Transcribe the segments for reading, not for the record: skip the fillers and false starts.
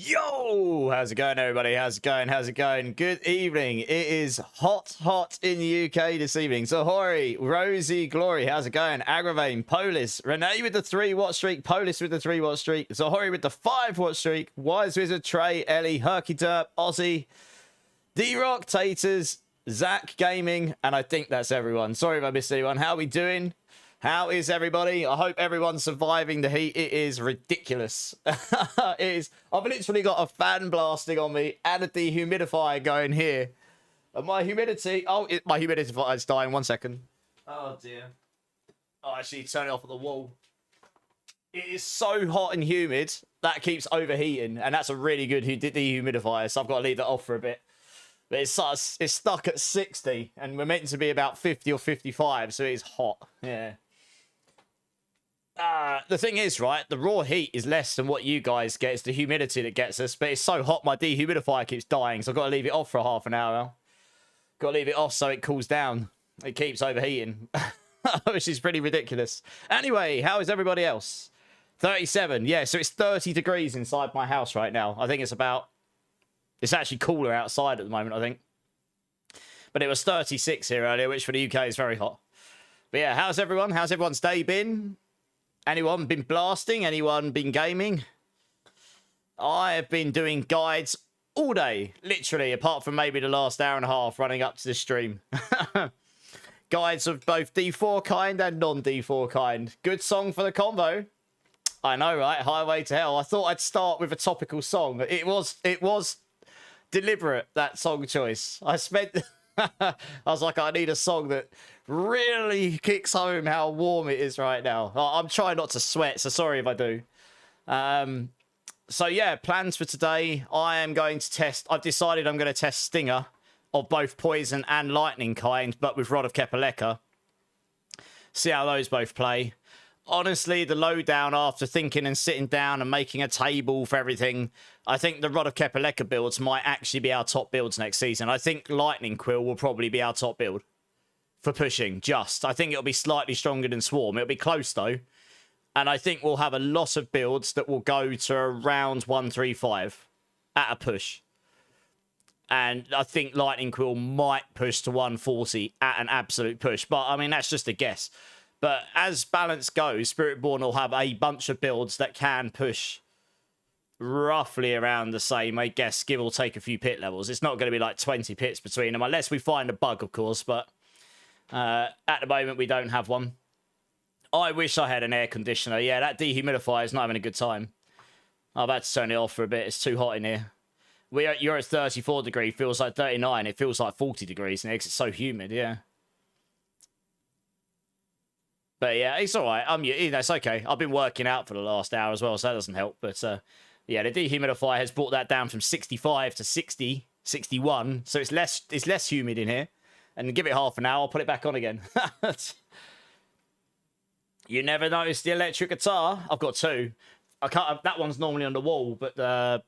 Yo, how's it going, everybody? How's it going? How's it going? Good evening. It is hot in the UK this evening. Zahori, Rosie, Glory, how's it going? Agravane, Polis, Renee with the 3-watt streak, Polis with the 3-watt streak, Zahori with the 5-watt streak, Wise Wizard, Trey, Ellie, Herky Derp, Ozzy, D-Rock, Taters, Zach Gaming, and I think that's everyone. Sorry if I missed anyone. How are we doing? How is everybody? I hope everyone's surviving the heat. It is ridiculous. It is. I've literally got a fan blasting on me and a dehumidifier going here. And my humidity... Oh, my humidifier is dying. 1 second. Oh, dear. Oh, actually, turn it off at the wall. It is so hot and humid, that keeps overheating. And that's a really good dehumidifier, so I've got to leave that off for a bit. But it's stuck at 60, and we're meant to be about 50 or 55, so it is hot. Yeah. The thing is, right, the raw heat is less than what you guys get. It's the humidity that gets us, but it's so hot my dehumidifier keeps dying, so I've got to leave it off for half an hour. Got to leave it off so it cools down. It keeps overheating, which is pretty ridiculous. Anyway, how is everybody else? 37, yeah, so it's 30 degrees inside my house right now. I think it's actually cooler outside at the moment, I think. But it was 36 here earlier, which for the UK is very hot. But yeah, how's everyone? How's everyone's day been? Anyone been blasting? Anyone been gaming? I have been doing guides all day, literally, apart from maybe the last hour and a half running up to the stream. Guides of both D4 kind and non-D4 kind. Good song for the combo. I know, right? Highway to Hell. I thought I'd start with a topical song. It was deliberate, that song choice. I was like, I need a song that really kicks home how warm it is right now. I'm trying not to sweat, so sorry if I do. So yeah, plans for today. I am going to test. I've decided I'm going to test Stinger of both Poison and Lightning kind, but with Rod of Kepaleka. See how those both play. Honestly, the lowdown after thinking and sitting down and making a table for everything, I think the Rod of Kepaleka builds might actually be our top builds next season. I think Lightning Quill will probably be our top build for pushing, just. I think it'll be slightly stronger than Swarm. It'll be close, though. And I think we'll have a lot of builds that will go to around 135 at a push. And I think Lightning Quill might push to 140 at an absolute push. But, I mean, that's just a guess. But as balance goes, Spiritborn will have a bunch of builds that can push roughly around the same, I guess, give or take a few pit levels. It's not going to be like 20 pits between them, unless we find a bug, of course. But at the moment, we don't have one. I wish I had an air conditioner. Yeah, that dehumidifier is not having a good time. I've had to turn it off for a bit. It's too hot in here. You're at 34 degrees, feels like 39. It feels like 40 degrees in here because it's so humid, yeah. But yeah, it's all right. That's okay. I've been working out for the last hour as well, so that doesn't help. But yeah, the dehumidifier has brought that down from 65 to 60, 61. So it's less humid in here. And give it half an hour, I'll put it back on again. You never noticed the electric guitar? I've got two. That one's normally on the wall, but the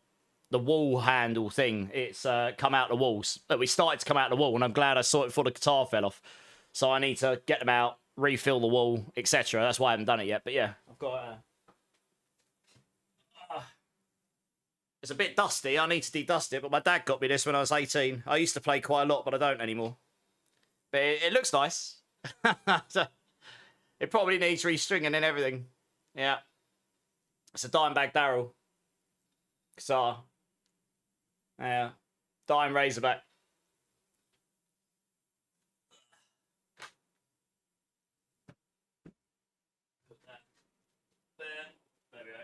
wall handle thing, it's come out the walls. We started to come out the wall, and I'm glad I saw it before the guitar fell off. So I need to get them out, refill the wall, etc. That's why I haven't done it yet. But yeah, I've got it's a bit dusty. I need to de-dust it, but my dad got me this when I was 18. I used to play quite a lot, but I don't anymore. But it looks nice. It probably needs restringing and everything. Yeah. It's a Dimebag Darrell guitar. Yeah. Dime Razorback. There we go.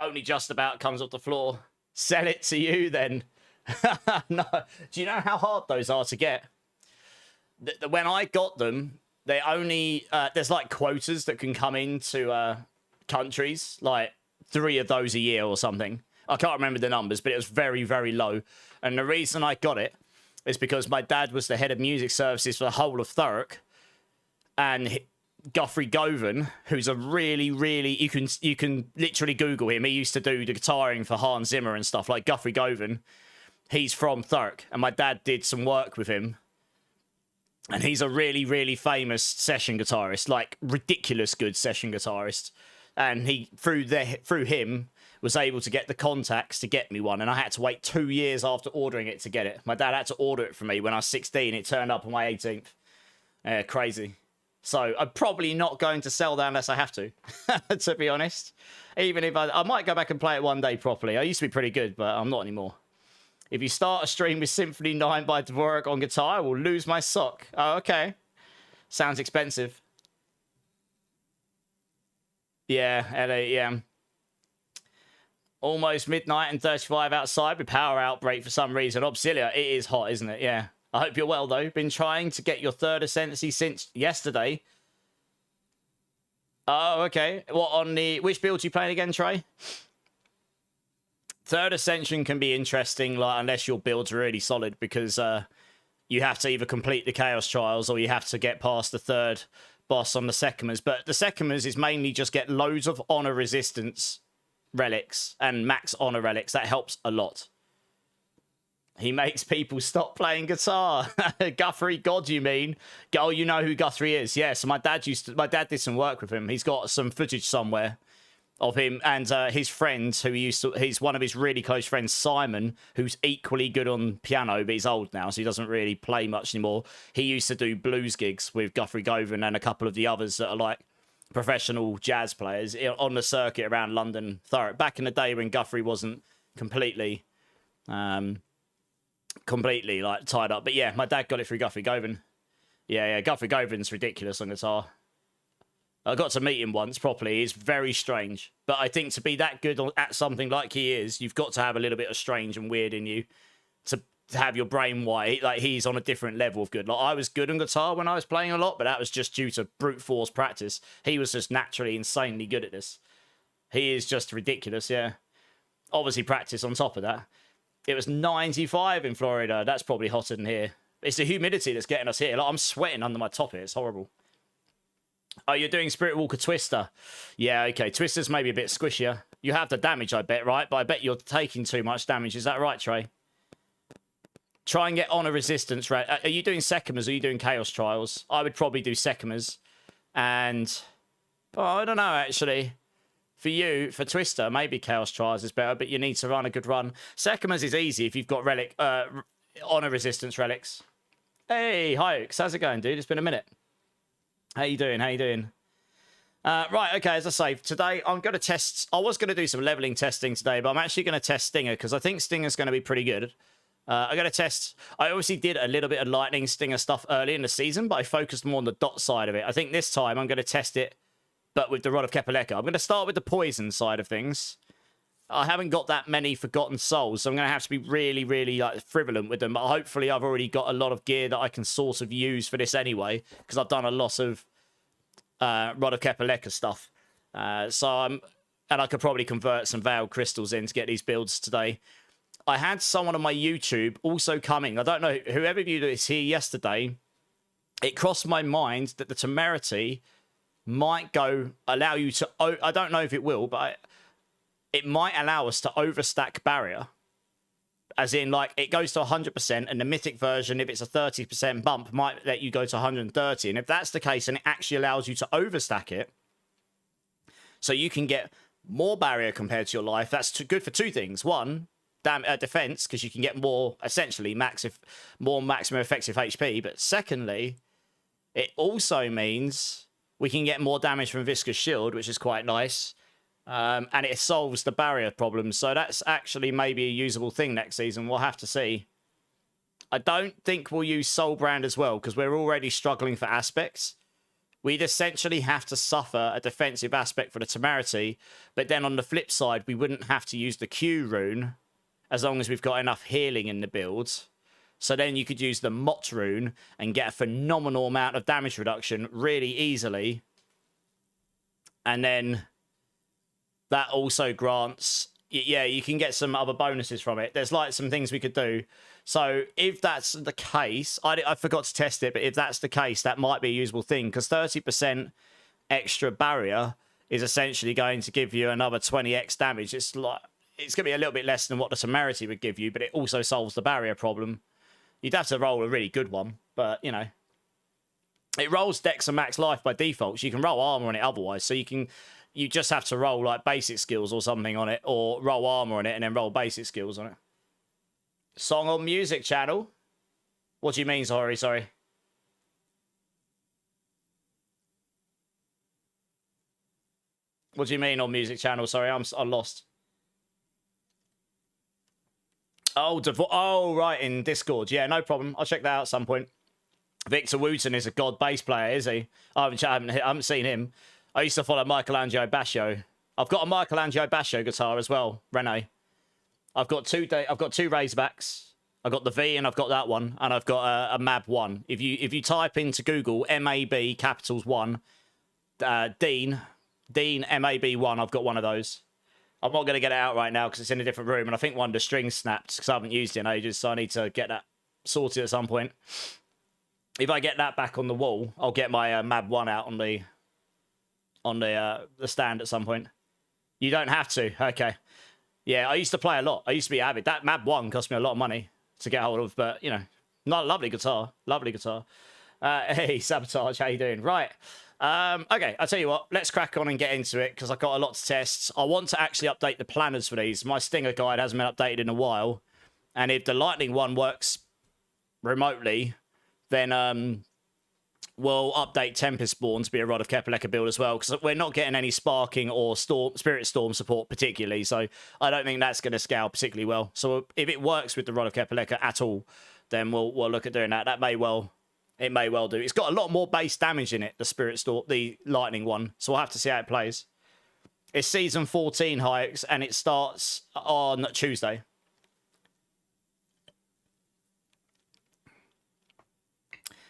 Only just about comes off the floor. Sell it to you then. No. Do you know how hard those are to get? When I got them, they only... there's like quotas that can come into countries. Like 3 of those a year or something. I can't remember the numbers, but it was very, very low. And the reason I got it is because my dad was the head of music services for the whole of Thurrock. And Guthrie Govan, who's a really, really... You can literally Google him. He used to do the guitaring for Hans Zimmer and stuff. Like Guthrie Govan, he's from Thurrock. And my dad did some work with him. And he's a really, really famous session guitarist. Like, ridiculous good session guitarist. And he, through him, was able to get the contacts to get me one. And I had to wait 2 years after ordering it to get it. My dad had to order it for me when I was 16. It turned up on my 18th. Crazy. So I'm probably not going to sell that unless I have to, to be honest. Even if I might go back and play it one day properly. I used to be pretty good, but I'm not anymore. If you start a stream with Symphony 9 by Dvorak on guitar, I will lose my sock. Oh, okay. Sounds expensive. Yeah, LA, yeah. Almost midnight and 35 outside with power outbreak for some reason. Obsidia, it is hot, isn't it? Yeah. I hope you're well, though. Been trying to get your third ascendancy since yesterday. Oh, okay. What on the... Which build are you playing again, Trey? Third ascension can be interesting, like, unless your build's really solid, because you have to either complete the Chaos Trials or you have to get past the third boss on the Sekimas. But the Sekimas is mainly just get loads of honor resistance relics and max honor relics. That helps a lot. He makes people stop playing guitar. Guthrie, God, you mean? Oh, you know who Guthrie is? Yeah, so my dad did some work with him. He's got some footage somewhere of him and his friend he's one of his really close friends, Simon, who's equally good on piano, but he's old now, so he doesn't really play much anymore. He used to do blues gigs with Guthrie Govan and a couple of the others that are like professional jazz players on the circuit around London. Back in the day when Guthrie wasn't completely like tied up. But yeah, my dad got it through Guthrie Govan. Yeah, Guthrie Govan's ridiculous on guitar. I got to meet him once properly. He's very strange. But I think to be that good at something like he is, you've got to have a little bit of strange and weird in you to have your brain white. Like, he's on a different level of good. Like, I was good on guitar when I was playing a lot, but that was just due to brute force practice. He was just naturally insanely good at this. He is just ridiculous, yeah. Obviously practice on top of that. It was 95 in Florida. That's probably hotter than here. It's the humidity that's getting us here. Like, I'm sweating under my top here. It's horrible. Oh, you're doing Spirit Walker Twister. Yeah, okay. Twister's maybe a bit squishier. You have the damage, I bet, right? But I bet you're taking too much damage. Is that right, Trey? Try and get honor resistance. Right? Are you doing Sekimas or are you doing Chaos Trials? I would probably do Sekimas. And... oh, I don't know, actually. For you, for Twister, maybe Chaos Trials is better, but you need to run a good run. Sekimas is easy if you've got relic, honor resistance relics. Hey, hi, Oaks. How's it going, dude? It's been a minute. How you doing? How you doing? Right, okay, as I say, today I'm going to test... I was going to do some leveling testing today, but I'm actually going to test Stinger, because I think Stinger's going to be pretty good. I'm going to test... I obviously did a little bit of Lightning Stinger stuff early in the season, but I focused more on the dot side of it. I think this time I'm going to test it, but with the Rod of Kepaleka. I'm going to start with the poison side of things. I haven't got that many Forgotten Souls, so I'm going to have to be really, really like frivolent with them. But hopefully I've already got a lot of gear that I can sort of use for this anyway, because I've done a lot of Rod of Kepaleka stuff. And I could probably convert some Veiled Crystals in to get these builds today. I had someone on my YouTube also coming. I don't know, whoever of you that is here yesterday, it crossed my mind that the Temerity might allow you to... I don't know if it will, but it might allow us to overstack barrier. As in, like, it goes to 100%, and the mythic version, if it's a 30% bump, might let you go to 130. And if that's the case, and it actually allows you to overstack it, so you can get more barrier compared to your life, that's good for two things. One, defense, because you can get more, essentially, more maximum effective HP. But secondly, it also means we can get more damage from Viscous Shield, which is quite nice. And it solves the barrier problem. So that's actually maybe a usable thing next season. We'll have to see. I don't think we'll use Soulbrand as well, because we're already struggling for aspects. We'd essentially have to suffer a defensive aspect for the Temerity, but then on the flip side, we wouldn't have to use the Q rune as long as we've got enough healing in the build. So then you could use the Mott rune and get a phenomenal amount of damage reduction really easily. And then that also grants... yeah, you can get some other bonuses from it. There's like some things we could do. So if that's the case, I forgot to test it, but if that's the case, that might be a usable thing, because 30% extra barrier is essentially going to give you another 20x damage. It's going to be a little bit less than what the Temerity would give you, but it also solves the barrier problem. You'd have to roll a really good one, but, you know. It rolls Dex and Max Life by default, so you can roll armor on it otherwise, so you can... you just have to roll like basic skills or something on it, or roll armor on it and then roll basic skills on it. Song on music channel? What do you mean, sorry? What do you mean on music channel? Sorry, I'm lost. Oh, right, in Discord. Yeah, no problem. I'll check that out at some point. Victor Wooten is a god bass player, is he? I haven't seen him. I used to follow Michelangelo Bascio. I've got a Michelangelo Bascio guitar as well, Rene. I've got two Razorbacks. I've got the V and I've got that one, and I've got a MAB 1. If you type into Google MAB capitals 1, Dean MAB 1, I've got one of those. I'm not going to get it out right now because it's in a different room, and I think one of the strings snapped because I haven't used it in ages, so I need to get that sorted at some point. If I get that back on the wall, I'll get my MAB 1 out on the stand at some point. You don't have to. Okay. Yeah, I used to play a lot. I used to be avid. That MAB 1 cost me a lot of money to get hold of, but, you know, not a lovely guitar. Lovely guitar. Hey, Sabotage, how you doing? Right. Okay, I'll tell you what. Let's crack on and get into it because I've got a lot to test. I want to actually update the planners for these. My Stinger guide hasn't been updated in a while, and if the Lightning one works remotely, then we'll update Tempestborn to be a Rod of Kepaleka build as well, because we're not getting any Sparking or Spirit Storm support particularly, so I don't think that's going to scale particularly well. So if it works with the Rod of Kepaleka at all, then we'll look at doing that. It may well do. It's got a lot more base damage in it, the Spirit Storm, the Lightning one, so we'll have to see how it plays. It's Season 14 hikes, and it starts on Tuesday.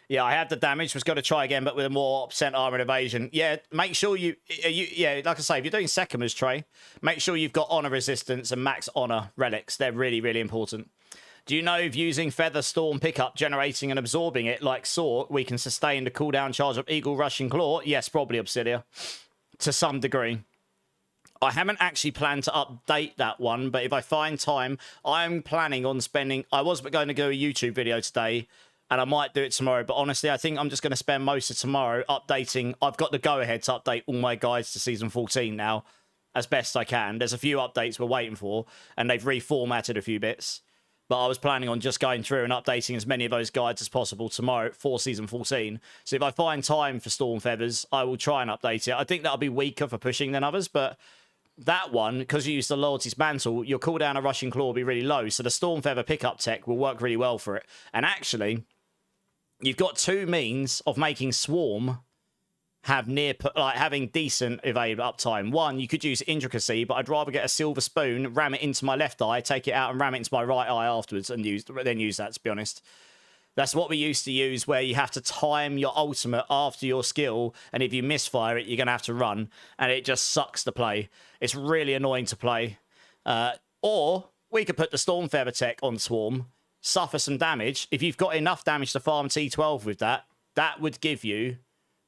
Yeah, I had the damage. Was going to try again, but with a more % armor and evasion. Yeah, make sure yeah, like I say, if you're doing Sekimers, Trey, make sure you've got honor resistance and max honor relics. They're really, really important. Do you know if using Feather Storm pickup, generating and absorbing it like Saw, we can sustain the cooldown charge of Eagle Rushing Claw? Yes, probably, Obsidia. To some degree. I haven't actually planned to update that one, but if I find time, I'm planning on spending... I was going to do a YouTube video today, and I might do it tomorrow, but honestly, I think I'm just going to spend most of tomorrow updating... I've got the go-ahead to update all my guides to Season 14 now, as best I can. There's a few updates we're waiting for, and they've reformatted a few bits. But I was planning on just going through and updating as many of those guides as possible tomorrow for Season 14. So if I find time for Storm Feathers, I will try and update it. I think that'll be weaker for pushing than others, but that one, because you use the Loyalty's Mantle, your cooldown of Rushing Claw will be really low, so the Storm Feather pickup tech will work really well for it. And actually, you've got two means of making Swarm have having decent evade uptime. One, you could use Intricacy, but I'd rather get a Silver Spoon, ram it into my left eye, take it out and ram it into my right eye afterwards, and then use that, to be honest. That's what we used to use, where you have to time your ultimate after your skill, and if you misfire it, you're going to have to run, and it just sucks to play. It's really annoying to play. Or we could put the Storm Feather tech on Swarm, suffer some damage. If you've got enough damage to farm T12 with that, that would give you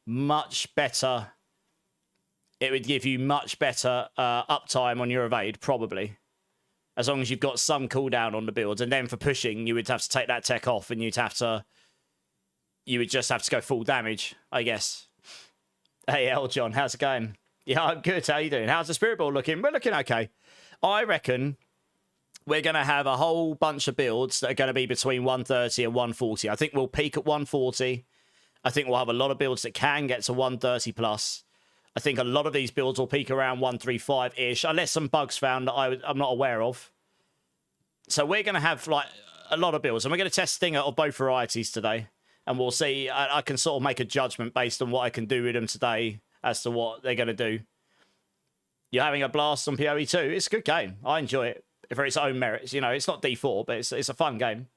much better... It would give you much better uptime on your evade, probably. As long as you've got some cooldown on the build. And then for pushing, you would have to take that tech off, and you would just have to go full damage, I guess. Hey, L. John, how's it going? Yeah, I'm good. How you doing? How's the Spiritborn looking? We're looking okay. I reckon we're going to have a whole bunch of builds that are going to be between 130 and 140. I think we'll peak at 140. I think we'll have a lot of builds that can get to 130 plus. I think a lot of these builds will peak around 135-ish, unless some bugs found that I'm not aware of. So we're going to have like a lot of builds, and we're going to test Stinger of both varieties today. And we'll see. I can sort of make a judgment based on what I can do with them today as to what they're going to do. You're having a blast on PoE 2. It's a good game. I enjoy it for its own merits. You know, it's not D4, but it's a fun game.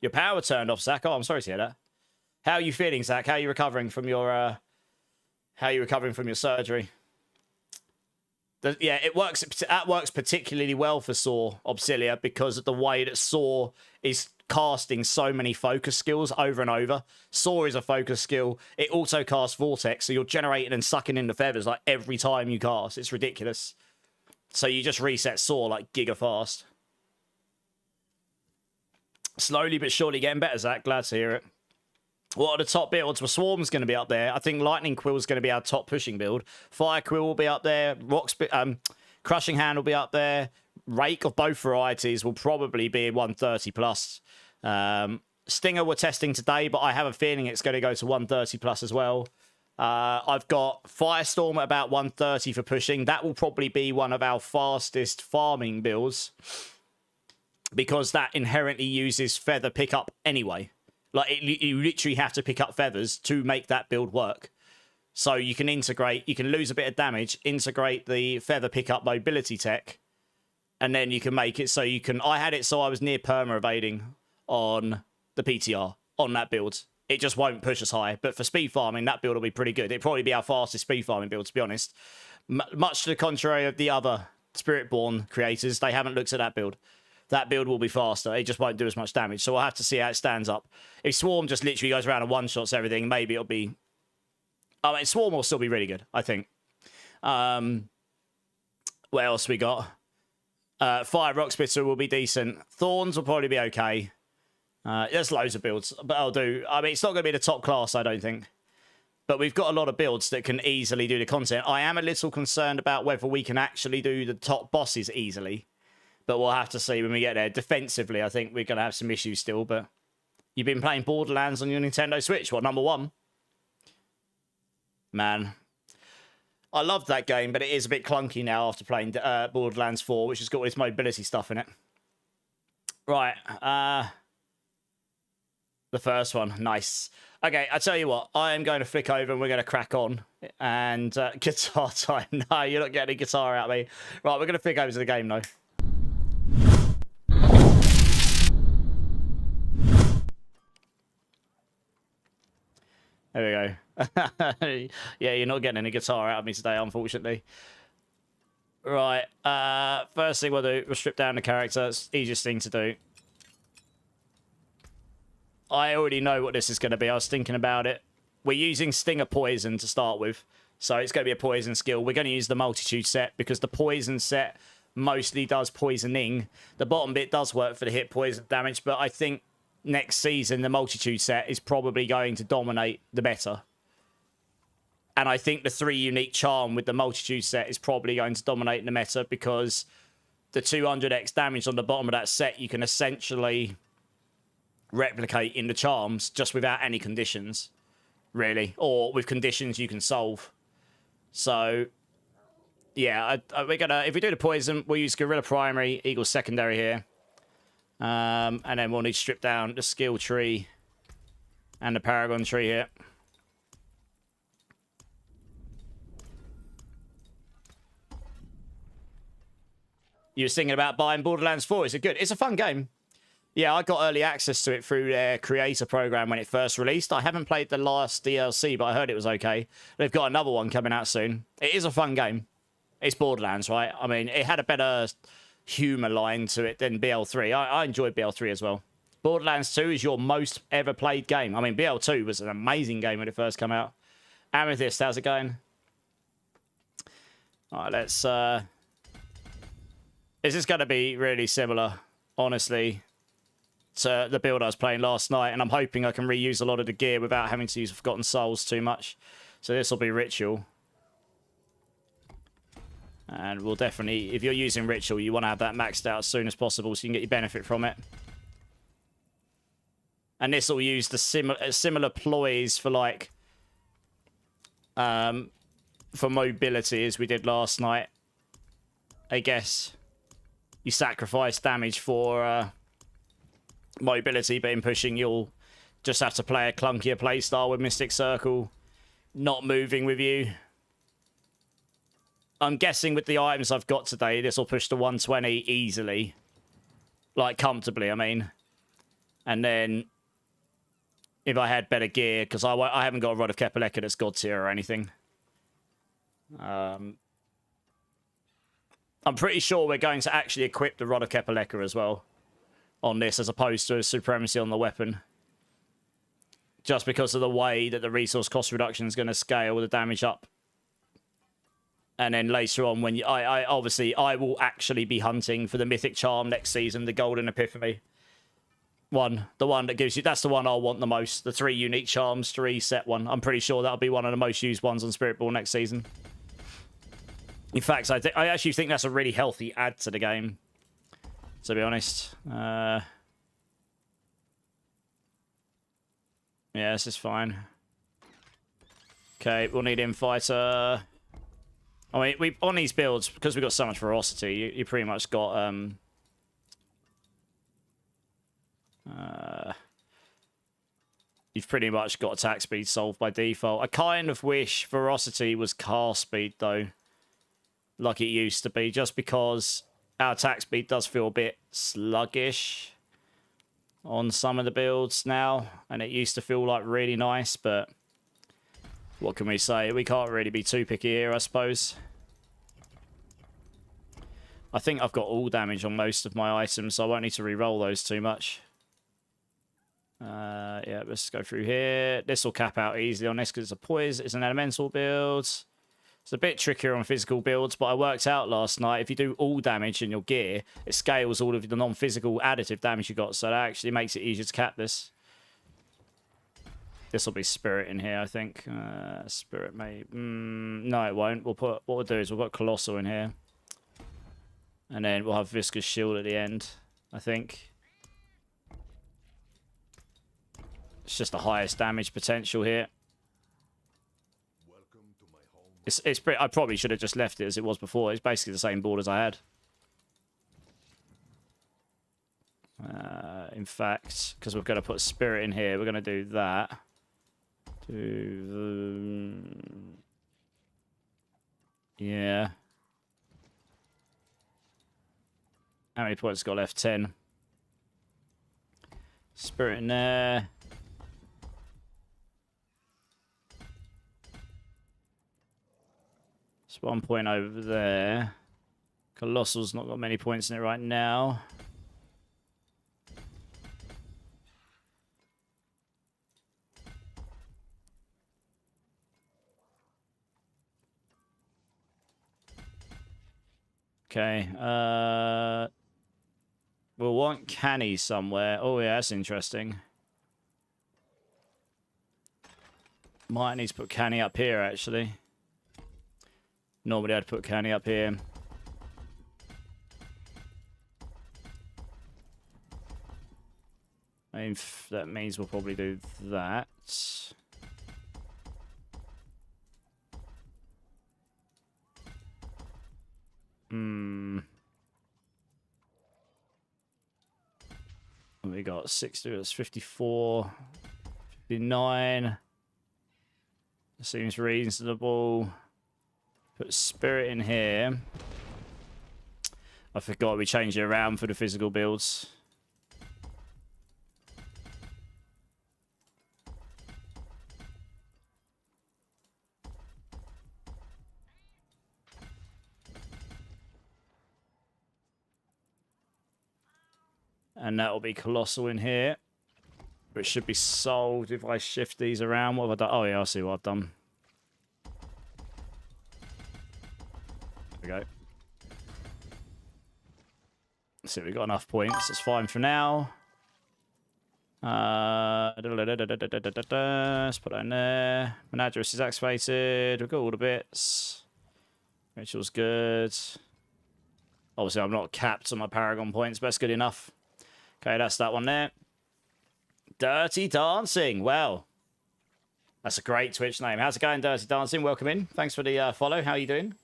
Your power turned off, Zach. Oh, I'm sorry to hear that. How are you feeling, Zach? How are you recovering from your surgery? Yeah, it works. That works particularly well for Saw Obsilia because of the way that Saw is casting so many focus skills over and over. Saw is a focus skill. It also casts Vortex, so you're generating and sucking in the feathers like every time you cast. It's ridiculous. So you just reset Saw like giga fast. Slowly but surely getting better, Zach. Glad to hear it. What are the top builds? Well, Swarm's going to be up there. I think Lightning Quill's going to be our top pushing build. Fire Quill will be up there. Crushing Hand will be up there. Rake of both varieties will probably be 130 plus. Stinger we're testing today, but I have a feeling it's going to go to 130 plus as well. I've got Firestorm at about 130 for pushing. That will probably be one of our fastest farming builds because that inherently uses feather pickup anyway. Like, you literally have to pick up feathers to make that build work. So you can integrate, you can lose a bit of damage, integrate the feather pickup mobility tech, and then you can make it so you can... I had it so I was near perma evading on the PTR on that build. It just won't push as high. But for speed farming, that build will be pretty good. It'll probably be our fastest speed farming build, to be honest. Much to the contrary of the other Spiritborn creators, they haven't looked at that build. That build will be faster. It just won't do as much damage. So we'll have to see how it stands up. If Swarm just literally goes around and one-shots everything, maybe it'll be... I mean, Swarm will still be really good, I think. What else we got? Fire Rock Spitter will be decent. Thorns will probably be okay. There's loads of builds, but I'll do... I mean, it's not going to be the top class, I don't think. But we've got a lot of builds that can easily do the content. I am a little concerned about whether we can actually do the top bosses easily. But we'll have to see when we get there. Defensively, I think we're going to have some issues still. But you've been playing Borderlands on your Nintendo Switch. What, number 1? Man. I love that game, but it is a bit clunky now after playing Borderlands 4, which has got all this mobility stuff in it. Right. The first one. Nice. Okay, I tell you what. I am going to flick over and we're going to crack on. And guitar time. No, you're not getting a guitar out of me. Right, we're going to flick over to the game, though. There we go. Yeah, you're not getting any guitar out of me today, unfortunately. Right. First thing we'll do, we'll strip down the character. It's the easiest thing to do. I already know what this is going to be. I was thinking about it. We're using Stinger Poison to start with. So it's going to be a poison skill. We're going to use the Multitude set because the poison set mostly does poisoning. The bottom bit does work for the hit poison damage, but I think next season, the Multitude set is probably going to dominate the meta. And I think the 3 unique charm with the Multitude set is probably going to dominate the meta because the 200x damage on the bottom of that set, you can essentially replicate in the charms just without any conditions, really. Or with conditions you can solve. So, yeah, we're gonna... If we do the poison, we'll use Gorilla Primary, Eagle Secondary here. And then we'll need to strip down the skill tree and the Paragon tree here. You were thinking about buying Borderlands 4. Is it good? It's a fun game. Yeah, I got early access to it through their creator program when it first released. I haven't played the last DLC, but I heard it was okay. They've got another one coming out soon. It is a fun game. It's Borderlands, right? I mean, it had a better humor line to it than BL3. I enjoyed BL3 as well. Borderlands 2 is your most ever played game. I mean, BL2 was an amazing game when it first came out. Amethyst, how's it going? All right, let's... This is going to be really similar, honestly, to the build I was playing last night, and I'm hoping I can reuse a lot of the gear without having to use Forgotten Souls too much. So this will be Ritual. And we'll definitely, if you're using Ritual, you want to have that maxed out as soon as possible so you can get your benefit from it. And this will use the similar ploys for, like, for mobility as we did last night. I guess you sacrifice damage for mobility, but in pushing you'll just have to play a clunkier playstyle with Mystic Circle not moving with you. I'm guessing with the items I've got today, this will push to 120 easily. Like, comfortably, I mean. And then, if I had better gear, because I haven't got a Rod of Kepaleka that's God tier or anything. I'm pretty sure we're going to actually equip the Rod of Kepaleka as well on this, as opposed to a Supremacy on the weapon. Just because of the way that the resource cost reduction is going to scale the damage up. And then later on, when obviously I will actually be hunting for the Mythic Charm next season, the Golden Epiphany. one. The one that gives you... That's the one I want the most. The 3 unique charms to reset one. I'm pretty sure that'll be one of the most used ones on Spiritborn next season. In fact, I actually think that's a really healthy add to the game, to be honest. Yeah, this is fine. Okay, we'll need Infighter. I mean, we on these builds, because we've got so much ferocity, you pretty much got... you've pretty much got attack speed solved by default. I kind of wish ferocity was cast speed, though, like it used to be, just because our attack speed does feel a bit sluggish on some of the builds now, and it used to feel like really nice, but what can we say? We can't really be too picky here, I suppose. I think I've got all damage on most of my items, so I won't need to re-roll those too much. Yeah, let's go through here. This will cap out easily on this because it's a poison. It's an elemental build. It's a bit trickier on physical builds, but I worked out last night, if you do all damage in your gear, it scales all of the non-physical additive damage you got, so that actually makes it easier to cap this. This will be Spirit in here, I think. Spirit may... no, it won't. What we'll do is we'll put Colossal in here. And then we'll have Viscous Shield at the end, I think. It's just the highest damage potential here. It's pretty, I probably should have just left it as it was before. It's basically the same board as I had. In fact, because we're going to put Spirit in here, we're going to do that. Yeah. How many points got left? 10. Spirit in there. It's 1 point over there. Colossal's not got many points in it right now. Okay. We'll want Canny somewhere. Oh, yeah, that's interesting. Might need to put Canny up here, actually. Normally I'd put Canny up here. I mean, that means we'll probably do that. We got 60, it's 54, 59. Seems reasonable. Put Spirit in here. I forgot we changed it around for the physical builds. And that will be Colossal in here. Which should be solved if I shift these around. What have I done? Oh yeah, I see what I've done. There we go. Let's see, we've got enough points. That's fine for now. Let's put that in there. Menagerie is activated. We've got all the bits. Ritual's good. Obviously, I'm not capped on my Paragon points, but that's good enough. Okay, that's that one there. Dirty Dancing. Well, that's a great Twitch name. How's it going, Dirty Dancing? Welcome in. Thanks for the follow. How are you doing?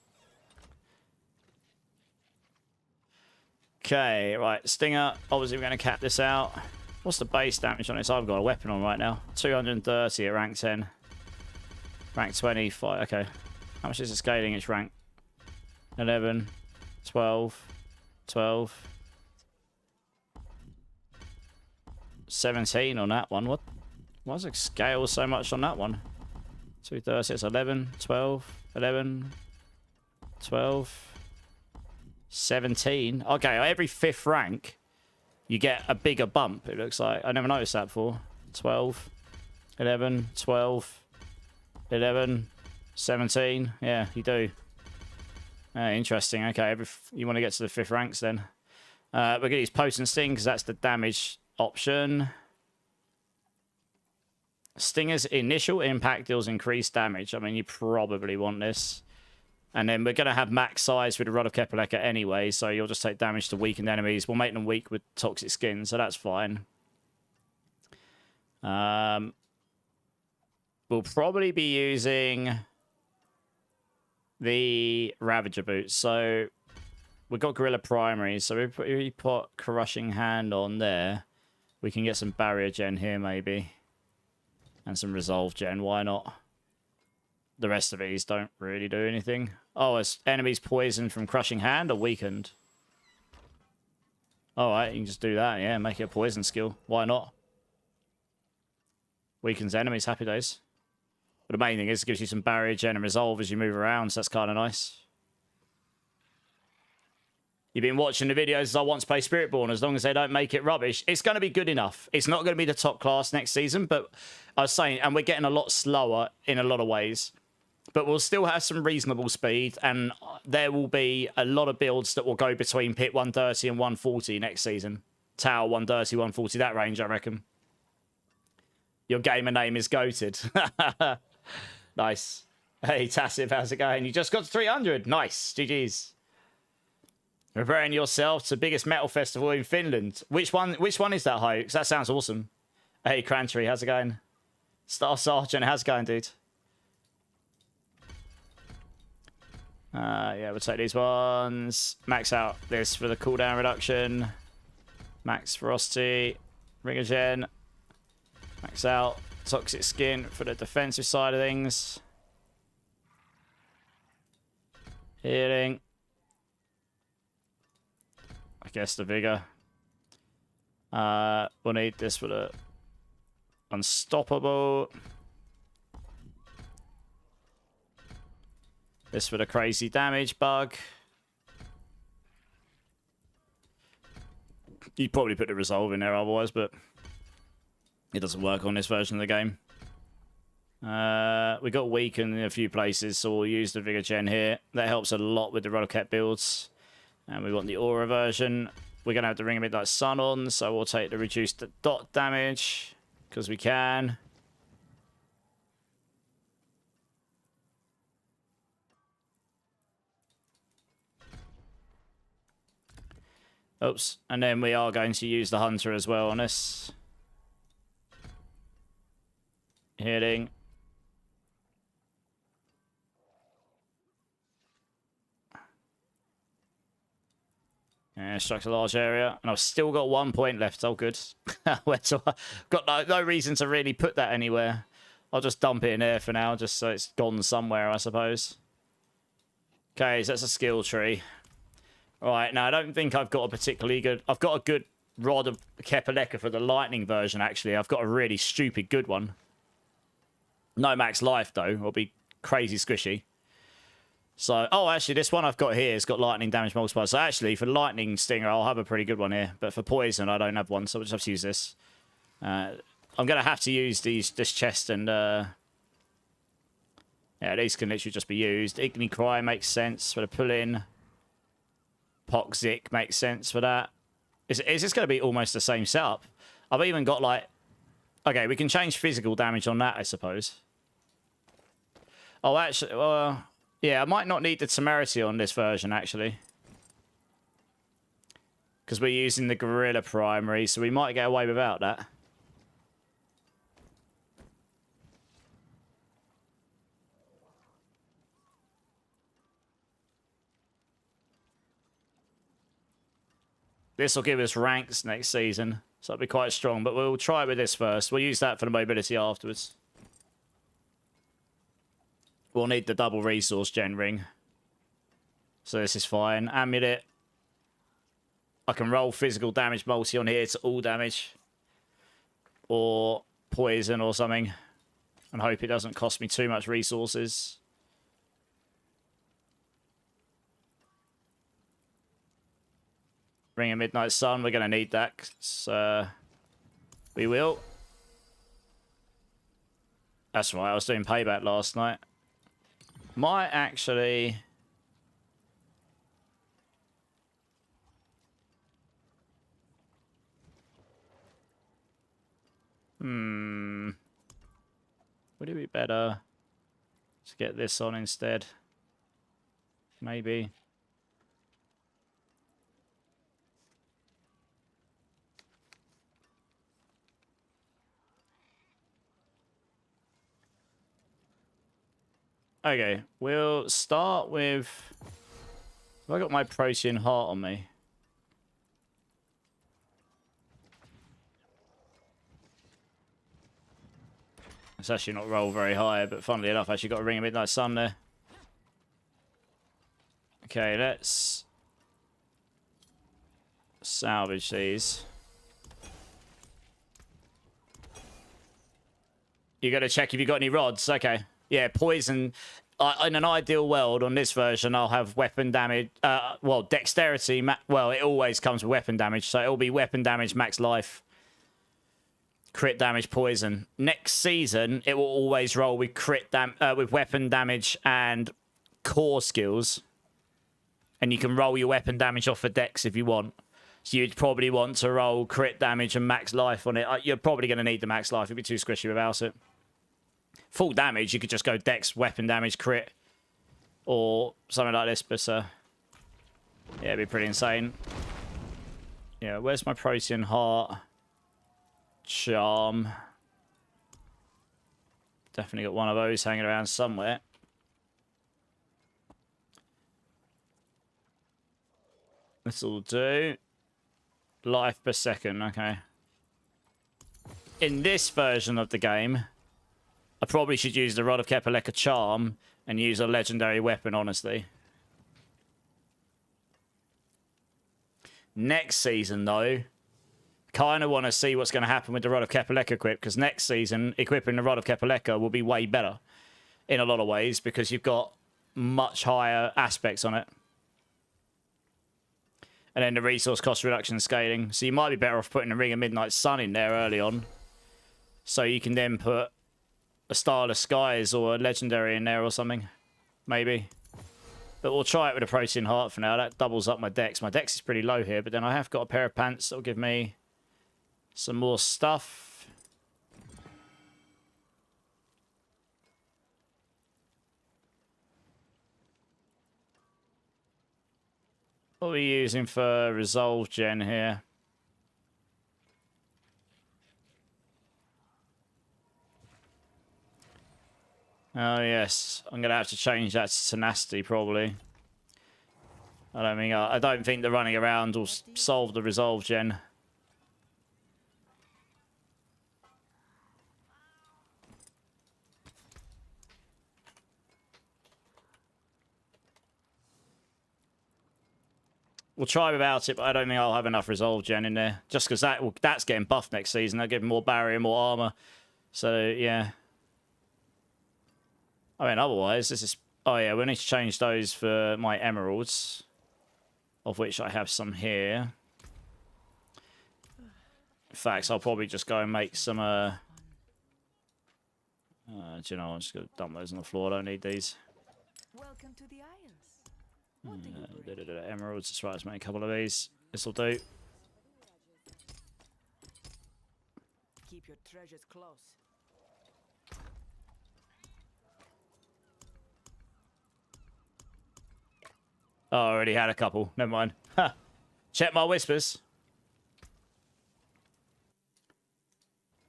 Okay, right. Stinger. Obviously, we're going to cap this out. What's the base damage on this? I've got a weapon on right now. 230 at rank 10. Rank 25. Okay. How much is it scaling its rank? 11. 12. 12. 17 on that one. What? Why does it scale so much on that one? 230, it's 11, 12, 11, 12, 17. Okay, every 5th rank, you get a bigger bump, it looks like. I never noticed that before. 12, 11, 12, 11, 17. Yeah, you do. Interesting. Okay, you want to get to the 5th ranks then. We're going to use Potent Sting because that's the damage option. Stinger's initial impact deals increased damage. I mean, you probably want this. And then we're going to have max size with the Rod of Kepaleka anyway, so you'll just take damage to weakened enemies. We'll make them weak with toxic skin, so that's fine. We'll probably be using the Ravager boots. So we've got Gorilla Primary, so if we put Crushing Hand on there, we can get some Barrier Gen here maybe. And some Resolve Gen, why not? The rest of these don't really do anything. Oh, it's enemies poisoned from Crushing Hand or weakened. Alright, you can just do that, yeah, make it a poison skill. Why not? Weakens enemies, happy days. But the main thing is it gives you some Barrier Gen and Resolve as you move around, so that's kind of nice. You've been watching the videos as I once play Spiritborn. As long as they don't make it rubbish, it's going to be good enough. It's not going to be the top class next season, but I was saying, and we're getting a lot slower in a lot of ways. But we'll still have some reasonable speed, and there will be a lot of builds that will go between pit 130 and 140 next season. Tower 130, 140, that range, I reckon. Your gamer name is goated. Nice. Hey, Tassive, how's it going? You just got to 300. Nice. GG's. Preparing yourself to the biggest metal festival in Finland. Which one is that, Ho? Because that sounds awesome. Hey, Crantree, how's it going? Star Sergeant, how's it going, dude? Yeah, we'll take these ones. Max out this for the cooldown reduction. Max Ferocity. Ring of Gen. Max out Toxic Skin for the defensive side of things. Healing. I guess the Vigor. We'll need this for the Unstoppable. This for the crazy damage bug. You'd probably put the Resolve in there otherwise, but it doesn't work on this version of the game. We got weakened in a few places, so we'll use the Vigor Gen here. That helps a lot with the Rodocap builds. And we want the Aura version. We're going to have the Ring of Midnight Sun on, so we'll take the reduced dot damage, because we can. Oops. And then we are going to use the Hunter as well on this. Healing. Yeah, strikes a large area. And I've still got 1 point left. Oh, good. Got no reason to really put that anywhere. I'll just dump it in there for now, just so it's gone somewhere, I suppose. Okay, so that's a skill tree. Right, now I don't think I've got a particularly good... I've got a good Rod of Kepaleka for the lightning version, actually. I've got a really stupid good one. No max life, though. It'll be crazy squishy. So, oh, actually, this one I've got here has got lightning damage multiplier. So, actually, for lightning stinger, I'll have a pretty good one here. But for poison, I don't have one, so I'll just have to use this. I'm going to have to use this chest and... yeah, these can literally just be used. Igni Cry makes sense for the pull-in. Poxic makes sense for that. Is this going to be almost the same setup? I've even got, like... Okay, we can change physical damage on that, I suppose. Oh, actually... yeah, I might not need the temerity on this version, actually. Because we're using the Gorilla Primary, so we might get away without that. This will give us ranks next season, so it'll be quite strong. But we'll try with this first. We'll use that for the mobility afterwards. We'll need the double resource gen ring. So this is fine. Amulet. I can roll physical damage multi on here to all damage. Or poison or something. And hope it doesn't cost me too much resources. Ring of Midnight Sun, we're going to need that. So we will. That's right, I was doing payback last night. Might actually... Would it be better to get this on instead? Maybe. Okay, we'll start with... Have I got my Protean Heart on me? It's actually not rolled very high, but funnily enough, I actually got a Ring of Midnight Sun there. Okay, let's salvage these. You got to check if you got any rods. Okay. Yeah, poison. In an ideal world, on this version, I'll have weapon damage. Well, dexterity. Well, it always comes with weapon damage, so it'll be weapon damage, max life, crit damage, poison. Next season, it will always roll with with weapon damage and core skills, and you can roll your weapon damage off for dex if you want. So you'd probably want to roll crit damage and max life on it. You're probably going to need the max life. It'd be too squishy without it. Full damage, you could just go dex, weapon damage, crit, or something like this, but yeah, it'd be pretty insane. Yeah, where's my Protean Heart? Charm. Definitely got one of those hanging around somewhere. This'll do. Life per second, okay. In this version of the game, I probably should use the Rod of Kepaleka Charm and use a legendary weapon, honestly. Next season, though, kind of want to see what's going to happen with the Rod of Kepaleka equip, because next season, equipping the Rod of Kepaleka will be way better in a lot of ways, because you've got much higher aspects on it. And then the resource cost reduction and scaling. So you might be better off putting a Ring of Midnight Sun in there early on, so you can then put a Starless Skies or a Legendary in there or something. Maybe. But we'll try it with a Protean Heart for now. That doubles up my dex. My dex is pretty low here, but then I have got a pair of pants that'll give me some more stuff. What are we using for Resolve Gen here? Oh, yes. I'm going to have to change that to Tenacity, probably. I don't think the running around will solve the Resolve Gen. We'll try without it, but I don't think I'll have enough Resolve Gen in there. Just because that's getting buffed next season. That'll give more barrier, more armor. So, yeah. I mean, otherwise, this is... Oh, yeah, we need to change those for my emeralds, of which I have some here. In fact, I'll probably just go and make some... do you know, I'm just going to dump those on the floor. I don't need these. Welcome to the Isles. Emeralds, that's right, let's make a couple of these. This'll do. Keep your treasures close. Oh, I already had a couple. Never mind. Ha! Check my whispers.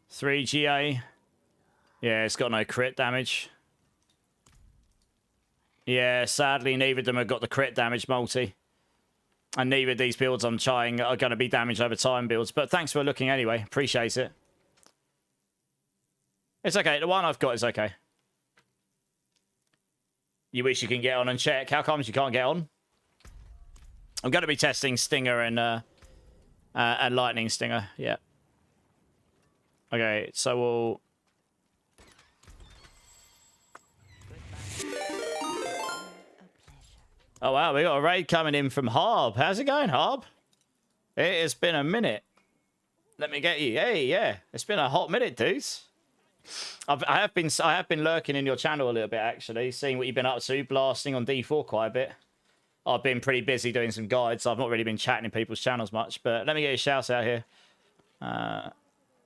3 GA. Yeah, it's got no crit damage. Yeah, sadly, neither of them have got the crit damage multi. And neither of these builds I'm trying are going to be damage over time builds. But thanks for looking anyway. Appreciate it. It's okay. The one I've got is okay. You wish you can get on and check. How comes you can't get on? I'm going to be testing Stinger and Lightning Stinger. Yeah. Okay, so we'll... Oh, wow, we got a raid coming in from Harb. How's it going, Harb? It has been a minute. Let me get you. Hey, yeah. It's been a hot minute, dudes. I have been lurking in your channel a little bit, actually, seeing what you've been up to, blasting on D4 quite a bit. I've been pretty busy doing some guides, so I've not really been chatting in people's channels much, but let me get a shout out here.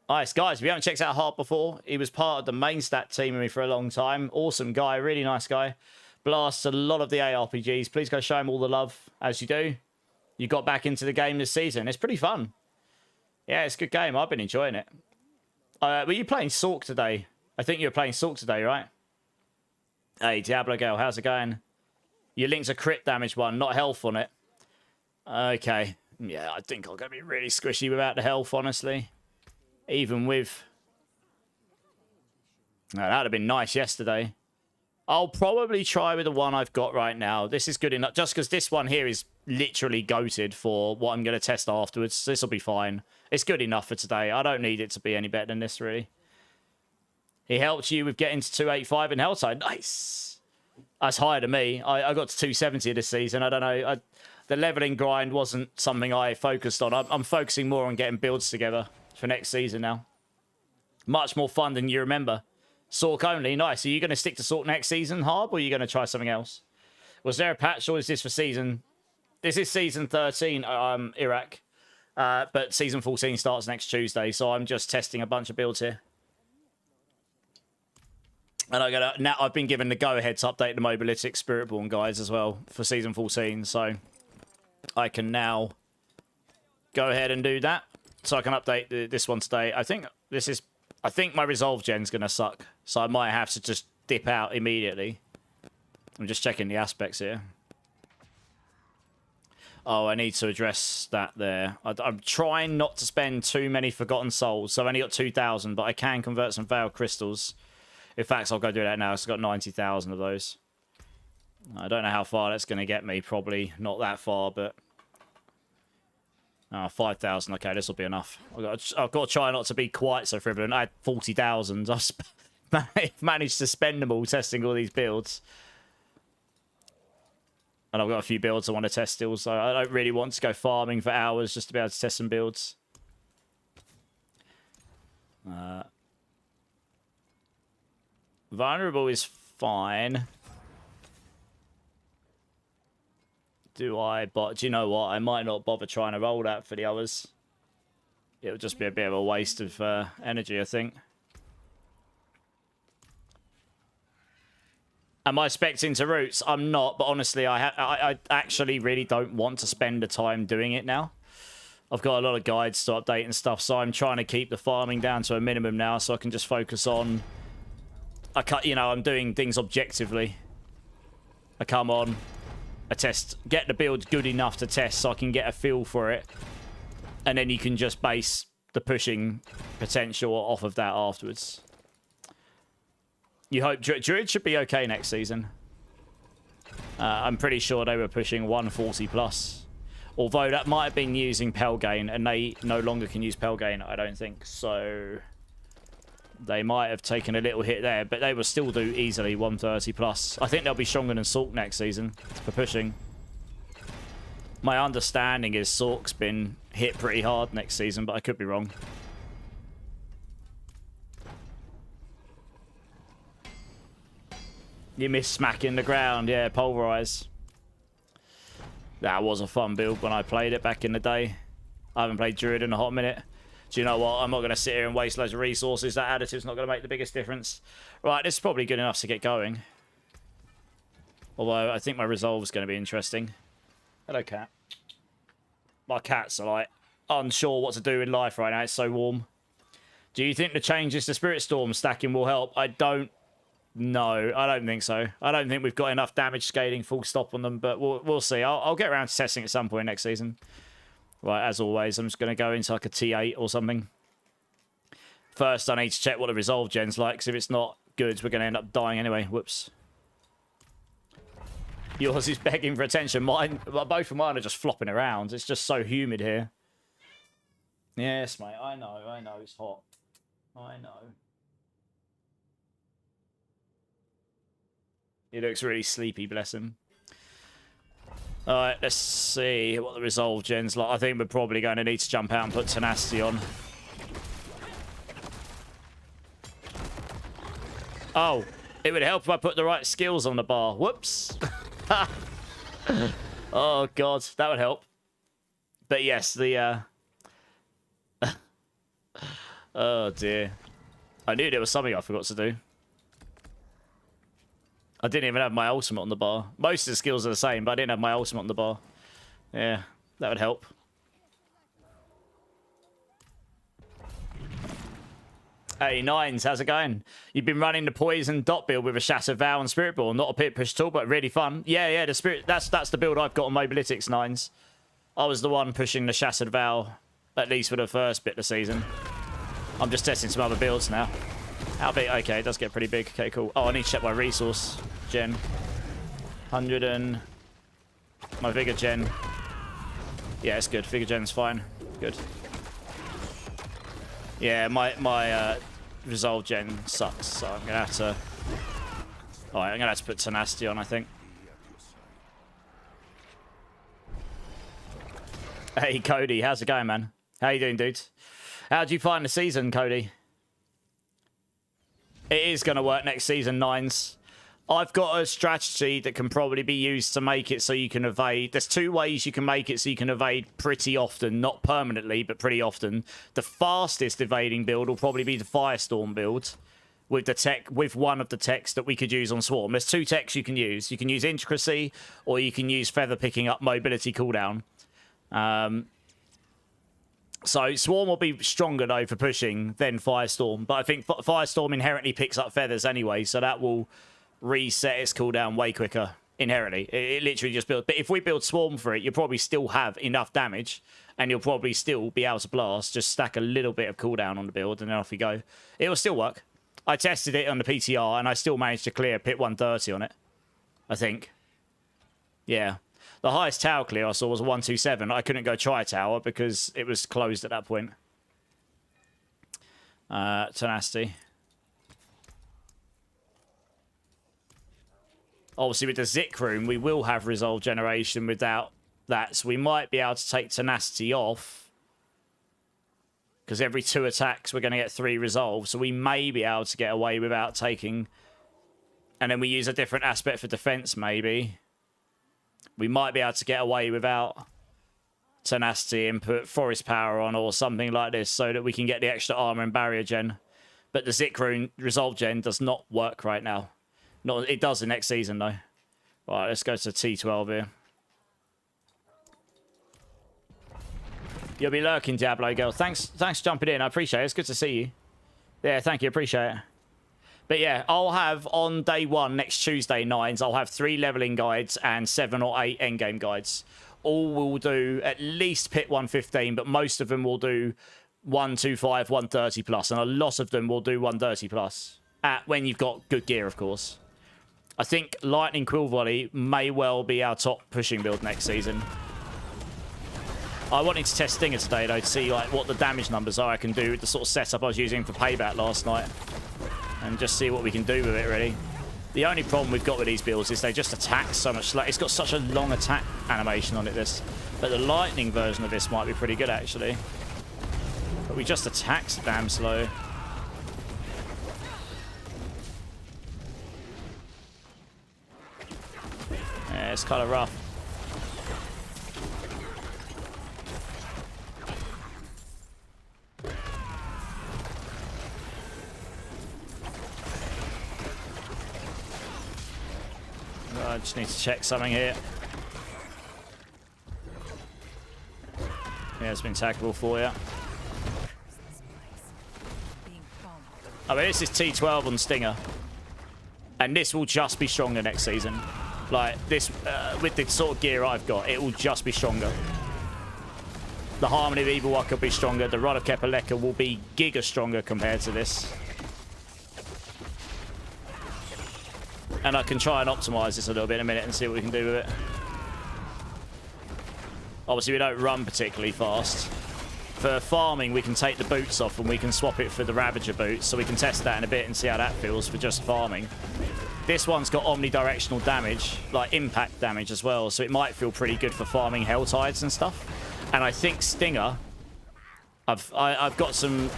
Nice, guys. If you haven't checked out Hard before, he was part of the main stat team with me for a long time. Awesome guy, really nice guy. Blasts a lot of the ARPGs. Please go show him all the love, as you do. You got back into the game this season. It's pretty fun. Yeah, it's a good game. I've been enjoying it. Were you playing Sork today? I think you were playing Sork today, right? Hey, Diablo girl, how's it going? Your link's a crit damage one, not health on it. Okay. Yeah, I think I'm going to be really squishy without the health, honestly. Even with... No, that would have been nice yesterday. I'll probably try with the one I've got right now. This is good enough. Just because this one here is literally goated for what I'm going to test afterwards. This will be fine. It's good enough for today. I don't need it to be any better than this, really. He helped you with getting to 285 in Helltide. Nice. That's higher than me. I got to 270 this season. I don't know. The leveling grind wasn't something I focused on. I'm focusing more on getting builds together for next season now. Much more fun than you remember. Sork only. Nice. Are you going to stick to Sork next season, Harb, or are you going to try something else? Was there a patch, or is this for season... This is season 13, Iraq. But season 14 starts next Tuesday, so I'm just testing a bunch of builds here. And now I've been given the go-ahead to update the Mobilytic Spiritborn guys as well for season 14, so I can now go ahead and do that. So I can update this one today. I think my Resolve gen's going to suck, so I might have to just dip out immediately. I'm just checking the aspects here. Oh, I need to address that there. I'm trying not to spend too many Forgotten Souls, so I've only got 2,000, but I can convert some Veiled Crystals. In fact, I'll go do that now. So I've got 90,000 of those. I don't know how far that's going to get me. Probably not that far, but... 5,000. Okay, this will be enough. I've got to try not to be quite so frivolous. I had 40,000. I've managed to spend them all testing all these builds. And I've got a few builds I want to test still, so I don't really want to go farming for hours just to be able to test some builds. Vulnerable is fine. Do you know what? I might not bother trying to roll that for the others. It'll just be a bit of a waste of energy, I think. Am I specced into roots? I'm not, but honestly, I actually really don't want to spend the time doing it now. I've got a lot of guides to update and stuff, so I'm trying to keep the farming down to a minimum now, so I can just focus on... I'm doing things objectively. I come on, I test, get the build good enough to test, so I can get a feel for it, and then you can just base the pushing potential off of that afterwards. You hope Druid should be okay next season. I'm pretty sure they were pushing 140 plus. Although that might have been using Pelgain, and they no longer can use Pelgain, I don't think. So they might have taken a little hit there, but they will still do easily 130 plus. I think they'll be stronger than Sork next season for pushing. My understanding is Sork's been hit pretty hard next season, but I could be wrong. You miss smacking the ground, yeah, pulverize. That was a fun build when I played it back in the day. I haven't played Druid in a hot minute. Do you know what? I'm not going to sit here and waste loads of resources. That additive's not going to make the biggest difference. Right, this is probably good enough to get going. Although, I think my Resolve is going to be interesting. Hello, cat. My cats are, like, unsure what to do in life right now. It's so warm. Do you think the changes to Spirit Storm stacking will help? I don't know. I don't think so. I don't think we've got enough damage scaling full stop on them, but we'll see. I'll get around to testing at some point next season. Right, as always, I'm just going to go into like a T8 or something. First, I need to check what the Resolve gen's like, because if it's not good, we're going to end up dying anyway. Whoops. Yours is begging for attention. Mine, both of mine are just flopping around. It's just so humid here. Yes, mate, I know, it's hot. I know. He looks really sleepy, bless him. Alright, let's see what the Resolve gen's like. I think we're probably going to need to jump out and put Tenacity on. Oh, it would help if I put the right skills on the bar. Whoops. Oh, God, that would help. But yes, the Oh, dear. I knew there was something I forgot to do. I didn't even have my ultimate on the bar. Most of the skills are the same, but I didn't have my ultimate on the bar. Yeah, that would help. Hey, Nines, how's it going? You've been running the Poison dot build with a Shattered Vow and Spiritborn. Not a pit push at all, but really fun. Yeah, the Spirit... That's the build I've got on Mobilytics, Nines. I was the one pushing the Shattered Vow, at least for the first bit of the season. I'm just testing some other builds now. How big? Okay, it does get pretty big. Okay, cool. Oh, I need to check my resource gen. 100 and... My Vigor gen. Yeah, it's good. Vigor gen's fine. Good. Yeah, my Resolve gen sucks, so I'm gonna have to... Alright, I'm gonna have to put Tenacity on, I think. Hey, Cody, how's it going, man? How you doing, dude? How'd you find the season, Cody? It is gonna work next season, Nines. I've got a strategy that can probably be used to make it so you can evade. There's two ways you can make it so you can evade pretty often. Not permanently, but pretty often. The fastest evading build will probably be the Firestorm build with the tech, with one of the techs that we could use on Swarm. There's two techs you can use. You can use Intricacy or you can use Feather picking up mobility cooldown. So Swarm will be stronger though for pushing than Firestorm. But I think Firestorm inherently picks up feathers anyway, so that will reset its cooldown way quicker inherently. It literally just builds. But if we build Swarm for it, you'll probably still have enough damage and you'll probably still be able to blast. Just stack a little bit of cooldown on the build and then off you go. It will still work. I tested it on the PTR and I still managed to clear pit 130 on it, I think. Yeah. The highest tower clear I saw was 127. I couldn't go Tri-Tower because it was closed at that point. Tenacity. Obviously, with the Zik Room, we will have Resolve Generation without that. So we might be able to take Tenacity off. Because every 2 attacks, we're going to get 3 Resolve. So we may be able to get away without taking... And then we use a different aspect for defense, maybe. We might be able to get away without Tenacity and put Forest Power on or something like this so that we can get the extra armor and barrier gen. But the Zik Rune Resolve gen does not work right now. Not, it does the next season, though. Right, let's go to T12 here. You'll be lurking, Diablo girl. Thanks for jumping in. I appreciate it. It's good to see you. Yeah, thank you. Appreciate it. But yeah, I'll have on day 1, next Tuesday, Nines, I'll have 3 leveling guides and 7 or 8 endgame guides. All will do at least pit 115, but most of them will do 125, 130 plus, and a lot of them will do 130 plus. When you've got good gear, of course. I think Lightning Quill Volley may well be our top pushing build next season. I wanted to test Stinger today, though, to see like what the damage numbers are I can do with the sort of setup I was using for Payback last night. And just see what we can do with it, really. The only problem we've got with these builds is they just attack so much slow. It's got such a long attack animation on it, this. But the lightning version of this might be pretty good, actually. But we just attack so damn slow. Yeah, it's kind of rough. I just need to check something here. Yeah, it's been tackable for you. I mean, this is T12 on Stinger. And this will just be stronger next season. Like, this, with the sort of gear I've got, it will just be stronger. The Harmony of Evil Walker will be stronger. The Rod of Kepaleka will be giga stronger compared to this. And I can try and optimize this a little bit in a minute and see what we can do with it. Obviously, we don't run particularly fast. For farming, we can take the boots off and we can swap it for the Ravager boots. So we can test that in a bit and see how that feels for just farming. This one's got omnidirectional damage, like impact damage as well. So it might feel pretty good for farming Helltides and stuff. And I think Stinger, I've got some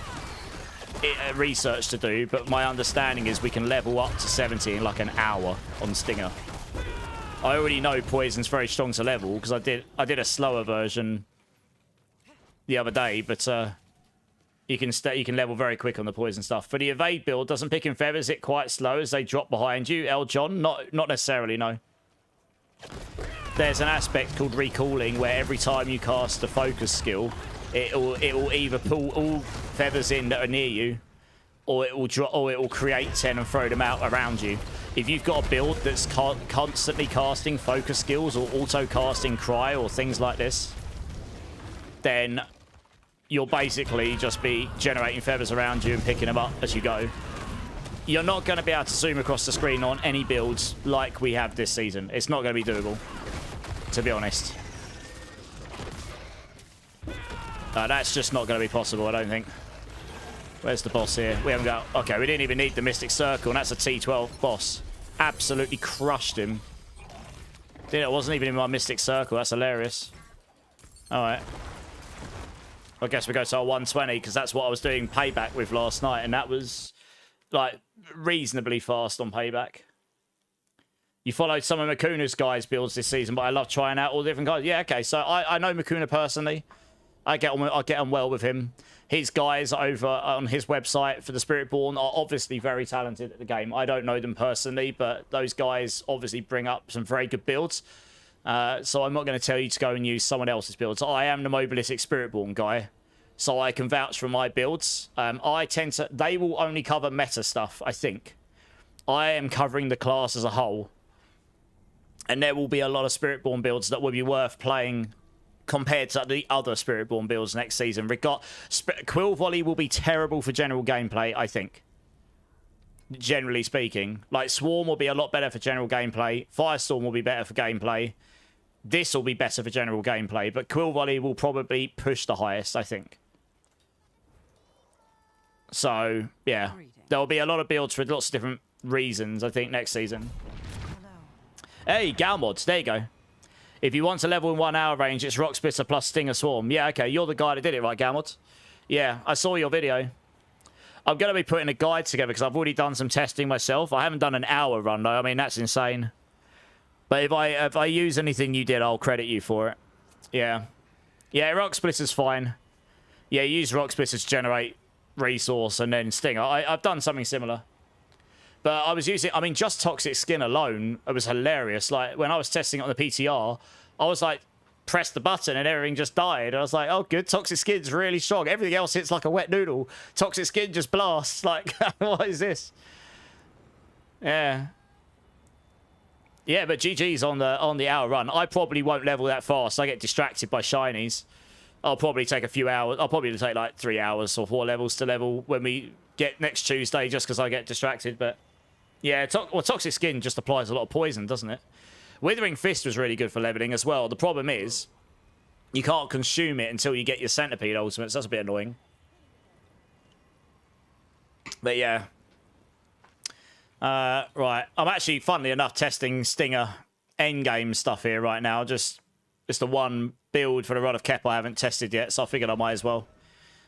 research to do, but my understanding is we can level up to 70 in like an hour on Stinger. I already know Poison's very strong to level because I did a slower version the other day, but You can level very quick on the poison stuff. For the evade build, doesn't picking feathers it quite slow as they drop behind you? El John? Not necessarily, no. There's an aspect called recalling where every time you cast a focus skill, it will either pull all feathers in that are near you, or it will create 10 and throw them out around you. If you've got a build that's constantly casting focus skills or auto casting cry or things like this, then you'll basically just be generating feathers around you and picking them up as you go. You're not going to be able to zoom across the screen on any builds like we have this season. It's not going to be doable, to be honest. That's just not going to be possible, I don't think. Where's the boss here? We haven't got... Okay, we didn't even need the Mystic Circle, and that's a T12 boss. Absolutely crushed him. It wasn't even in my Mystic Circle. That's hilarious. All right. I guess we go to our 120, because that's what I was doing payback with last night, and that was, like, reasonably fast on payback. You followed some of Makuna's guys' builds this season, but I love trying out all the different guys. Yeah, okay, so I know Makuna personally. I get on well with him. His guys over on his website for the Spiritborn are obviously very talented at the game. I don't know them personally, but those guys obviously bring up some very good builds. So I'm not going to tell you to go and use someone else's builds. I am the Mobilistic Spiritborn guy, so I can vouch for my builds. They will only cover meta stuff, I think. I am covering the class as a whole. And there will be a lot of Spiritborn builds that will be worth playing compared to the other Spiritborn builds next season. Quill Volley will be terrible for general gameplay, I think. Generally speaking. Like, Swarm will be a lot better for general gameplay. Firestorm will be better for gameplay. This will be better for general gameplay. But Quill Volley will probably push the highest, I think. So, yeah. There will be a lot of builds for lots of different reasons, I think, next season. Hey, Galmods, there you go. If you want to level in 1 hour range, it's Rock Splitter plus Stinger Swarm. Yeah, okay, you're the guy that did it, right, Galmods? Yeah, I saw your video. I'm going to be putting a guide together because I've already done some testing myself. I haven't done an hour run, though. I mean, that's insane. But if I use anything you did, I'll credit you for it. Yeah. Yeah, Rock Splitter's fine. Yeah, use Rock Splitter to generate resource and then Stinger. I've done something similar. But I was using... I mean, just Toxic Skin alone, it was hilarious. Like, when I was testing it on the PTR, I was like, press the button and everything just died. I was like, oh, good. Toxic Skin's really strong. Everything else hits like a wet noodle. Toxic Skin just blasts. Like, what is this? Yeah. Yeah, but GG's on the hour run. I probably won't level that fast. I get distracted by shinies. I'll probably take a few hours. I'll probably take like 3 hours or 4 levels to level when we get next Tuesday just because I get distracted. But yeah, Toxic Skin just applies a lot of poison, doesn't it? Withering Fist was really good for leveling as well. The problem is you can't consume it until you get your Centipede ultimates. That's a bit annoying. But yeah. Right. I'm actually, funnily enough, testing Stinger endgame stuff here right now. Just the one build for the Rod of Kep I haven't tested yet, so I figured I might as well.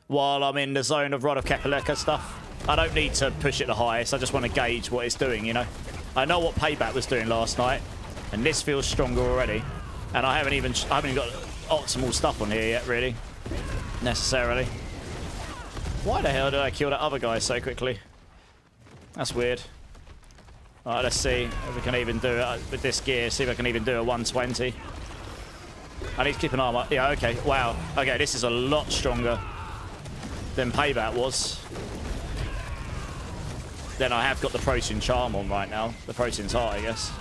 While I'm in the zone of Rod of Kepaleka stuff. I don't need to push it the highest. I just want to gauge what it's doing, you know. I know what Payback was doing last night, and this feels stronger already. And I haven't even got optimal stuff on here yet, really. Necessarily. Why the hell did I kill that other guy so quickly? That's weird. Alright, let's see if we can even do it with this gear. See if I can even do a 120. I need to keep an armor. Yeah, okay. Wow. Okay, this is a lot stronger than Payback was. Then I have got the Protein Charm on right now. The Protein's Heart, I guess.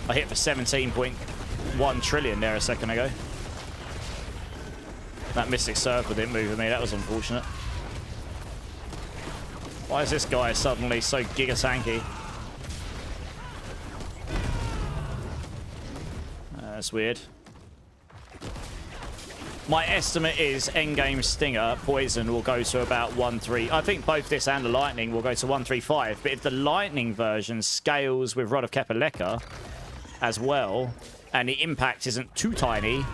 I hit for 17.1 trillion there a second ago. That Mystic Circle didn't move with me. That was unfortunate. Why is this guy suddenly so giga-tanky? That's weird. My estimate is endgame Stinger poison will go to about 1.3. I think both this and the lightning will go to 1.35. But if the lightning version scales with Rod of Kepaleka as well, and the impact isn't too tiny,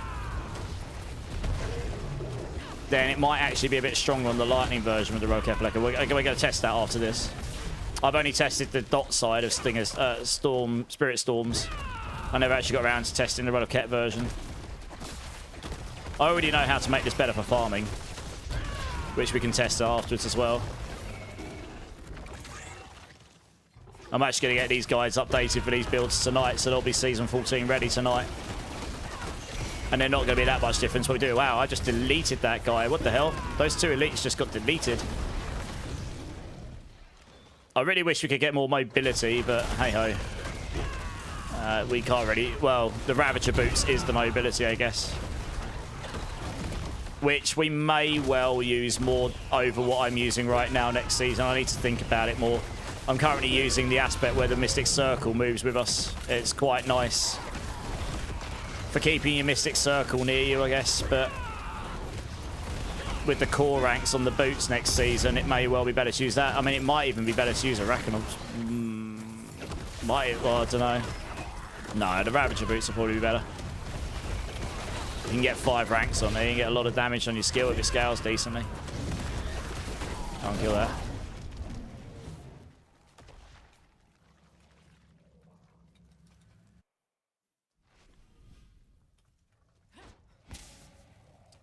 then it might actually be a bit stronger on the lightning version with the Rod of Kepaleka. We're going to test that after this. I've only tested the dot side of Stinger's Spirit Storms. I never actually got around to testing the Rod of Kep version. I already know how to make this better for farming. which we can test afterwards as well. I'm actually going to get these guys updated for these builds tonight, so they'll be Season 14 ready tonight. And they're not going to be that much difference. What we do? Wow, I just deleted that guy. What the hell? Those two elites just got deleted. I really wish we could get more mobility, but hey-ho. We can't really... Well, the Ravager boots is the mobility, I guess. Which we may well use more over what I'm using right now next season. I need to think about it more. I'm currently using the aspect where the Mystic Circle moves with us. It's quite nice for keeping your Mystic Circle near you, I guess, but with the core ranks on the boots next season, it may well be better to use that. I mean, it might even be better to use a Reckonops. Might, well, I don't know. No, the Ravager boots will probably be better. You can get 5 ranks on there. You can get a lot of damage on your skill if it scales decently. Can't kill that.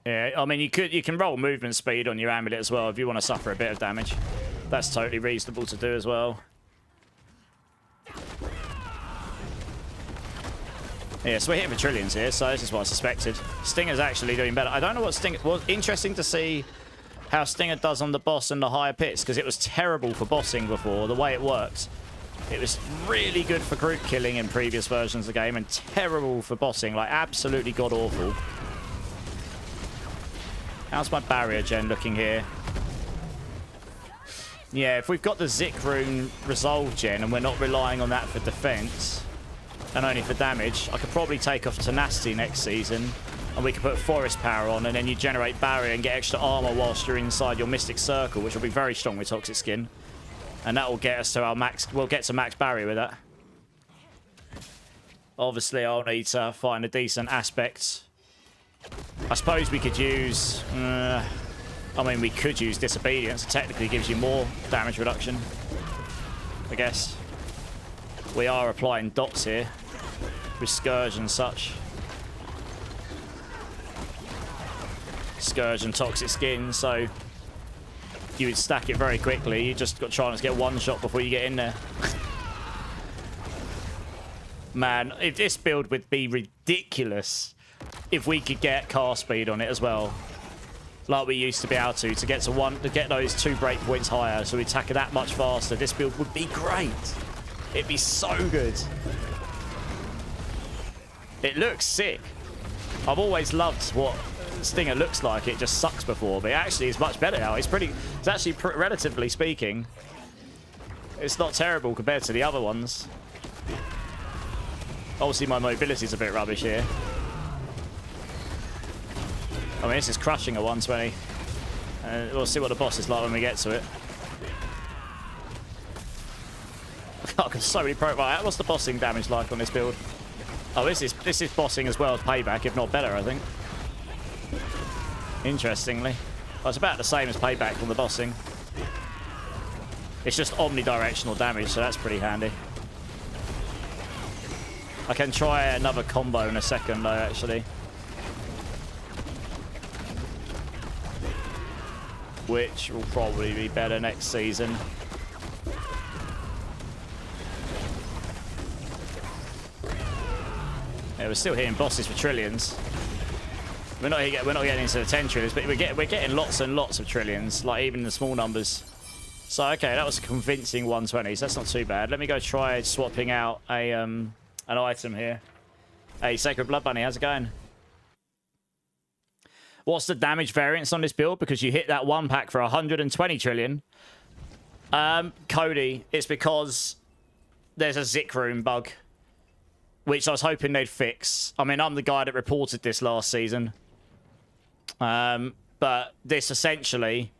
Yeah, I mean, you can roll movement speed on your amulet as well if you want to suffer a bit of damage. That's totally reasonable to do as well. Yeah, so we're hitting for trillions here, so this is what I suspected. Stinger's actually doing better. I don't know what Stinger... Well, interesting to see how Stinger does on the boss and the higher pits, because it was terrible for bossing before, the way it worked. It was really good for group killing in previous versions of the game, and terrible for bossing, like absolutely god-awful. How's my barrier gen looking here? Yeah, if we've got the Zik rune resolve gen and we're not relying on that for defense and only for damage, I could probably take off tenacity next season and we could put forest power on, and then you generate barrier and get extra armor whilst you're inside your Mystic Circle, which will be very strong with toxic skin. And that will get us to our max. We'll get to max barrier with that. Obviously, I'll need to find a decent aspect. I suppose we could use... I mean, we could use Disobedience. It technically gives you more damage reduction, I guess. We are applying dots here with Scourge and such. Scourge and Toxic Skin, so you would stack it very quickly. You just got trying to get one shot before you get in there. Man, if this build would be ridiculous if we could get car speed on it as well, like we used to be able to get to get those 2 breakpoints higher, so we attack it that much faster. This build would be great. It'd be so good. It looks sick. I've always loved what Stinger looks like. It just sucks before, but it actually is much better now. It's actually relatively speaking, it's not terrible compared to the other ones. Obviously, my mobility's a bit rubbish here. I mean, this is crushing at 120. We'll see what the boss is like when we get to it. I got so many right, what's the bossing damage like on this build? Oh, this is bossing as well as payback, if not better, I think. Interestingly. Well, it's about the same as payback on the bossing. It's just omnidirectional damage, so that's pretty handy. I can try another combo in a second, though, actually. Which will probably be better next season. Yeah, we're still hitting bosses for trillions. We're not getting into the 10 trillions, but we're getting lots and lots of trillions, like even the small numbers. So okay, that was a convincing 120, so that's not too bad. Let me go try swapping out a an item here. Hey, Sacred Blood Bunny, how's it going? What's the damage variance on this build? Because you hit that 1 pack for 120 trillion. Cody, it's because there's a Zik rune bug, which I was hoping they'd fix. I mean, I'm the guy that reported this last season. But this essentially,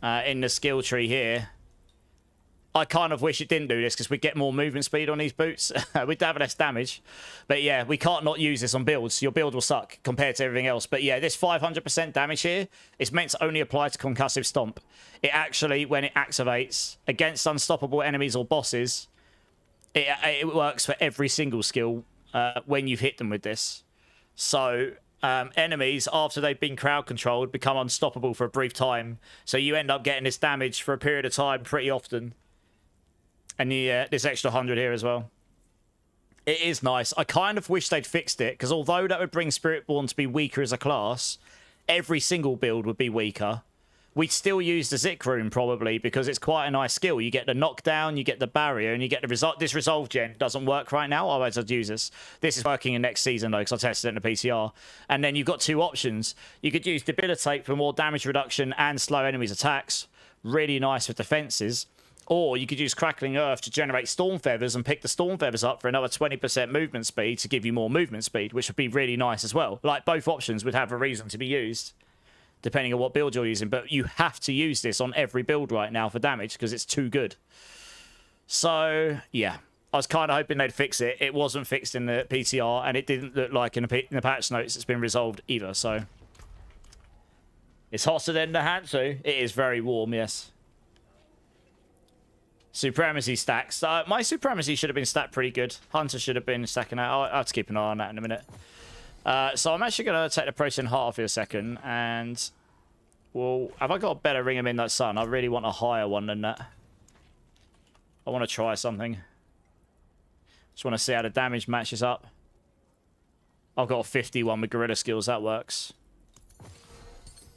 in the skill tree here, I kind of wish it didn't do this because we'd get more movement speed on these boots. We'd have less damage. But yeah, we can't not use this on builds. Your build will suck compared to everything else. But yeah, this 500% damage here is meant to only apply to Concussive Stomp. It actually, when it activates against unstoppable enemies or bosses, it works for every single skill when you've hit them with this. So enemies, after they've been crowd controlled, become unstoppable for a brief time. So you end up getting this damage for a period of time pretty often. And you get this extra 100 here as well. It is nice. I kind of wish they'd fixed it, because although that would bring Spiritborn to be weaker as a class, every single build would be weaker. We'd still use the Zik rune, probably, because it's quite a nice skill. You get the knockdown, you get the barrier, and you get the result. This resolve gen doesn't work right now, otherwise I'd use this. This is working in next season, though, because I tested it in the PCR. And then you've got two options. You could use Debilitate for more damage reduction and slow enemies' attacks. Really nice for defenses. Or you could use Crackling Earth to generate Storm Feathers and pick the Storm Feathers up for another 20% movement speed to give you more movement speed, which would be really nice as well. Like, both options would have a reason to be used, depending on what build you're using. But you have to use this on every build right now for damage because it's too good. So, yeah. I was kind of hoping they'd fix it. It wasn't fixed in the PTR, and it didn't look like in the patch notes it's been resolved either, so... It's hotter than the Hansu. It is very warm, yes. Supremacy stacks. My Supremacy should have been stacked pretty good. Hunter should have been stacking out. I'll have to keep an eye on that in a minute. So I'm actually going to take the Protean Heart off here a second. And, well, have I got a better Ring of Midnight Sun? I really want a higher one than that. I want to try something. Just want to see how the damage matches up. I've got a 51 with Gorilla Skills. That works.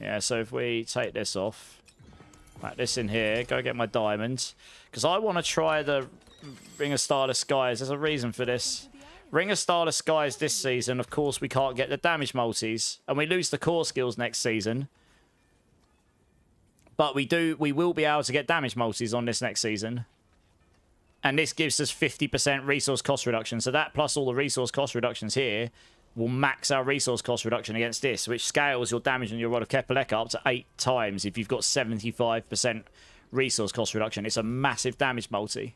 Yeah, so if we take this off. Right, this in here. Go get my diamonds. Because I want to try the Ring of Starless Skies. There's a reason for this. Ring of Starless Skies this season, of course, we can't get the damage multis. And we lose the core skills next season. But we will be able to get damage multis on this next season. And this gives us 50% resource cost reduction. So that plus all the resource cost reductions here will max our resource cost reduction against this, which scales your damage on your Rod of Kepaleka up to 8 times if you've got 75% resource cost reduction. It's a massive damage multi.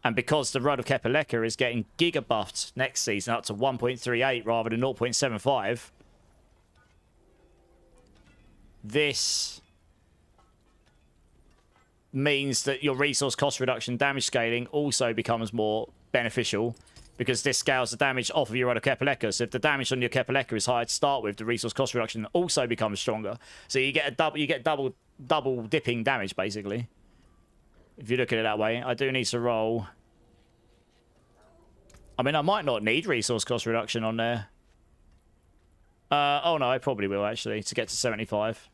And because the Rod of Kepaleka is getting giga buffed next season up to 1.38 rather than 0.75, this means that your resource cost reduction damage scaling also becomes more beneficial, because this scales the damage off of your other Kepaleka. So if the damage on your Kepaleka is high to start with, the resource cost reduction also becomes stronger. So you get double dipping damage, basically. If you look at it that way. I do need to roll. I mean, I might not need resource cost reduction on there. Oh no, I probably will, actually, to get to 75.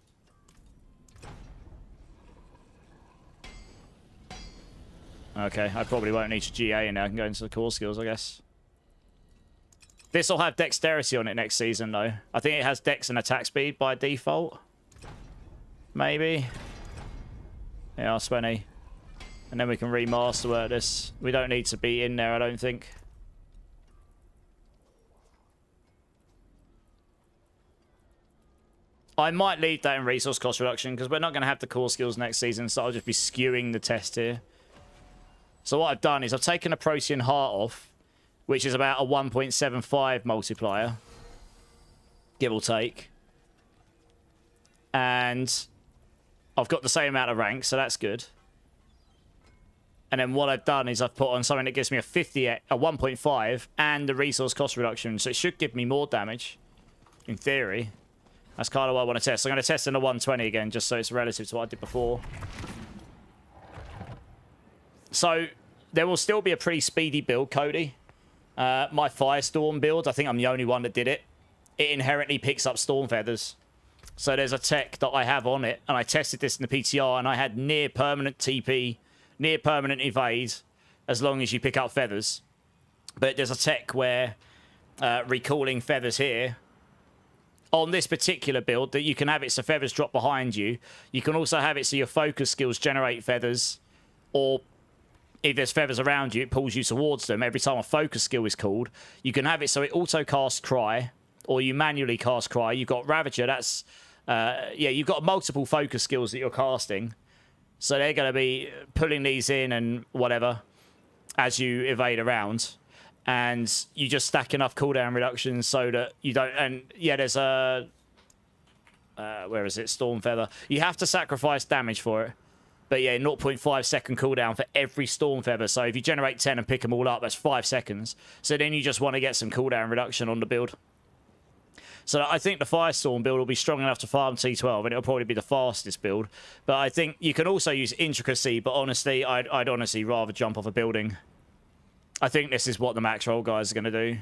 Okay, I probably won't need to GA in there. I can go into the core skills, I guess. This will have dexterity on it next season, though. I think it has dex and attack speed by default. Maybe. Yeah, I'll spend a... And then we can remaster work this. We don't need to be in there, I don't think. I might leave that in resource cost reduction, because we're not going to have the core skills next season, so I'll just be skewing the test here. So what I've done is I've taken a Protean Heart off, which is about a 1.75 multiplier, give or take. And I've got the same amount of rank, so that's good. And then what I've done is I've put on something that gives me a 1.5 and the resource cost reduction, so it should give me more damage, in theory. That's kind of what I want to test. So I'm going to test in a 120 again, just so it's relative to what I did before. So, there will still be a pretty speedy build, Cody. My Firestorm build, I think I'm the only one that did it. It inherently picks up Storm Feathers. So there's a tech that I have on it, and I tested this in the PTR, and I had near permanent TP, near permanent evade, as long as you pick up Feathers. But there's a tech where recalling Feathers here, on this particular build, that you can have it so Feathers drop behind you. You can also have it so your focus skills generate Feathers, or if there's Feathers around you, it pulls you towards them every time a focus skill is called. You can have it so it auto-casts Cry, or you manually cast Cry. You've got Ravager, that's... yeah, you've got multiple focus skills that you're casting. So they're going to be pulling these in and whatever as you evade around. And you just stack enough cooldown reductions so that you don't... And yeah, there's a... where is it? Storm Feather. You have to sacrifice damage for it. But yeah, 0.5 second cooldown for every Storm Feather. So if you generate 10 and pick them all up, that's 5 seconds. So then you just want to get some cooldown reduction on the build. So I think the Firestorm build will be strong enough to farm T12, and it'll probably be the fastest build. But I think you can also use Intricacy, but honestly, I'd honestly rather jump off a building. I think this is what the max roll guys are going to do.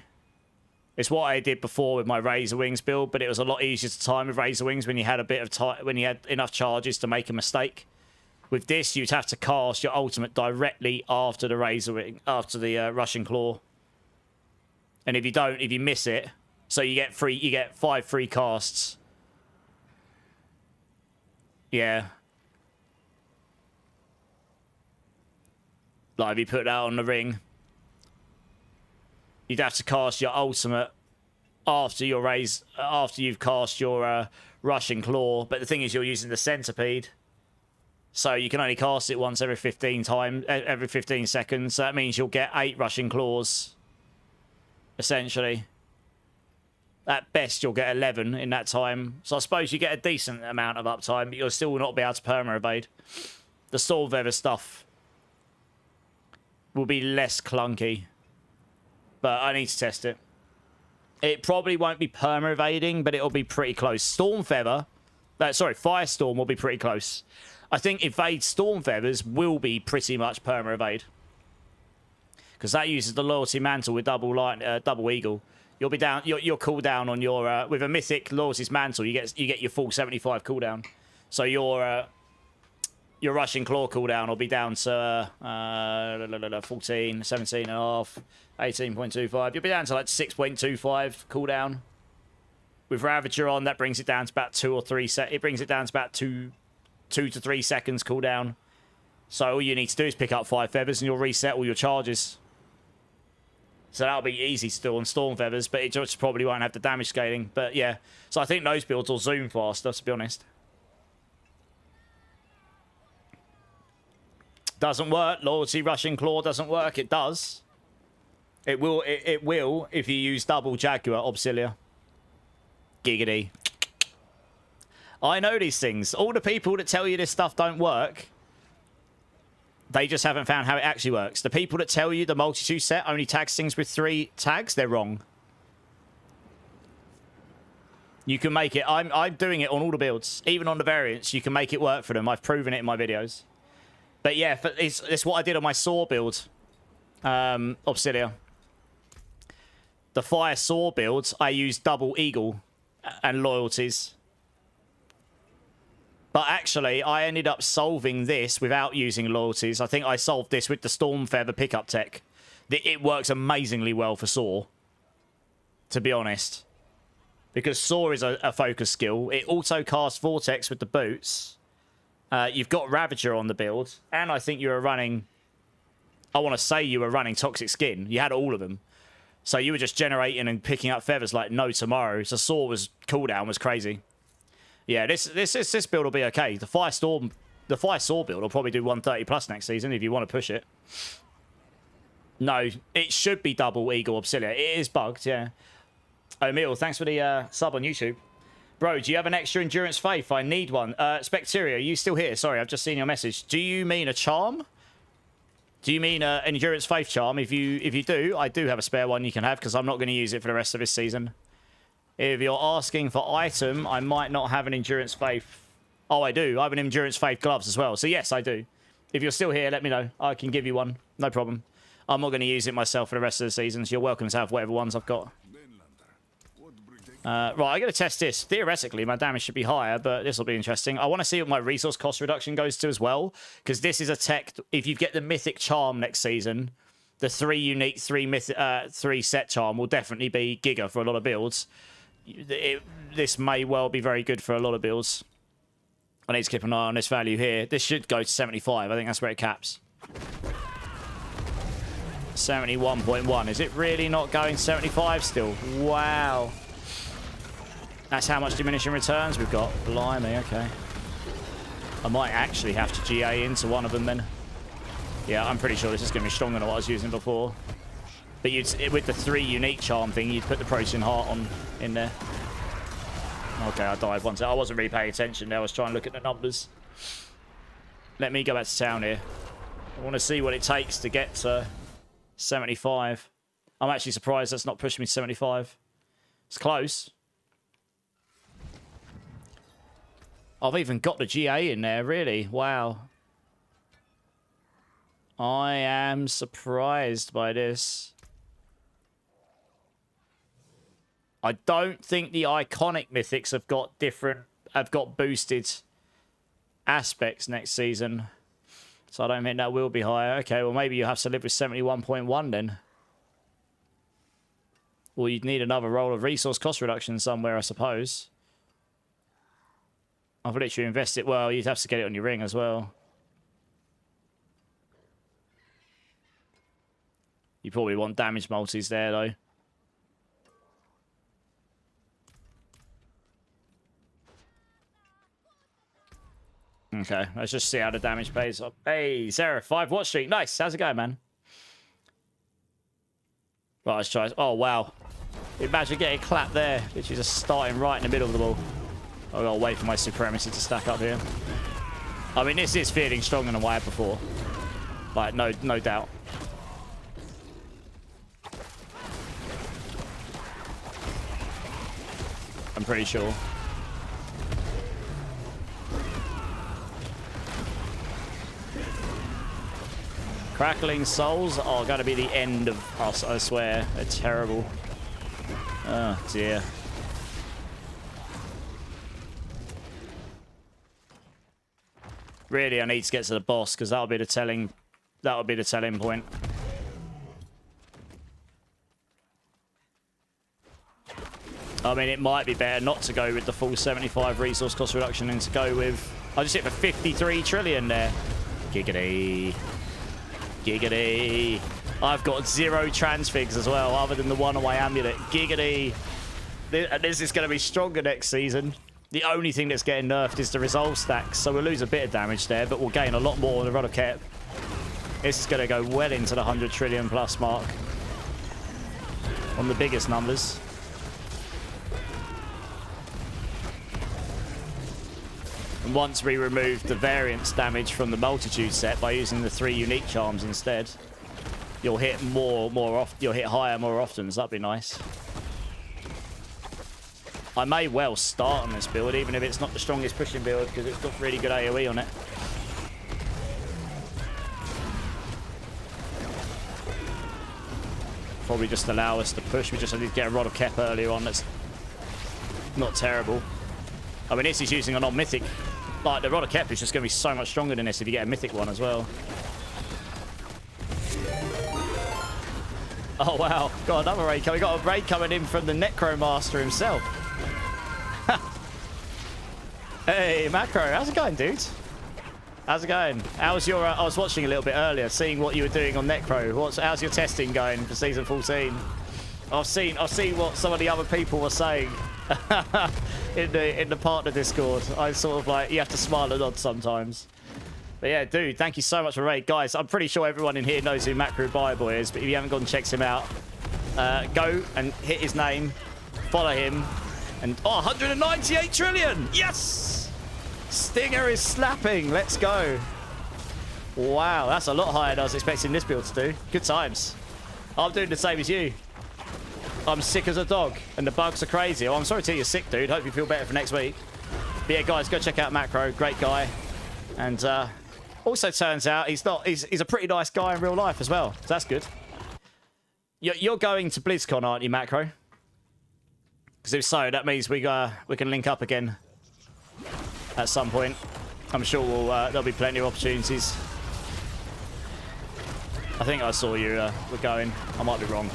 It's what I did before with my Razor Wings build, but it was a lot easier to time with Razor Wings when you had a bit of time, when you had enough charges to make a mistake. With this, you'd have to cast your ultimate directly after the Razor Wing, after the Russian Claw. And if you don't, if you miss it, so you get 5 free casts. Yeah. Like if you put that on the ring, you'd have to cast your ultimate after you've cast your Russian Claw. But the thing is, you're using the Centipede, so you can only cast it once every 15 seconds. So that means you'll get 8 Russian Claws, essentially. At best, you'll get 11 in that time. So I suppose you get a decent amount of uptime, but you'll still not be able to perma-evade. The Stormfeather stuff will be less clunky, but I need to test it. It probably won't be perma-evading, but it'll be pretty close. Firestorm will be pretty close. I think Evade Stormfeathers will be pretty much perma-evade, because that uses the Loyalty Mantle with double Eagle. You'll be down. Your cooldown on your with a Mythic Loyalty's Mantle, you get your full 75 cooldown. So your Russian Claw cooldown will be down to 14, 17 and a half, 18.25. You'll be down to like 6.25 cooldown. With Ravager on, that brings it down to about 2 or 3 It brings it down to about 2 to 3 seconds cooldown. So all you need to do is pick up 5 feathers and you'll reset all your charges. So that'll be easy to do on Stormfeathers, but it just probably won't have the damage scaling. But yeah, so I think those builds will zoom faster, to be honest. Doesn't work. Loyalty Russian Claw doesn't work. It does. It will if you use double Jaguar Obsilia. Giggity. I know these things. All the people that tell you this stuff don't work, they just haven't found how it actually works. The people that tell you the multitude set only tags things with 3 tags, they're wrong. You can make it. I'm doing it on all the builds. Even on the variants, you can make it work for them. I've proven it in my videos. But yeah, it's what I did on my Saw build. Obsidia. The Fire Saw builds, I used double Eagle and loyalties. But actually, I ended up solving this without using loyalties. I think I solved this with the Stormfeather pickup tech. It works amazingly well for Saw, to be honest. Because Saw is a focus skill. It auto casts Vortex with the boots. You've got Ravager on the build. And I think you were running... I want to say you were running Toxic Skin. You had all of them. So you were just generating and picking up feathers like no tomorrow. So Saw cooldown was crazy. Yeah, this build will be okay. The Fire Saw build will probably do 130 plus next season if you want to push it. No, it should be double Eagle Obsilia. It is bugged, yeah. O'Meal, thanks for the sub on YouTube. Bro, do you have an extra Endurance Faith? I need one. Specteria, are you still here? Sorry, I've just seen your message. Do you mean a charm? Do you mean an Endurance Faith charm? If you do, I do have a spare one you can have, because I'm not going to use it for the rest of this season. If you're asking for item, I might not have an Endurance Faith. Oh, I do. I have an Endurance Faith gloves as well. So yes, I do. If you're still here, let me know. I can give you one. No problem. I'm not going to use it myself for the rest of the season, so you're welcome to have whatever ones I've got. Right, I'm going to test this. Theoretically, my damage should be higher, but this will be interesting. I want to see what my resource cost reduction goes to as well, because this is a tech. If you get the Mythic Charm next season, the 3 unique 3 set charm will definitely be giga for a lot of builds. This may well be very good for a lot of builds. I need to keep an eye on this value here. This should go to 75. I think that's where it caps. 71.1. Is it really not going 75 still? Wow. That's how much diminishing returns we've got. Blimey, okay. I might actually have to GA into one of them then. Yeah, I'm pretty sure this is going to be stronger than what I was using before. But with the 3 unique charm thing, you'd put the Protean Heart in there. Okay, I died once. I wasn't really paying attention there. I was trying to look at the numbers. Let me go back to town here. I want to see what it takes to get to 75. I'm actually surprised that's not pushing me to 75. It's close. I've even got the GA in there, really. Wow. I am surprised by this. I don't think the iconic mythics have got boosted aspects next season. So I don't think that will be higher. Okay, well maybe you have to live with 71.1 then. Or you'd need another roll of resource cost reduction somewhere, I suppose. I've literally invested. Well, you'd have to get it on your ring as well. You probably want damage multis there, though. Okay, let's just see how the damage pays up. Hey, Sarah, 5 watch streak. Nice. How's it going, man? Right, let's try. Oh, wow. Imagine getting clapped there. Literally just starting right in the middle of the ball. I've got to wait for my supremacy to stack up here. I mean, this is feeling stronger than what I had before. Like, no doubt. I'm pretty sure. Crackling souls are going to be the end of us, I swear. They're terrible. Oh, dear. Really, I need to get to the boss because that'll be the telling point. I mean, it might be better not to go with the full 75 resource cost reduction and to go with... I just hit for 53 trillion there. Giggity. Giggity. I've got 0 transfigs as well, other than the one on my amulet. Giggity. This is going to be stronger next season. The only thing that's getting nerfed is the resolve stacks, so we'll lose a bit of damage there, but we'll gain a lot more on the Rod of Kep. This is going to go well into the 100 trillion plus mark on the biggest numbers. And once we remove the variance damage from the multitude set by using the 3 unique charms instead, you'll hit you'll hit higher more often, so that'd be nice. I may well start on this build, even if it's not the strongest pushing build, because it's got really good AoE on it. Probably just allow us to push. We just need to get a Rod of Kep earlier on that's not terrible. I mean, this is using a non-mythic. Like, the Rod of Kep is just going to be so much stronger than this if you get a mythic one as well. Oh, wow. Got another raid coming. Got a raid coming in from the Necromaster himself. Hey, Macro. How's it going, dude? How's it going? How's your... I was watching a little bit earlier, seeing what you were doing on Necro. How's your testing going for Season 14? I've seen what some of the other people were saying in the partner Discord. I sort of like, you have to smile and nod sometimes. But yeah, dude, thank you so much for raid. Guys, I'm pretty sure everyone in here knows who Macro Boy is, but if you haven't gone and checked him out, go and hit his name, follow him, and... Oh, 198 trillion! Yes! Stinger is slapping. Let's go. Wow, that's a lot higher than I was expecting this build to do. Good times. I'm doing the same as you. I'm sick as a dog, and the bugs are crazy. Oh, I'm sorry to hear you're sick, dude. Hope you feel better for next week. But yeah, guys, go check out Macro. Great guy. And also turns out he's a pretty nice guy in real life as well. So that's good. You're going to BlizzCon, aren't you, Macro? Because if so, that means we can link up again at some point. I'm sure there'll be plenty of opportunities. I think I saw you were going. I might be wrong.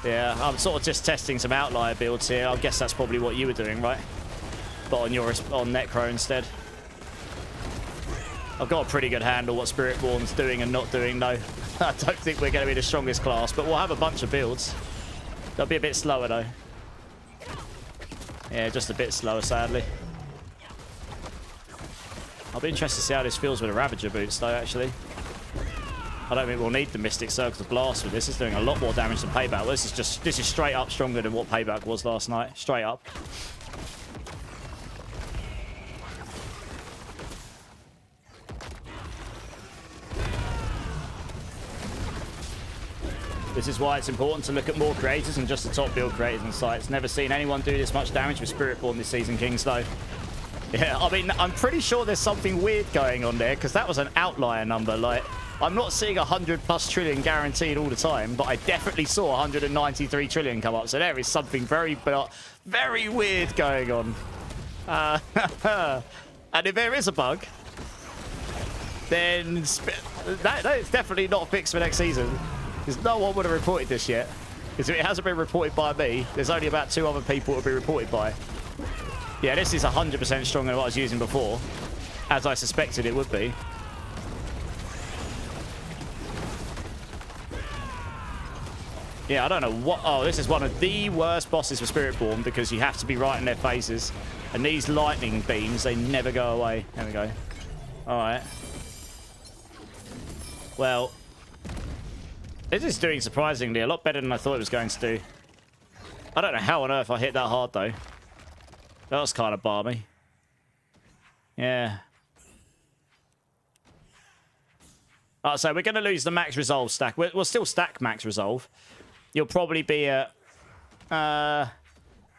Yeah, I'm sort of just testing some outlier builds here. I guess that's probably what you were doing, right? But on Necro instead. I've got a pretty good handle what Spiritborn's doing and not doing, though. I don't think we're going to be the strongest class, but we'll have a bunch of builds. They'll be a bit slower, though. Yeah, just a bit slower, sadly. I'll be interested to see how this feels with the Ravager boots, though, actually. I don't think we'll need the Mystic Circle to blast with this. It's doing a lot more damage than Payback. This is straight up stronger than what Payback was last night. Straight up. This is why it's important to look at more creators and just the top build creators and sites. Never seen anyone do this much damage with Spiritborn this season, Kings, though. Yeah, I mean, I'm pretty sure there's something weird going on there, because that was an outlier number. Like, I'm not seeing 100+ trillion guaranteed all the time, but I definitely saw 193 trillion come up. So there is something very weird going on. And if there is a bug, then that is definitely not fixed for next season. Because no one would have reported this yet. Because if it hasn't been reported by me, there's only about 2 other people to be reported by. Yeah, this is 100% stronger than what I was using before, as I suspected it would be. Yeah, I don't know what... Oh, this is one of the worst bosses for Spiritborn, because you have to be right in their faces. And these lightning beams, they never go away. There we go. Alright. Well, this is doing surprisingly a lot better than I thought it was going to do. I don't know how on earth I hit that hard, though. That was kind of balmy. Yeah. Alright, so we're going to lose the max resolve stack. We'll still stack max resolve. You'll probably be a...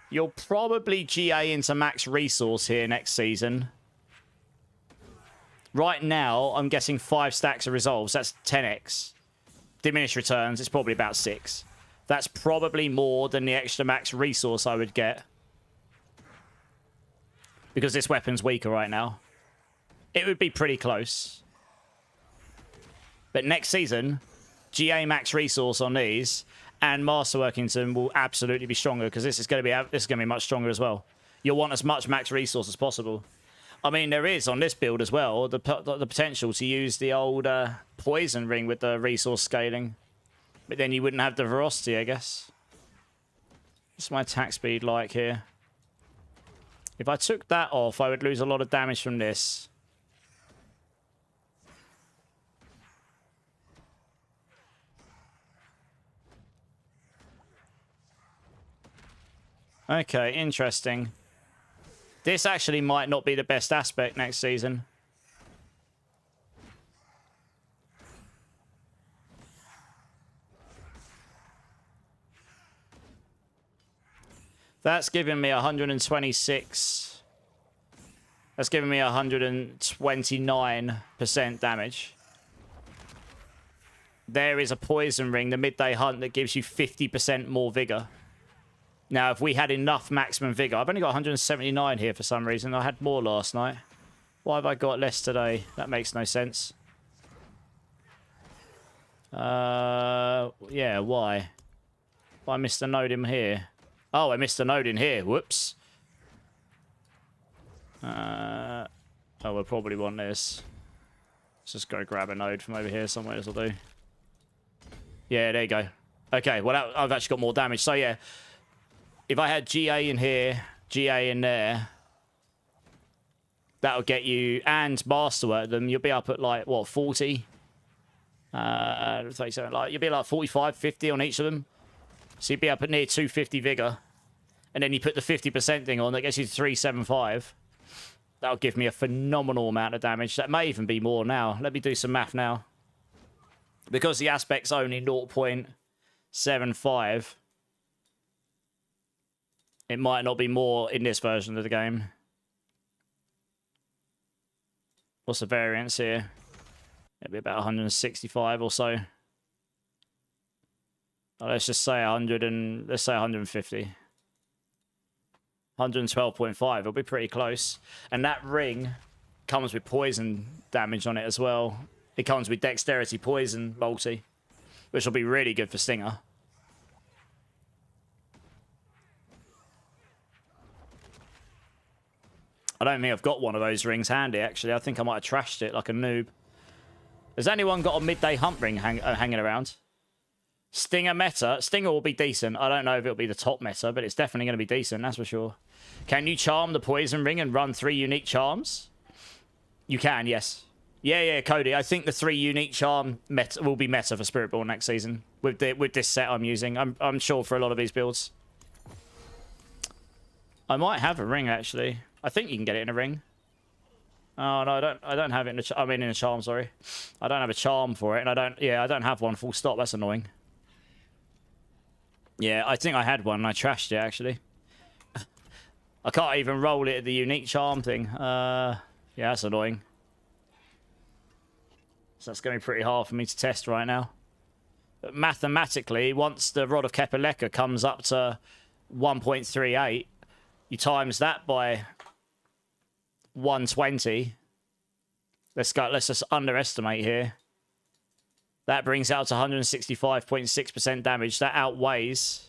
you'll probably GA into max resource here next season. Right now, I'm guessing 5 stacks of resolves. That's 10x. Diminished returns, it's probably about 6. That's probably more than the extra max resource I would get. Because this weapon's weaker right now. It would be pretty close. But next season, GA max resource on these, and Master Workington will absolutely be stronger, because this is going to be much stronger as well. You'll want as much max resource as possible. I mean, there is on this build as well the potential to use the old poison ring with the resource scaling, but then you wouldn't have the velocity, I guess. What's my attack speed like here? If I took that off, I would lose a lot of damage from this. Okay, interesting. This actually might not be the best aspect next season. That's giving me 126. That's giving me 129% damage. There is a poison ring, the midday hunt, that gives you 50% more vigor. Now, if we had enough maximum vigor... I've only got 179 here for some reason. I had more last night. Why have I got less today? That makes no sense. Yeah, why? I missed a node in here. Oh, I missed a node in here. Whoops. Oh, we'll probably want this. Let's just go grab a node from over here somewhere. This will do. Yeah, there you go. Okay, well, I've actually got more damage. So, yeah. If I had GA in here, GA in there, that'll get you, and Masterwork them, you'll be up at, like, what, 40? 37, like, you'll be like 45, 50 on each of them. So you'd be up at near 250 vigor. And then you put the 50% thing on, that gets you to 375. That'll give me a phenomenal amount of damage. That may even be more now. Let me do some math now. Because the aspect's only 0.75, it might not be more in this version of the game. What's the variance here? It'll be about 165 or so. Let's just say 100 and let's say 150. 112.5. It'll be pretty close. And that ring comes with poison damage on it as well. It comes with dexterity poison multi, which will be really good for Stinger. I don't think I've got one of those rings handy, actually. I think I might have trashed it like a noob. Has anyone got a midday hunt ring hanging around? Stinger meta. Stinger will be decent. I don't know if it'll be the top meta, but it's definitely going to be decent, that's for sure. Can you charm the poison ring and run 3 unique charms? You can, yes. Yeah, Cody. I think the 3 unique charm meta will be meta for Spiritborn next season with this set I'm using. I'm sure for a lot of these builds. I might have a ring, actually. I think you can get it in a ring. Oh no, I don't have it in a in a charm, sorry. I don't have a charm for it, and I don't have one full stop. That's annoying. Yeah, I think I had one and I trashed it, actually. I can't even roll it at the unique charm thing. Yeah, that's annoying. So that's going to be pretty hard for me to test right now. But mathematically, once the Rod of Kepaleka comes up to 1.38, you times that by 120. Let's just underestimate here. That brings it out to 165.6% damage. That outweighs...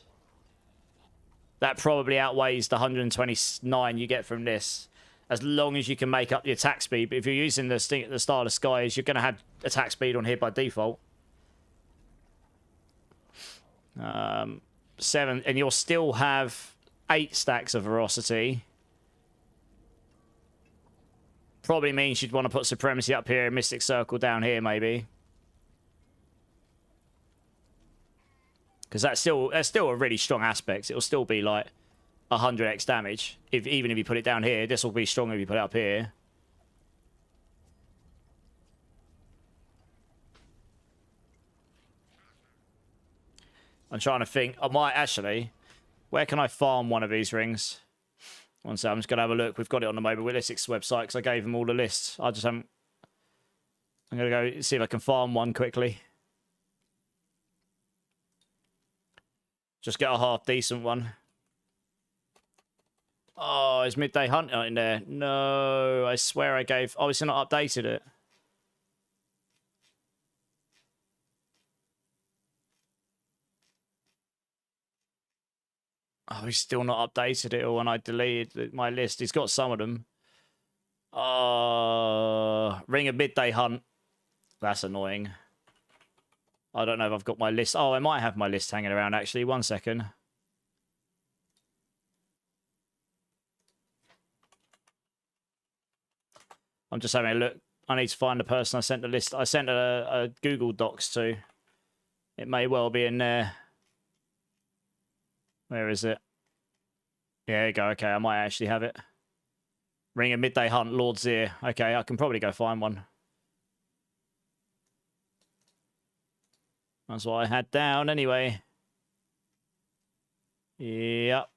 That probably outweighs the 129 you get from this. As long as you can make up the attack speed. But if you're using the Style of Skies, you're going to have attack speed on here by default. 7. And you'll still have 8 stacks of Ferocity. Probably means you'd want to put Supremacy up here and Mystic Circle down here, maybe. Because that's still a really strong aspect. It'll still be like 100x damage. Even if you put it down here, this will be stronger if you put it up here. I'm trying to think. I might actually... Where can I farm one of these rings? One second, I'm just going to have a look. We've got it on the Mobilistics website because I gave them all the lists. I just haven't... I'm going to go see if I can farm one quickly. Just get a half decent one. Oh, is Midday Hunt not in there? No, I swear I gave... Oh, it's not updated it. Oh, he's still not updated it, or when I deleted my list. He's got some of them. Ring of Midday Hunt. That's annoying. I don't know if I've got my list. Oh, I might have my list hanging around, actually. 1 second. I'm just having a look. I need to find the person I sent the list. I sent a Google Docs to. It may well be in there. Where is it? Yeah, there you go. Okay, I might actually have it. Ring of Midday Hunt, Lord Zir. Okay, I can probably go find one. That's what I had down anyway. Yep.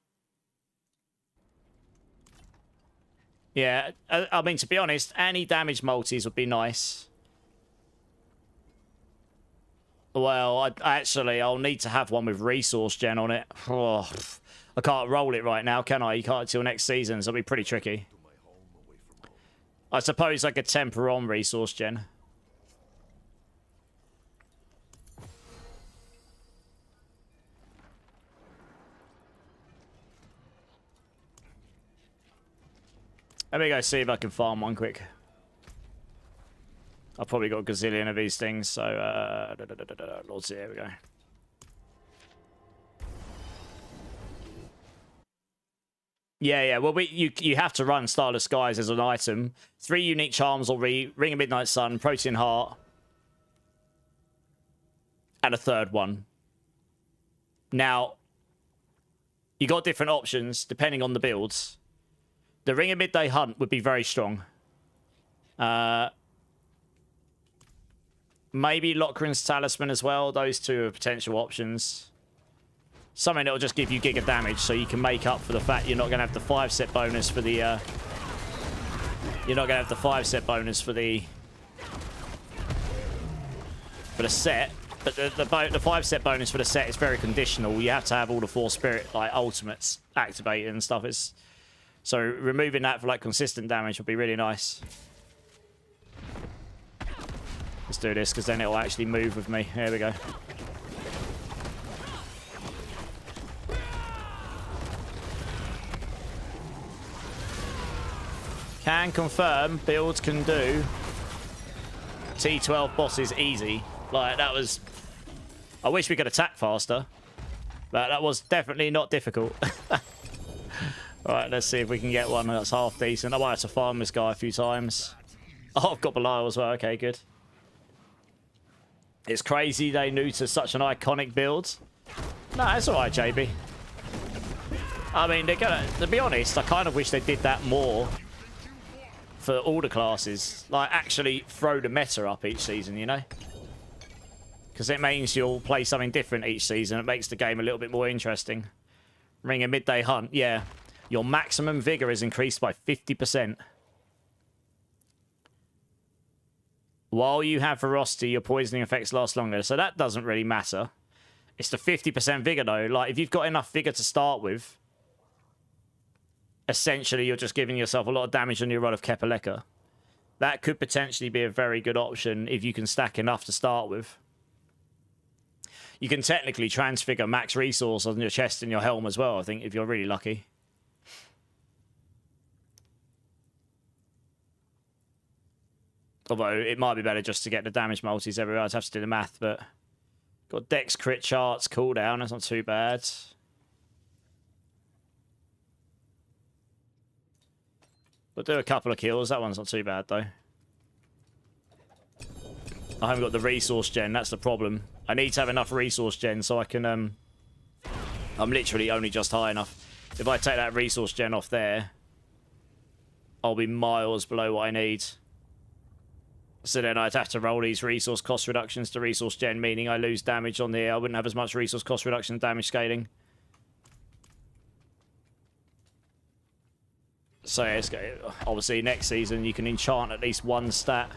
Yeah, I mean, to be honest, any damage multis would be nice. Well, I'll need to have one with resource gen on it. Oh, I can't roll it right now, can I? You can't until next season, so it'll be pretty tricky. I suppose I could temper on resource gen. Let me go see if I can farm one quick. I've probably got a gazillion of these things, so... Lord's here, we go. Yeah. Well, you have to run Starless Skies as an item. 3 unique charms will be Ring of Midnight Sun, Protean Heart, and a third one. Now, you got different options depending on the builds. The Ring of Midday Hunt would be very strong. Maybe Lochran's Talisman as well. Those 2 are potential options. Something that will just give you giga damage, so you can make up for the fact you're not going to have the 5-set bonus for the... You're not going to have the 5-set bonus for the set. But the 5-set bonus for the set is very conditional. You have to have all the 4 spirit ultimates activated and stuff. So removing that for consistent damage would be really nice. Let's do this, because then it'll actually move with me. Here we go. Can confirm builds can do T12 bosses easy. That was... I wish we could attack faster. But that was definitely not difficult. Alright, let's see if we can get one that's half decent. I might have to farm this guy a few times. Oh, I've got Belial as well. Okay, good. It's crazy they knew to such an iconic build. No, it's alright, JB. I mean, they're gonna... To be honest, I kind of wish they did that more for all the classes. Actually throw the meta up each season, you know? Because it means you'll play something different each season. It makes the game a little bit more interesting. Ring a midday hunt. Yeah. Your maximum vigor is increased by 50%. While you have ferocity, your poisoning effects last longer. So that doesn't really matter. It's the 50% vigor, though. Like, if you've got enough vigor to start with, essentially you're just giving yourself a lot of damage on your rod of Kepaleka. That could potentially be a very good option if you can stack enough to start with. You can technically transfigure max resource on your chest and your helm as well, I think, if you're really lucky. Although, it might be better just to get the damage multis everywhere. I'd have to do the math, but... Got Dex crit charts, cooldown. That's not too bad. We'll do a couple of kills. That one's not too bad, though. I haven't got the resource gen. That's the problem. I need to have enough resource gen so I can... I'm literally only just high enough. If I take that resource gen off there, I'll be miles below what I need. So then I'd have to roll these resource cost reductions to resource gen, meaning I lose damage on the... I wouldn't have as much resource cost reduction damage scaling. So yeah, it's, obviously next season you can enchant at least one stat.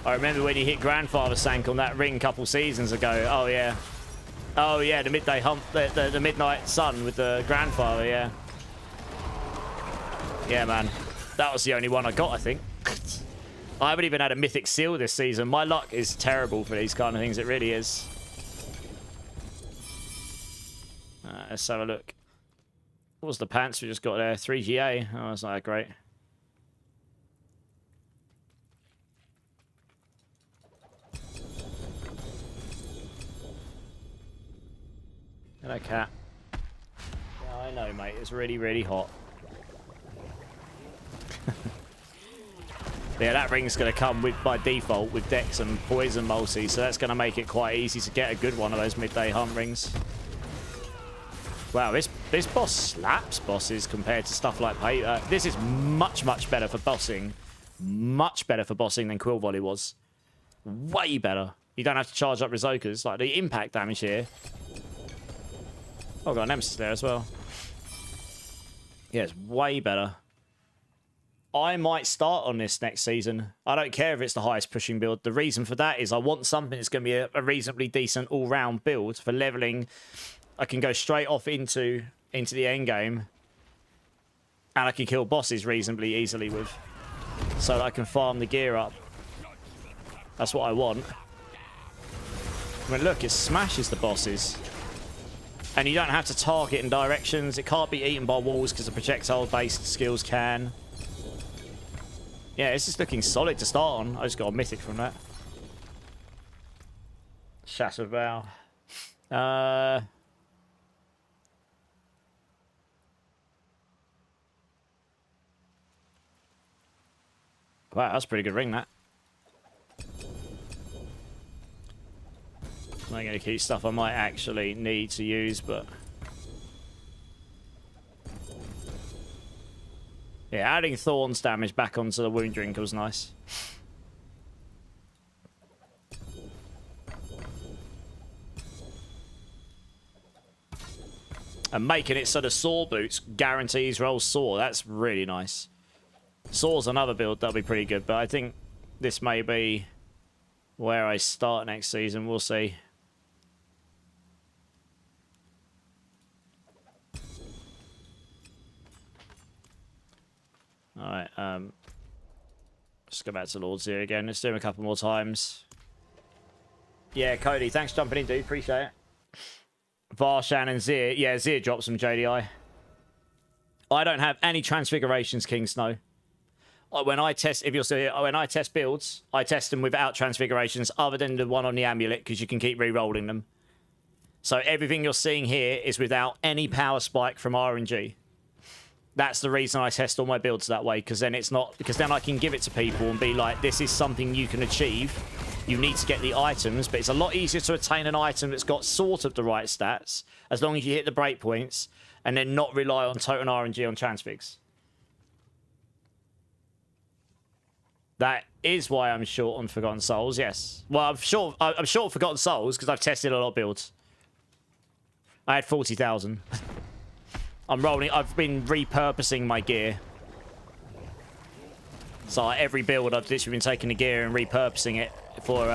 I remember when he hit Grandfather Sank on that ring a couple seasons ago. Oh yeah. Oh yeah, the midday hump, the midnight sun with the Grandfather, yeah. Yeah, man. That was the only one I got, I think. I haven't even had a mythic seal this season. My luck is terrible for these kind of things. It really is. Let's have a look. What was the pants we just got there? 3GA. Oh, that's not that great. Hello, cat. Yeah, I know, mate. It's really, really hot. Yeah, that ring's going to come with by default with Dex and Poison multi, so that's going to make it quite easy to get a good one of those midday hunt rings. Wow, this boss slaps bosses compared to stuff like Paper. This is much, much better for bossing. Much better for bossing than Quill Volley was. Way better. You don't have to charge up Rizokas. Like, the impact damage here. Oh, got an Nemesis there as well. Yeah, it's way better. I might start on this next season. I don't care if it's the highest pushing build. The reason for that is I want something that's going to be a reasonably decent all-round build for leveling. I can go straight off into the end game, and I can kill bosses reasonably easily with, so that I can farm the gear up. That's what I want. I mean, look, it smashes the bosses. And you don't have to target in directions. It can't be eaten by walls because the projectile-based skills can. Yeah, this is looking solid to start on. I just got a mythic from that. Shattered Vow. Wow, that's a pretty good ring, that. I'm going to keep stuff I might actually need to use, but... Yeah, adding Thorns damage back onto the Wound Drink was nice. And making it so the Saw Boots guarantees roll Saw. That's really nice. Saw's another build that'll be pretty good, but I think this may be where I start next season. We'll see. Alright, let's go back to Lords here again. Let's do him a couple more times. Yeah, Cody, thanks for jumping in, dude. Appreciate it. Varshan and Zir. Yeah, Zir drops some JDI. I don't have any transfigurations, King Snow. When I test, if you'll see, when I test builds, I test them without transfigurations other than the one on the amulet, because you can keep re-rolling them. So everything you're seeing here is without any power spike from RNG. That's the reason I test all my builds that way, because then it's not, because then I can give it to people and be like, this is something you can achieve. You need to get the items, but it's a lot easier to attain an item that's got sort of the right stats, as long as you hit the breakpoints, and then not rely on total RNG on transfigs. That is why I'm short on Forgotten Souls, yes. Well, I'm short on Forgotten Souls because I've tested a lot of builds. I had 40,000. I'm rolling. I've been repurposing my gear. So like, every build, I've literally been taking the gear and repurposing it for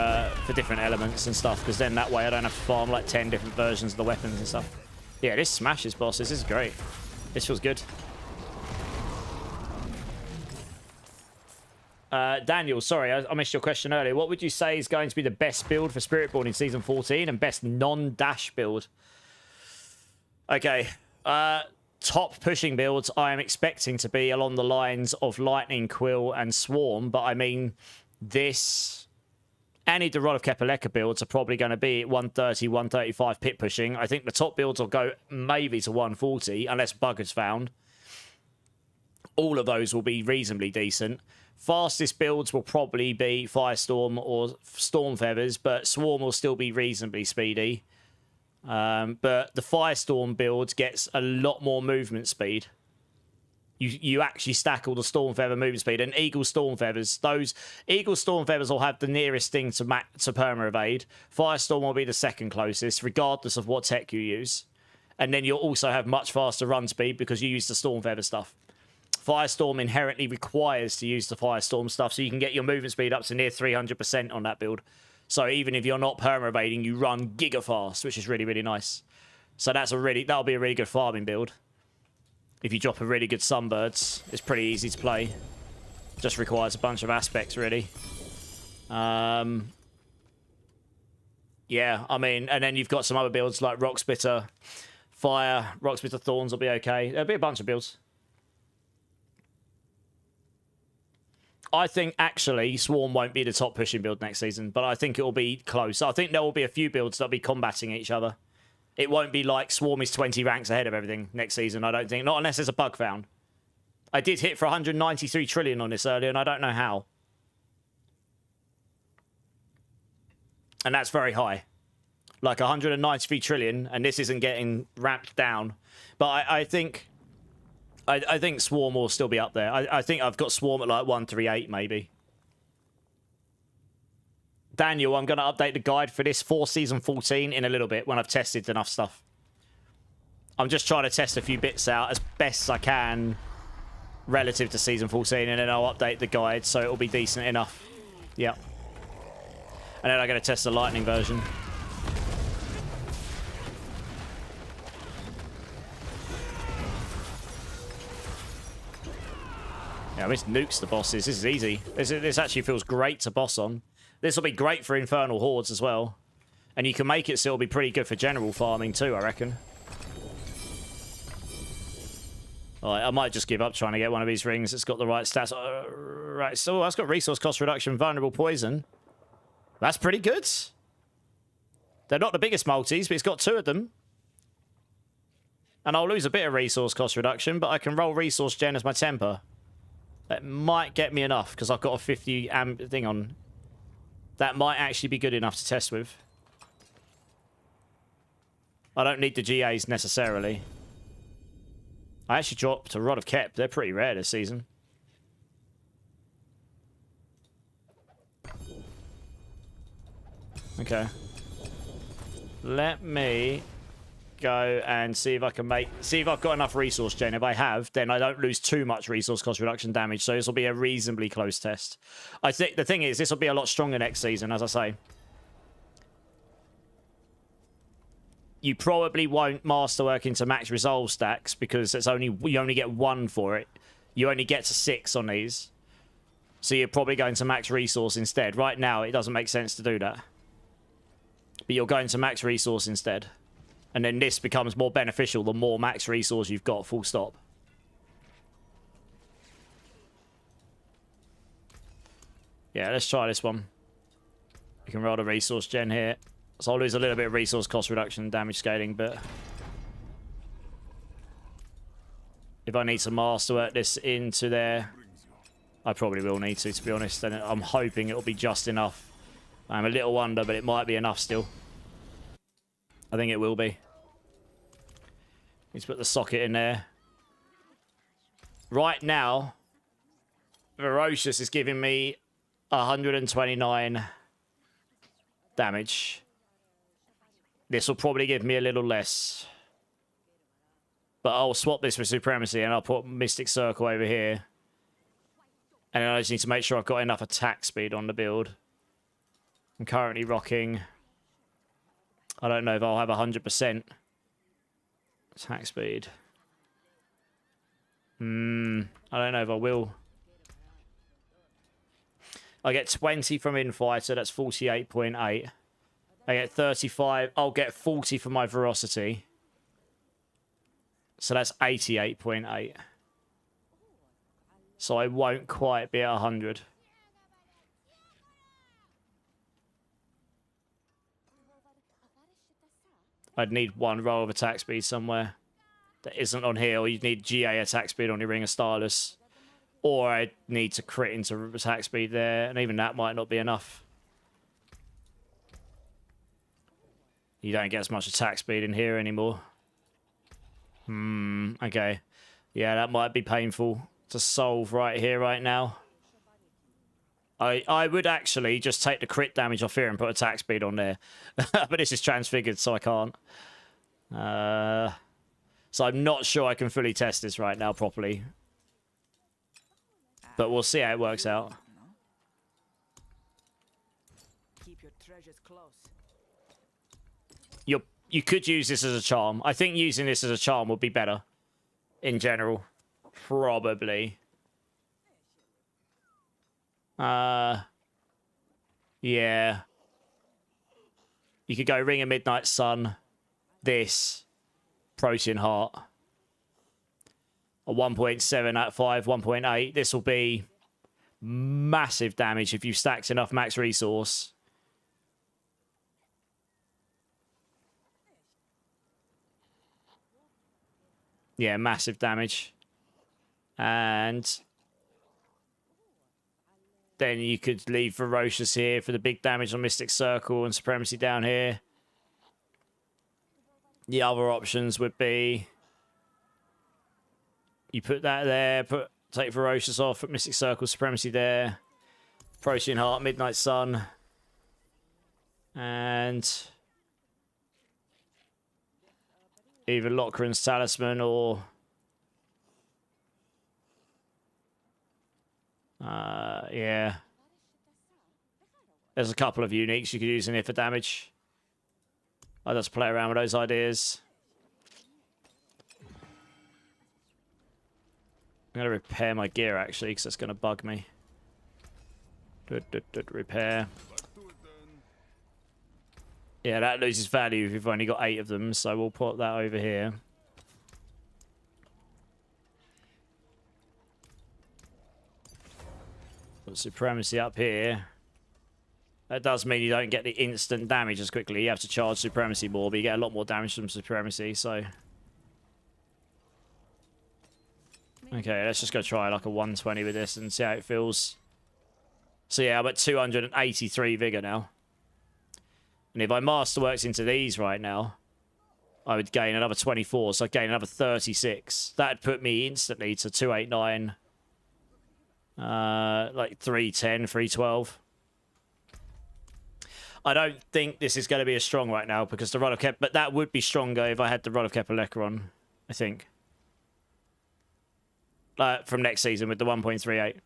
different elements and stuff. Because then that way I don't have to farm like 10 different versions of the weapons and stuff. Yeah, this smashes bosses. This is great. This feels good. Daniel, sorry, I missed your question earlier. What would you say is going to be the best build for Spiritborn in Season 14 and best non-dash build? Okay. Top pushing builds I am expecting to be along the lines of Lightning, Quill, and Swarm. But I mean, this... Any of the Rod of Kepaleka builds are probably going to be at 130, 135 pit pushing. I think the top builds will go maybe to 140, unless bug is found. All of those will be reasonably decent. Fastest builds will probably be Firestorm or Storm Feathers, but Swarm will still be reasonably speedy. But the Firestorm build gets a lot more movement speed. You actually stack all the Storm Feather movement speed. And Eagle Storm Feathers, those Eagle Storm Feathers will have the nearest thing to perma evade. Firestorm will be the second closest, regardless of what tech you use. And then you'll also have much faster run speed because you use the Storm Feather stuff. Firestorm inherently requires to use the Firestorm stuff, so you can get your movement speed up to near 300% on that build. So even if you're not perma evading, you run giga fast, which is really, really nice. So that'll be a really good farming build. If you drop a really good Sunbirds, it's pretty easy to play. Just requires a bunch of aspects, really. Yeah, I mean, and then you've got some other builds like Rocksplitter, Fire, Rocksplitter Thorns will be okay. There'll be a bunch of builds. I think, actually, Swarm won't be the top pushing build next season, but I think it will be close. I think there will be a few builds that'll be combating each other. It won't be like Swarm is 20 ranks ahead of everything next season, I don't think. Not unless there's a bug found. I did hit for 193 trillion on this earlier, and I don't know how. And that's very high. Like 193 trillion, and this isn't getting ramped down. But I think Swarm will still be up there. I think I've got Swarm at like 138 maybe. Daniel, I'm going to update the guide for this for Season 14 in a little bit when I've tested enough stuff. I'm just trying to test a few bits out as best as I can relative to Season 14, and then I'll update the guide so it'll be decent enough. Yep. And then I'm going to test the Lightning version. Yeah, this nukes the bosses. This is easy. This actually feels great to boss on. This will be great for Infernal Hordes as well. And you can make it so it'll be pretty good for general farming too, I reckon. Alright, I might just give up trying to get one of these rings that's got the right stats. Right, so that's got resource cost reduction, vulnerable poison. That's pretty good. They're not the biggest multis, but it's got 2 of them. And I'll lose a bit of resource cost reduction, but I can roll resource gen as my temper. That might get me enough, because I've got a 50 thing on. That might actually be good enough to test with. I don't need the GAs necessarily. I actually dropped a Rod of Kep. They're pretty rare this season. Okay. Let me go and see if I can see if I've got enough resource gen. If I have, then I don't lose too much resource cost reduction damage, so this will be a reasonably close test. I think the thing is, this will be a lot stronger next season, as I say. You probably won't masterwork into max resolve stacks because you only get 1 for it. You only get to 6 on these. So you're probably going to max resource instead. Right now, it doesn't make sense to do that. But you're going to max resource instead. And then this becomes more beneficial the more max resource you've got, full stop. Yeah, let's try this one. We can roll the resource gen here. So I'll lose a little bit of resource cost reduction and damage scaling, but... if I need to masterwork this into there, I probably will need to be honest. And I'm hoping it'll be just enough. I'm a little under, but it might be enough still. I think it will be. Let's put the socket in there. Right now, Ferocious is giving me 129 damage. This will probably give me a little less. But I'll swap this for Supremacy and I'll put Mystic Circle over here. And then I just need to make sure I've got enough attack speed on the build. I'm currently rocking... I don't know if I'll have 100% attack speed. I don't know if I will. I get 20 from Infighter, that's 48.8. I get 35. I'll get 40 for my Ferocity. So that's 88.8. So I won't quite be at 100. I'd need one row of attack speed somewhere that isn't on here, or you'd need GA attack speed on your Ring of Stylus. Or I'd need to crit into attack speed there, and even that might not be enough. You don't get as much attack speed in here anymore. Okay. Yeah, that might be painful to solve right here, right now. I would actually just take the crit damage off here and put attack speed on there. But this is transfigured, so I can't. So I'm not sure I can fully test this right now properly. But we'll see how it works out. Keep your treasures close. You could use this as a charm. I think using this as a charm would be better. In general. Probably. Yeah. You could go Ring of Midnight Sun. This. Protean Heart. A 1.7 at 5, 1.8. This will be massive damage if you stacked enough max resource. Yeah, massive damage. And then you could leave Ferocious here for the big damage on Mystic Circle and Supremacy down here. The other options would be you put that there, take Ferocious off, put Mystic Circle, Supremacy there, Protean Heart, Midnight Sun, and either Lochran's Talisman or yeah. There's a couple of uniques you could use in here for damage. I'll just play around with those ideas. I'm going to repair my gear, actually, because that's going to bug me. Repair. Yeah, that loses value if you've only got 8 of them, so we'll put that over here. Put Supremacy up here. That does mean you don't get the instant damage as quickly. You have to charge Supremacy more, but you get a lot more damage from Supremacy, so... Okay, let's just go try like a 120 with this and see how it feels. So yeah, I'm at 283 Vigor now. And if I Masterworks into these right now, I would gain another 24, so I'd gain another 36. That'd put me instantly to 289. Like 310, 312. I don't think this is going to be as strong right now because the Rod of Kep... But that would be stronger if I had the Rod of Kepalekron, I think. From next season with the 1.38.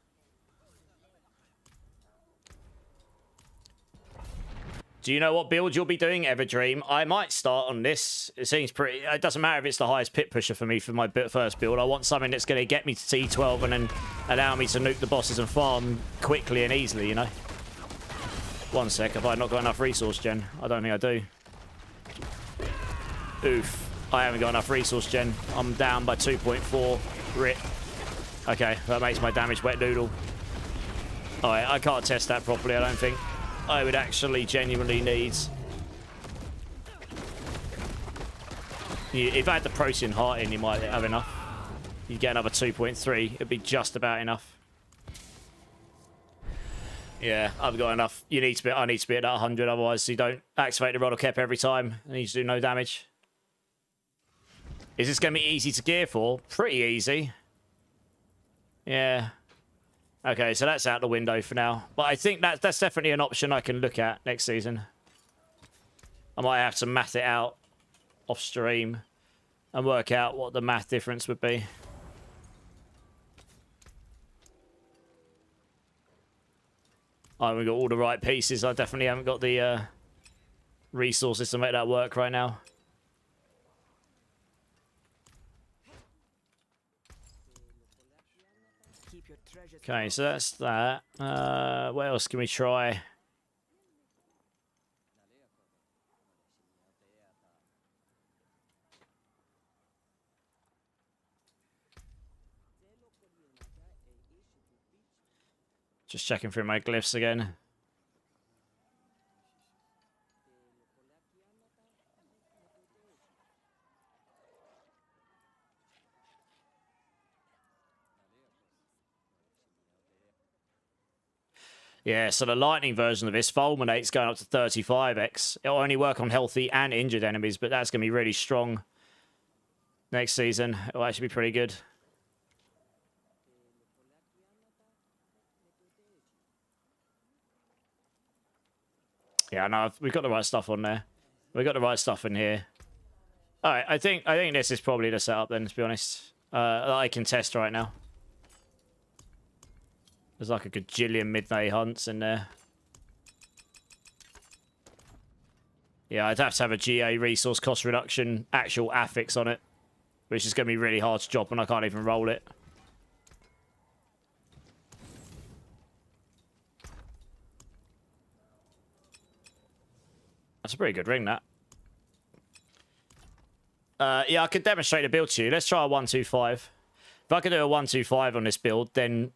Do you know what build you'll be doing, Everdream? I might start on this. It seems pretty... It doesn't matter if it's the highest pit pusher for me for my first build. I want something that's going to get me to T12 and then allow me to nuke the bosses and farm quickly and easily, you know? One sec, have I not got enough resource gen? I don't think I do. Oof. I haven't got enough resource gen. I'm down by 2.4. Rip. Okay, that makes my damage wet noodle. Alright, I can't test that properly, I don't think. I would actually genuinely need... If I had the Protean Heart in, you might have enough. You'd get another 2.3. It'd be just about enough. Yeah, I've got enough. I need to be at that 100, otherwise you don't activate the Rod of Kep every time. And you do no damage. Is this going to be easy to gear for? Pretty easy. Yeah. Okay, so that's out the window for now. But I think that's definitely an option I can look at next season. I might have to math it out off stream and work out what the math difference would be. I haven't got all the right pieces. I definitely haven't got the resources to make that work right now. Keep your treasures Okay, so that's that. What else can we try? Just checking through my glyphs again. Yeah, so the lightning version of this fulminate's going up to 35x. It'll only work on healthy and injured enemies, but that's going to be really strong next season. It'll actually be pretty good. Yeah, no, we've got the right stuff on there. We've got the right stuff in here. All right, I think this is probably the setup then, to be honest. That I can test right now. There's like a gajillion midday hunts in there. Yeah, I'd have to have a GA resource cost reduction actual affix on it, which is going to be really hard to drop when I can't even roll it. That's a pretty good ring, that. Yeah, I could demonstrate a build to you. Let's try a 125. If I could do a 125 on this build, then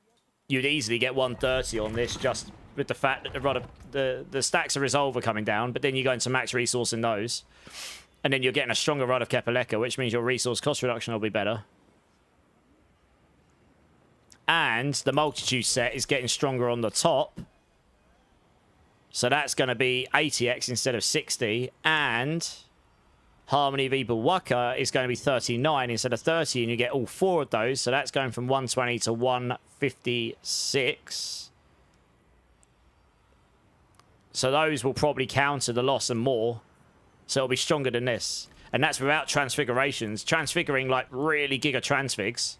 you'd easily get 130 on this, just with the fact that the stacks of Resolve are coming down, but then you go into max resource in those. And then you're getting a stronger run of Kepaleka, which means your resource cost reduction will be better. And the Multitude set is getting stronger on the top. So that's going to be 80x instead of 60. And Harmony of Ibawaka is going to be 39 instead of 30. And you get all four of those. So that's going from 120 to 156. So those will probably counter the loss and more. So it'll be stronger than this. And that's without transfigurations. Transfiguring like really giga transfigs.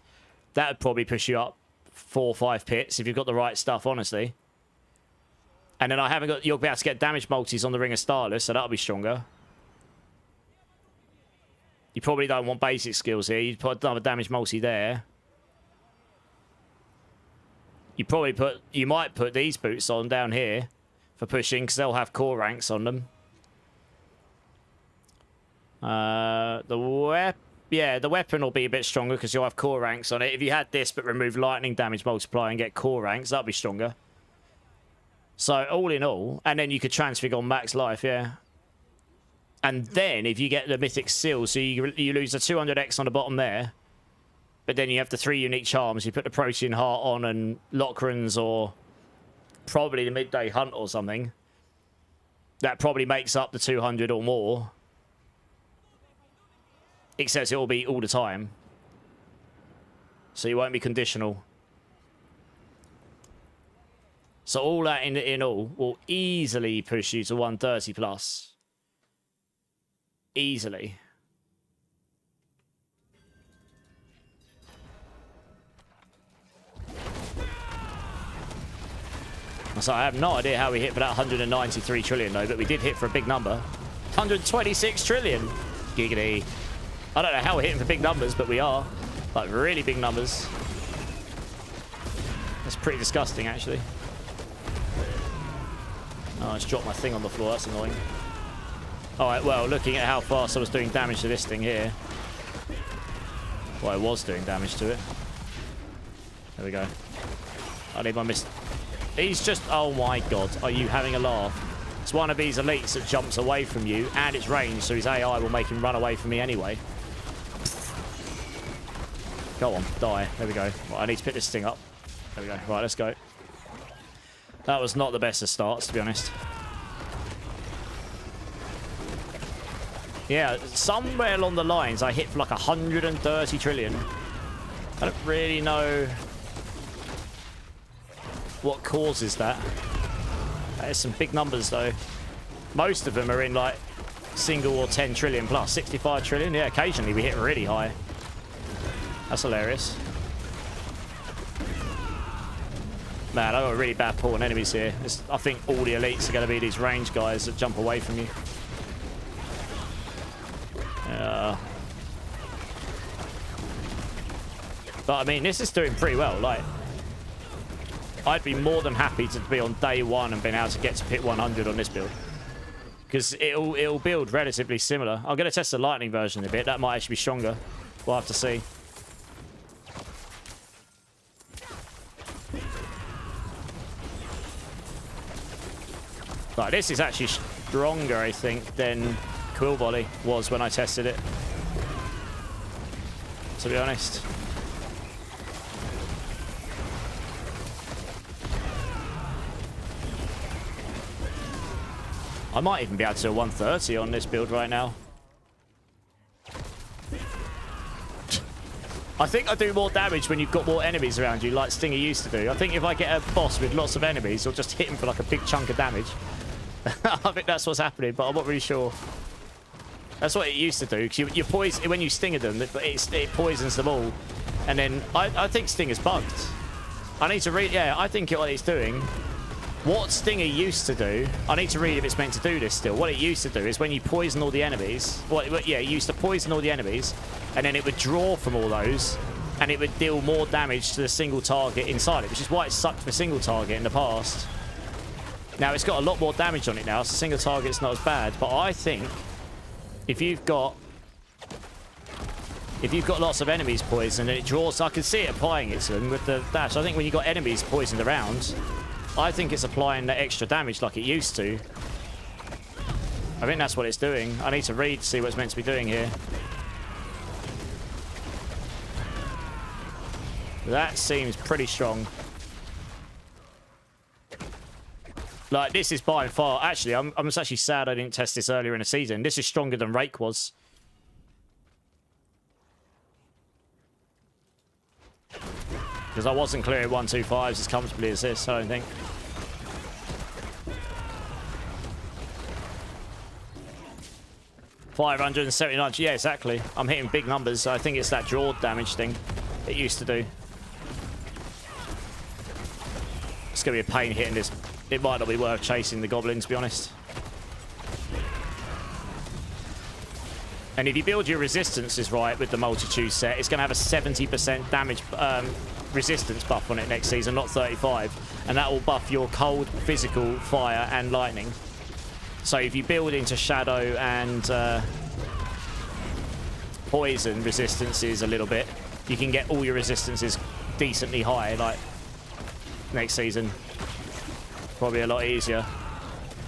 That would probably push you up 4 or 5 pits if you've got the right stuff, honestly. And then you'll be able to get damage multis on the Ring of Starless, so that'll be stronger. You probably don't want basic skills here. You'd put another damage multi there. You might put these boots on down here for pushing, because they'll have core ranks on them. The weapon will be a bit stronger because you'll have core ranks on it. If you had this but remove lightning damage multiplier and get core ranks, that'll be stronger. So all in all, and then you could transfigure on max life, yeah. And then if you get the mythic seal, so you lose the 200x on the bottom there, but then you have the 3 unique charms. You put the protein heart on and Lockrans or probably the midday hunt or something. That probably makes up the 200 or more. Except it will be all the time. So you won't be conditional. So all that in all will easily push you to 130 plus. Easily. So I have no idea how we hit for that 193 trillion though, but we did hit for a big number. 126 trillion. Giggity. I don't know how we're hitting for big numbers, but we are. Like, really big numbers. That's pretty disgusting, actually. Oh, I just dropped my thing on the floor. That's annoying. Alright, well, looking at how fast I was doing damage to this thing here. Well, I was doing damage to it. There we go. I need my miss. He's just... Oh, my God. Are you having a laugh? It's one of these elites that jumps away from you, and it's ranged, so his AI will make him run away from me anyway. Go on, die. There we go. Right, I need to pick this thing up. There we go. Right, let's go. That was not the best of starts, to be honest. Yeah, somewhere along the lines, I hit for like 130 trillion. I don't really know what causes that. There's some big numbers though. Most of them are in like single or 10 trillion plus. 65 trillion. Yeah, occasionally we hit really high. That's hilarious. Man, I got a really bad pull on enemies here. I think all the elites are going to be these range guys that jump away from you. But I mean, this is doing pretty well. Like, I'd be more than happy to be on day one and being able to get to pit 100 on this build. Because it'll build relatively similar. I'm going to test the lightning version a bit. That might actually be stronger. We'll have to see. Like, this is actually stronger, I think, than Quill Volley was when I tested it. To be honest. I might even be able to do 130 on this build right now. I think I do more damage when you've got more enemies around you, like Stinger used to do. I think if I get a boss with lots of enemies, I'll just hit him for like a big chunk of damage. I think that's what's happening, but I'm not really sure. That's what it used to do, because you poison when you stinger them, it poisons them all. And then I think Stinger's bugged. I need to read. Yeah, I think what it's doing. What Stinger used to do, I need to read if it's meant to do this still. What it used to do is when you poison all the enemies, yeah, it used to poison all the enemies, and then it would draw from all those, and it would deal more damage to the single target inside it, which is why it sucked for single target in the past. Now, it's got a lot more damage on it now, so single target's not as bad, but I think if you've got lots of enemies poisoned and it draws, I can see it applying it to them with the dash. I think when you've got enemies poisoned around, I think it's applying the extra damage like it used to. I think that's what it's doing. I need to read to see what it's meant to be doing here. That seems pretty strong. Like, this is by far... Actually, I'm actually sad I didn't test this earlier in the season. This is stronger than Rake was. Because I wasn't clearing 125s as comfortably as this, I don't think. $579. Yeah, exactly. I'm hitting big numbers. So I think it's that draw damage thing it used to do. It's going to be a pain hitting this. It might not be worth chasing the goblins, to be honest. And if you build your resistances right with the multitude set, it's going to have a 70% damage resistance buff on it next season, not 35. And that will buff your cold, physical, fire, and lightning. So if you build into shadow and poison resistances a little bit, you can get all your resistances decently high, like next season. Probably a lot easier.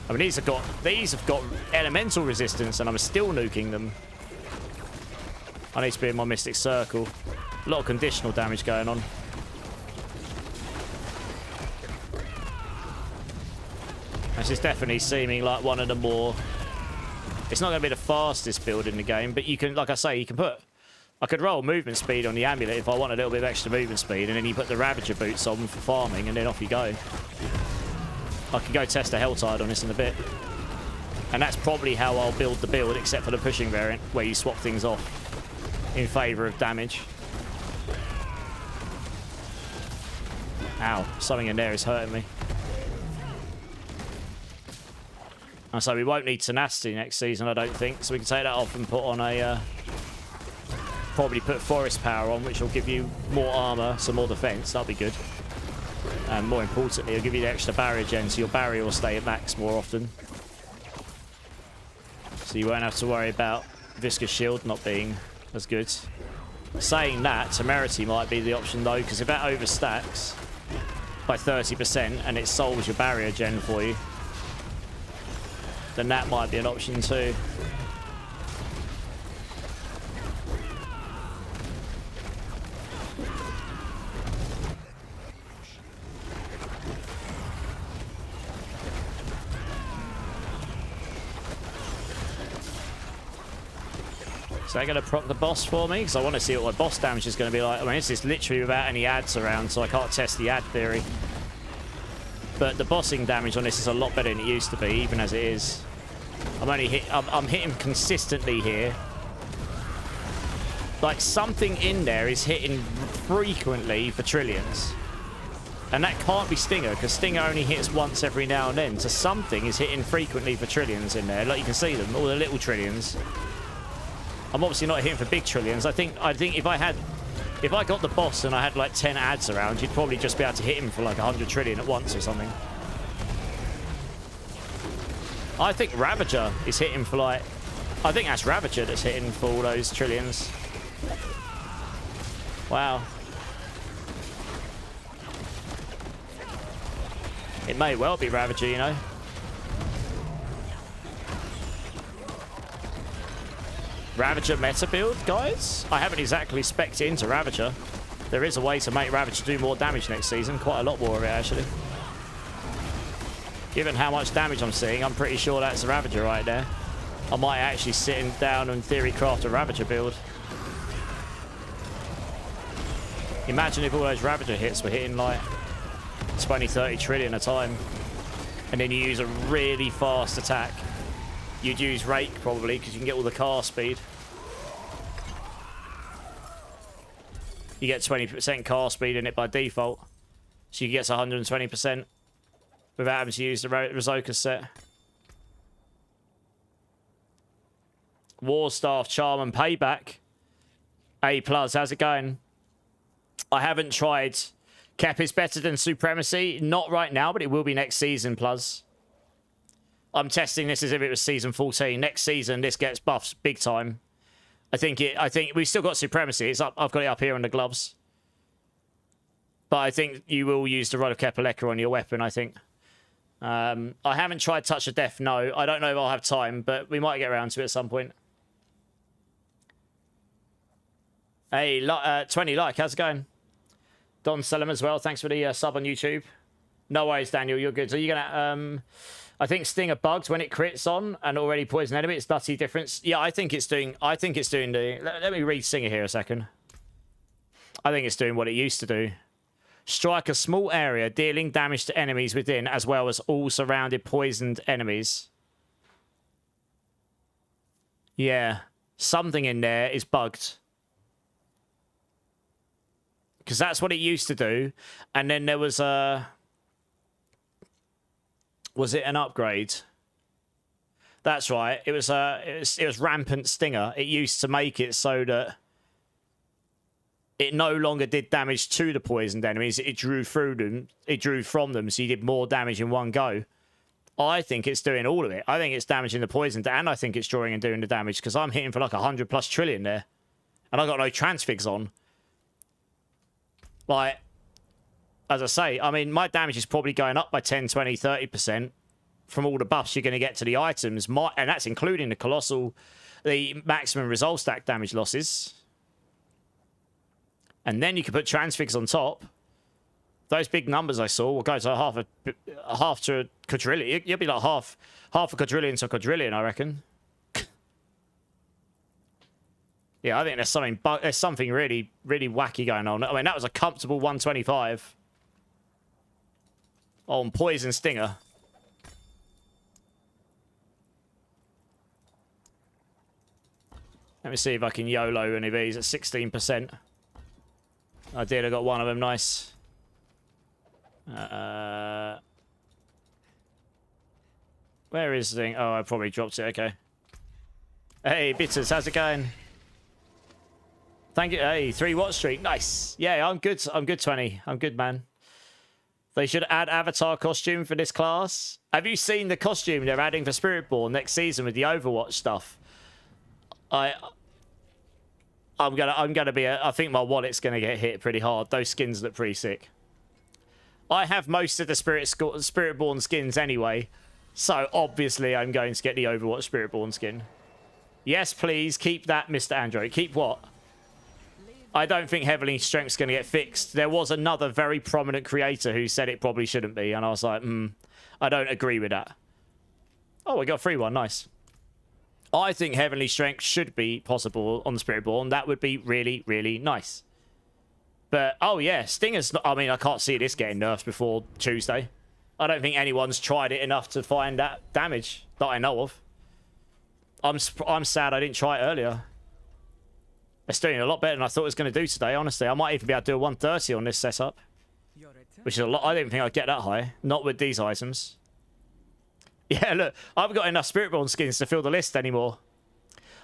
I mean, these have got elemental resistance, and I'm still nuking them. I need to be in my Mystic Circle. A lot of conditional damage going on. This is definitely seeming like one of the more... It's not going to be the fastest build in the game, but you can, like I say, you can put... I could roll movement speed on the amulet if I want a little bit of extra movement speed, and then you put the Ravager boots on for farming, and then off you go. I can go test a Helltide on this in a bit. And that's probably how I'll build the build, except for the pushing variant, where you swap things off in favour of damage. Ow, something in there is hurting me. And so we won't need tenacity next season, I don't think. So we can take that off and put on a... probably put forest power on, which will give you more armour, some more defence. That'll be good. And more importantly, it'll give you the extra barrier gen, so your barrier will stay at max more often. So you won't have to worry about Viscous Shield not being as good. Saying that, Temerity might be the option though, because if that overstacks by 30% and it solves your barrier gen for you, then that might be an option too. So they're going to proc the boss for me, because I want to see what my boss damage is going to be like. I mean, this is literally without any ads around, so I can't test the ad theory. But the bossing damage on this is a lot better than it used to be, even as it is. I'm hitting consistently here. Like, something in there is hitting frequently for trillions. And that can't be Stinger, because Stinger only hits once every now and then. So something is hitting frequently for trillions in there. Like, you can see them, all the little trillions. I'm obviously not hitting for big trillions. I think if I got the boss and I had like 10 ads around, you'd probably just be able to hit him for like 100 trillion at once or something. I think Ravager is hitting for like... I think that's Ravager that's hitting for all those trillions. Wow. It may well be Ravager, you know. Ravager meta build, guys? I haven't exactly spec'd into Ravager. There is a way to make Ravager do more damage next season. Quite a lot more of it, actually. Given how much damage I'm seeing, I'm pretty sure that's a Ravager right there. I might actually sit down and theory craft a Ravager build. Imagine if all those Ravager hits were hitting like 20, 30 trillion a time. And then you use a really fast attack. You'd use Rake probably, because you can get all the car speed. You get 20% car speed in it by default. So you get 120% without having to use the Rizoka set. War Staff, Charm and Payback. A+, how's it going? I haven't tried. Kep is better than Supremacy. Not right now, but it will be next season, plus. I'm testing this as if it was season 14. Next season, this gets buffed big time. I think we've still got Supremacy. It's up. I've got it up here on the gloves. But I think you will use the Rod of Kepaleka on your weapon, I think. I haven't tried Touch of Death, no. I don't know if I'll have time, but we might get around to it at some point. Hey, 20 like, how's it going? Don Selim as well, thanks for the sub on YouTube. No worries, Daniel, you're good. So you're gonna, I think Stinger bugs when it crits on and already poison enemy. It's nutty difference. Yeah, I think it's doing the... Let me read Stinger here a second. I think it's doing what it used to do. Strike a small area, dealing damage to enemies within, as well as all surrounded poisoned enemies. Yeah, something in there is bugged. Because that's what it used to do. And then there was a... Was it an upgrade? That's right. It was Rampant Stinger. It used to make it so that it no longer did damage to the poisoned enemies. It drew through them. It drew from them, so you did more damage in one go. I think it's doing all of it. I think it's damaging the poisoned, and I think it's drawing and doing the damage, because I'm hitting for like 100+ trillion there. And I got no transfigs on. Like, as I say, I mean, my damage is probably going up by 10, 20, 30% from all the buffs you're going to get to the items. And that's including the maximum resolve stack damage losses. And then you can put transfigs on top. Those big numbers I saw will go to half to a quadrillion. You'll be like half a quadrillion to a quadrillion, I reckon. Yeah, I think there's something really, really wacky going on. I mean, that was a comfortable 125 on Poison Stinger. Let me see if I can YOLO any of these at 16%. I did, I got one of them, nice. Where is the thing? Oh, I probably dropped it, okay. Hey, Bitters, how's it going? Thank you. Hey, 3 watch streak. Nice. Yeah, I'm good. I'm good, 20. I'm good, man. They should add avatar costume for this class. Have you seen the costume they're adding for Spiritborn next season with the Overwatch stuff? I'm gonna be. I think my wallet's gonna get hit pretty hard. Those skins look pretty sick. I have most of the Spiritborn skins anyway, so obviously I'm going to get the Overwatch Spiritborn skin. Yes, please keep that, Mr. Android. Keep what? I don't think Heavenly Strength's going to get fixed. There was another very prominent creator who said it probably shouldn't be, and I was like, I don't agree with that. Oh, we got a free one. Nice. I think Heavenly Strength should be possible on the Spiritborn. That would be really, really nice. But, oh yeah, Stinger's not... I mean, I can't see this getting nerfed before Tuesday. I don't think anyone's tried it enough to find that damage that I know of. I'm sad I didn't try it earlier. It's doing a lot better than I thought it was going to do today, honestly. I might even be able to do a 130 on this setup. Which is a lot. I didn't think I'd get that high. Not with these items. Yeah, look. I haven't got enough Spiritborn skins to fill the list anymore.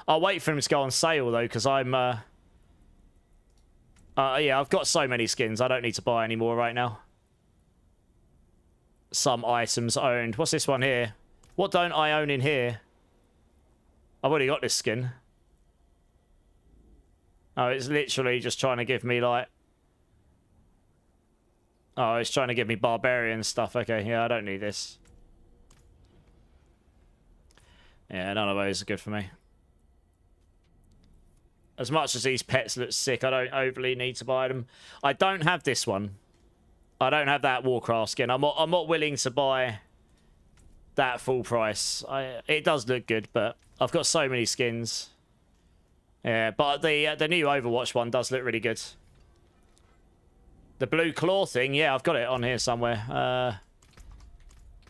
I'll wait for them to go on sale, though, because I'm... yeah, I've got so many skins. I don't need to buy any more right now. Some items owned. What's this one here? What don't I own in here? I've already got this skin. Oh, it's literally just trying to give me, like... Oh, it's trying to give me barbarian stuff. Okay, yeah, I don't need this. Yeah, none of those are good for me. As much as these pets look sick, I don't overly need to buy them. I don't have this one. I don't have that Warcraft skin. I'm not willing to buy that full price. It does look good, but I've got so many skins. Yeah, but the new Overwatch one does look really good. The blue claw thing, yeah, I've got it on here somewhere.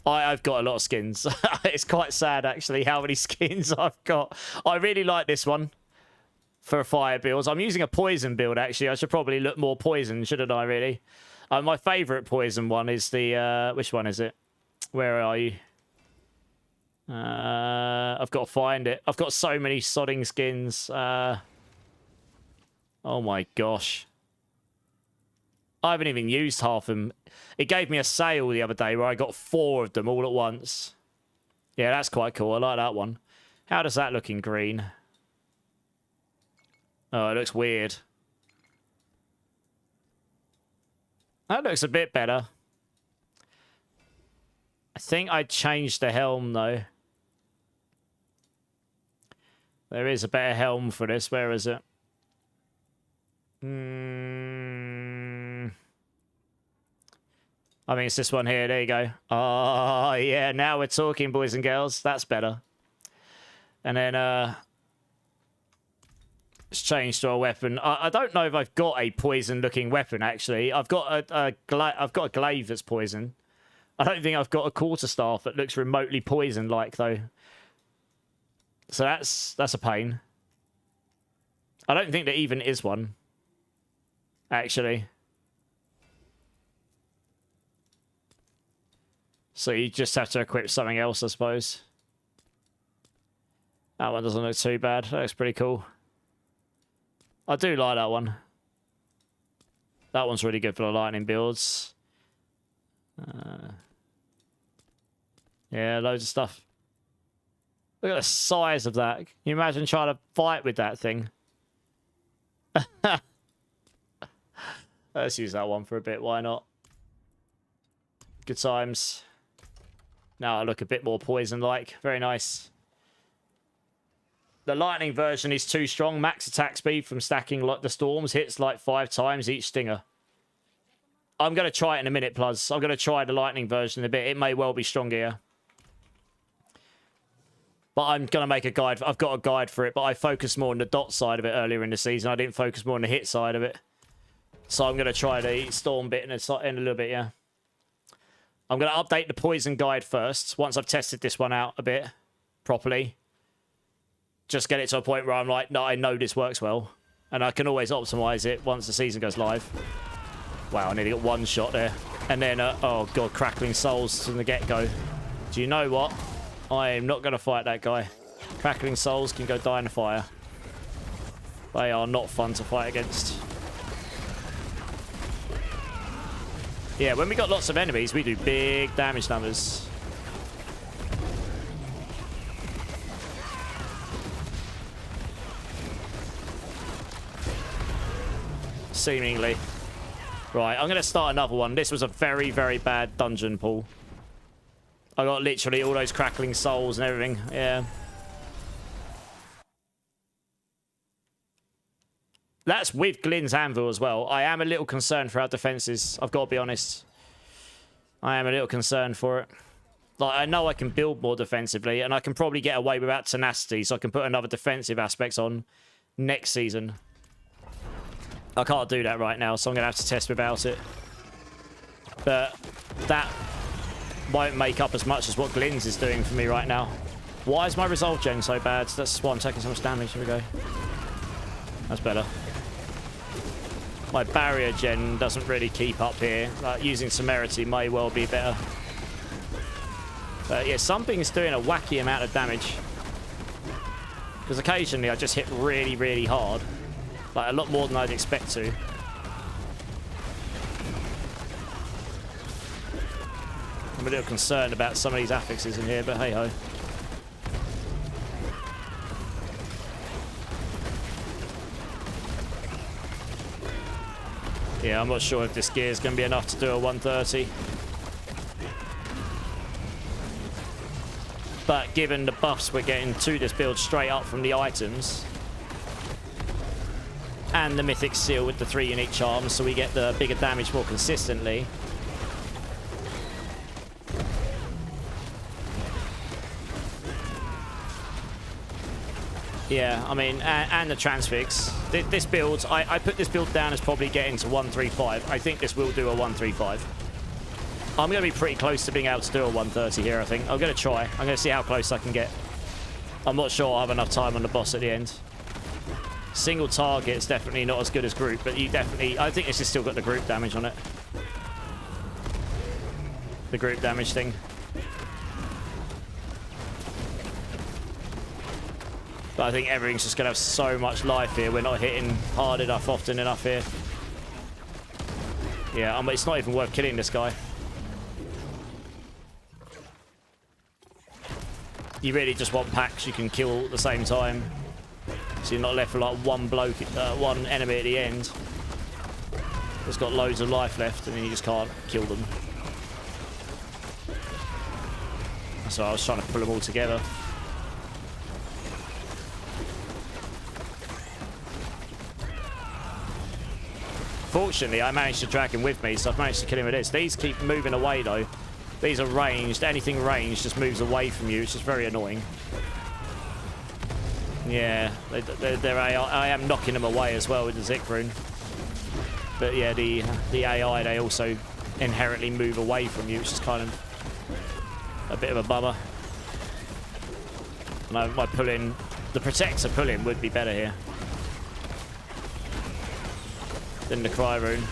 I've got a lot of skins. It's quite sad, actually, how many skins I've got. I really like this one for fire builds. I'm using a poison build, actually. I should probably look more poison, shouldn't I, really? My favourite poison one is the... which one is it? Where are you? I've got to find it. I've got so many sodding skins. Oh my gosh. I haven't even used half of them. It gave me a sale the other day where I got 4 of them all at once. Yeah, that's quite cool. I like that one. How does that look in green? Oh, it looks weird. That looks a bit better. I think I changed the helm, though. There is a better helm for this. Where is it? I think it's this one here. There you go. Oh, yeah. Now we're talking, boys and girls. That's better. And then, it's changed to a weapon. I don't know if I've got a poison-looking weapon, actually. I've got a glaive that's poison. I don't think I've got a quarterstaff that looks remotely poison-like, though. So that's a pain. I don't think there even is one, actually. So you just have to equip something else, I suppose. That one doesn't look too bad. That looks pretty cool. I do like that one. That one's really good for the lightning builds. Yeah, loads of stuff. Look at the size of that. Can you imagine trying to fight with that thing? Let's use that one for a bit. Why not? Good times. Now I look a bit more poison-like. Very nice. The lightning version is too strong. Max attack speed from stacking like the storms hits like 5 times each stinger. I'm going to try it in a minute, plus. I'm going to try the lightning version a bit. It may well be stronger, yeah. But I'm going to make a guide. I've got a guide for it, but I focused more on the dot side of it earlier in the season. I didn't focus more on the hit side of it. So I'm going to try the storm bit in a little bit, yeah. I'm going to update the poison guide first, once I've tested this one out a bit properly. Just get it to a point where I'm like, no, I know this works well. And I can always optimize it once the season goes live. Wow, I nearly got one shot there. And then, oh god, crackling souls from the get-go. Do you know what? I am not going to fight that guy. Crackling souls can go die in the fire. They are not fun to fight against. Yeah, when we got lots of enemies, we do big damage numbers. Seemingly. Right, I'm going to start another one. This was a very, very bad dungeon pull. I got literally all those crackling souls and everything. Yeah. That's with Glyn's Anvil as well. I am a little concerned for our defenses. I've got to be honest. I am a little concerned for it. Like, I know I can build more defensively, and I can probably get away without tenacity, so I can put another defensive aspect on next season. I can't do that right now, so I'm going to have to test without it. But that won't make up as much as what Glyn's is doing for me right now. Why is my resolve gen so bad? That's why I'm taking so much damage. Here we go. That's better. My barrier gen doesn't really keep up here. Like, using Severity may well be better. But yeah, something is doing a wacky amount of damage. Because occasionally I just hit really, really hard. Like, a lot more than I'd expect to. I'm a little concerned about some of these affixes in here, but hey-ho. Yeah, I'm not sure if this gear is going to be enough to do a 130. But given the buffs we're getting to this build straight up from the items, and the Mythic Seal with the 3 unique charms, so we get the bigger damage more consistently. Yeah, I mean, and the transfix. This build, I put this build down as probably getting to 135. I think this will do a 135. I'm going to be pretty close to being able to do a 130 here, I think. I'm going to try. I'm going to see how close I can get. I'm not sure I'll have enough time on the boss at the end. Single target is definitely not as good as group, but you definitely... I think this has still got the group damage on it. The group damage thing. But I think everything's just going to have so much life here. We're not hitting hard enough, often enough here. Yeah, it's not even worth killing this guy. You really just want packs you can kill at the same time. So you're not left with like one enemy at the end. That's got loads of life left and then you just can't kill them. So I was trying to pull them all together. Fortunately, I managed to drag him with me, so I've managed to kill him with this. These keep moving away, though. These are ranged. Anything ranged just moves away from you, which is very annoying. Yeah, I am knocking them away as well with the Zik rune. But yeah, the AI, they also inherently move away from you, which is kind of a bit of a bummer. And my pull-in, the Protector pull-in would be better here than the Cry rune.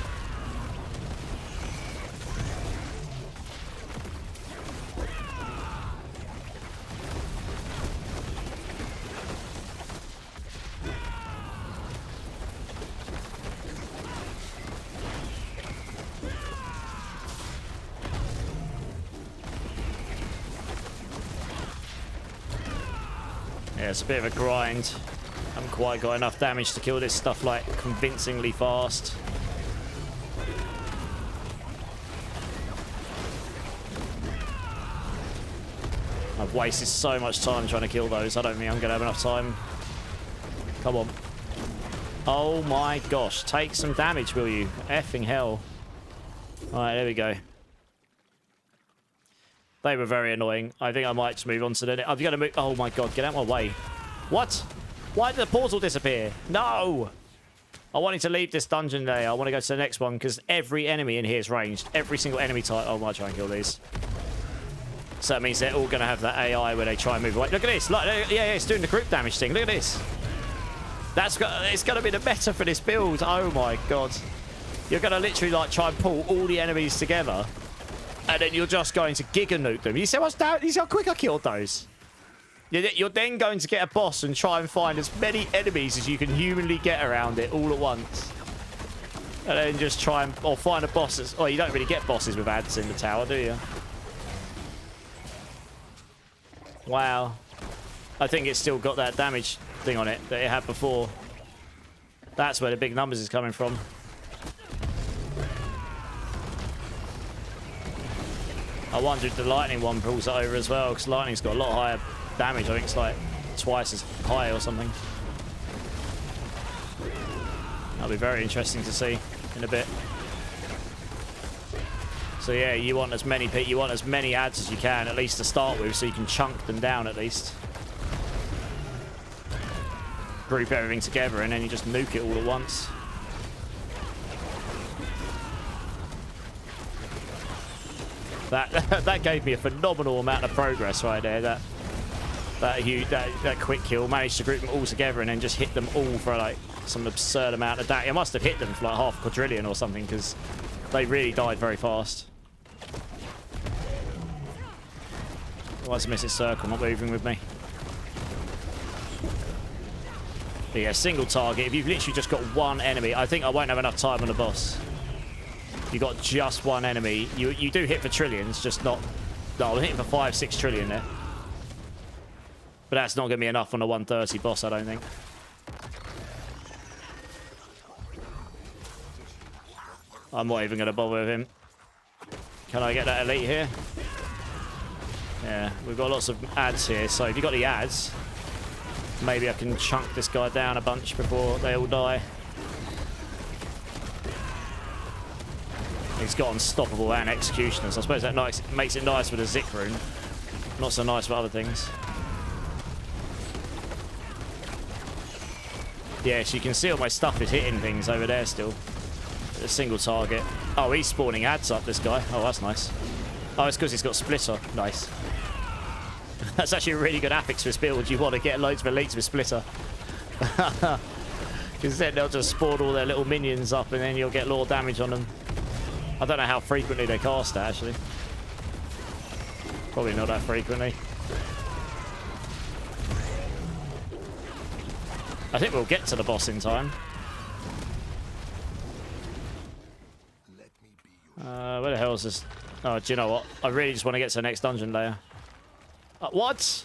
Yeah, it's a bit of a grind. Haven't quite got enough damage to kill this stuff like convincingly fast. I've wasted so much time trying to kill those. I don't think I'm going to have enough time. Come on. Oh my gosh. Take some damage, will you? Effing hell. Alright, there we go. They were very annoying. I think I might just move on to the... I'm going to move... Oh my god, get out of my way. What? Why did the portal disappear? No! I wanted to leave this dungeon there. I want to go to the next one because every enemy in here is ranged. Every single enemy type. Oh, I might try and kill these. So that means they're all going to have that AI where they try and move away. Look at this. Look, yeah, it's doing the group damage thing. Look at this. It's going to be the meta for this build. Oh my god. You're going to literally like try and pull all the enemies together. And then you're just going to giga nuke them. You see how quick I killed those? You're then going to get a boss and try and find as many enemies as you can humanly get around it all at once. And then just try and... Or find a boss that's... Oh, you don't really get bosses with ads in the tower, do you? Wow. I think it's still got that damage thing on it that it had before. That's where the big numbers is coming from. I wonder if the lightning one pulls it over as well, because lightning's got a lot higher damage. I think it's like twice as high or something. That'll be very interesting to see in a bit. So yeah, you want as many ads as you can, at least to start with, so you can chunk them down at least. Group everything together and then you just nuke it all at once. That gave me a phenomenal amount of progress right there. That quick kill. Managed to group them all together and then just hit them all for like some absurd amount of damage. I must have hit them for like half a quadrillion or something because they really died very fast. Why does miss its circle not moving with me? But yeah, single target. If you've literally just got one enemy, I think I won't have enough time on the boss. You got just one enemy. You do hit for trillions, just not. No, I'm hitting for 5-6 trillion there. But that's not going to be enough on a 130 boss, I don't think. I'm not even going to bother with him. Can I get that elite here? Yeah, we've got lots of ads here, so if you've got the ads, maybe I can chunk this guy down a bunch before they all die. He's got unstoppable and executioners. I suppose that makes it nice with a Zik rune. Not so nice with other things. Yeah, so you can see all my stuff is hitting things over there still. A single target. Oh, he's spawning ads up, this guy. Oh, that's nice. Oh, it's because he's got Splitter. Nice. That's actually a really good affix for this build. You want to get loads of elites with Splitter. Because then they'll just spawn all their little minions up and then you'll get lore damage on them. I don't know how frequently they cast it, actually. Probably not that frequently. I think we'll get to the boss in time. Where the hell is this? Oh, do you know what? I really just want to get to the next dungeon layer. What?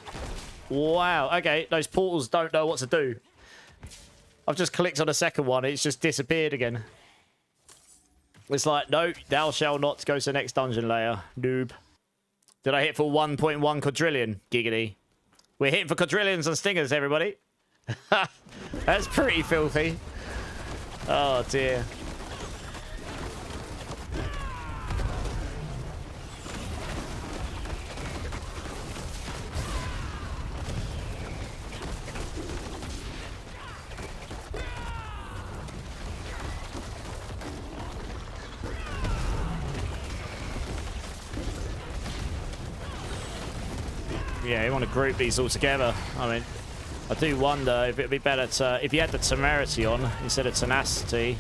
Wow. Okay, those portals don't know what to do. I've just clicked on the second one. It's just disappeared again. It's like, no, thou shalt not go to the next dungeon layer. Noob. Did I hit for 1.1 quadrillion? Giggity. We're hitting for quadrillions and stingers, everybody. That's pretty filthy. Oh, dear. Yeah, you want to group these all together. I mean, I do wonder if it'd be better to, if you had the temerity on instead of tenacity,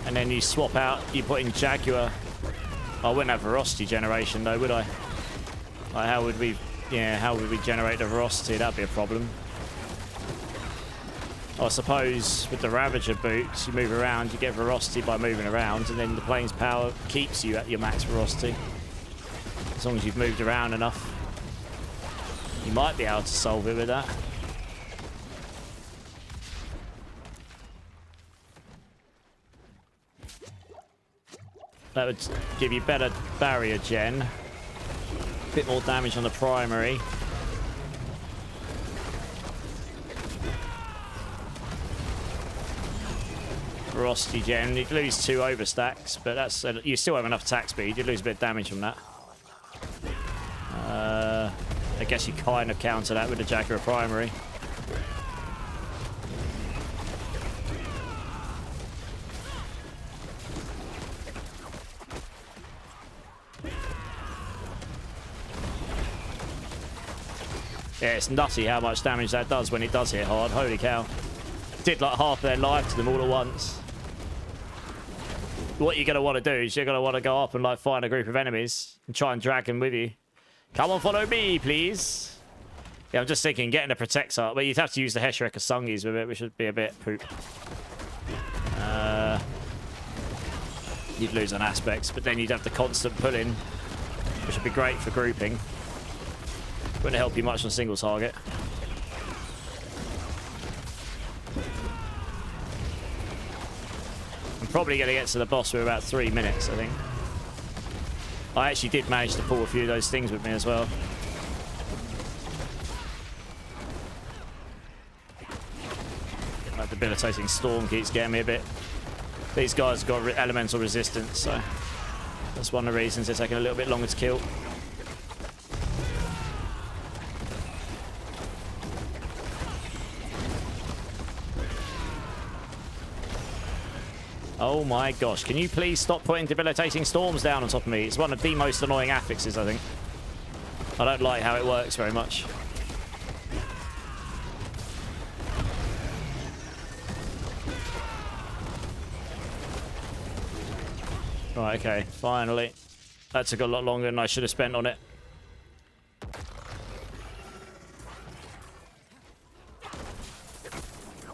and then you swap out, you put in Jaguar. I wouldn't have ferocity generation though, would I? Like, how would we generate the ferocity? That'd be a problem. I suppose with the Ravager boots, you move around, you get ferocity by moving around, and then the plane's power keeps you at your max ferocity. As long as you've moved around enough. You might be able to solve it with that. That would give you better barrier gen. A bit more damage on the primary. Ferocity gen. You'd lose 2 overstacks, but that's you still have enough attack speed. You'd lose a bit of damage from that. I guess you kind of counter that with the Jaguar primary. Yeah, it's nutty how much damage that does when it does hit hard. Holy cow. Did like half their life to them all at once. What you're going to want to do is you're going to want to go up and like find a group of enemies and try and drag them with you. Come on, follow me, please. Yeah, I'm just thinking, getting a protector. But you'd have to use the Heshrek Sungis with it, which would be a bit poop. You'd lose on aspects, but then you'd have the constant pull-in, which would be great for grouping. Wouldn't help you much on single target. I'm probably going to get to the boss with about 3 minutes, I think. I actually did manage to pull a few of those things with me as well. That debilitating storm keeps getting me a bit. These guys have got elemental resistance, so that's one of the reasons they're taking a little bit longer to kill. Oh my gosh. Can you please stop putting debilitating storms down on top of me? It's one of the most annoying affixes, I think. I don't like how it works very much. Right, okay. Finally. That took a lot longer than I should have spent on it.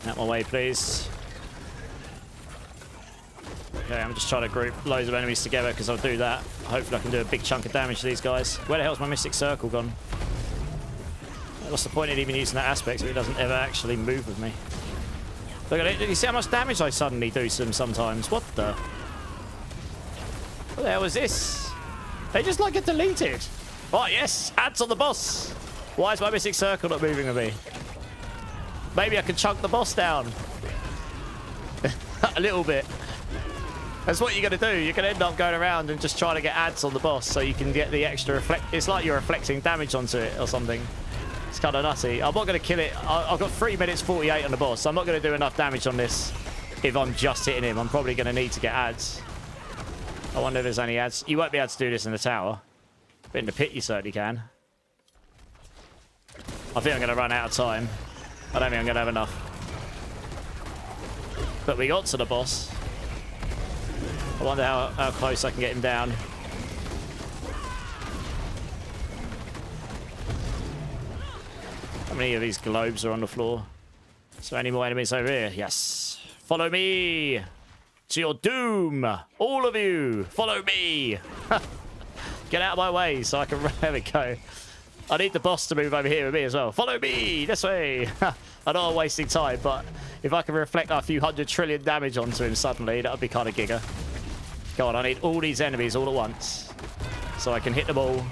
Out my way, please. Okay, I'm just trying to group loads of enemies together because I'll do that. Hopefully I can do a big chunk of damage to these guys. Where the hell's my Mystic Circle gone? What's the point in even using that aspect if it doesn't ever actually move with me? Look at it. Did you see how much damage I suddenly do to them sometimes? What the hell is this? They just like get deleted. Right, yes. Ads on the boss. Why is my Mystic Circle not moving with me? Maybe I can chunk the boss down. A little bit. That's what you're going to do. You're going to end up going around and just trying to get ads on the boss so you can get the extra reflect. It's like you're reflecting damage onto it or something. It's kind of nutty. I'm not going to kill it. I've got 3 minutes 48 on the boss. So I'm not going to do enough damage on this if I'm just hitting him. I'm probably going to need to get ads. I wonder if there's any ads. You won't be able to do this in the tower. But in the pit, you certainly can. I think I'm going to run out of time. I don't think I'm going to have enough. But we got to the boss. I wonder how close I can get him down. How many of these globes are on the floor? Is there any more enemies over here? Yes. Follow me to your doom. All of you, follow me. Get out of my way so I can... There we go. I need the boss to move over here with me as well. Follow me this way. I know I'm wasting time, but if I can reflect a few 100 trillion damage onto him suddenly, that would be kind of giga. God, I need all these enemies all at once so I can hit them all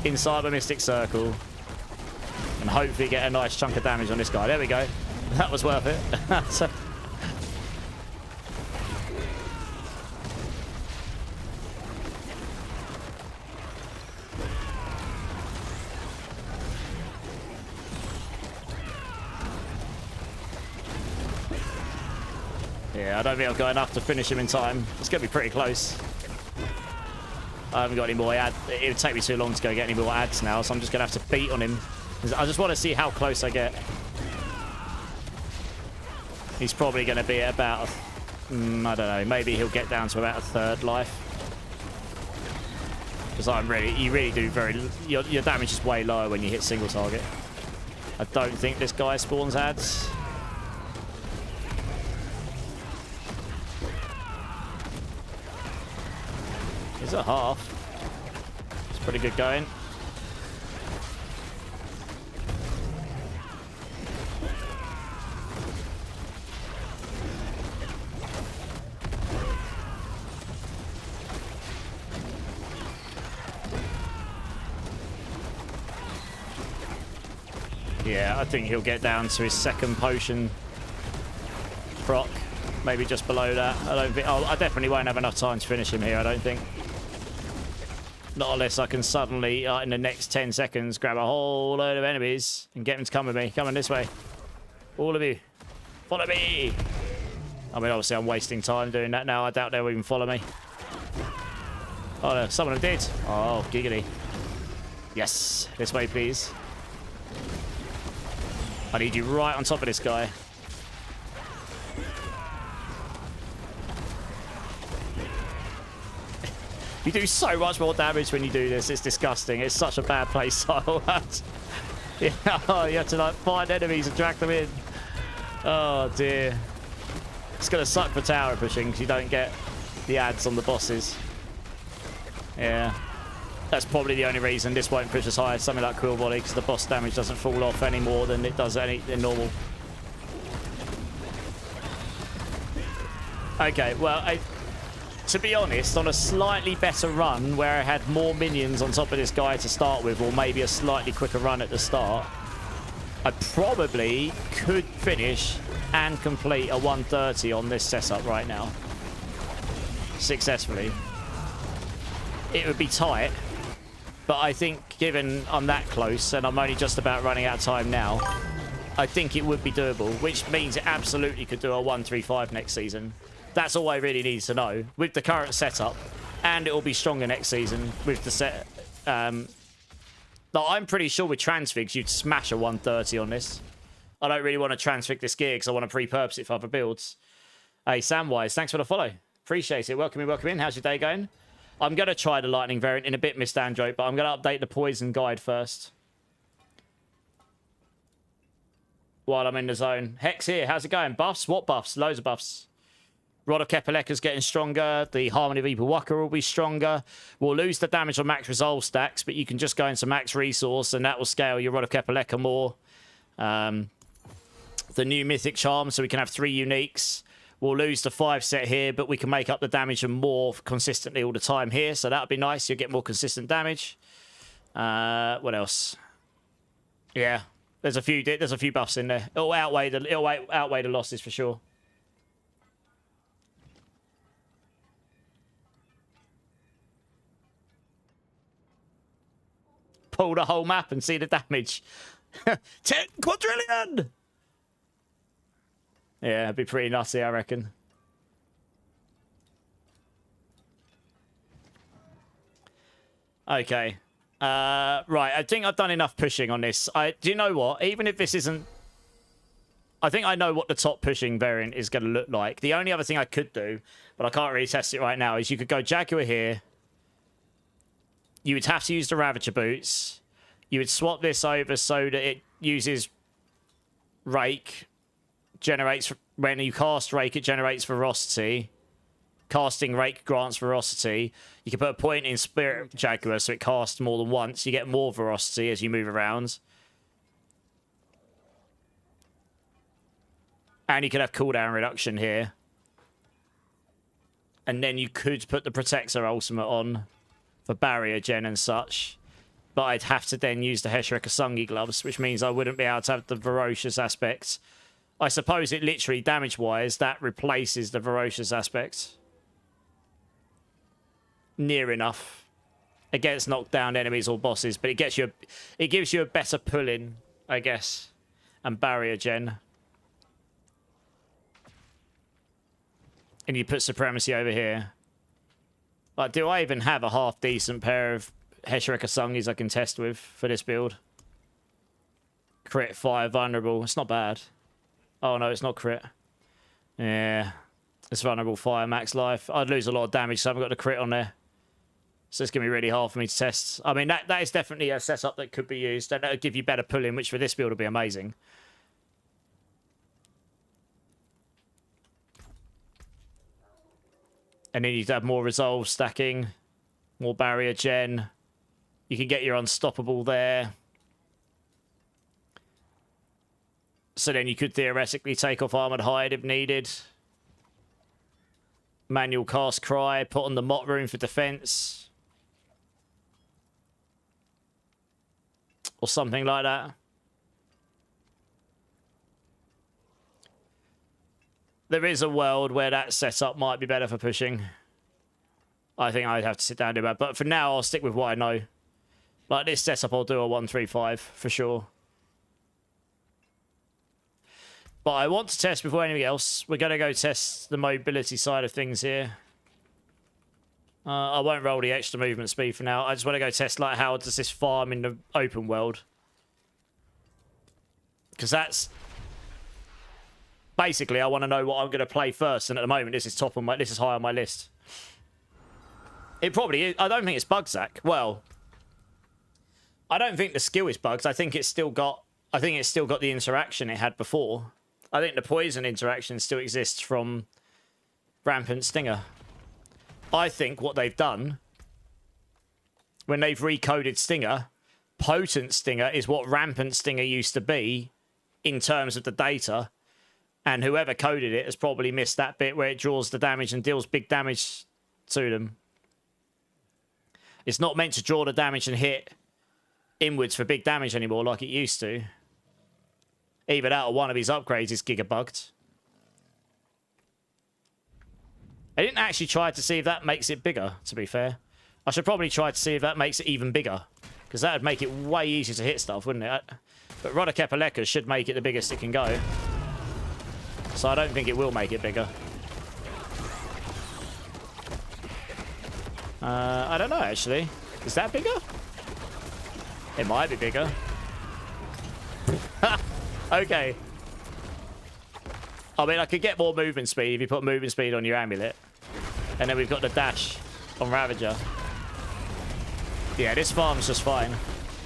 inside my Mystic Circle and hopefully get a nice chunk of damage on this guy. There we go. That was worth it. So yeah, I don't think I've got enough to finish him in time. It's going to be pretty close. I haven't got any more ads. It would take me too long to go get any more ads now, so I'm just going to have to beat on him. I just want to see how close I get. He's probably going to be at about, I don't know, maybe he'll get down to about a third life. Because you really do your damage is way lower when you hit single target. I don't think this guy spawns ads. He's at half. It's pretty good going. Yeah, I think he'll get down to his second potion proc. Maybe just below that. I definitely won't have enough time to finish him here, I don't think. Not unless I can suddenly, in the next 10 seconds, grab a whole load of enemies and get them to come with me. Come on this way. All of you. Follow me. I mean, obviously, I'm wasting time doing that now. I doubt they'll even follow me. Oh, no, some of them did. Oh, giggity. Yes. This way, please. I need you right on top of this guy. You do so much more damage when you do this. It's disgusting. It's such a bad play style. Yeah, you have to like find enemies and drag them in. Oh dear. It's gonna suck for tower pushing because you don't get the ads on the bosses. Yeah. That's probably the only reason this won't push as high as something like Quill Body, because the boss damage doesn't fall off any more than it does in normal. Okay, well, to be honest, on a slightly better run where I had more minions on top of this guy to start with, or maybe a slightly quicker run at the start, I probably could finish and complete a 130 on this setup right now. Successfully. It would be tight, but I think given I'm that close and I'm only just about running out of time now, I think it would be doable, which means it absolutely could do a 135 next season. That's all I really need to know with the current setup, and it will be stronger next season with the set. Like, I'm pretty sure with transfigs you'd smash a 130 on this. I don't really want to transfig this gear because I want to pre-purpose it for other builds. Hey, Samwise, thanks for the follow. Appreciate it. Welcome in. How's your day going? I'm going to try the lightning variant in a bit, Mr. Android, but I'm going to update the poison guide first. While I'm in the zone. Hex here, how's it going? Buffs? What buffs? Loads of buffs. Rod of Kepaleka's getting stronger. The Harmony of Ibuwaka will be stronger. We'll lose the damage on max resolve stacks, but you can just go into max resource, and that will scale your Rod of Kepaleka more. The new Mythic Charm, so we can have 3 uniques. We'll lose the 5 set here, but we can make up the damage and more consistently all the time here, so that'll be nice. You'll get more consistent damage. What else? Yeah, there's a few buffs in there. It'll outweigh the losses for sure. Pull the whole map and see the damage. 10 quadrillion! Yeah, it'd be pretty nutty, I reckon. Okay. Right, I think I've done enough pushing on this. Do you know what? Even if this isn't... I think I know what the top pushing variant is going to look like. The only other thing I could do, but I can't really test it right now, is you could go Jaguar here. You would have to use the Ravager boots. You would swap this over so that it uses Rake. Generates, when you cast Rake, it generates Ferocity. Casting Rake grants Ferocity. You can put a point in Spirit Jaguar so it casts more than once. You get more Ferocity as you move around. And you could have cooldown reduction here. And then you could put the Protector Ultimate on for barrier gen and such. But I'd have to then use the Heshirek Asungi gloves, which means I wouldn't be able to have the Ferocious aspect. I suppose it literally, damage-wise, that replaces the Ferocious aspect. Near enough. Against knockdown enemies or bosses, but it gives you a better pull-in, I guess. And barrier gen. And you put Supremacy over here. Like, do I even have a half-decent pair of Heshirek Asungis I can test with for this build? Crit, fire, vulnerable. It's not bad. Oh, no, it's not crit. Yeah. It's vulnerable, fire, max life. I'd lose a lot of damage, so I haven't got the crit on there. So it's going to be really hard for me to test. I mean, that is definitely a setup that could be used. And that would give you better pull-in, which for this build would be amazing. And then you'd have more resolve stacking. More barrier gen. You can get your unstoppable there. So then you could theoretically take off Armored Hide if needed. Manual cast Cry. Put on the Mott Rune for defense. Or something like that. There is a world where that setup might be better for pushing. I think I'd have to sit down and do that. But for now, I'll stick with what I know. Like this setup, I'll do a 135 for sure. But I want to test before anything else. We're going to go test the mobility side of things here. I won't roll the extra movement speed for now. I just want to go test like how does this farm in the open world. Because that's... Basically, I want to know what I'm going to play first. And at the moment, this is high on my list. It probably is. I don't think it's bugged, Zach. Well, I don't think the skill is bugged. I think it's still got the interaction it had before. I think the poison interaction still exists from Rampant Stinger. I think what they've done, when they've recoded Stinger, Potent Stinger is what Rampant Stinger used to be in terms of the data. And whoever coded it has probably missed that bit where it draws the damage and deals big damage to them. It's not meant to draw the damage and hit inwards for big damage anymore like it used to. Even out of one of his upgrades is gigabugged. I didn't actually try to see if that makes it bigger, to be fair. I should probably try to see if that makes it even bigger. Because that would make it way easier to hit stuff, wouldn't it? But Rod of Kepaleka should make it the biggest it can go. So I don't think it will make it bigger. I don't know, actually. Is that bigger? It might be bigger. Okay. I mean, I could get more movement speed if you put movement speed on your amulet. And then we've got the dash on Ravager. Yeah, this farm's just fine.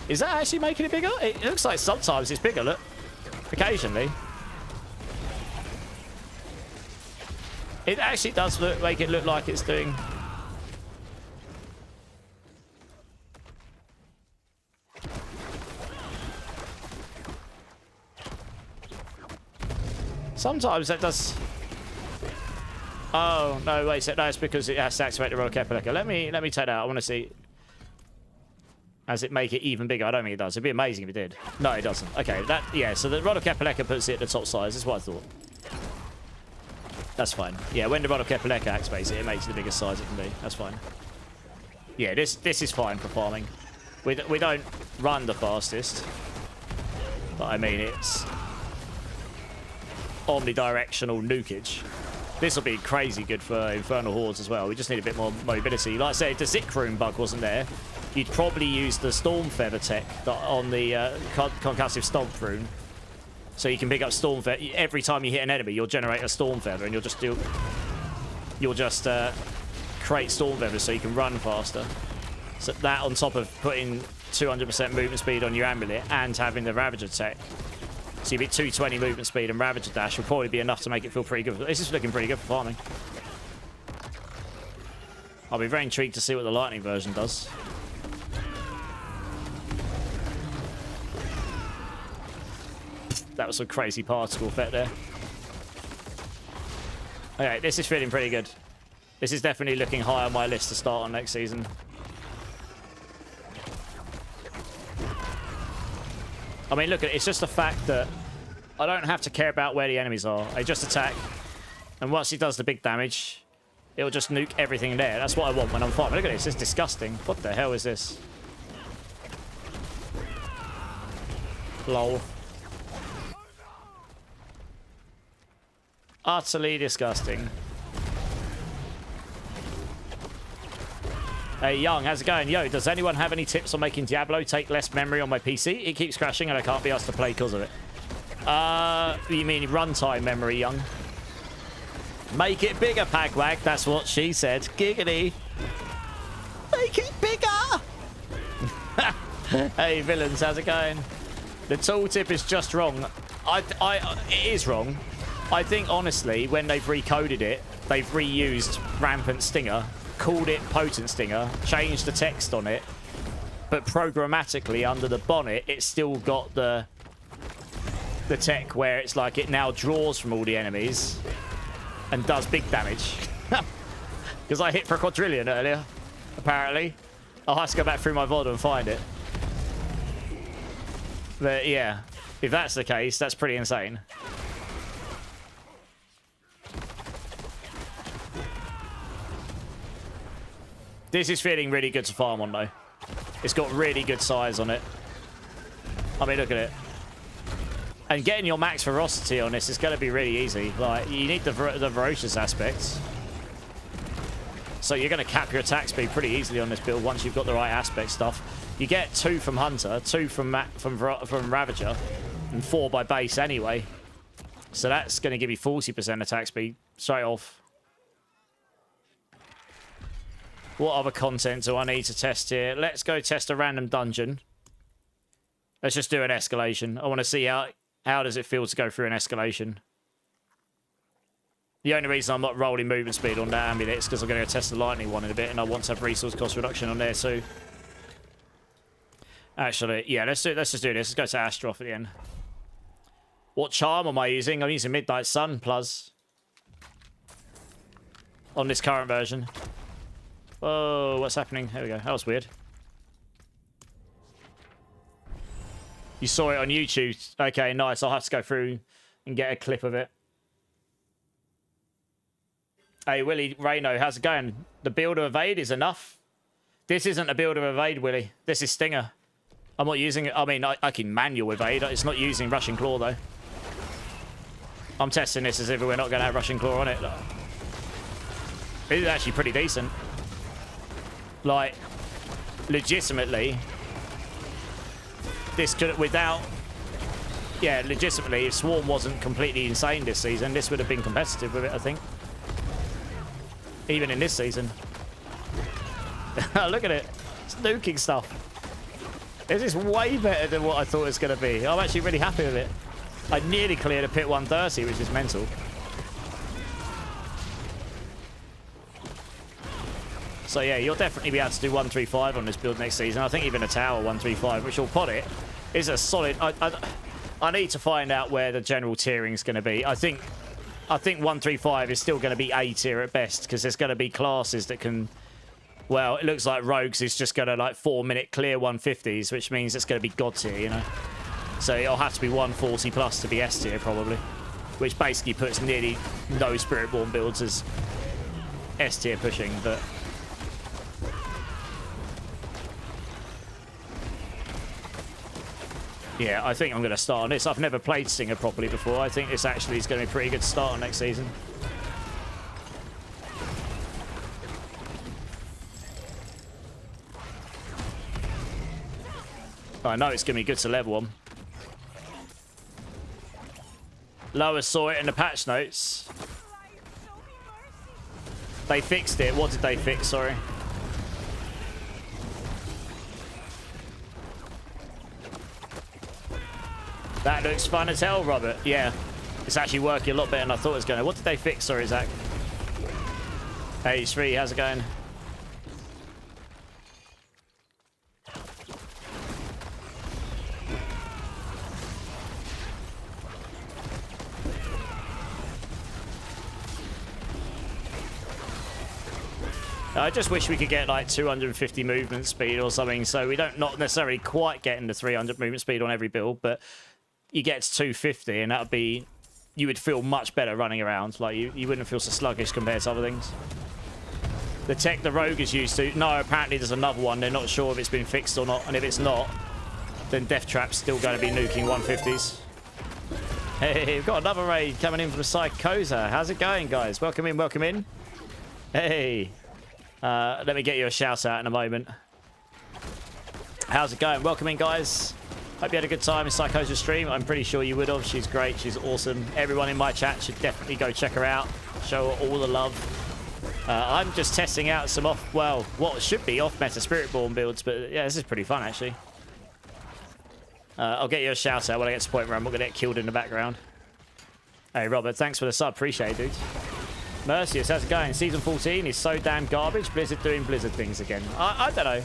Is that actually making it bigger? It looks like sometimes it's bigger, look. Occasionally. It actually does make it look like it's doing... Sometimes that does... Oh, no, wait. No, it's because it has to activate the Royal Kepaleka. Let me take that out. I want to see... Does it make it even bigger? I don't think it does. It'd be amazing if it did. No, it doesn't. Okay, yeah, so the Rod of Kepaleka puts it at the top size. That's what I thought. That's fine. Yeah, when the Rod of Kepaleka activates it, it makes it the biggest size it can be. That's fine. Yeah, this is fine for farming. We don't run the fastest. But I mean, it's... omnidirectional nukage. This will be crazy good for Infernal Hordes as well. We just need a bit more mobility. Like I say, if the Zik Rune bug wasn't there, you'd probably use the Storm Feather tech on the Concussive Stomp Rune. So you can pick up Storm Feather. Every time you hit an enemy, you'll generate a Storm Feather, and you'll just create Storm Feathers so you can run faster. So that on top of putting 200% movement speed on your amulet and having the Ravager tech. So you'd be 220 movement speed and Ravager dash will probably be enough to make it feel pretty good. This is looking pretty good for farming. I'll be very intrigued to see what the lightning version does. That was some crazy particle effect there. Okay, this is feeling pretty good. This is definitely looking high on my list to start on next season. I mean, look at it. It's just the fact that I don't have to care about where the enemies are. They just attack. And once he does the big damage, it'll just nuke everything there. That's what I want when I'm farming. Look at this. It's disgusting. What the hell is this? Lol. Utterly disgusting. Hey, Young, how's it going? Yo, does anyone have any tips on making Diablo take less memory on my PC? It keeps crashing and I can't be asked to play because of it. You mean runtime memory, Young? Make it bigger, Pagwag. That's what she said. Giggity. Make it bigger! Hey, villains, how's it going? The tooltip is just wrong. It is wrong. I think, honestly, when they've recoded it, they've reused Rampant Stinger, called it Potent Stinger, changed the text on it, but programmatically under the bonnet, it's still got the tech where it's like it now draws from all the enemies and does big damage. Because I hit for a quadrillion earlier, apparently. I'll have to go back through my VOD and find it. But yeah, if that's the case, that's pretty insane. This is feeling really good to farm on, though. It's got really good size on it. I mean, look at it. And getting your max ferocity on this is going to be really easy. Like, you need the ferocious aspects. So you're going to cap your attack speed pretty easily on this build once you've got the right aspect stuff. You get 2 from Hunter, 2 from Ravager, and 4 by base anyway. So that's going to give you 40% attack speed straight off. What other content do I need to test here? Let's go test a random dungeon. Let's just do an escalation. I want to see how does it feel to go through an escalation. The only reason I'm not rolling movement speed on that amulet is because I'm going to test the lightning one in a bit, and I want to have resource cost reduction on there too. Actually, yeah, let's just do this. Let's go to Astroth at the end. What charm am I using? I'm using Midnight Sun Plus on this current version. Oh, what's happening? There we go. That was weird. You saw it on YouTube. Okay, nice. I'll have to go through and get a clip of it. Hey, Willie Rayno, how's it going? The build of Evade is enough. This isn't a build of Evade, Willie. This is Stinger. I'm not using it. I mean, I can manual Evade. It's not using Rushing Claw, though. I'm testing this as if we're not going to have Rushing Claw on it. This is actually pretty decent. Like, legitimately, this could, without, yeah, legitimately, if Swarm wasn't completely insane this season, this would have been competitive with it, I think. Even in this season. Look at it. It's nuking stuff. This is way better than what I thought it was going to be. I'm actually really happy with it. I nearly cleared a pit 130, which is mental. So yeah, you'll definitely be able to do 135 on this build next season. I think even a tower 135, which will pot it, is a solid... I need to find out where the general tiering is going to be. I think 135 is still going to be A tier at best, because there's going to be classes that can... Well, it looks like Rogues is just going to like 4-minute clear 150s, which means it's going to be God tier, you know? So it'll have to be 140 plus to be S tier, probably. Which basically puts nearly no Spiritborn builds as S tier pushing, but... Yeah, I think I'm going to start on this. I've never played Stinger properly before. I think this actually is going to be a pretty good start on next season. I know it's going to be good to level them. Lower saw it in the patch notes. They fixed it. What did they fix? Sorry. That looks fun as hell, Robert. Yeah. It's actually working a lot better than I thought it was going to. What did they fix? Sorry, Zach. H3, how's it going? I just wish we could get like 250 movement speed or something, so we don't not necessarily quite getting the 300 movement speed on every build, but you get to 250 and that would be, you would feel much better running around. Like you wouldn't feel so sluggish compared to other things. The tech the Rogue is used to, no, apparently there's another one. They're not sure if it's been fixed or not, and if it's not, then Death Trap's still going to be nuking 150s. Hey, we've got another raid coming in from Psychosa. How's it going, guys? Welcome in, welcome in. Hey. Let me get you a shout out in a moment. How's it going? Welcome in, guys. Hope you had a good time in Psychosa's stream. I'm pretty sure you would have. She's great. She's awesome. Everyone in my chat should definitely go check her out. Show her all the love. I'm just testing out some what should be off-meta Spiritborn builds, but yeah, this is pretty fun, actually. I'll get you a shout out when I get to the point where I'm not going to get killed in the background. Hey, Robert, thanks for the sub. Appreciate it, dude. Mercius, how's it going? Season 14 is so damn garbage. Blizzard doing Blizzard things again. I don't know.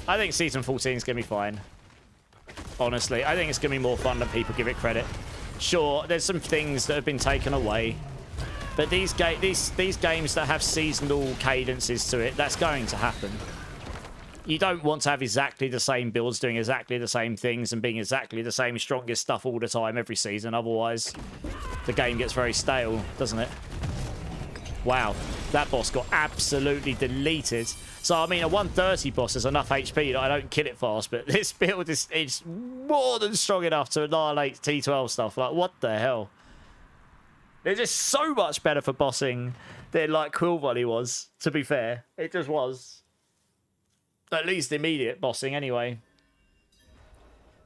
I think Season 14 is going to be fine. Honestly, I think it's going to be more fun than people give it credit. Sure, there's some things that have been taken away. But these games that have seasonal cadences to it, that's going to happen. You don't want to have exactly the same builds doing exactly the same things and being exactly the same strongest stuff all the time every season. Otherwise, the game gets very stale, doesn't it? Wow, that boss got absolutely deleted. So, I mean, a 130 boss is enough HP that I don't kill it fast, but this build is more than strong enough to annihilate T12 stuff. Like, what the hell? They're just so much better for bossing than, like, Quill Volley was, to be fair. It just was. At least immediate bossing, anyway.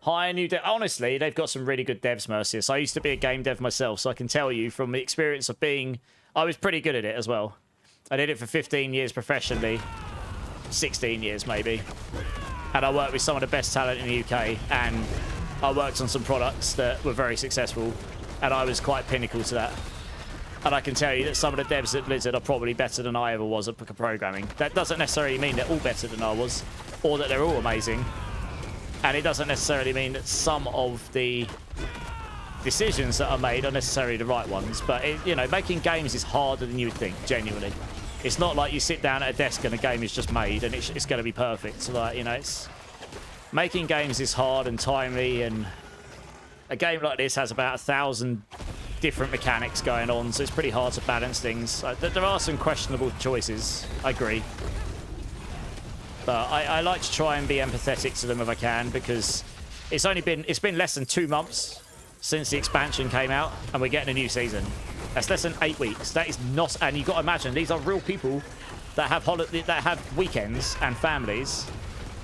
Hire new dev. Honestly, they've got some really good devs, Mercius. I used to be a game dev myself, so I can tell you from the experience of being... I was pretty good at it as well. I did it for 15 years professionally. 16 years, maybe. And I worked with some of the best talent in the UK. And I worked on some products that were very successful. And I was quite pinnacle to that. And I can tell you that some of the devs at Blizzard are probably better than I ever was at programming. That doesn't necessarily mean they're all better than I was. Or that they're all amazing. And it doesn't necessarily mean that some of the decisions that are made are necessarily the right ones, but you know, making games is harder than you would think. Genuinely, it's not like you sit down at a desk and a game is just made and it's going to be perfect. So, like, you know, it's making games is hard and timely, and a game like this has about 1,000 different mechanics going on, so it's pretty hard to balance things. There are some questionable choices, I agree, but I like to try and be empathetic to them if I can, because it's been less than 2 months since the expansion came out, and we're getting a new season. That's less than 8 weeks. That is not... And you've got to imagine, these are real people that have weekends and families.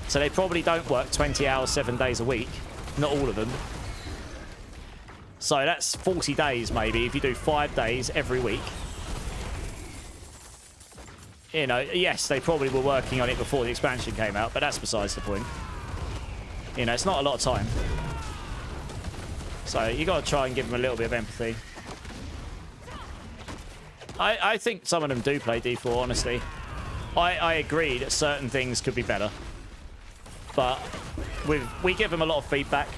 So they probably don't work 20 hours, 7 days a week. Not all of them. So that's 40 days maybe if you do 5 days every week. You know, yes, they probably were working on it before the expansion came out, but that's besides the point. You know, it's not a lot of time. So you got to try and give them a little bit of empathy. I think some of them do play D4, honestly. I agree that certain things could be better. But we give them a lot of feedback.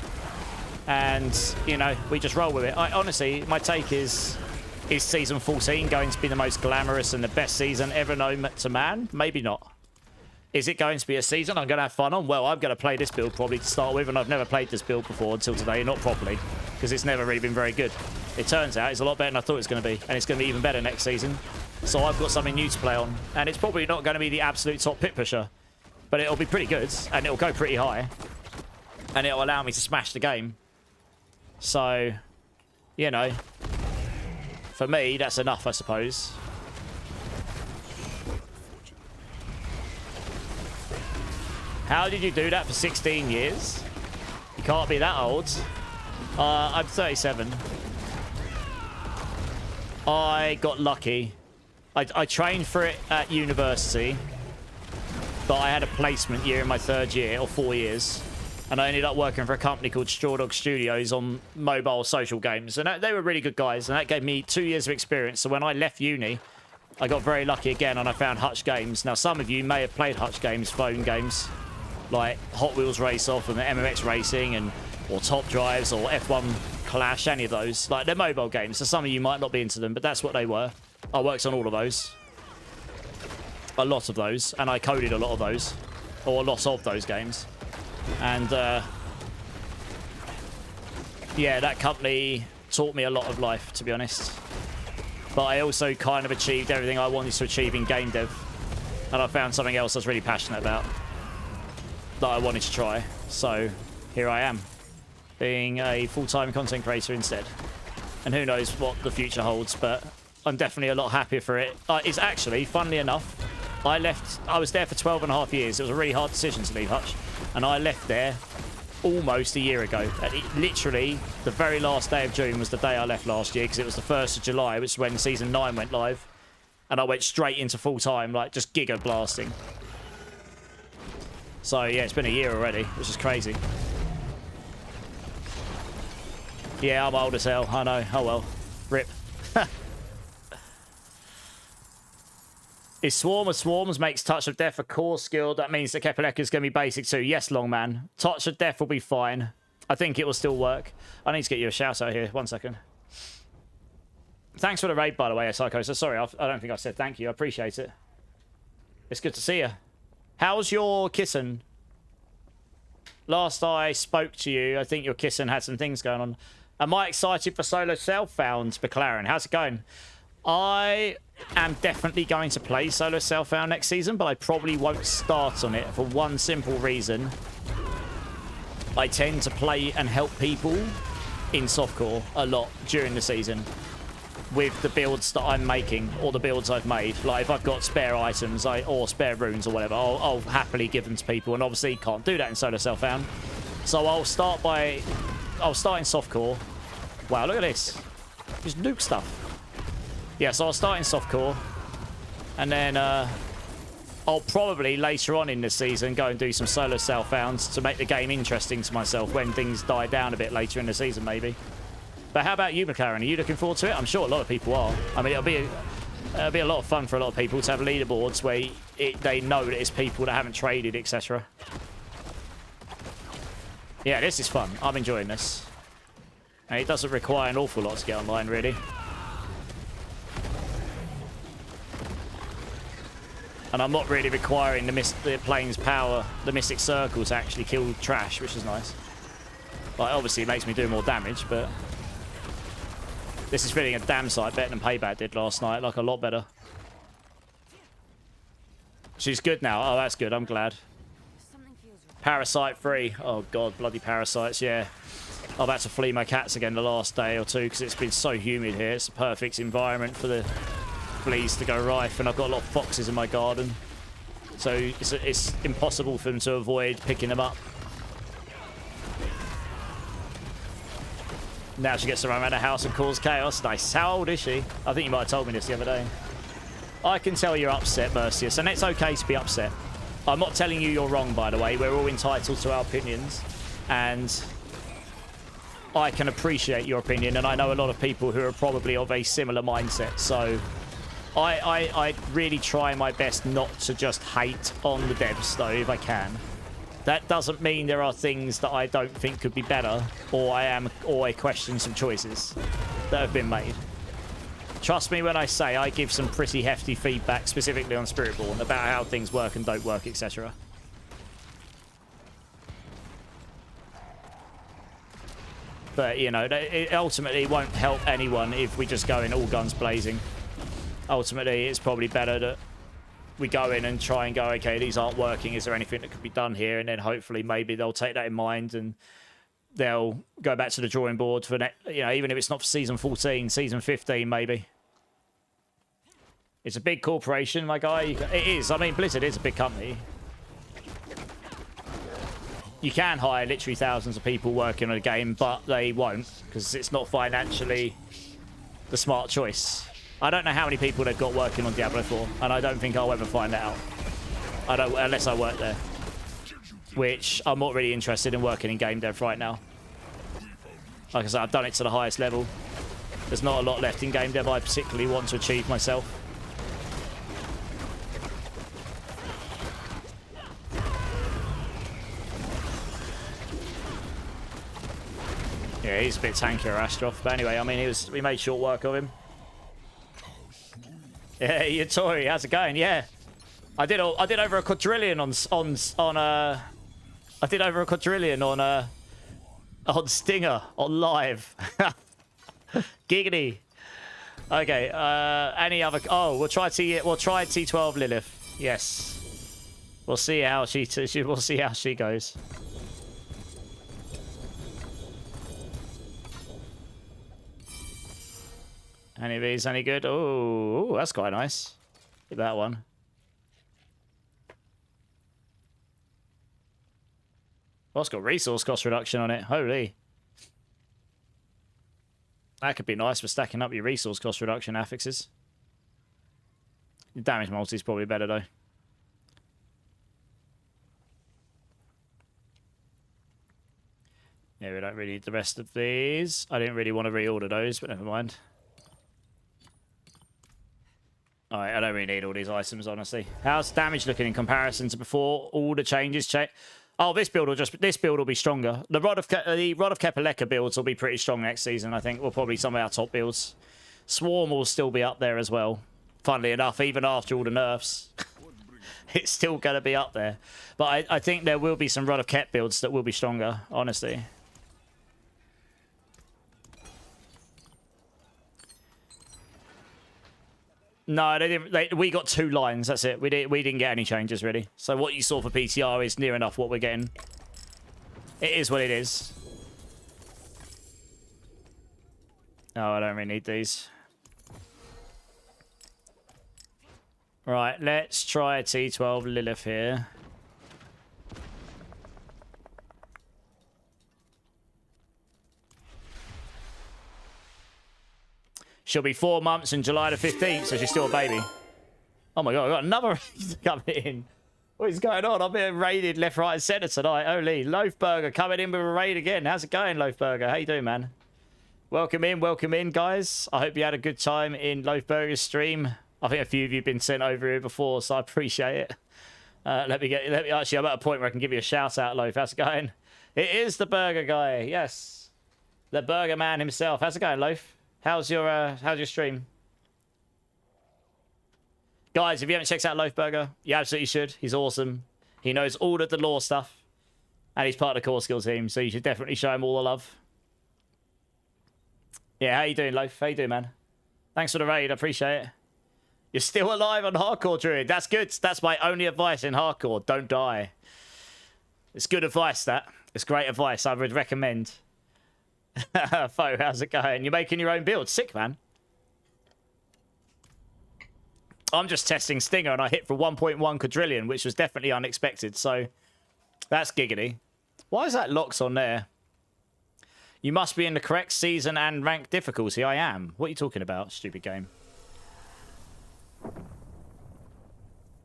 And, you know, we just roll with it. Honestly, my take is season 14 going to be the most glamorous and the best season ever known to man? Maybe not. Is it going to be a season I'm going to have fun on? Well, I'm going to play this build probably to start with, and I've never played this build before until today, not properly, because it's never really been very good. It turns out it's a lot better than I thought it was going to be, and it's going to be even better next season. So I've got something new to play on, and it's probably not going to be the absolute top pit pusher, but it'll be pretty good, and it'll go pretty high, and it'll allow me to smash the game. So, you know, for me, that's enough, I suppose. How did you do that for 16 years? You can't be that old. I'm 37. I got lucky. I trained for it at university, but I had a placement year in my 3rd year, or 4 years. And I ended up working for a company called Straw Dog Studios on mobile social games. And they were really good guys, and that gave me 2 years of experience. So when I left uni, I got very lucky again, and I found Hutch Games. Now, some of you may have played Hutch Games, phone games, like Hot Wheels Race Off and MMX Racing, or Top Drives, or F1 Clash, any of those. Like, they're mobile games, so some of you might not be into them, but that's what they were. I worked on all of those. A lot of those, and I coded a lot of those, or a lot of those games. And, yeah, that company taught me a lot of life, to be honest. But I also kind of achieved everything I wanted to achieve in game dev. And I found something else I was really passionate about that I wanted to try. So, here I am, being a full-time content creator instead. And who knows what the future holds, but I'm definitely a lot happier for it. It's actually, funnily enough, I was there for 12.5 years. It was a really hard decision to leave Hutch. And I left there almost a year ago. Literally, the very last day of June was the day I left last year, because it was the 1st of July, which is when Season 9 went live. And I went straight into full-time, like, just giga blasting. So, yeah, it's been a year already, which is crazy. Yeah, I'm old as hell. I know. Oh, well. Rip. Is Swarm of Swarms makes Touch of Death a core skill? That means that Kepelek is going to be basic too. Yes, Longman. Touch of Death will be fine. I think it will still work. I need to get you a shout out here. 1 second. Thanks for the raid, by the way, Psycho. So sorry, I don't think I said thank you. I appreciate it. It's good to see you. How's your kitten? Last I spoke to you, I think your kitten had some things going on. Am I excited for Solo Self-Found, McLaren? How's it going? I am definitely going to play Solo Self-Found next season, but I probably won't start on it for one simple reason. I tend to play and help people in softcore a lot during the season with the builds that I'm making, or the builds I've made. Like, if I've got spare items or spare runes or whatever, I'll happily give them to people, and obviously can't do that in Solo Self-Found. So I'll start in softcore. Wow, look at this. Just nuke stuff. Yeah, so I'll start in softcore, and then I'll probably later on in the season go and do some Solo Self-Founds to make the game interesting to myself when things die down a bit later in the season, maybe. But how about you, McLaren? Are you looking forward to it? I'm sure a lot of people are. I mean, it'll be a lot of fun for a lot of people to have leaderboards where they know that it's people that haven't traded, etc. Yeah, this is fun. I'm enjoying this. And it doesn't require an awful lot to get online, really. And I'm not really requiring the plane's power, the Mystic Circle, to actually kill trash, which is nice. Like, obviously, it makes me do more damage, but this is feeling a damn sight better than Payback did last night. Like, a lot better. She's good now. Oh, that's good. I'm glad. Parasite free. Oh, God. Bloody parasites. Yeah. I've had to flee my cats again the last day or two because it's been so humid here. It's the perfect environment for the fleas to go rife, and I've got a lot of foxes in my garden. So it's impossible for them to avoid picking them up. Now she gets to run around the house and cause chaos. Nice. How old is she? I think you might have told me this the other day. I can tell you're upset, Mercius, and it's okay to be upset. I'm not telling you you're wrong, by the way. We're all entitled to our opinions, and I can appreciate your opinion, and I know a lot of people who are probably of a similar mindset. So I really try my best not to just hate on the devs, though, if I can. That doesn't mean there are things that I don't think could be better, or I question some choices that have been made. Trust me when I say I give some pretty hefty feedback, specifically on Spiritborn, about how things work and don't work, etc. But, you know, it ultimately won't help anyone if we just go in all guns blazing. Ultimately, it's probably better that we go in and try and go, okay, these aren't working. Is there anything that could be done here? And then hopefully maybe they'll take that in mind and they'll go back to the drawing board for, you know, even if it's not for season 14, season 15, maybe. It's a big corporation, my guy. It is. I mean, Blizzard is a big company. You can hire literally thousands of people working on a game, but they won't because it's not financially the smart choice. I don't know how many people they've got working on Diablo 4, and I don't think I'll ever find that out. I don't, unless I work there. Which I'm not really interested in working in game dev right now. Like I said, I've done it to the highest level. There's not a lot left in game dev I particularly want to achieve myself. Yeah, he's a bit tankier, Astroth. But anyway, I mean, we made short work of him. Yeah, you're Tori. How's it going? Yeah, I did over a quadrillion on Stinger on live. Giggity. Okay. Any other? Oh, we'll try T12 Lilith. Yes. We'll see how we'll see how she goes. Any of these any good? Oh, that's quite nice. Get that one. Oh, it's got resource cost reduction on it. Holy. That could be nice for stacking up your resource cost reduction affixes. Your damage multi is probably better, though. Yeah, we don't really need the rest of these. I didn't really want to reorder those, but never mind. Alright, I don't really need all these items, honestly. How's damage looking in comparison to before all the changes check? Oh, this build will be stronger. The Rod of Kepaleka builds will be pretty strong next season, I think. Will probably some of our top builds. Swarm will still be up there as well. Funnily enough, even after all the nerfs. It's still going to be up there. But I think there will be some Rod of Kep builds that will be stronger, honestly. No, they didn't. We got 2 lines. That's it. We didn't get any changes really. So what you saw for PTR is near enough what we're getting. It is what it is. Oh, I don't really need these. Right, let's try T12 Lilith here. She'll be 4 months in July the 15th, so she's still a baby. Oh my god, I got another coming in. What is going on? I'm being raided left, right, and centre tonight. Holy, Loafburger coming in with a raid again. How's it going, Loafburger? How you doing, man? Welcome in, guys. I hope you had a good time in Loafburger's stream. I think a few of you have been sent over here before, so I appreciate it. Actually, I'm at a point where I can give you a shout out, Loaf. How's it going? It is the burger guy. Yes, the burger man himself. How's it going, Loaf? How's your stream? Guys, if you haven't checked out Loafburger, you absolutely should. He's awesome. He knows all of the lore stuff. And he's part of the core skill team, so you should definitely show him all the love. Yeah, how you doing, Loaf? How you doing, man? Thanks for the raid, I appreciate it. You're still alive on Hardcore, Druid. That's good. That's my only advice in Hardcore. Don't die. It's good advice, that. It's great advice. I would recommend. Fo, how's it going? You're making your own build. Sick, man. I'm just testing Stinger, and I hit for 1.1 quadrillion, which was definitely unexpected. So that's giggity. Why is that locks on there? You must be in the correct season and rank difficulty. I am. What are you talking about, stupid game?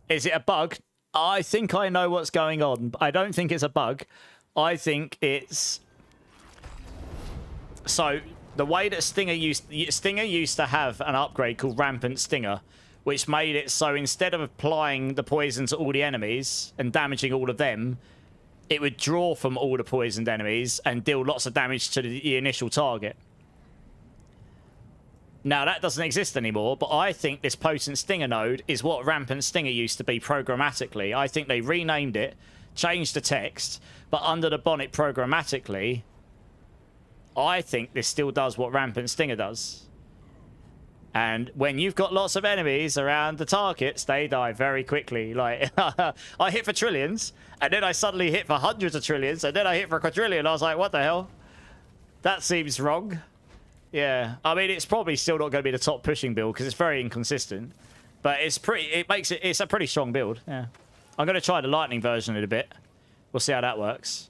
Is it a bug? I think I know what's going on. I don't think it's a bug. I think it's... So, the way that Stinger used to have an upgrade called Rampant Stinger, which made it so instead of applying the poison to all the enemies and damaging all of them, it would draw from all the poisoned enemies and deal lots of damage to the initial target. Now, that doesn't exist anymore, but I think this Potent Stinger node is what Rampant Stinger used to be programmatically. I think they renamed it, changed the text, but under the bonnet programmatically, I think this still does what Rampant Stinger does. And when you've got lots of enemies around the targets, they die very quickly. Like, I hit for trillions, and then I suddenly hit for hundreds of trillions, and then I hit for a quadrillion. I was like, what the hell? That seems wrong. Yeah, I mean, it's probably still not going to be the top pushing build because it's very inconsistent. But it's it's a pretty strong build. Yeah, I'm going to try the lightning version in a bit. We'll see how that works.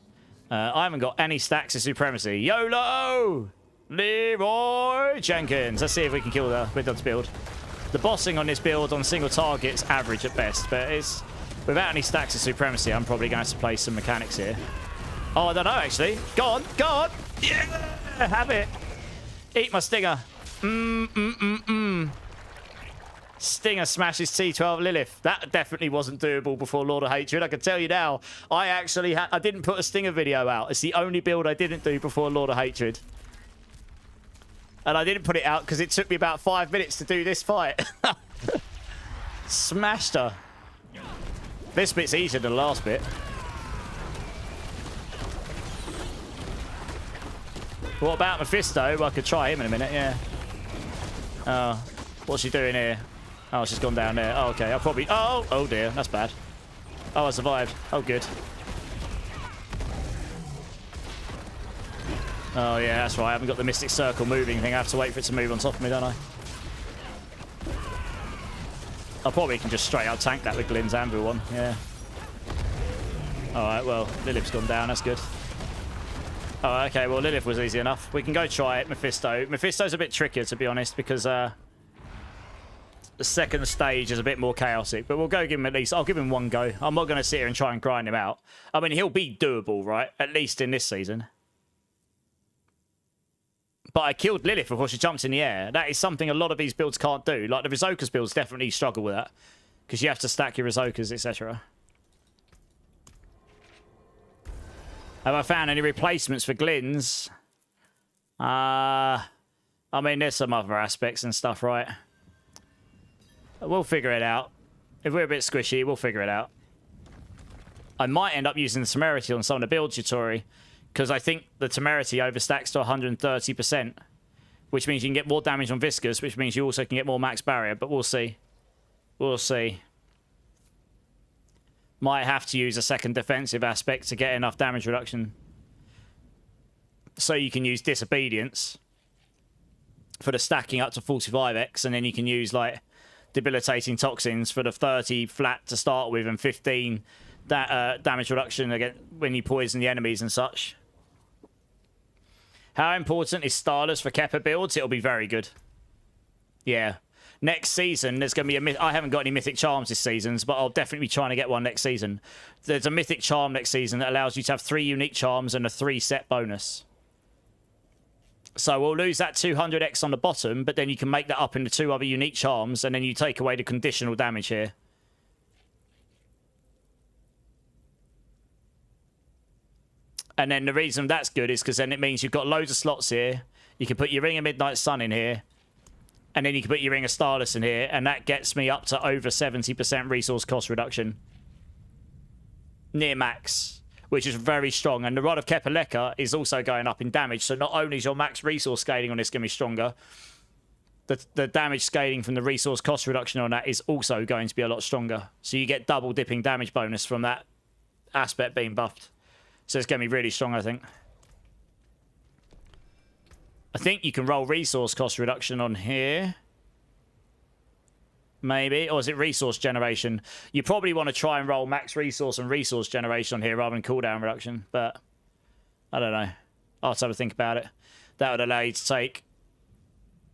I haven't got any stacks of supremacy. YOLO! Leroy Jenkins. Let's see if we can kill the Widow's build. The bossing on this build on single target's average at best, but it's without any stacks of supremacy. I'm probably going to have to play some mechanics here. Oh, I don't know actually. Go on, go on. Yeah, have it. Eat my Stinger. Stinger smashes T12 Lilith. That definitely wasn't doable before Lord of Hatred. I can tell you now. I didn't put a Stinger video out. It's the only build I didn't do before Lord of Hatred. And I didn't put it out because it took me about 5 minutes to do this fight. Smashed her. This bit's easier than the last bit. What about Mephisto? Well, I could try him in a minute, yeah. Oh, what's she doing here? Oh, she's gone down there. Oh, okay, I'll probably... Oh dear, that's bad. Oh, I survived. Oh, good. Oh, yeah, that's right. I haven't got the Mystic Circle moving thing. I have to wait for it to move on top of me, don't I? I probably can just straight out tank that with Glyn's Anvil one. Yeah. Alright, well, Lilith's gone down. That's good. Oh, okay, well, Lilith was easy enough. We can go try it. Mephisto. Mephisto's a bit trickier, to be honest, because the second stage is a bit more chaotic. But we'll go give him at least... I'll give him one go. I'm not going to sit here and try and grind him out. I mean, he'll be doable, right? At least in this season. But I killed Lilith before she jumped in the air. That is something a lot of these builds can't do. Like, the Rizoka's builds definitely struggle with that. Because you have to stack your Rizokas, etc. Have I found any replacements for Glyn's? I mean, there's some other aspects and stuff, right? We'll figure it out. If we're a bit squishy, we'll figure it out. I might end up using the Temerity on some of the build tutorial. Because I think the Temerity overstacks to 130%. Which means you can get more damage on Viscous, which means you also can get more max barrier. But we'll see. We'll see. Might have to use a second defensive aspect to get enough damage reduction. So you can use Disobedience for the stacking up to 45x. And then you can use, like, Debilitating Toxins for the 30 flat to start with and 15 damage reduction again when you poison the enemies and such. How important is Starless for Kepper builds? It'll be very good. Yeah. Next season, there's going to be a... I haven't got any Mythic Charms this season, but I'll definitely be trying to get one next season. There's a Mythic Charm next season that allows you to have 3 unique charms and a 3-set bonus. So we'll lose that 200x on the bottom, but then you can make that up into 2 other unique charms, and then you take away the conditional damage here. And then the reason that's good is because then it means you've got loads of slots here. You can put your Ring of Midnight Sun in here. And then you can put your Ring of Starless in here. And that gets me up to over 70% resource cost reduction. Near max. Which is very strong. And the Rod of Kepaleka is also going up in damage. So not only is your max resource scaling on this going to be stronger, the damage scaling from the resource cost reduction on that is also going to be a lot stronger. So you get double dipping damage bonus from that aspect being buffed. So it's going to be really strong, I think. I think you can roll resource cost reduction on here. Maybe. Or is it resource generation? You probably want to try and roll max resource and resource generation on here rather than cooldown reduction. But I don't know. I'll have to think about it. That would allow you to take...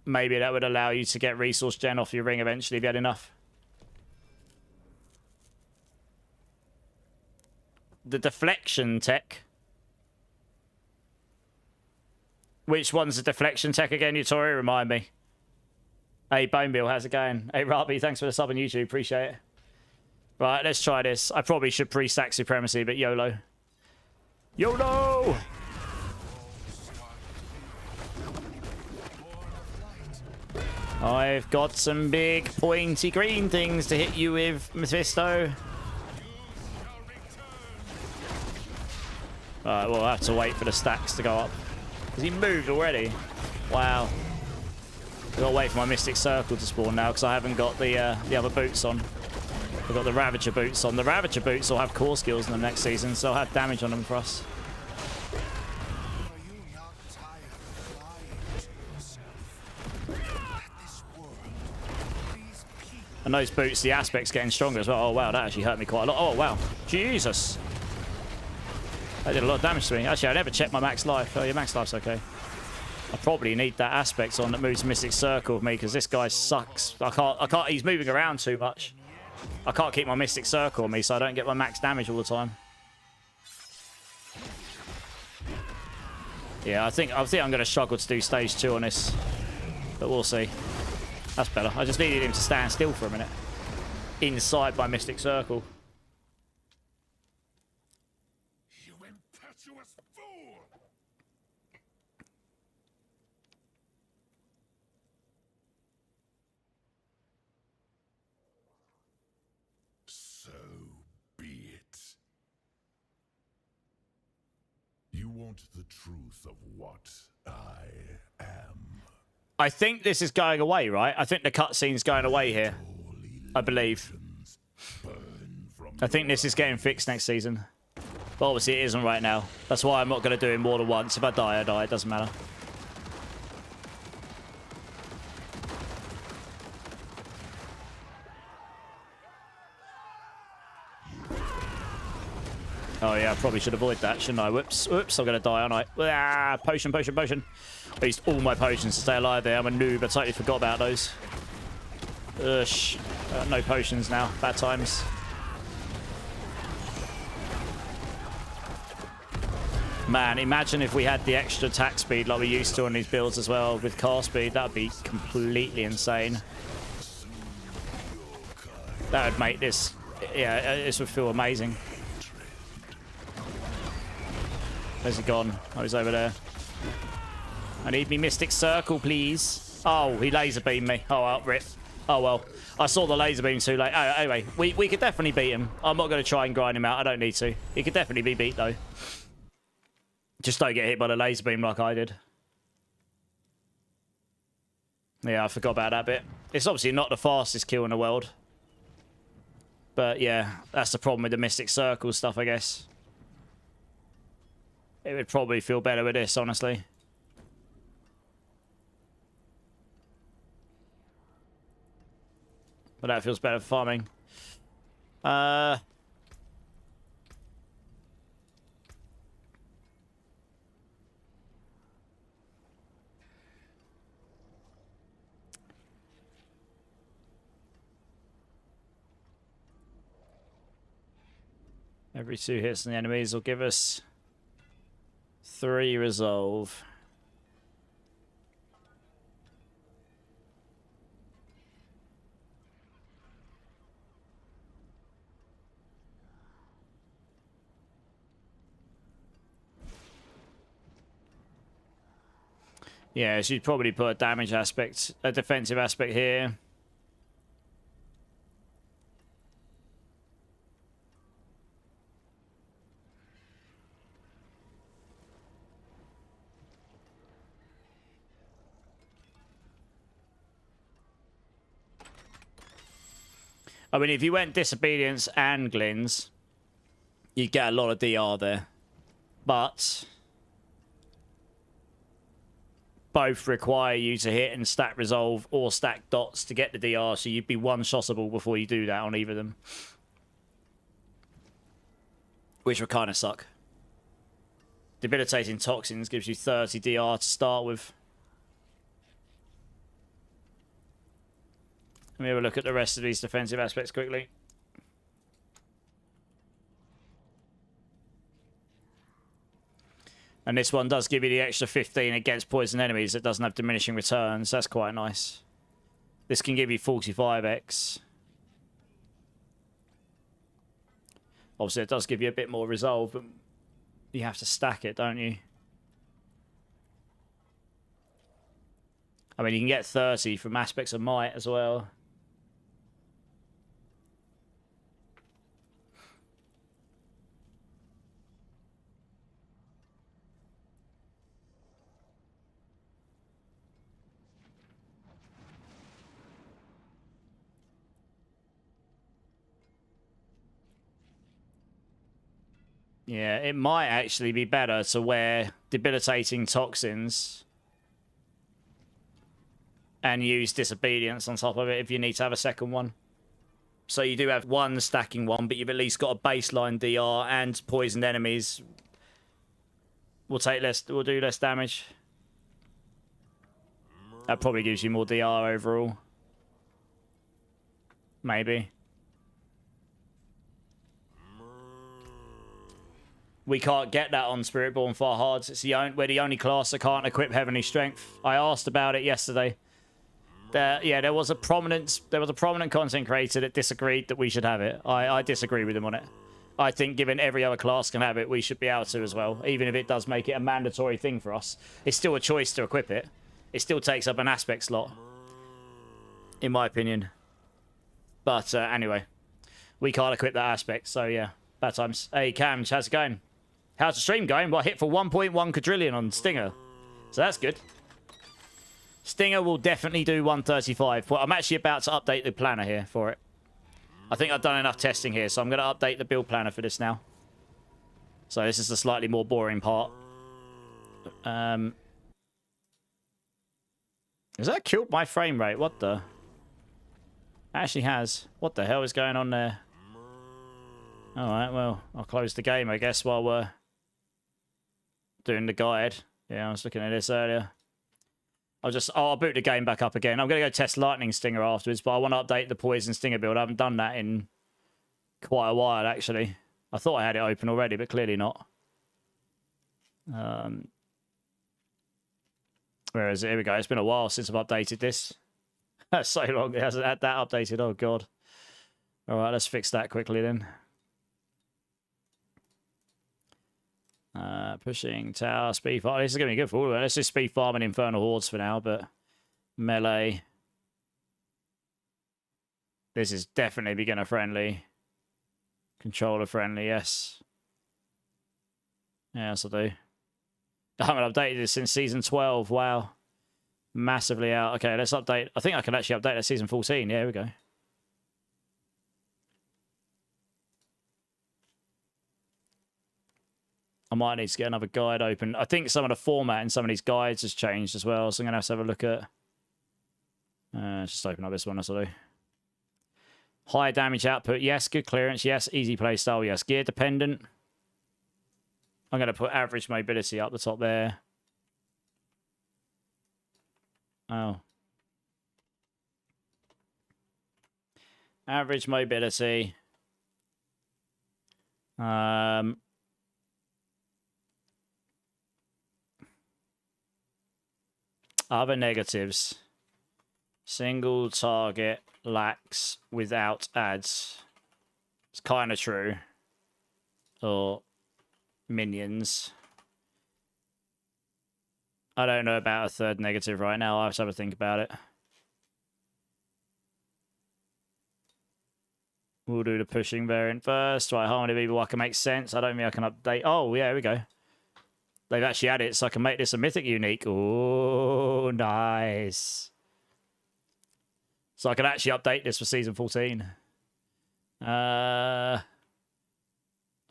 Maybe that would allow you to get resource gen off your ring eventually if you had enough. The deflection tech. Which one's the deflection tech again, Utori? Remind me. Hey, Bonebill, how's it going? Hey, Robbie, thanks for the sub on YouTube. Appreciate it. Right, let's try this. I probably should pre-stack Supremacy, but YOLO. YOLO! I've got some big pointy green things to hit you with, Mephisto. Alright, we'll have to wait for the stacks to go up. Has he moved already? Wow. I've got to wait for my Mystic Circle to spawn now because I haven't got the other boots on. I've got the Ravager boots on. The Ravager boots will have core skills in the next season, so I'll have damage on them for us. And those boots, the aspect's getting stronger as well. Oh, wow, that actually hurt me quite a lot. Oh, wow. Jesus. That did a lot of damage to me. Actually, I never checked my max life. Oh, your max life's okay. I probably need that aspect on that moves Mystic Circle with me because this guy sucks. I can't, he's moving around too much. I can't keep my Mystic Circle on me so I don't get my max damage all the time. Yeah, I think I'm going to struggle to do stage 2 on this. But we'll see. That's better. I just needed him to stand still for a minute. Inside my Mystic Circle. You impetuous fool! So be it. You want the truth of what I am. I think this is going away, right? I think the cutscene's going away here. I believe. I think this is getting fixed next season. But obviously it isn't right now. That's why I'm not going to do it more than once. If I die, I die. It doesn't matter. Oh yeah, I probably should avoid that, shouldn't I? Whoops, whoops, I'm going to die, aren't I? Ah, potion, potion, potion. I used all my potions to stay alive there. I'm a noob. I totally forgot about those. Ugh. No potions now. Bad times. Man, imagine if we had the extra attack speed like we used to on these builds as well with car speed. That would be completely insane. That would make this... Yeah, this would feel amazing. Where's he gone? Oh, he's over there. I need me Mystic Circle, please. Oh, he laser beamed me. Oh, well, rip. Oh, well. I saw the laser beam too late. Oh, anyway, we could definitely beat him. I'm not going to try and grind him out. I don't need to. He could definitely be beat, though. Just don't get hit by the laser beam like I did. Yeah, I forgot about that bit. It's obviously not the fastest kill in the world. But, yeah, that's the problem with the Mystic Circle stuff, I guess. It would probably feel better with this, honestly. But that feels better for farming. Every 2 hits on the enemies will give us 3 resolve. Yeah, so you'd probably put a damage aspect, a defensive aspect here. I mean, if you went Disobedience and Glins, you'd get a lot of DR there. But both require you to hit and stack resolve or stack dots to get the DR, so you'd be one-shottable before you do that on either of them. Which would kind of suck. Debilitating Toxins gives you 30 DR to start with. Let me have a look at the rest of these defensive aspects quickly. And this one does give you the extra 15 against poison enemies. It doesn't have diminishing returns. That's quite nice. This can give you 45x. Obviously, it does give you a bit more resolve, but you have to stack it, don't you? I mean, you can get 30 from aspects of might as well. Yeah, it might actually be better to wear debilitating toxins and use disobedience on top of it if you need to have a second one. So you do have one stacking one, but you've at least got a baseline DR, and poisoned enemies will do less damage. That probably gives you more DR overall. Maybe. We can't get that on Spiritborn Far Hards. We're the only class that can't equip Heavenly Strength. I asked about it yesterday. There was a prominent content creator that disagreed that we should have it. I disagree with him on it. I think given every other class can have it, we should be able to as well. Even if it does make it a mandatory thing for us. It's still a choice to equip it. It still takes up an aspect slot. In my opinion. But anyway. We can't equip that aspect, so yeah. Bad times. Hey Cam, how's it going? How's the stream going? Well, I hit for 1.1 quadrillion on Stinger. So that's good. Stinger will definitely do 135. Well, I'm actually about to update the planner here for it. I think I've done enough testing here, so I'm going to update the build planner for this now. So this is the slightly more boring part. Has that killed my frame rate? What the? It actually has. What the hell is going on there? Alright, well, I'll close the game, I guess, while we're doing the guide. Yeah, I was looking at this earlier. I'll boot the game back up again. I'm going to go test Lightning Stinger afterwards, but I want to update the Poison Stinger build. I haven't done that in quite a while, actually. I thought I had it open already, but clearly not. Where is it? Here we go. It's been a while since I've updated this. That's so long. It hasn't had that updated. Oh, God. Alright, let's fix that quickly then. Pushing tower, speed farm. This is going to be good for all of it. Let's just speed farm and Infernal Hordes for now, but melee. This is definitely beginner friendly. Controller friendly, yes. Yes, I do. I haven't updated this since season 12. Wow. Massively out. Okay, let's update. I think I can actually update that season 14. Yeah, here we go. I might need to get another guide open. I think some of the format in some of these guides has changed as well, so I'm going to have a look at... just open up this one, that's what I do. High damage output, yes. Good clearance, yes. Easy play style, yes. Gear dependent. I'm going to put average mobility up the top there. Oh. Average mobility. Other negatives. Single target lacks without ads. It's kind of true. Or minions. I don't know about a third negative right now. I'll have to have a think about it. We'll do the pushing variant first. Right, Harmony Beaverwalker makes sense. I don't think I can update. Oh, yeah, here we go. They've actually added it, so I can make this a mythic unique. Oh, nice. So I can actually update this for season 14. Harmony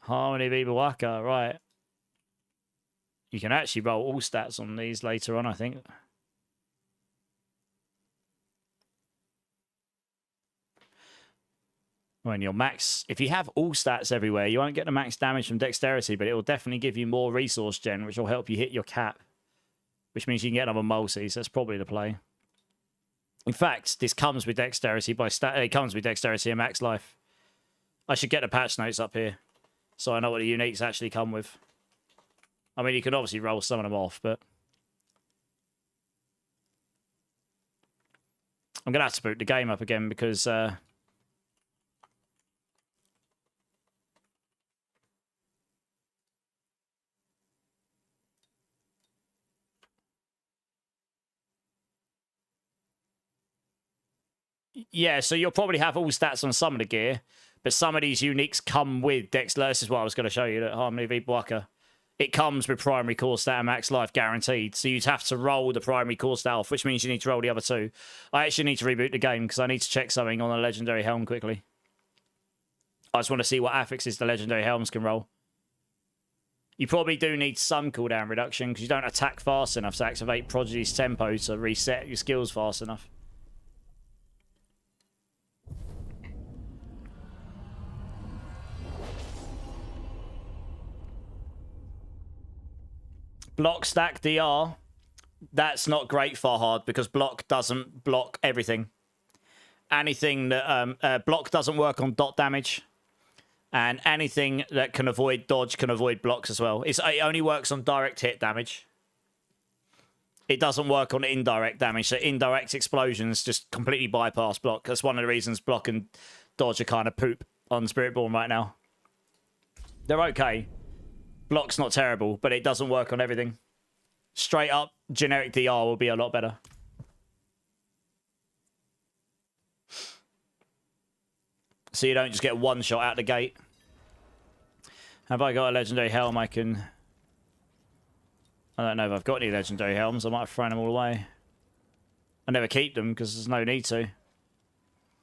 Beaverwalker, right. You can actually roll all stats on these later on, I think. When your max, if you have all stats everywhere, you won't get the max damage from dexterity, but it will definitely give you more resource gen, which will help you hit your cap, which means you can get another multi. So that's probably the play. In fact, this comes with dexterity by stat. It comes with dexterity and max life. I should get the patch notes up here, so I know what the uniques actually come with. I mean, you can obviously roll some of them off, but I'm gonna have to boot the game up again because. Yeah, so you'll probably have all stats on some of the gear, but some of these uniques come with Dex. This is what I was going to show you, that Harmony v Blocker. It comes with primary core stat and max life guaranteed, so you'd have to roll the primary core stat off, which means you need to roll the other two. I actually need to reboot the game because I need to check something on the legendary helm quickly. I just want to see what affixes the legendary helms can roll. You probably do need some cooldown reduction because you don't attack fast enough to activate Prodigy's tempo to reset your skills fast enough. Block stack DR. That's not great for hard because block doesn't block everything. Anything that block doesn't work on dot damage, and anything that can avoid dodge can avoid blocks as well. It only works on direct hit damage. It doesn't work on indirect damage. So indirect explosions just completely bypass block. That's one of the reasons block and dodge are kind of poop on Spiritborn right now. They're okay. Block's not terrible, but it doesn't work on everything. Straight up, generic DR will be a lot better. So you don't just get one shot out the gate. Have I got a legendary helm I can... I don't know if I've got any legendary helms. I might have thrown them all away. I never keep them because there's no need to.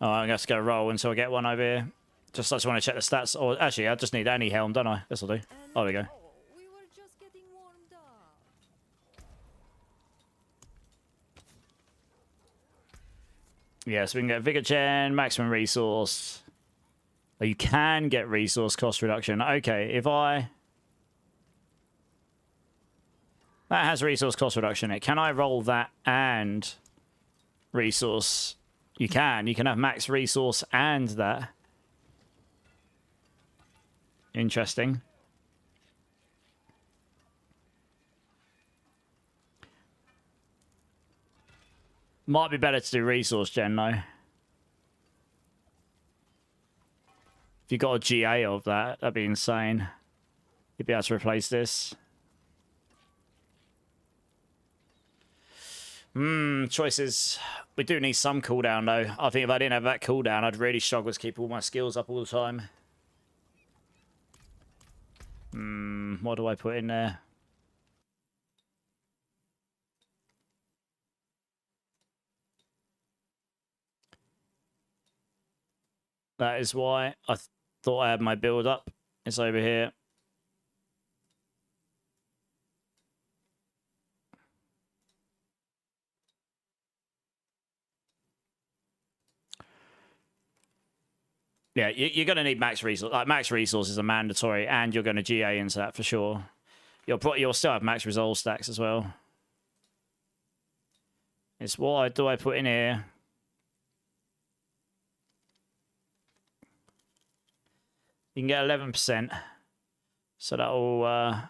Oh, I'm going to have to go roll until I get one over here. I just want to check the stats. Or actually, I just need any helm, don't I? This'll do. Oh, there we go. We were just getting warmed up. Yeah, so we can get Vigor Gen, maximum resource. Oh, you can get resource cost reduction. Okay, if I... That has resource cost reduction in it. Can I roll that and resource? You can. You can have max resource and that. Interesting. Might be better to do resource gen, though. If you got a GA of that, that'd be insane. You'd be able to replace this. Choices. We do need some cooldown, though. I think if I didn't have that cooldown, I'd really struggle to keep all my skills up all the time. What do I put in there? That is why I thought I had my build up. It's over here. Yeah, you're going to need max resource. Like max resources are mandatory, and you're going to GA into that for sure. You'll still have max resolve stacks as well. It's what do I put in here? You can get 11%. So that'll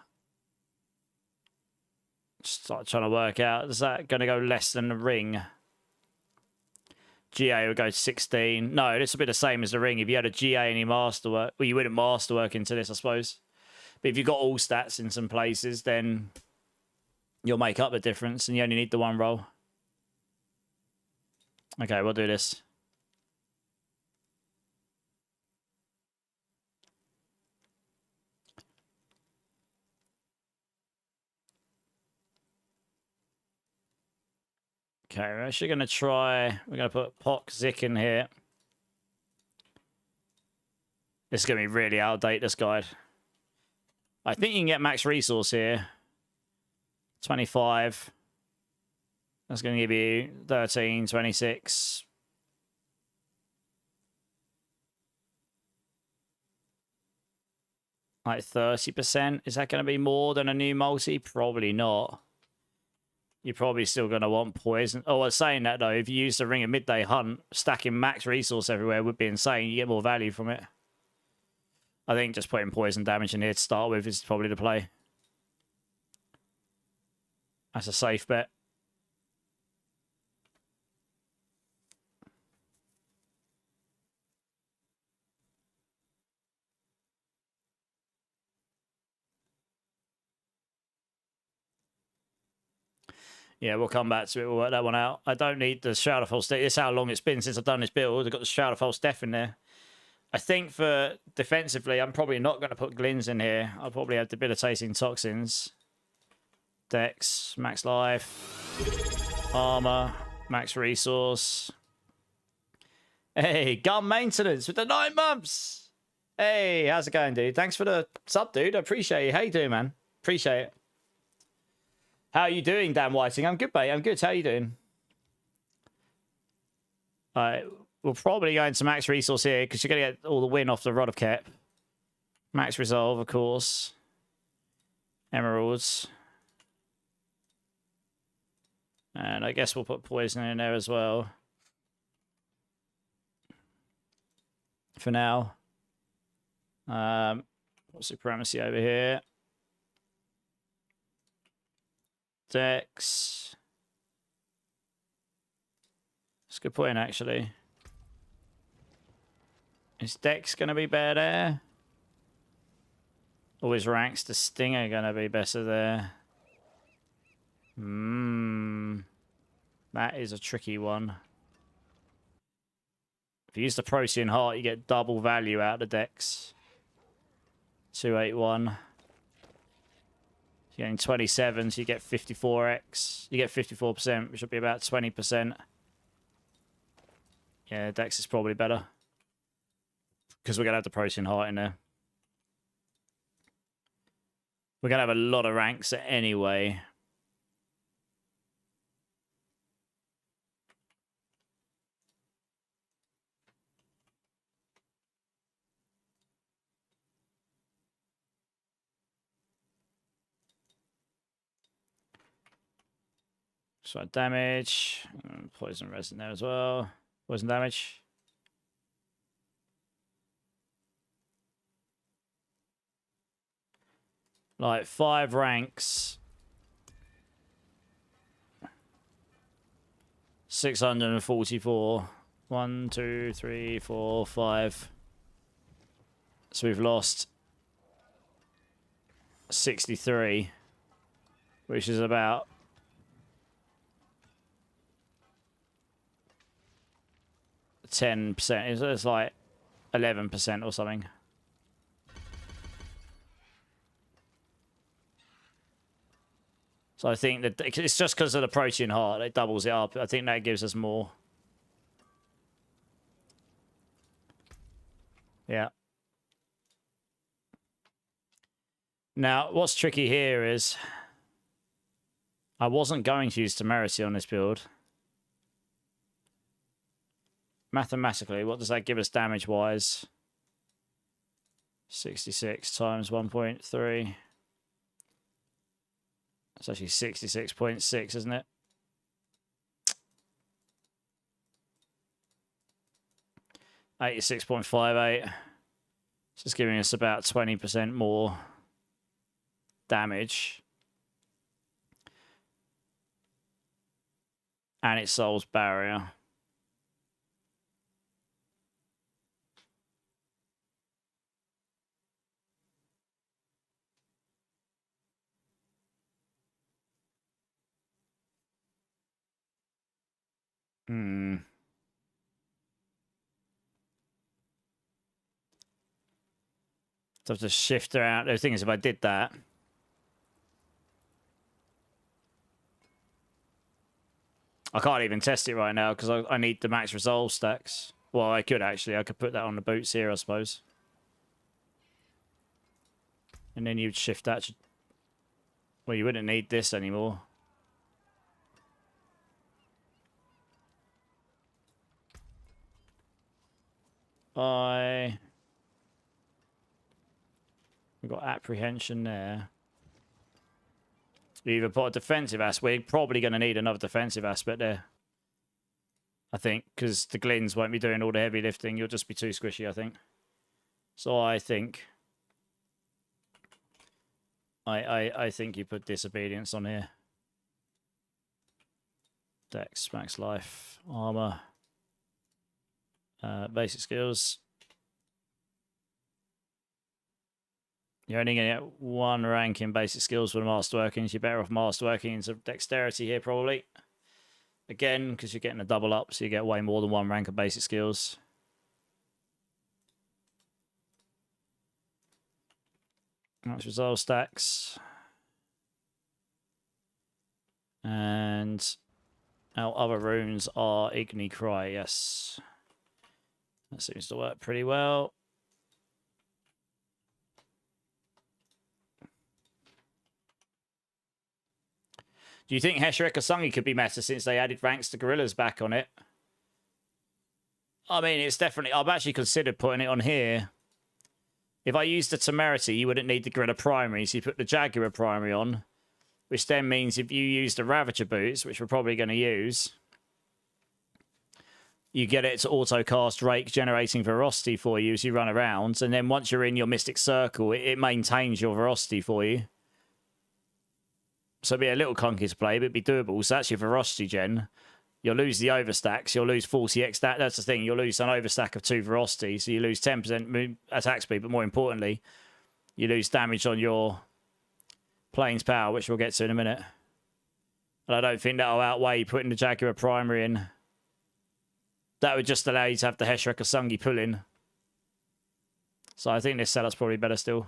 just start trying to work out. Is that going to go less than the ring? GA will go to 16. No, this will be the same as the ring. If you had a GA and you masterwork, well, you wouldn't masterwork into this, I suppose. But if you've got all stats in some places, then you'll make up the difference and you only need the one roll. Okay, we'll do this. Okay, we're actually going to try... We're going to put Pock Zik in here. This is going to be really out of date, this guide. I think you can get max resource here. 25. That's going to give you 13, 26. Like 30%. Is that going to be more than a new multi? Probably not. You're probably still going to want poison. Oh, I was saying that though, if you use the Ring of Midday Hunt, stacking max resource everywhere would be insane. You get more value from it. I think just putting poison damage in here to start with is probably the play. That's a safe bet. Yeah, we'll come back to it. We'll work that one out. I don't need the Shroud of False Death. This is how long it's been since I've done this build. I've got the Shroud of False Death in there. I think for defensively, I'm probably not going to put Glins in here. I'll probably have Debilitating Toxins. Dex, max life, armor, max resource. Hey, gun maintenance with the 9 months. Hey, how's it going, dude? Thanks for the sub, dude. I appreciate it. How you doing, man? Appreciate it. How are you doing, Dan Whiting? I'm good, mate. I'm good. How are you doing? All right. We'll probably go into max resource here because you're going to get all the win off the Rod of Kep. Max resolve, of course. Emeralds. And I guess we'll put poison in there as well. For now. Supremacy over here. Dex. It's a good point, actually. Is Dex going to be better? Or is Ranks to Stinger going to be better there? That is a tricky one. If you use the Protean Heart, you get double value out of the Dex. 281. You're getting 27, so you get 54x. You get 54%, which would be about 20%. Yeah, Dex is probably better. Because we're going to have the Protean Heart in there. We're going to have a lot of ranks anyway. So damage. Poison res in there as well. Poison damage. Like 5 ranks. 644. 1, 2, 3, 4, 5. So we've lost 63. Which is about 10%. It's like 11% or something. So I think that it's just because of the Protean Heart. It doubles it up. I think that gives us more. Yeah. Now, what's tricky here is I wasn't going to use Temerity on this build. Mathematically, what does that give us damage-wise? 66 times 1.3. It's actually 66.6, isn't it? $86.58. It's just giving us about 20% more damage. And it solves barrier. So I have to shift around. The thing is, if I did that, I can't even test it right now because I need the max resolve stacks. Well, I could actually. I could put that on the boots here, I suppose. And then you'd shift that to... Well, you wouldn't need this anymore. We've got apprehension there. You either put a defensive aspect. We're probably going to need another defensive aspect there. I think, because the Glins won't be doing all the heavy lifting. You'll just be too squishy, I think. So I think... I think you put disobedience on here. Dex, max life, armor, basic skills. You're only going to get 1 rank in basic skills for the masterworkings. You're better off masterworking into dexterity here, probably. Again, because you're getting a double up, so you get way more than 1 rank of basic skills. That's resolve stacks. And our other runes are Igni Cry, yes. That seems to work pretty well. Do you think Heshirek Asungi could be meta since they added ranks to gorillas back on it? I mean, it's definitely... I've actually considered putting it on here. If I used the Temerity, you wouldn't need the Gorilla Primary, so you put the Jaguar Primary on, which then means if you use the Ravager Boots, which we're probably going to use, you get it to auto-cast Rake, generating Ferocity for you as you run around, and then once you're in your Mystic Circle, it maintains your Ferocity for you. So it'd be a little clunky to play, but it'd be doable. So that's your Ferocity gen. You'll lose the overstacks. You'll lose 40x. That's the thing. You'll lose an overstack of 2 Ferocity. So you lose 10% attack speed. But more importantly, you lose damage on your Plains Power, which we'll get to in a minute. And I don't think that'll outweigh putting the Jaguar Primary in. That would just allow you to have the Heshirek Asungi pull in. So I think this setup's probably better still.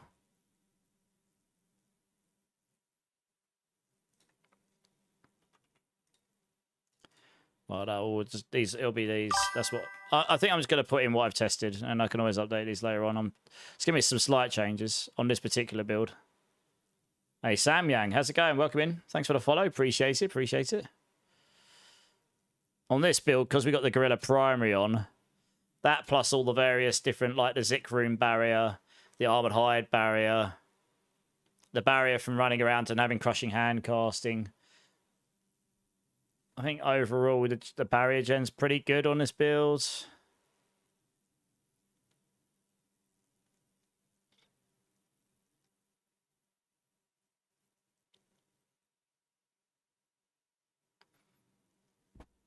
Well, it'll be these. That's what I think. I'm just going to put in what I've tested, and I can always update these later on. It's going to be some slight changes on this particular build. Hey, Sam Yang, how's it going? Welcome in. Thanks for the follow. Appreciate it. Appreciate it. On this build, because we got the Gorilla Primary on, that plus all the various different, like the Zik Room barrier, the Armored Hide barrier, the barrier from running around and having Crushing Hand casting. I think overall the barrier gen's pretty good on this build.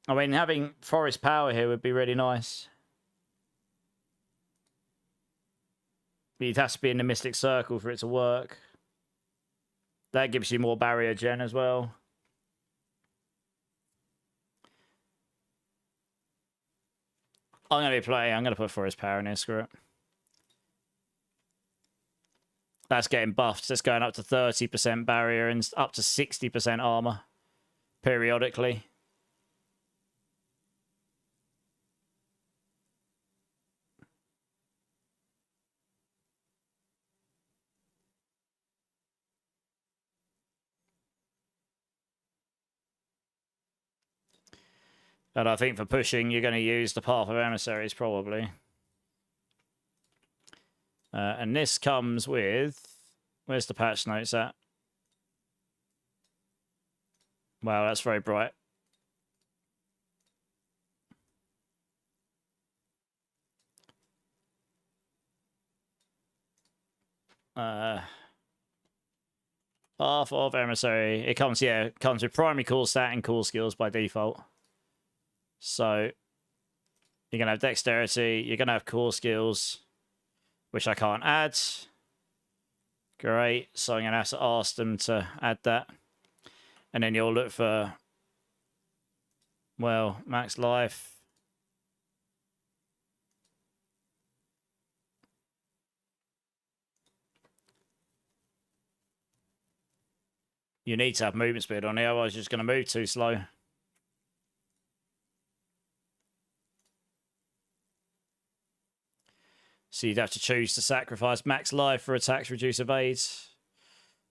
I mean, having Forest Power here would be really nice. But you'd have to be in the Mystic Circle for it to work. That gives you more barrier gen as well. I'm going to put Forest Power in here, screw it. That's getting buffed. That's going up to 30% barrier and up to 60% armor periodically. And I think for pushing, you're going to use the Path of Emissaries, probably. And this comes with... Where's the patch notes at? Wow, that's very bright. Path of Emissary. It comes with primary cool stat and cool skills by default. So you're going to have dexterity, you're going to have core skills, which I can't add. Great. So I'm going to have to ask them to add that. And then you'll look for, well, max life. You need to have movement speed on here, otherwise you're just going to move too slow. So you'd have to choose to sacrifice max life for attacks, reduce evades.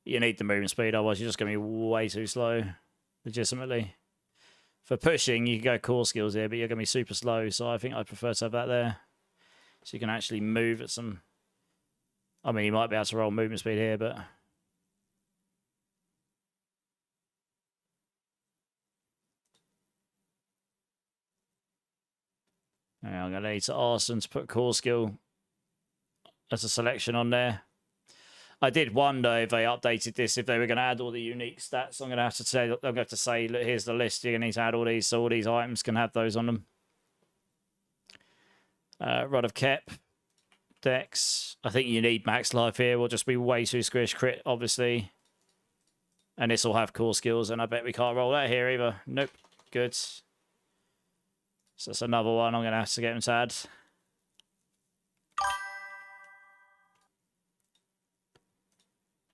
You need the movement speed, otherwise you're just going to be way too slow, legitimately. For pushing, you can go core skills here, but you're going to be super slow, so I think I'd prefer to have that there. So you can actually move at some I mean, you might be able to roll movement speed here, but... Yeah, I'm going to need to ask them to put core skill as a selection on there. I did wonder if they updated this, if they were going to add all the unique stats. I'm going to have to say, look, here's the list. You're going to need to add all these, so all these items can have those on them. Rod of Kep, Dex. I think you need max life here. We'll just be way too squish. Crit, obviously. And this will have core skills, and I bet we can't roll that here either. Nope. Good. So that's another one I'm going to have to get him to add.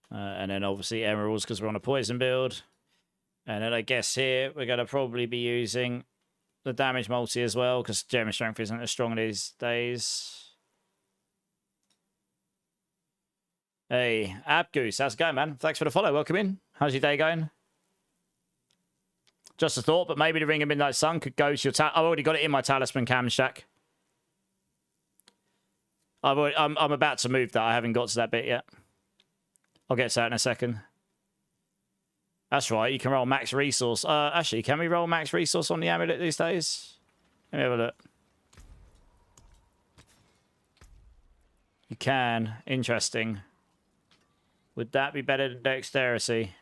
And then obviously emeralds because we're on a poison build. And then I guess here we're going to probably be using the damage multi as well because gem strength isn't as strong these days. Hey, Abgoose, how's it going, man? Thanks for the follow. Welcome in. How's your day going? Just a thought, but maybe the Ring of Midnight Sun could go to your... I've already got it in my talisman cam stack. I'm about to move that. I haven't got to that bit yet. I'll get to that in a second. That's right. You can roll max resource. Actually, can we roll max resource on the amulet these days? Let me have a look. You can. Interesting. Would that be better than dexterity?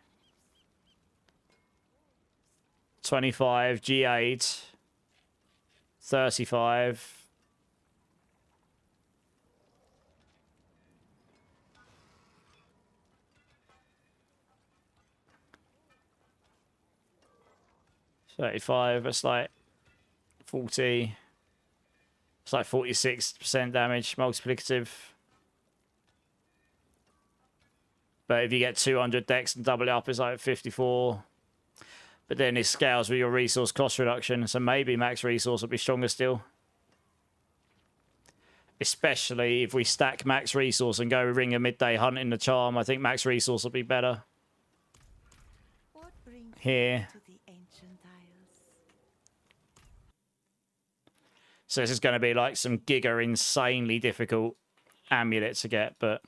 25, G8, 35. That's like 40. It's like 46% damage, multiplicative. But if you get 200 dex and double it up, it's like 54. But then it scales with your resource cost reduction, so maybe max resource will be stronger still. Especially if we stack max resource and go Ring of Midday hunting the charm, I think max resource will be better. Here. So this is going to be like some giga insanely difficult amulet to get, but...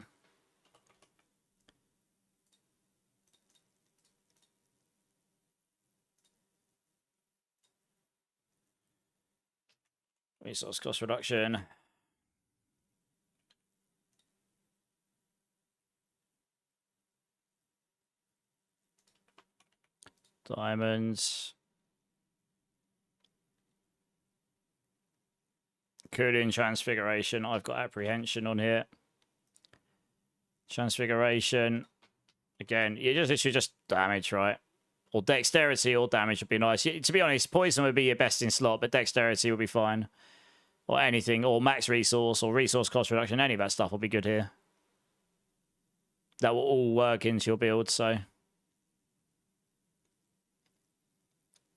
Resource cost reduction. Diamonds. Cooling Transfiguration. I've got Apprehension on here. Transfiguration. Again, you just literally just damage, right? Or Dexterity or damage would be nice. To be honest, Poison would be your best in slot, but Dexterity would be fine. Or anything. Or Max Resource or Resource Cost Reduction. Any of that stuff will be good here. That will all work into your build, so...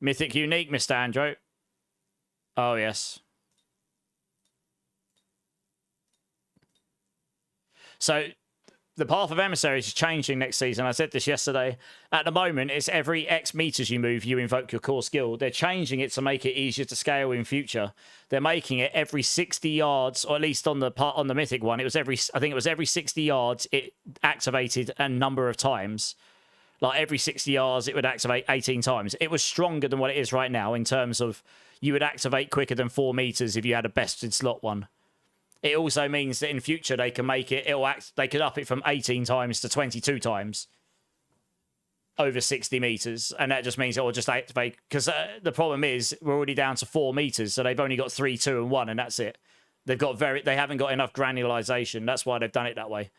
Mythic Unique, Mr. Andrew. Oh, yes. So, the Path of Emissaries is changing next season. I said this yesterday. At the moment, it's every X meters you move, you invoke your core skill. They're changing it to make it easier to scale in future. They're making it every 60 yards, or at least on the Mythic one, I think it was every 60 yards it activated a number of times. Like every 60 yards, it would activate 18 times. It was stronger than what it is right now in terms of you would activate quicker than 4 meters if you had a bested slot one. It also means that in future they can make it, they could up it from 18 times to 22 times over 60 meters. And that just means it will just activate, because the problem is we're already down to 4 meters. So they've only got 3, 2 and 1 and that's it. They haven't got enough granularization. That's why they've done it that way.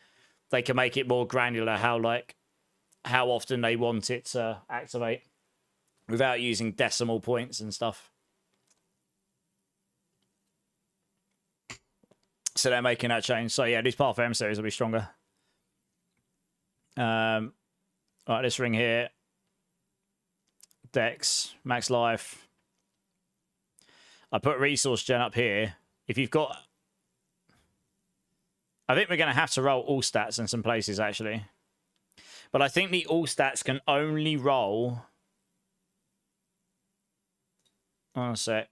They can make it more granular how often they want it to activate without using decimal points and stuff. So they're making that change. So yeah, these Path of Emissaries will be stronger. Right, this ring here. Dex, max life. I put resource gen up here. If you've got... I think we're going to have to roll all stats in some places, actually. But I think the all stats can only roll... One sec.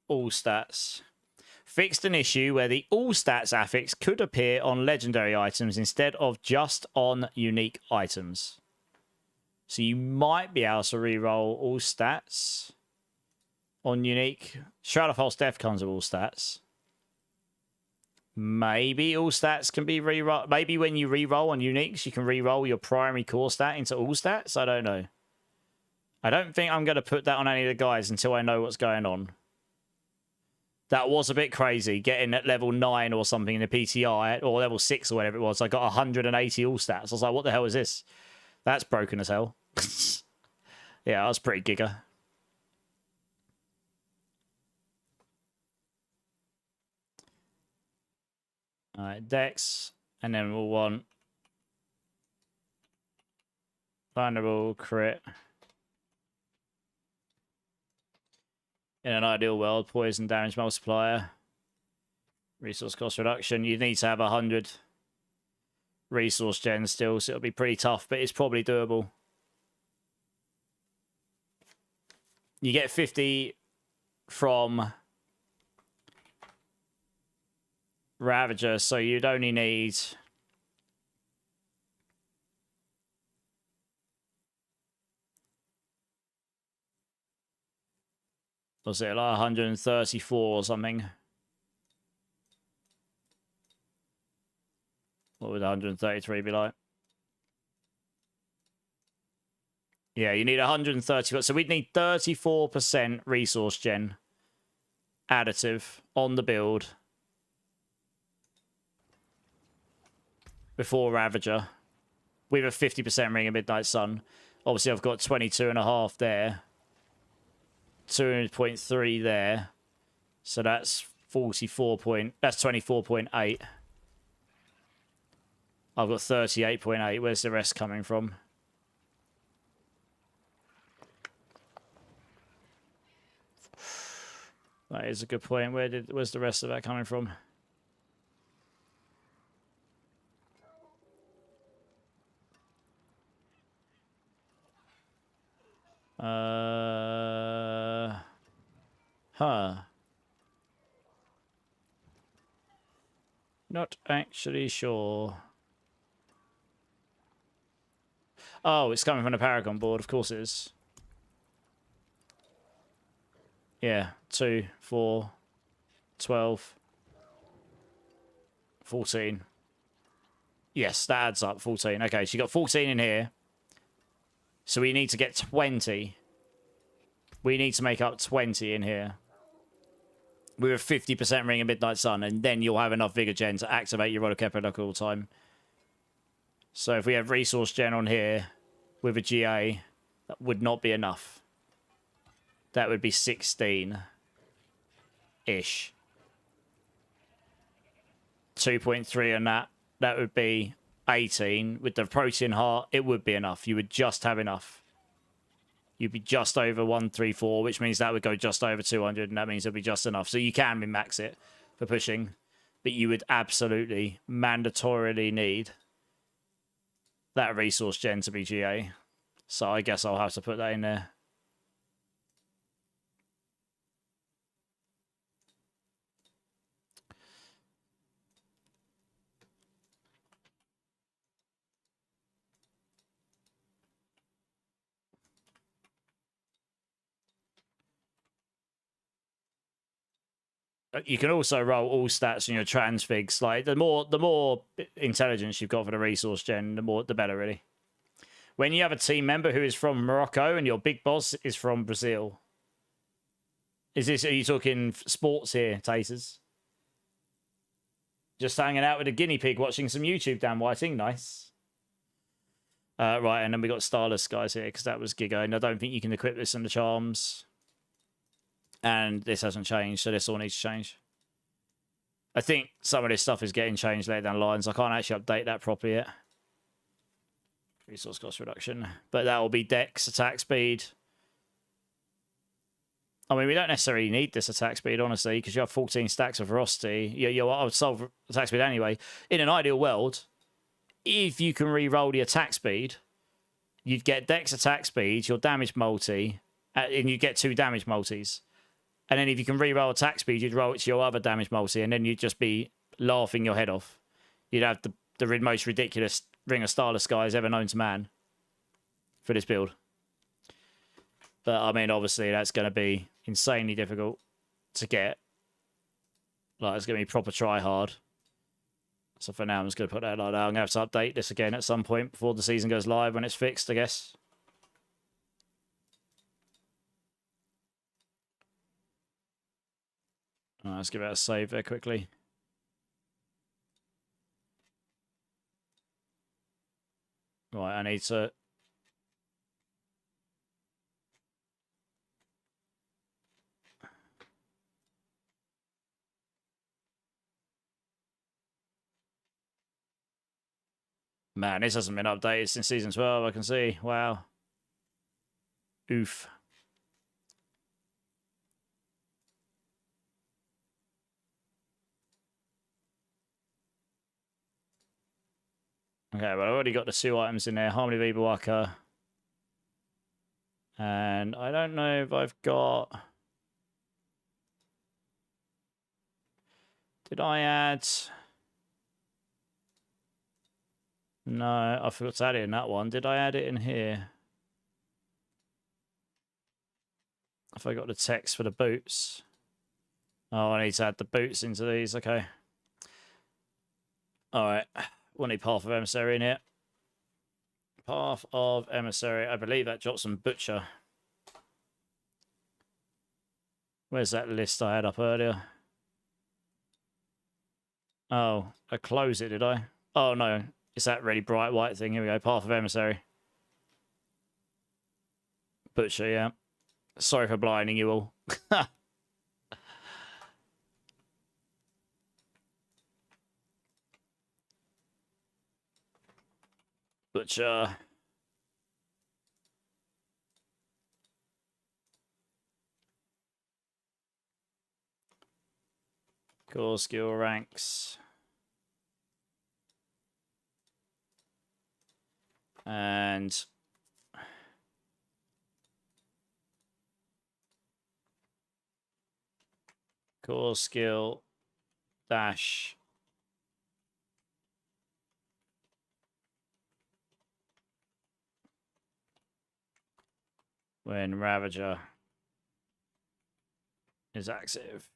All stats. Fixed an issue where the all stats affix could appear on legendary items instead of just on unique items. So you might be able to reroll all stats on unique. Shroud of False Death comes with all stats. Maybe all stats can be reroll. Maybe when you reroll on uniques, you can reroll your primary core stat into all stats. I don't know. I don't think I'm going to put that on any of the guys until I know what's going on. That was a bit crazy, getting at level 9 or something in the PTI, or level 6 or whatever it was. I got 180 all stats. I was like, what the hell is this? That's broken as hell. Yeah, that was pretty giga. Alright, Dex. And then we'll want vulnerable, crit. In an ideal world, poison damage multiplier. Resource cost reduction. You need to have 100 resource gen still, so it'll be pretty tough, but it's probably doable. You get 50 from Ravager, so you'd only need... Was it like 134 or something? What would 133 be like? Yeah, you need 130. So we'd need 34% resource gen additive on the build before Ravager with a 50% Ring of Midnight Sun. Obviously, I've got 22.5 there. 2.3 there. So that's 44 point. That's 24.8. I've got 38.8. Where's the rest coming from? That is a good point. Where's the rest of that coming from? Not actually sure. Oh, it's coming from the Paragon board. Of course it is. Yeah, 2, 4, 12, 14. Yes, that adds up, 14. Okay, so you got 14 in here. So we need to get 20. We need to make up 20 in here. With a 50% Ring of Midnight Sun, and then you'll have enough Vigor Gen to activate your Rod of Kepler all the time. So if we have Resource Gen on here with a GA, that would not be enough. That would be 16-ish. 2.3 on that. That would be 18. With the Protean Heart, it would be enough. You would just have enough. You'd be just over 134, which means that would go just over 200, and that means it'll be just enough. So you can min-max it for pushing, but you would absolutely, mandatorily need that Resource Gen to be GA. So I guess I'll have to put that in there. You can also roll all stats on your transfigs. Like the more intelligence you've got for the resource gen, the better, really. When you have a team member who is from Morocco and your big boss is from Brazil, are you talking sports here, Taters? Just hanging out with a guinea pig, watching some YouTube. Dan Whiting, nice. Right, and then we got Starless guys here because that was Giga, and I don't think you can equip this in the charms. And this hasn't changed, so this all needs to change. I think some of this stuff is getting changed later down the lines. I can't actually update that properly yet. Resource cost reduction. But that will be Dex, attack speed. I mean, we don't necessarily need this attack speed, honestly, because you have 14 stacks of ferocity. I would solve attack speed anyway. In an ideal world, if you can re-roll the attack speed, you'd get Dex attack speed, your damage multi, and you get 2 damage multis. And then if you can re-roll attack speed, you'd roll it to your other damage multi, and then you'd just be laughing your head off. You'd have the most ridiculous Ring of Starless Skies ever known to man for this build. But, I mean, obviously, that's going to be insanely difficult to get. Like, it's going to be proper try-hard. So for now, I'm just going to put that like that. I'm going to have to update this again at some point before the season goes live when it's fixed, I guess. All right, let's give it a save there quickly. Right, I need to... Man, this hasn't been updated since Season 12, I can see. Wow. Oof. Okay, well, I've already got the 2 items in there. Harmony of Evil Walker. And I don't know if I've got... Did I add... No, I forgot to add it in that one. Did I add it in here? If I got the text for the boots. Oh, I need to add the boots into these. Okay. Alright. We'll need Path of Emissary in here. Path of Emissary. I believe that drops some Butcher. Where's that list I had up earlier? Oh, I closed it, did I? Oh, no. It's that really bright white thing. Here we go. Path of Emissary. Butcher, yeah. Sorry for blinding you all. Butcher. Core skill ranks. And core skill dash when Ravager is active.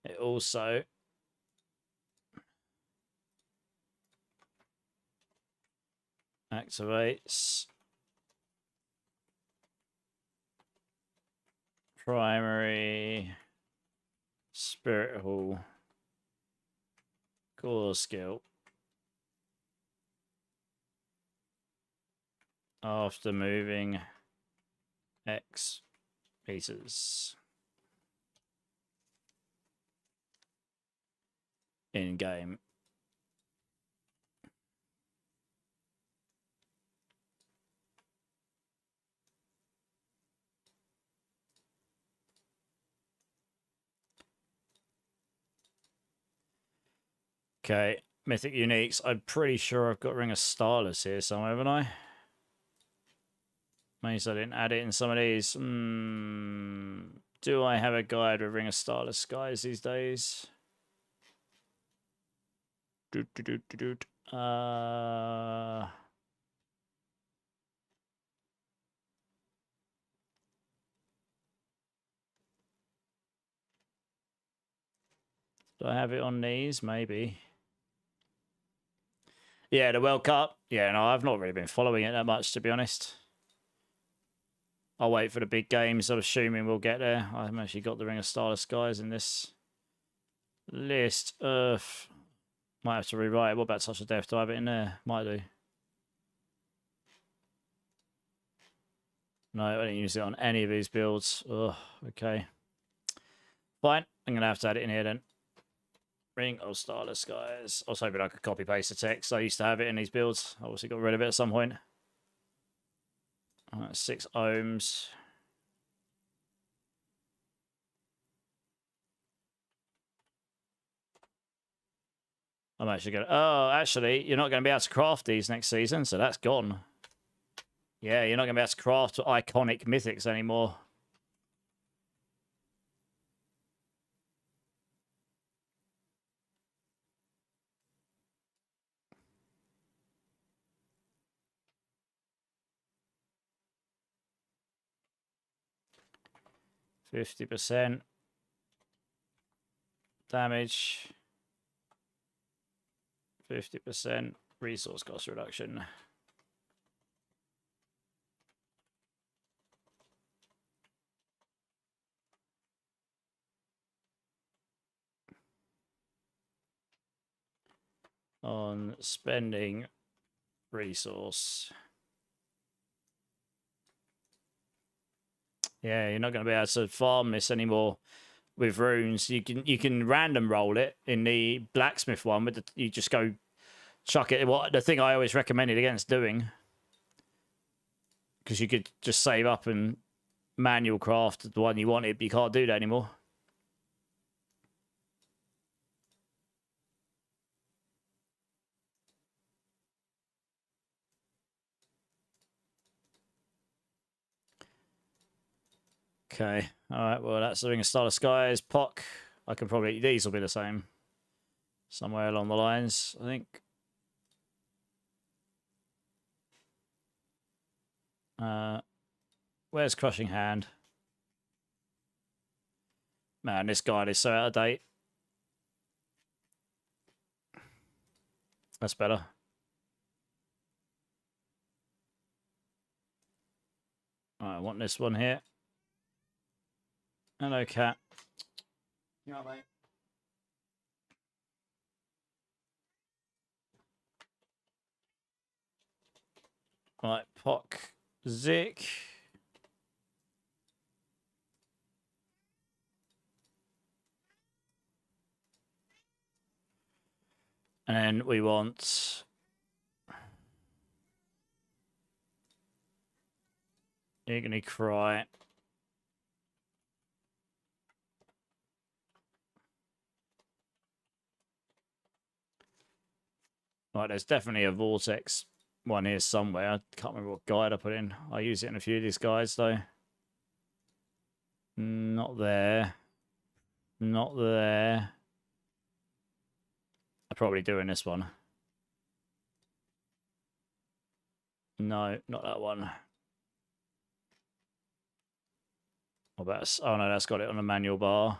It also activates primary spirit hall core skill after moving X meters in game. Okay, Mythic Uniques. I'm pretty sure I've got Ring of Starless here somewhere, haven't I? Means I didn't add it in some of these. Do I have a guide with Ring of Starless Skies these days? Do. Do I have it on these? Maybe. Yeah, the World Cup. Yeah, no, I've not really been following it that much, to be honest. I'll wait for the big games. I'm assuming we'll get there. I haven't actually got the Ring of Starless Skies in this list. Might have to rewrite it. What about Touch of Death? Do I have it in there? Might do. No, I didn't use it on any of these builds. Ugh, okay. Fine. I'm going to have to add it in here then. Ring of Starless Skies. I was hoping I could copy paste the text. I used to have it in these builds. Obviously got rid of it at some point. 6 ohms. I'm actually going to... Oh, actually, you're not going to be able to craft these next season, so that's gone. Yeah, you're not going to be able to craft iconic mythics anymore. %50 damage. 50% resource cost reduction. On spending resource. Yeah, you're not going to be able to farm this anymore with runes. You can random roll it in the blacksmith one with you just go chuck it. What the thing I always recommended against doing, because you could just save up and manual craft the one you wanted, but you can't do that anymore. Okay, all right. Well, that's the Ring of Starless Skies. Pock. I can probably... These will be the same. Somewhere along the lines, I think. Where's Crushing Hand? Man, this guide is so out of date. That's better. All right, I want this one here. Hello, cat. You all right, mate? Right, Pock, Zik. And then we want... Agony Cry. Right, there's definitely a Vortex one here somewhere. I can't remember what guide I put in. I use it in a few of these guides, though. Not there. Not there. I'm probably doing this one. No, not that one. What about... Oh, no, that's got it on the manual bar.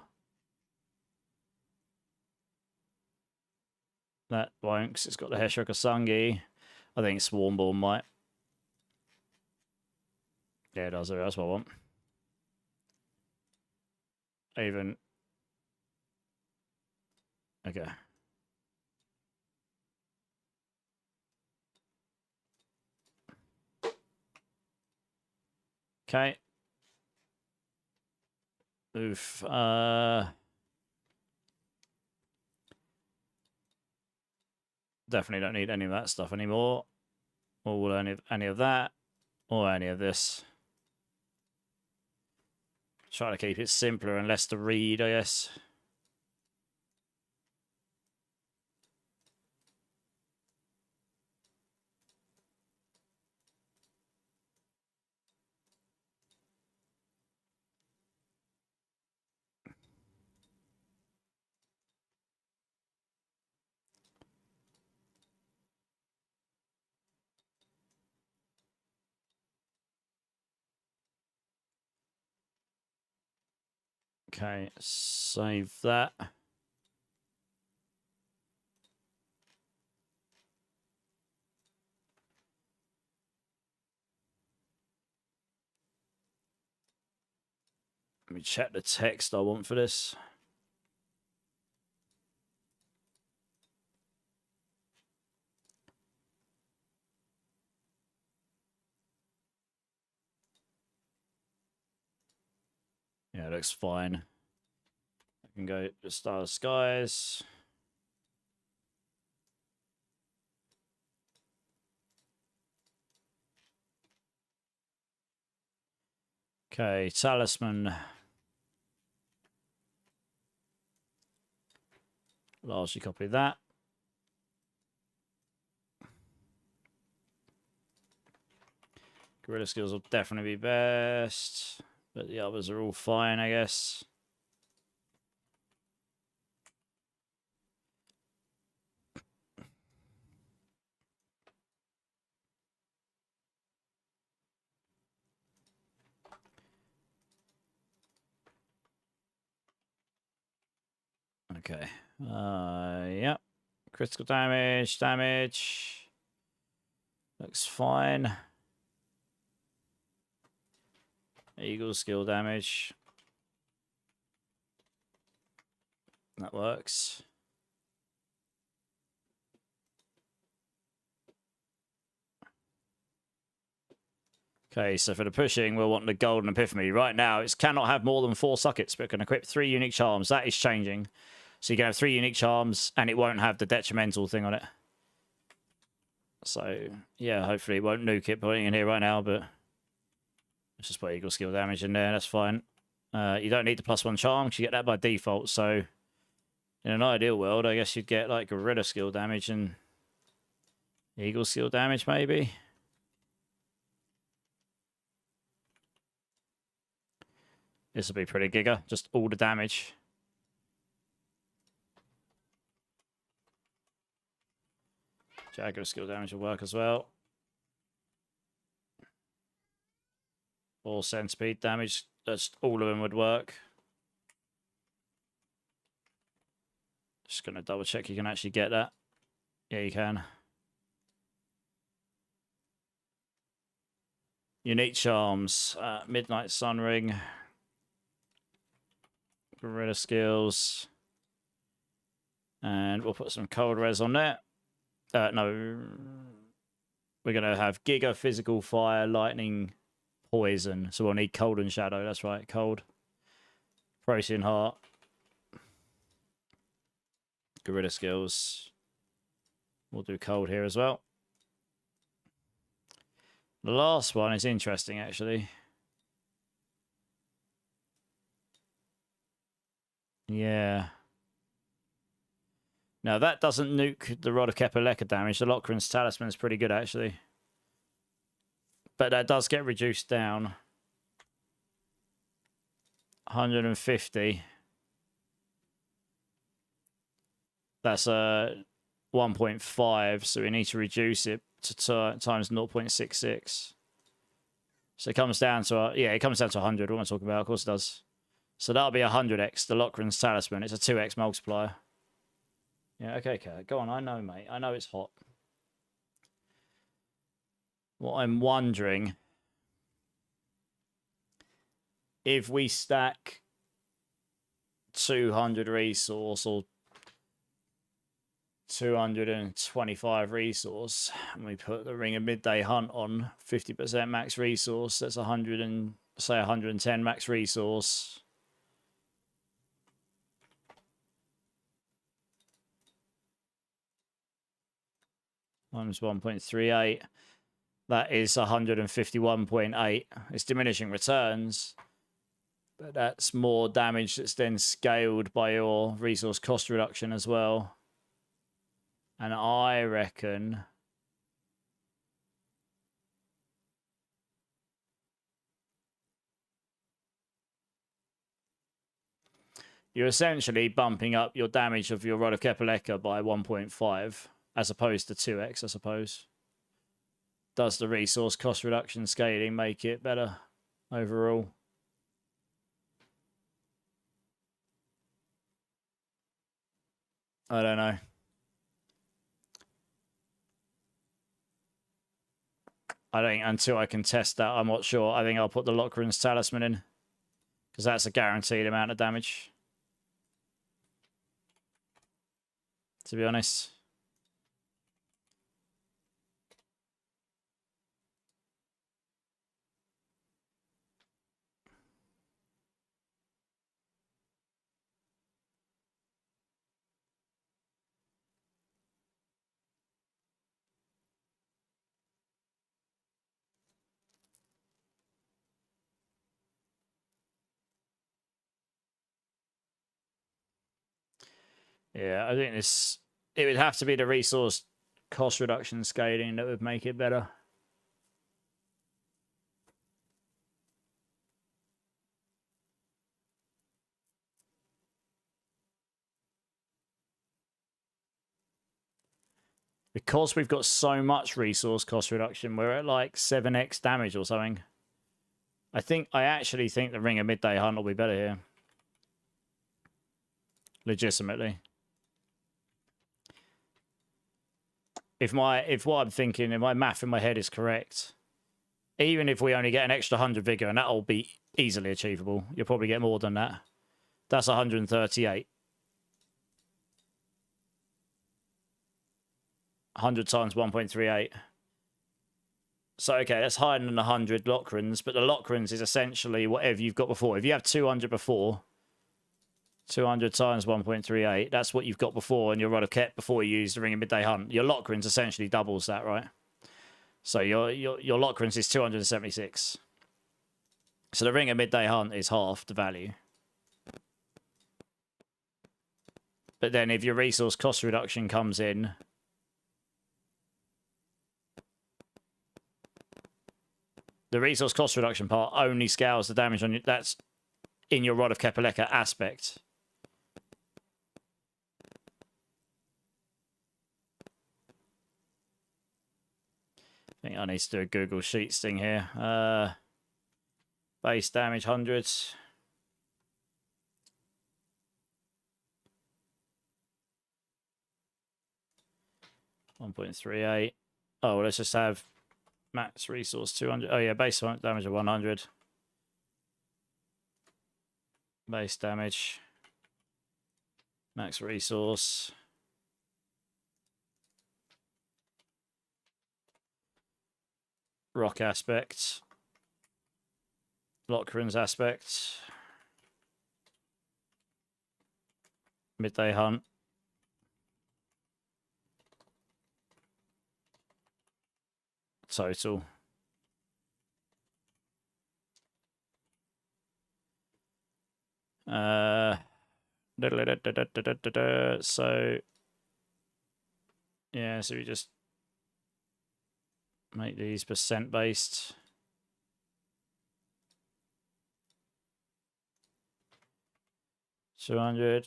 That won't, because it's got the Heshra Kasangi. I think Swarmborn might. Yeah, it does. That's what I want. Even... Okay. Okay. Oof. Definitely don't need any of that stuff anymore. Or any of that. Or any of this. Try to keep it simpler and less to read, I guess. Okay, save that. Let me check the text I want for this. Yeah, it looks fine. I can go to Star Skies. Okay, Talisman. Largely copy that. Gorilla skills will definitely be best, but the others are all fine, I guess. Okay. Yep. Critical damage. Looks fine. Eagle skill damage. That works. Okay, so for the pushing, we'll want the Golden Epiphany. Right now, it cannot have more than 4 sockets, but it can equip 3 unique charms. That is changing. So you can have 3 unique charms, and it won't have the detrimental thing on it. So, yeah, hopefully it won't nuke it putting in here right now, but let's just put eagle skill damage in there. That's fine. You don't need the +1 charm, because you get that by default. So, in an ideal world, I guess you'd get, like, gorilla skill damage and eagle skill damage, maybe. This will be pretty giga. Just all the damage. Jagger skill damage will work as well. Or centipede damage. That's all of them would work. Just going to double check you can actually get that. Yeah, you can. Unique charms. Midnight Sun Ring. Gorilla skills. And we'll put some cold res on there. No. We're going to have Giga, Physical, Fire, Lightning, Poison. So we'll need Cold and Shadow. That's right. Cold. Protean Heart. Gorilla skills. We'll do Cold here as well. The last one is interesting, actually. Yeah. Now, that doesn't nuke the Rod of Kepaleka damage. The Lochran's Talisman is pretty good, actually. But that does get reduced down. 150. That's 1.5, so we need to reduce it to times 0.66. So it comes down to, yeah, it comes down to 100. What am I talking about? Of course it does. So that'll be 100x, the Lochran's Talisman. It's a 2x multiplier. Yeah, okay, go on. I know, mate. I know it's hot. What I'm wondering, if we stack 200 resource or 225 resource, and we put the Ring of Midday Hunt on 50% max resource, that's 100 and say 110 max resource. Times 1.38. That is 151.8. It's diminishing returns, but that's more damage that's then scaled by your resource cost reduction as well. And I reckon you're essentially bumping up your damage of your Rod of Kepaleka by 1.5 as opposed to 2x, I suppose. Does the resource cost reduction scaling make it better overall? I don't know. I think until I can test that, I'm not sure. I think I'll put the Lochran's Talisman in, because that's a guaranteed amount of damage, to be honest. Yeah, I think it would have to be the resource cost reduction scaling that would make it better. Because we've got so much resource cost reduction, we're at like 7x damage or something. I actually think the Ring of Midday Hunt will be better here. Legitimately. If what I'm thinking, if my math in my head is correct, even if we only get an extra 100 vigor, and that'll be easily achievable, you'll probably get more than that. That's 138. 100 times 1.38. So, okay, that's higher than 100 Lockrins, but the Lockrins is essentially whatever you've got before. If you have 200 before, 200 times 1.38, that's what you've got before, and your Rod of Ket before you use the Ring of Midday Hunt. Your Lockrins essentially doubles that, right? So your Lockrins is 276. So the Ring of Midday Hunt is half the value. But then if your resource cost reduction comes in, the resource cost reduction part only scales the damage on you. That's in your Rod of Kepaleka aspect. I think I need to do a Google Sheets thing here. Base damage 100. $1.38. Oh, well, let's just have max resource 200. Oh yeah, base damage of 100. Base damage. Max resource. Rock aspect. Lockrins aspect. Midday Hunt. Total. So yeah, so we just make these percent based. $250.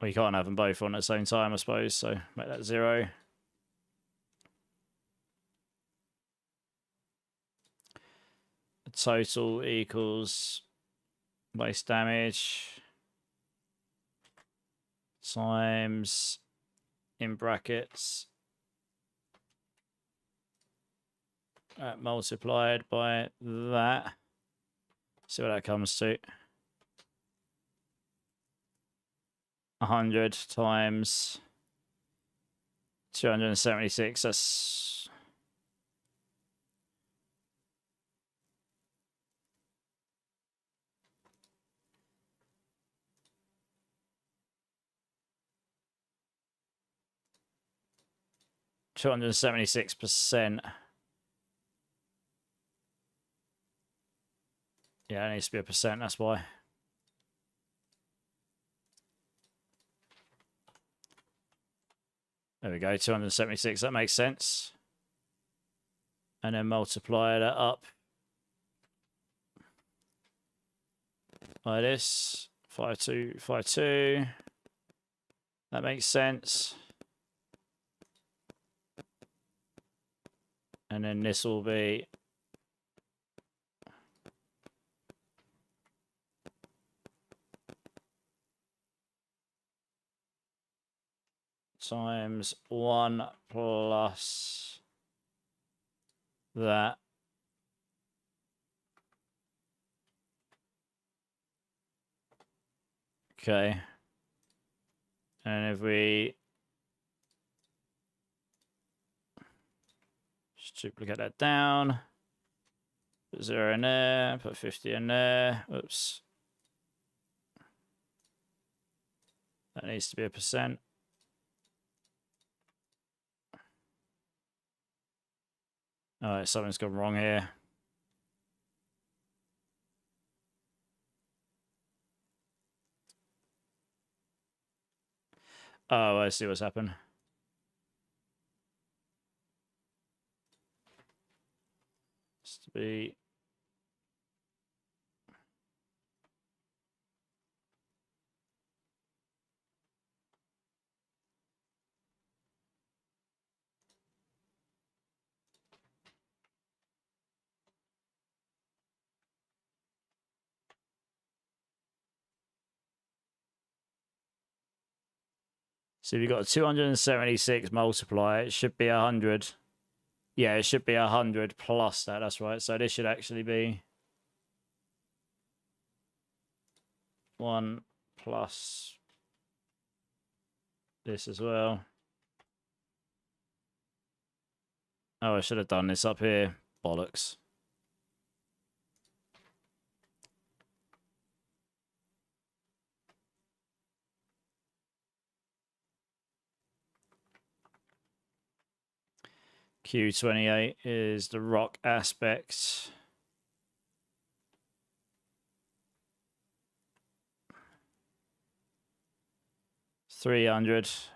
Well, you can't have them both on at the same time, I suppose. So make that 0. The total equals base damage times in brackets multiplied by that. See what that comes to. 100 times 276. That's 276%. Yeah, it needs to be a percent, that's why. There we go, 276, that makes sense. And then multiply that up by this. 5252. That makes sense. And then this will be times 1 plus that. Okay. And if we just duplicate that down, put 0 in there, put 50 in there. Oops. That needs to be a percent. Alright, something's gone wrong here. Oh, I see what's happened. It's to be So if you've got a 276 multiplier, it should be 100. Yeah, it should be 100 plus that. That's right. So this should actually be 1 plus this as well. Oh, I should have done this up here. Bollocks. Q28 is the rock aspect. $300.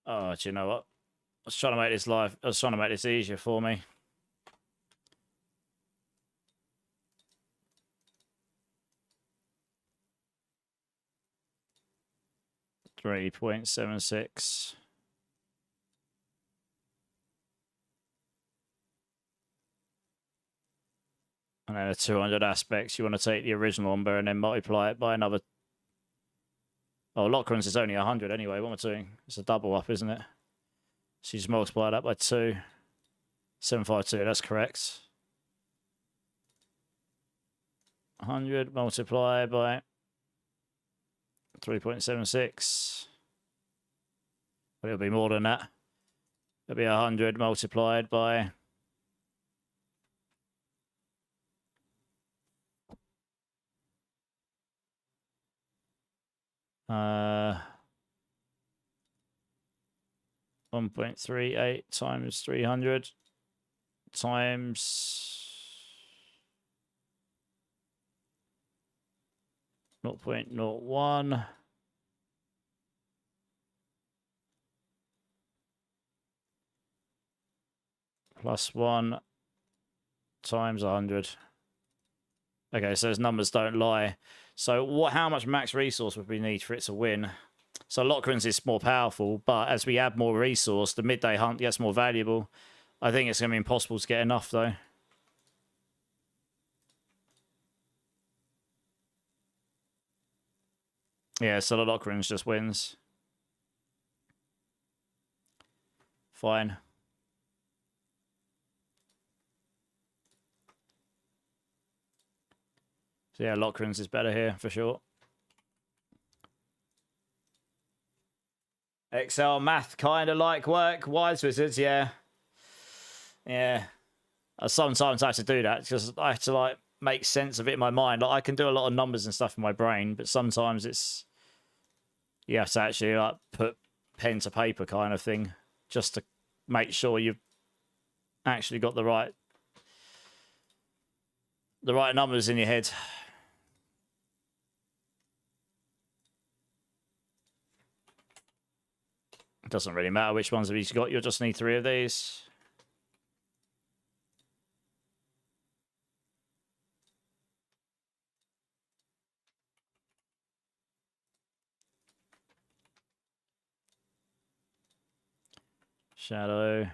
Oh, do you know what? I was trying to make this live. I was trying to make this easier for me. $3.76. And then a 200 aspects. You want to take the original number and then multiply it by another. Oh, Lockrun's is only 100 anyway. What am I doing? It's a double up, isn't it? So you just multiply that by 2. 752, that's correct. 100 multiplied by 3.76. But it'll be more than that. It'll be 100 multiplied by 1.38 times 300 times 0.01 plus 1 times 100. Okay, so those numbers don't lie. So how much max resource would we need for it to win? So Lockrun's is more powerful, but as we add more resource, the midday hunt gets more valuable. I think it's going to be impossible to get enough, though. Yeah, so the Lockrun's just wins. Fine. So yeah, Lockrun's is better here, for sure. Excel math kind of like work. Wise Wizards, yeah. Yeah. I sometimes have to do that because I have to like make sense of it in my mind. Like I can do a lot of numbers and stuff in my brain, but sometimes it's you have to actually like put pen to paper kind of thing just to make sure you've actually got the right numbers in your head. It doesn't really matter which ones of these you got. You'll just need 3 of these. Shadow.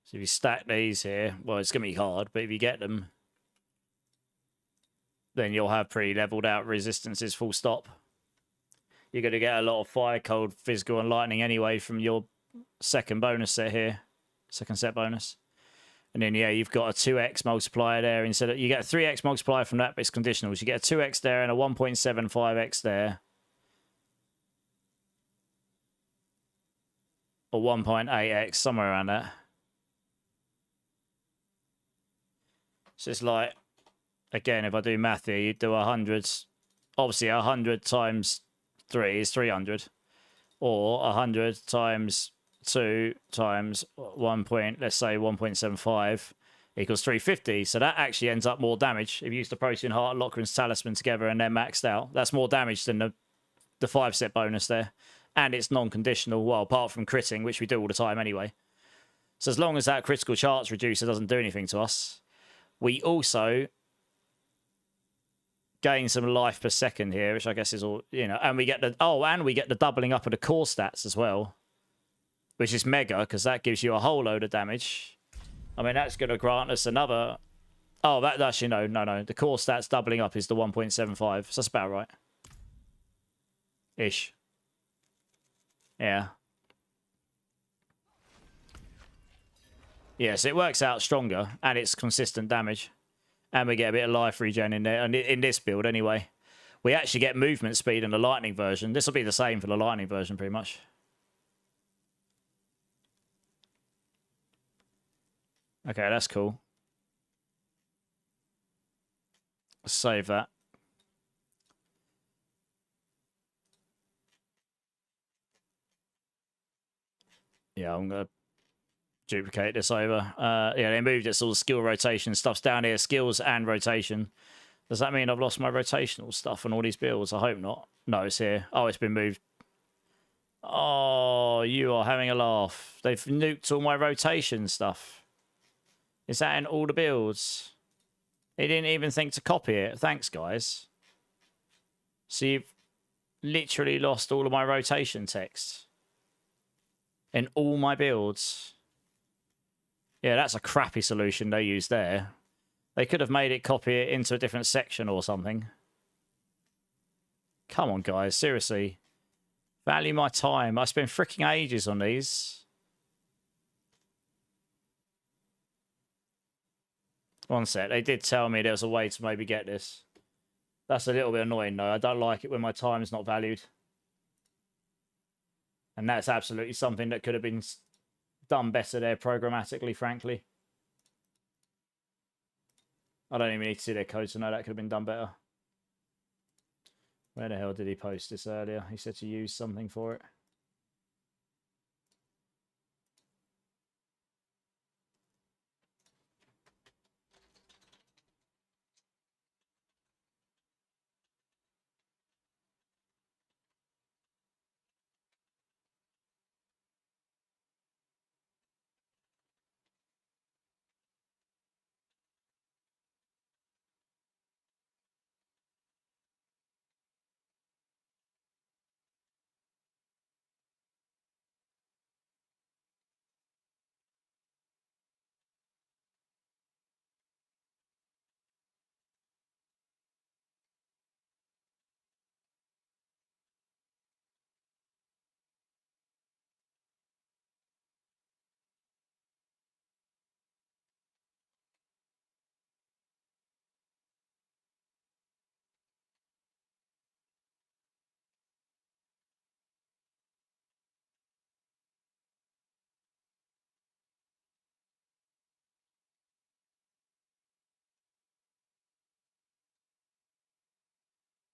So if you stack these here, well, it's going to be hard, but if you get them, then you'll have pretty leveled out resistances full stop. You're going to get a lot of fire, cold, physical, and lightning anyway from your second bonus set here. Second set bonus. And then, yeah, you've got a 2x multiplier there. Instead of, you get a 3x multiplier from that, but it's conditional. So you get a 2x there and a 1.75x there. Or 1.8x, somewhere around that. So it's like, again, if I do math here, you do 100. Obviously, 100 times 3 is 300. Or 100 times 2 times 1 point, let's say 1.75 equals 350. So that actually ends up more damage. If you use the Protean Heart, Lockrun's Talisman together and they're maxed out, that's more damage than the 5 set bonus there. And it's non-conditional, well, apart from critting, which we do all the time anyway. So as long as that critical chance reducer doesn't do anything to us, we also gain some life per second here, which I guess is all, you know, and we get the, oh, and we get the doubling up of the core stats as well. which is mega because that gives you a whole load of damage. I mean, that's going to grant us another... Oh, that actually, no. The core stats doubling up is the 1.75, so that's about right. Ish. Yeah. Yes, it works out stronger, and it's consistent damage. And we get a bit of life regen in there, and in this build anyway. We actually get movement speed in the lightning version. This will be the same for the lightning version, pretty much. Okay, that's cool. Let's save that. Yeah, I'm going to duplicate this over. Yeah, they moved it, so the skill rotation stuff's down here. Skills and rotation. Does that mean I've lost my rotational stuff on all these builds? I hope not. No, it's here. Oh, it's been moved. Oh, you are having a laugh. They've nuked all my rotation stuff. Is that in all the builds? He didn't even think to copy it. Thanks, guys. So you've literally lost all of my rotation text in all my builds. Yeah, that's a crappy solution they used there. They could have made it copy it into a different section or something. Come on, guys. Seriously. Value my time. I spent freaking ages on these. One sec. They did tell me there was a way to maybe get this. That's a little bit annoying, though. I don't like it when my time is not valued. And that's absolutely something that could have been done better there programmatically, frankly. I don't even need to see their code to know that could have been done better. Where the hell did he post this earlier? He said to use something for it.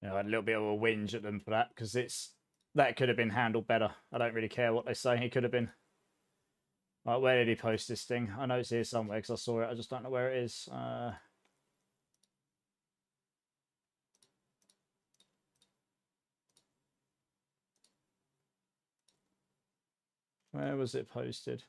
I had a little bit of a whinge at them for that because that could have been handled better. I don't really care what they say. It could have been. Right, where did he post this thing? I know it's here somewhere because I saw it. I just don't know where it is. Where was it posted?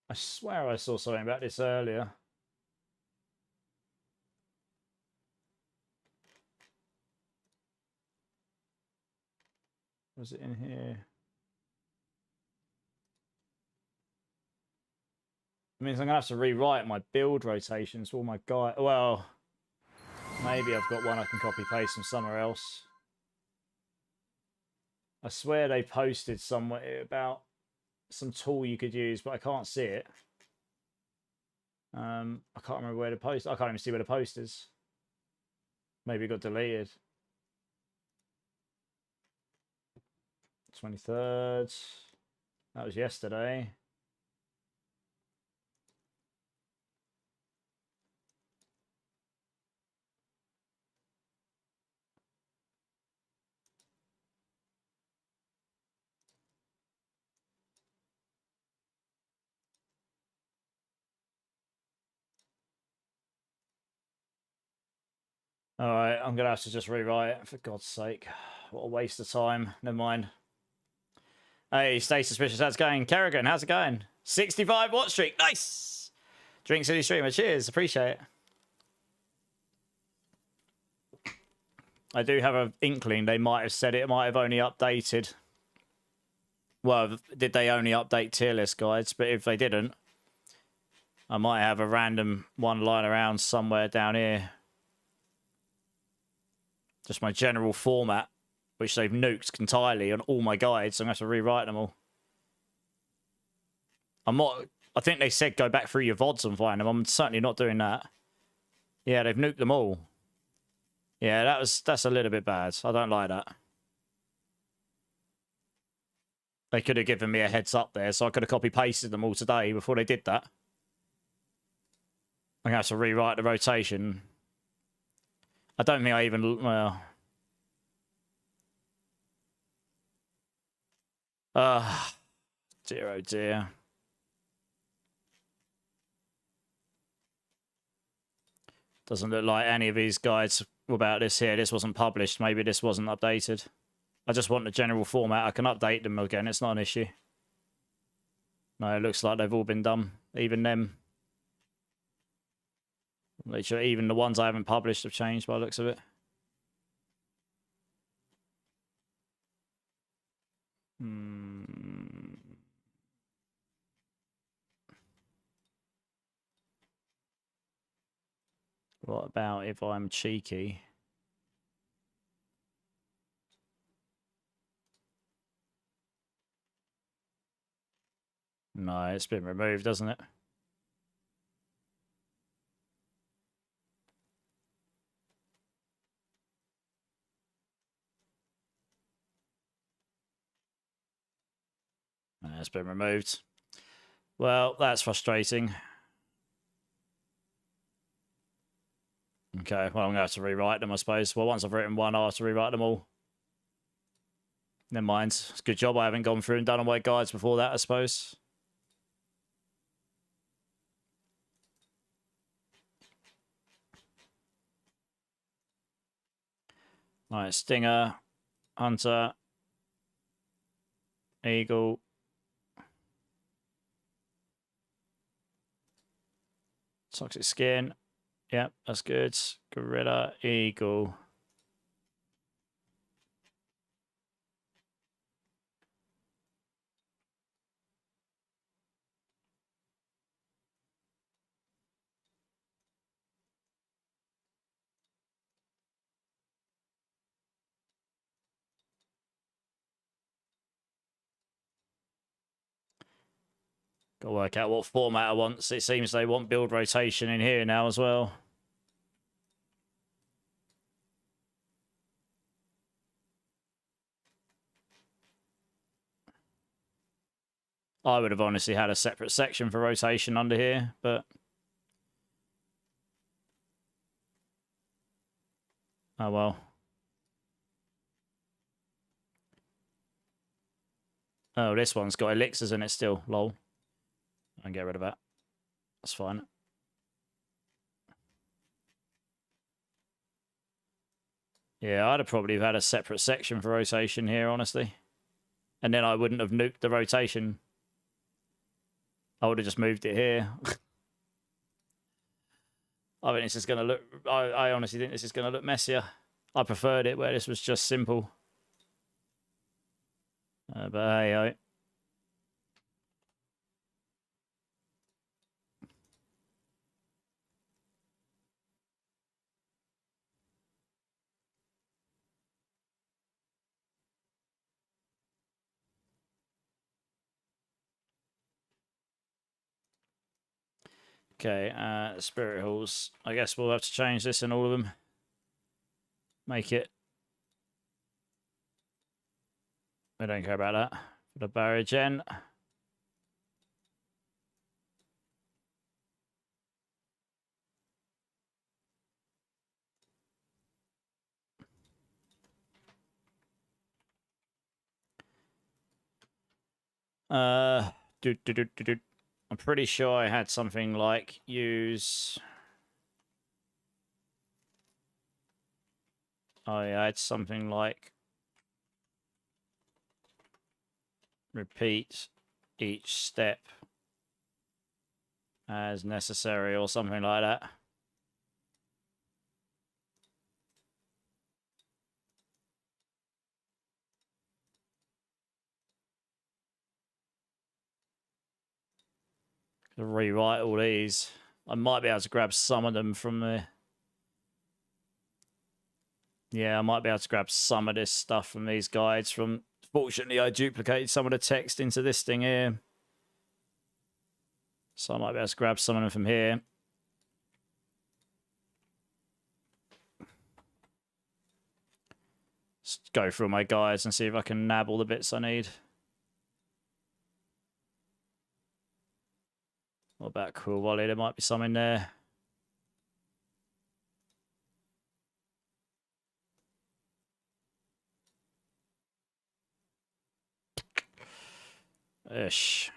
I swear I saw something about this earlier. Was it in here? It means I'm going to have to rewrite my build rotations for all my guys. Well, maybe I've got one I can copy paste from somewhere else. I swear they posted somewhere about some tool you could use, but I can't see it. I can't remember where the post. I can't even see where the post is. Maybe it got deleted. 23rd. That was yesterday. All right, I'm going to have to just rewrite it, for God's sake. what a waste of time. Never mind. Hey, stay suspicious. How's it going? Kerrigan, how's it going? 65 watch streak. Nice. Drink City Streamer. Cheers. Appreciate it. I do have an inkling they might have said it might have only updated. Well, did they only update tier list guides? But if they didn't, I might have a random one lying around somewhere down here. Just my general format, which they've nuked entirely on all my guides. So I'm going to have to rewrite them all. I think they said go back through your VODs and find them. I'm certainly not doing that. Yeah, they've nuked them all. Yeah, that's a little bit bad. I don't like that. They could have given me a heads up there, so I could have copy-pasted them all today before they did that. I'm going to have to rewrite the rotation. I don't think I even... Well... Dear, oh dear. Doesn't look like any of these guides about this here. This wasn't published. Maybe this wasn't updated. I just want the general format. I can update them again. It's not an issue. No, it looks like they've all been done. Even them. Literally, even the ones I haven't published have changed by the looks of it. What about if I'm cheeky? No, it's been removed, doesn't it? No, it's been removed. Well, that's frustrating. Okay, well, I'm going to have to rewrite them, I suppose. Well, once I've written one, I'll have to rewrite them all. Never mind. It's a good job I haven't gone through and done all my guides before that, I suppose. Right, Stinger, Hunter, Eagle. Toxic Skin. Yep, that's good. Gorilla, Eagle. Got to work out what format I want. It seems they want build rotation in here now as well. I would have honestly had a separate section for rotation under here, but... Oh well. Oh, this one's got elixirs in it still. Lol. I can get rid of that. That's fine. Yeah, I'd have probably had a separate section for rotation here, honestly. And then I wouldn't have nuked the rotation. I would have just moved it here. I think this is going to look... I honestly think this is going to look messier. I preferred it where this was just simple. But hey, Okay, Spirit Halls. I guess we'll have to change this in all of them. Make it... I don't care about that. For the barrier gen. I'm pretty sure I had something like use... Oh yeah, I had something like Repeat each step as necessary or something like that. To rewrite all these. I might be able to grab some of them from the... Yeah, I might be able to grab some of this stuff from these guides. Fortunately, I duplicated some of the text into this thing here. So I might be able to grab some of them from here. Let's go through my guides and see if I can nab all the bits I need. What about Cool Wally? There might be some in there. Ish.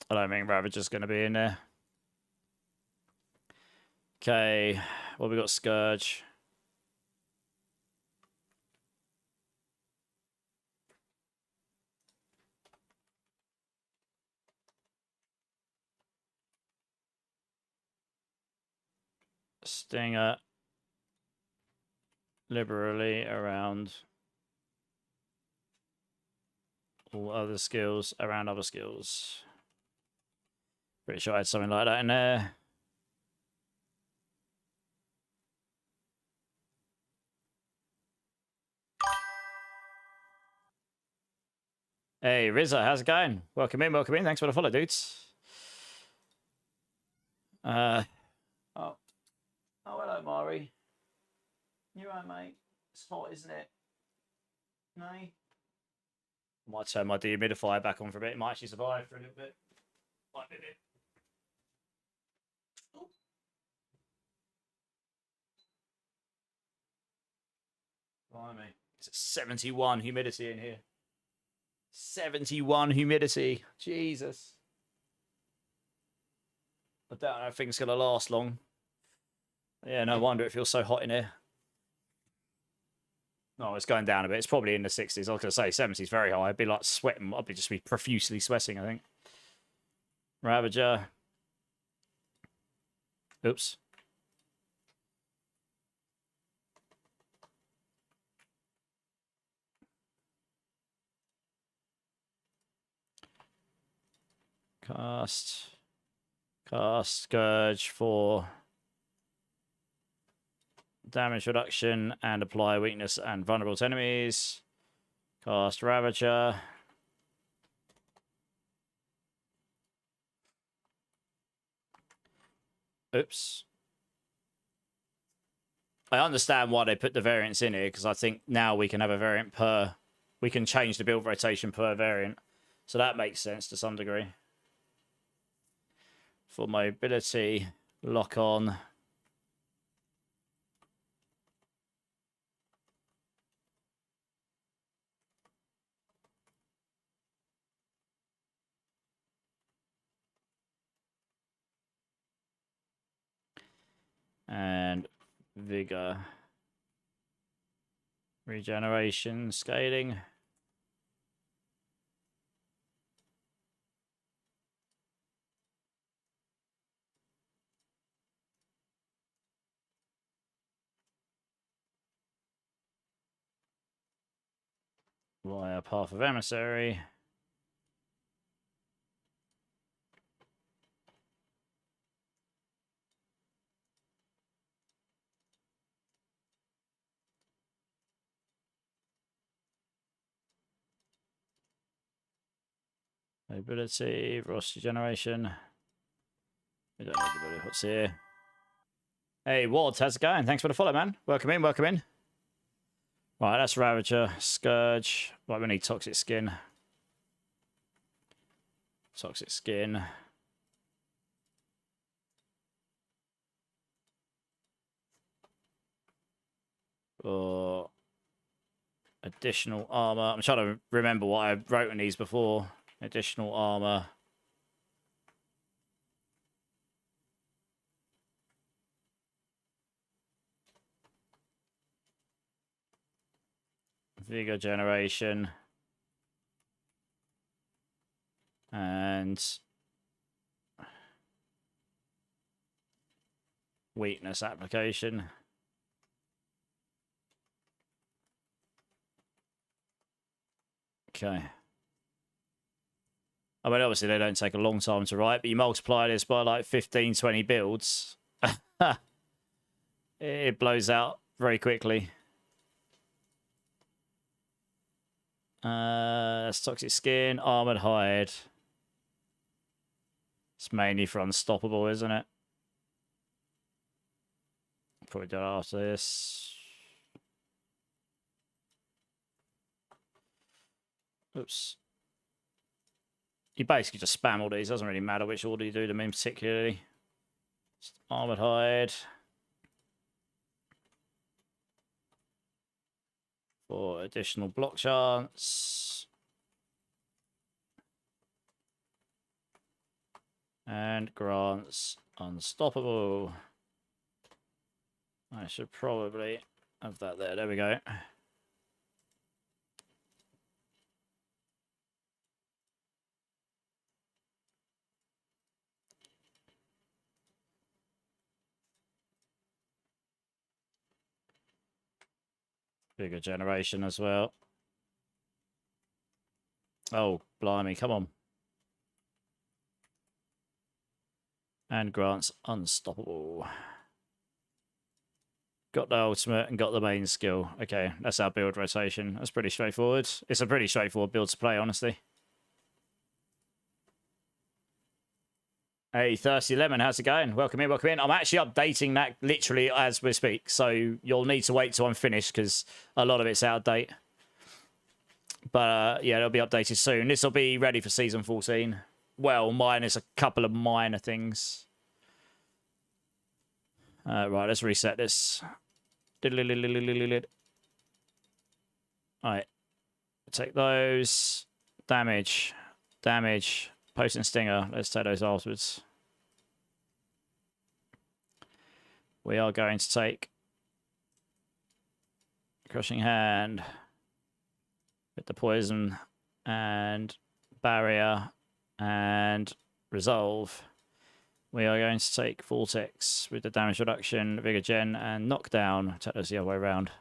I don't think Ravager's going to be in there. Okay, what we got? Scourge. Stinger. Liberally around all other skills, around other skills. Pretty sure I had something like that in there. Hey, Rizza, how's it going? Welcome in, welcome in. Thanks for the follow, dudes. Oh, hello, Mari. You right, mate? It's hot, isn't it? No? I might turn my dehumidifier back on for a bit. It might actually survive for a little bit. Might be a bit. Oh. Blimey. It's 71 humidity in here. 71 humidity. Jesus. I don't know if things going to last long. Yeah, no wonder it feels so hot in here. No, it's going down a bit. It's probably in the 60s. I was going to say 70s is very high. I'd be like sweating. I'd be just be profusely sweating, I think. Ravager. Oops. Cast Scourge for damage reduction and apply weakness and vulnerable to enemies. Cast Ravager. Oops. I understand why they put the variants in here, because I think now we can have a variant per... We can change the build rotation per variant. So that makes sense to some degree. For mobility, lock on. And vigor. Regeneration, scaling. Via Path of Emissary. Mobility, velocity generation. We don't need to do what's here. Hey, Ward, how's it going? Thanks for the follow, man. Welcome in, welcome in. Right, that's Ravager, Scourge. Right, we need Toxic Skin. Toxic Skin. Or additional armor. I'm trying to remember what I wrote in these before. Additional armor. Vigor generation. And weakness application. Okay. I mean, obviously they don't take a long time to write, but you multiply this by like 15, 20 builds. It blows out very quickly. That's toxic skin, armored hide. It's mainly for unstoppable, isn't it? Probably do it after this. Oops. You basically just spam all these. Doesn't really matter which order you do them in particularly. Just armored hide. For additional block chance. And grants unstoppable. I should probably have that there. There we go. Bigger generation as well. Oh, blimey, come on. And grants unstoppable. Got the ultimate and got the main skill. Okay, that's our build rotation. That's pretty straightforward. It's a pretty straightforward build to play, honestly. Hey, Thirsty Lemon, how's it going? Welcome in, welcome in. I'm actually updating that literally as we speak, so you'll need to wait till I'm finished because a lot of it's out of date. But yeah, it'll be updated soon. This will be ready for Season 14. Well, minus a couple of minor things. Right, let's reset this. Alright. Take those. Damage. Damage. Potent Stinger. Let's take those afterwards. We are going to take Crushing Hand with the Poison and Barrier and Resolve. We are going to take Vortex with the damage reduction, Vigor Gen, and Knockdown. Take those the other way around.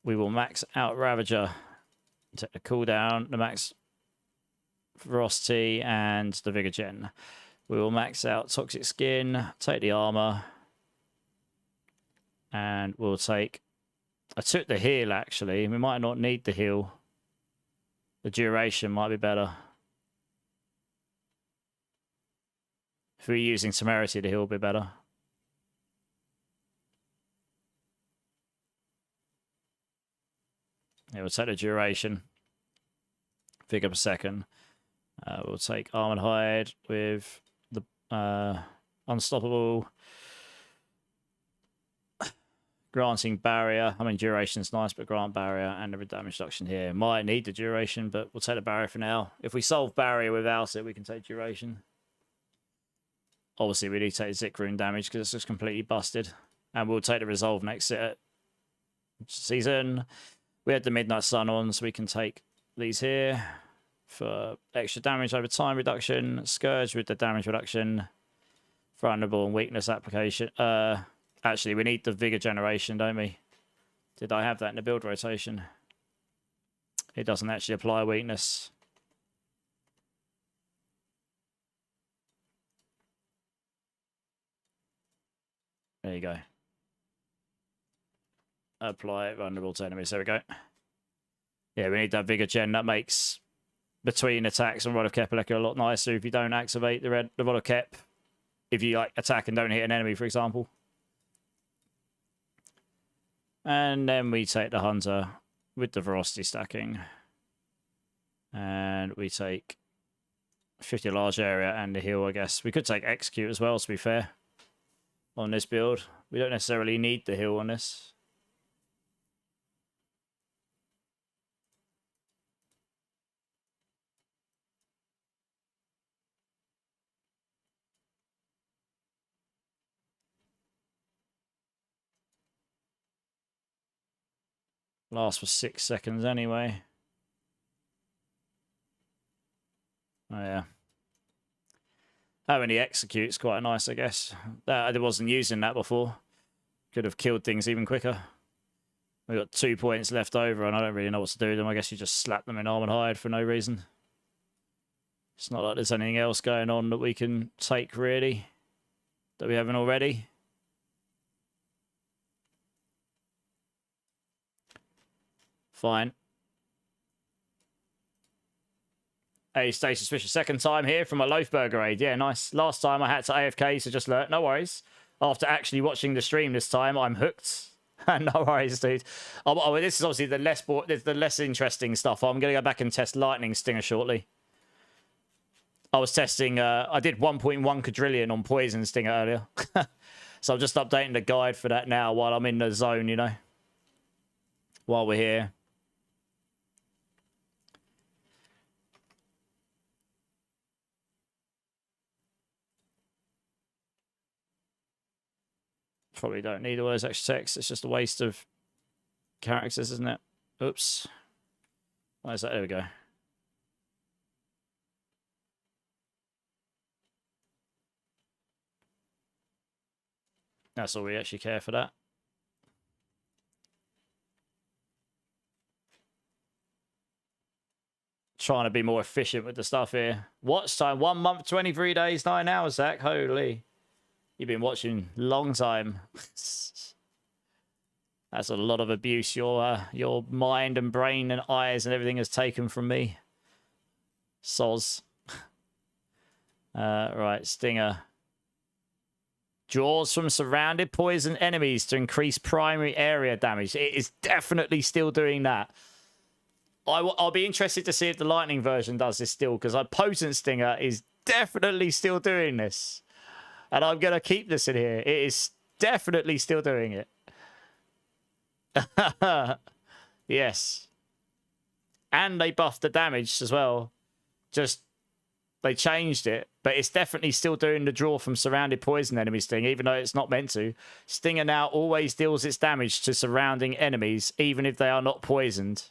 We will max out Ravager. Take the cooldown, the max Ferocity, and the Vigor Gen. We will max out Toxic Skin, take the armor, and we'll take... I took the heal, actually. We might not need the heal. The duration might be better. If we're using Temerity, the heal will be better. Yeah, we'll take the duration. Figure per second. We'll take Armored Hide with the Unstoppable. Granting Barrier. I mean, duration's nice, but grant Barrier and the damage reduction here. Might need the duration, but we'll take the Barrier for now. If we solve Barrier without it, we can take duration. Obviously, we need to take Zik Rune damage because it's just completely busted. And we'll take the Resolve next season. We had the Midnight Sun on, so we can take these here for extra damage over time reduction. Scourge with the damage reduction. Vulnerable and weakness application. Actually, we need the Vigor generation, don't we? Did I have that in the build rotation? It doesn't actually apply weakness. There you go. Apply vulnerable to enemies. There we go. Yeah, we need that Vigor Gen. That makes between attacks and Rod of Kepaleka a lot nicer if you don't activate the Rod of Kep. If you like attack and don't hit an enemy, for example. And then we take the Hunter with the Ferocity stacking. And we take 50 large area and the heal, I guess. We could take Execute as well, to be fair. On this build. We don't necessarily need the heal on this. Lasts for 6 seconds anyway. Oh yeah. Having the execute's quite nice, I guess. I wasn't using that before. Could have killed things even quicker. We've got 2 points left over, and I don't really know what to do with them. I guess you just slap them in arm and hide for no reason. It's not like there's anything else going on that we can take, really, that we haven't already. Fine. Hey, stay suspicious. Second time here from a loaf burger aid. Yeah, nice. Last time I had to AFK, so just learn. No worries. After actually watching the stream this time, I'm hooked. No worries, dude. Oh, this is obviously the less interesting stuff. I'm going to go back and test Lightning Stinger shortly. I was testing... I did 1.1 quadrillion on Poison Stinger earlier. So I'm just updating the guide for that now while I'm in the zone, you know. While we're here. Probably don't need all those extra text. It's just a waste of characters, isn't it? Oops. Where's that? There we go. That's all we actually care for that. Trying to be more efficient with the stuff here. Watch time, 1 month, 23 days, 9 hours, Zach. Holy. You've been watching long time. That's a lot of abuse your mind and brain and eyes and everything has taken from me. Soz. Right, Stinger. Draws from surrounded poison enemies to increase primary area damage. It is definitely still doing that. I'll be interested to see if the Lightning version does this still, because a Potent Stinger is definitely still doing this. And I'm going to keep this in here. It is definitely still doing it. Yes. And they buffed the damage as well. Just, they changed it. But it's definitely still doing the draw from surrounded poison enemies thing, even though it's not meant to. Stinger now always deals its damage to surrounding enemies, even if they are not poisoned.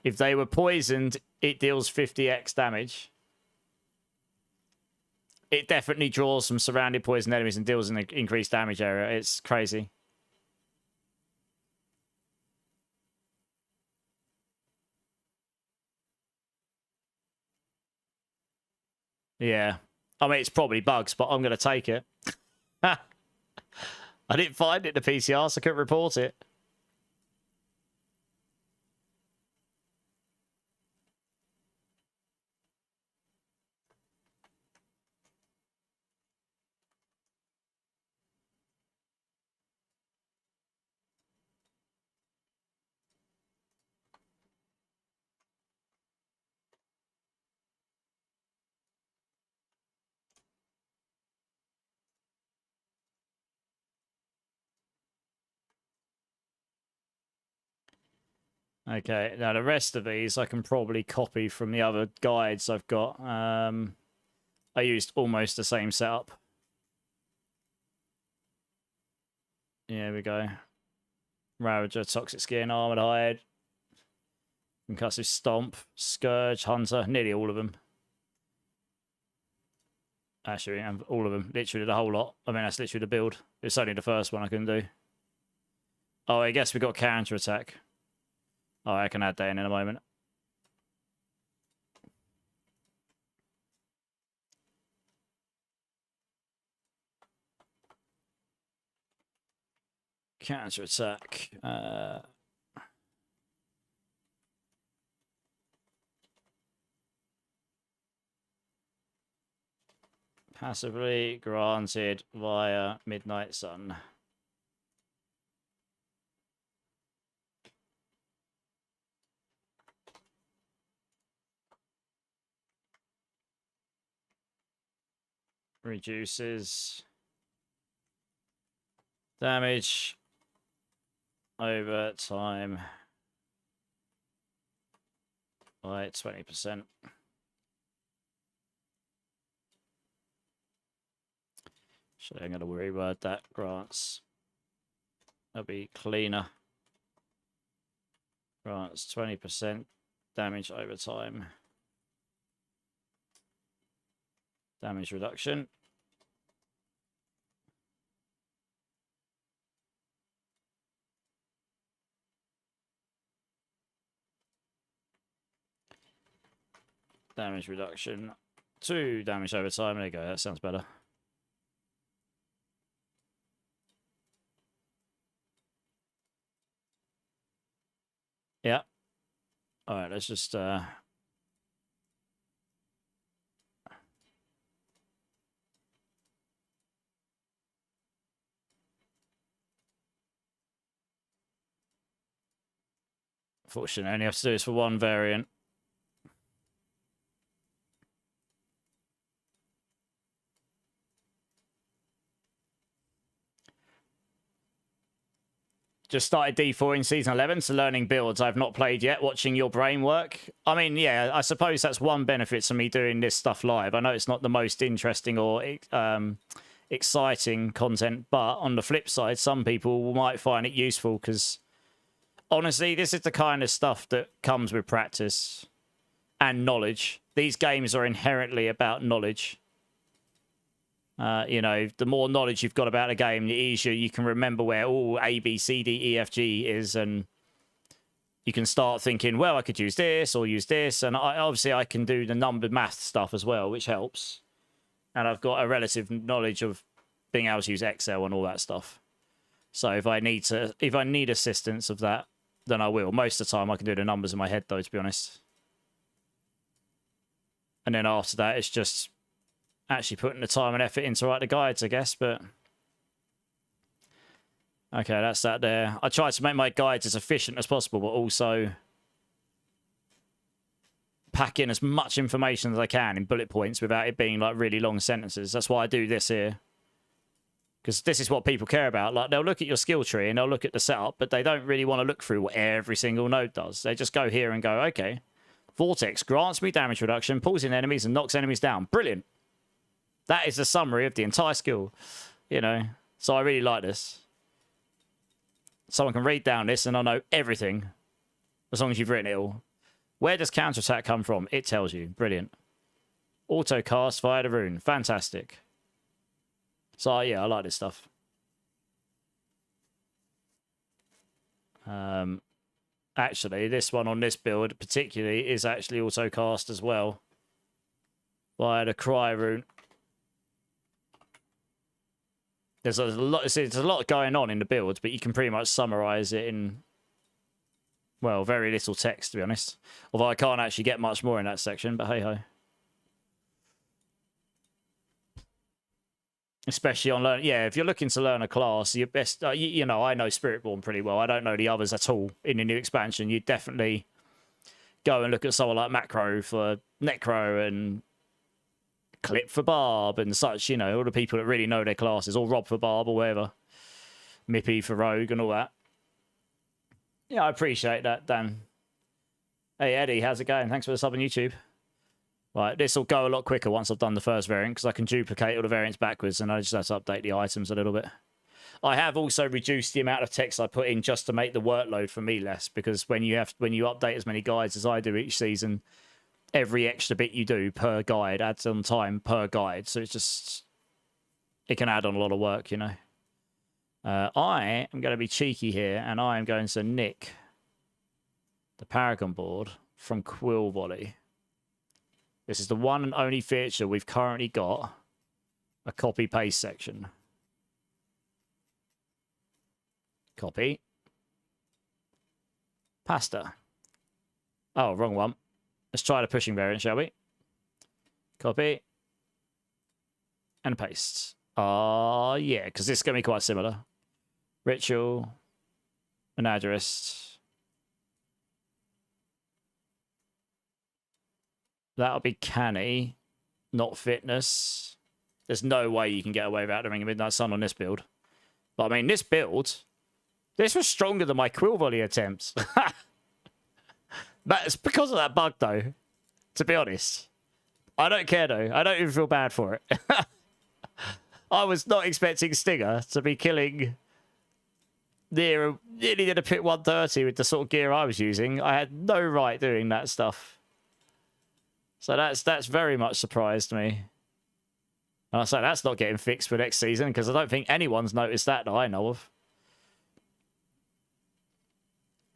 If they were poisoned, it deals 50x damage. It definitely draws from surrounded poison enemies and deals an increased damage area. It's crazy. Yeah. I mean, it's probably bugs, but I'm going to take it. I didn't find it in the PCR, so I couldn't report it. Okay, now the rest of these I can probably copy from the other guides I've got. I used almost the same setup. Here we go. Ravager, Toxic Skin, Armored Hide, Concussive Stomp, Scourge, Hunter, nearly all of them. Actually, all of them. Literally the whole lot. I mean, that's literally the build. It's only the first one I can do. Oh, I guess we got counter attack. Oh, I can add that in a moment. Counter attack. Passively granted via Midnight Sun. Reduces damage over time by 20%. So I'm going to reword that. Grants. That'll be cleaner. Grants 20% damage over time. Damage reduction. Damage reduction. 2 damage over time. There you go. That sounds better. Yeah. All right, let's just... Fortunately, I only have to do this for one variant. Just started D4 in Season 11, so learning builds I've not played yet, watching your brain work. I mean, yeah, I suppose that's one benefit to me doing this stuff live. I know it's not the most interesting or exciting content, but on the flip side, some people might find it useful because, honestly, this is the kind of stuff that comes with practice and knowledge. These games are inherently about knowledge. You know, the more knowledge you've got about a game, the easier you can remember where all A, B, C, D, E, F, G is, and you can start thinking, well, I could use this or use this, and obviously I can do the numbered math stuff as well, which helps. And I've got a relative knowledge of being able to use Excel and all that stuff. So if I need assistance of that, then I will. Most of the time, I can do the numbers in my head, though, to be honest. And then after that, it's just actually putting the time and effort in to write the guides, I guess, but... Okay, that's that there. I try to make my guides as efficient as possible, but also pack in as much information as I can in bullet points without it being, like, really long sentences. That's why I do this here. Because this is what people care about. Like, they'll look at your skill tree and they'll look at the setup, but they don't really want to look through what every single node does. They just go here and go, okay, Vortex grants me damage reduction, pulls in enemies, and knocks enemies down. Brilliant. That is the summary of the entire skill, you know. So I really like this. Someone can read down this and I know everything as long as you've written it all. Where does counterattack come from? It tells you. Brilliant. Auto cast via the rune. Fantastic. So yeah, I like this stuff. Actually, this one on this build particularly is actually auto cast as well via the cry rune. There's a lot going on in the build, but you can pretty much summarize it in, well, very little text, to be honest. Although I can't actually get much more in that section, but hey-ho. Especially on learn, yeah, if you're looking to learn a class, your best, you know, I know Spiritborn pretty well. I don't know the others at all in the new expansion. You'd definitely go and look at someone like Macro for Necro and Clip for Barb and such, you know, all the people that really know their classes, or Rob for Barb or whatever. Mippy for Rogue and all that. Yeah, I appreciate that, Dan. Hey, Eddie, how's it going? Thanks for the sub on YouTube. Right, this will go a lot quicker once I've done the first variant, because I can duplicate all the variants backwards, and I just have to update the items a little bit. I have also reduced the amount of text I put in just to make the workload for me less, because when you update as many guides as I do each season, every extra bit you do per guide adds on time per guide. So it's just... it can add on a lot of work, you know. I am going to be cheeky here, and I am going to nick the Paragon board from Quill Volley. This is the one and only feature we've currently got a copy-paste section. Copy. Pasta. Oh, wrong one. Let's try the pushing variant, shall we? Copy. And paste. Yeah, because this is going to be quite similar. Ritual. An address. That'll be canny, not fitness. There's no way you can get away without the Ring of Midnight Sun on this build. But I mean, this build, this was stronger than my Quill Volley attempts. That's because of that bug, though, to be honest. I don't care, though. I don't even feel bad for it. I was not expecting Stinger to be killing nearly did a pit 130 with the sort of gear I was using. I had no right doing that stuff. So that's very much surprised me. And I say that's not getting fixed for next season because I don't think anyone's noticed that I know of.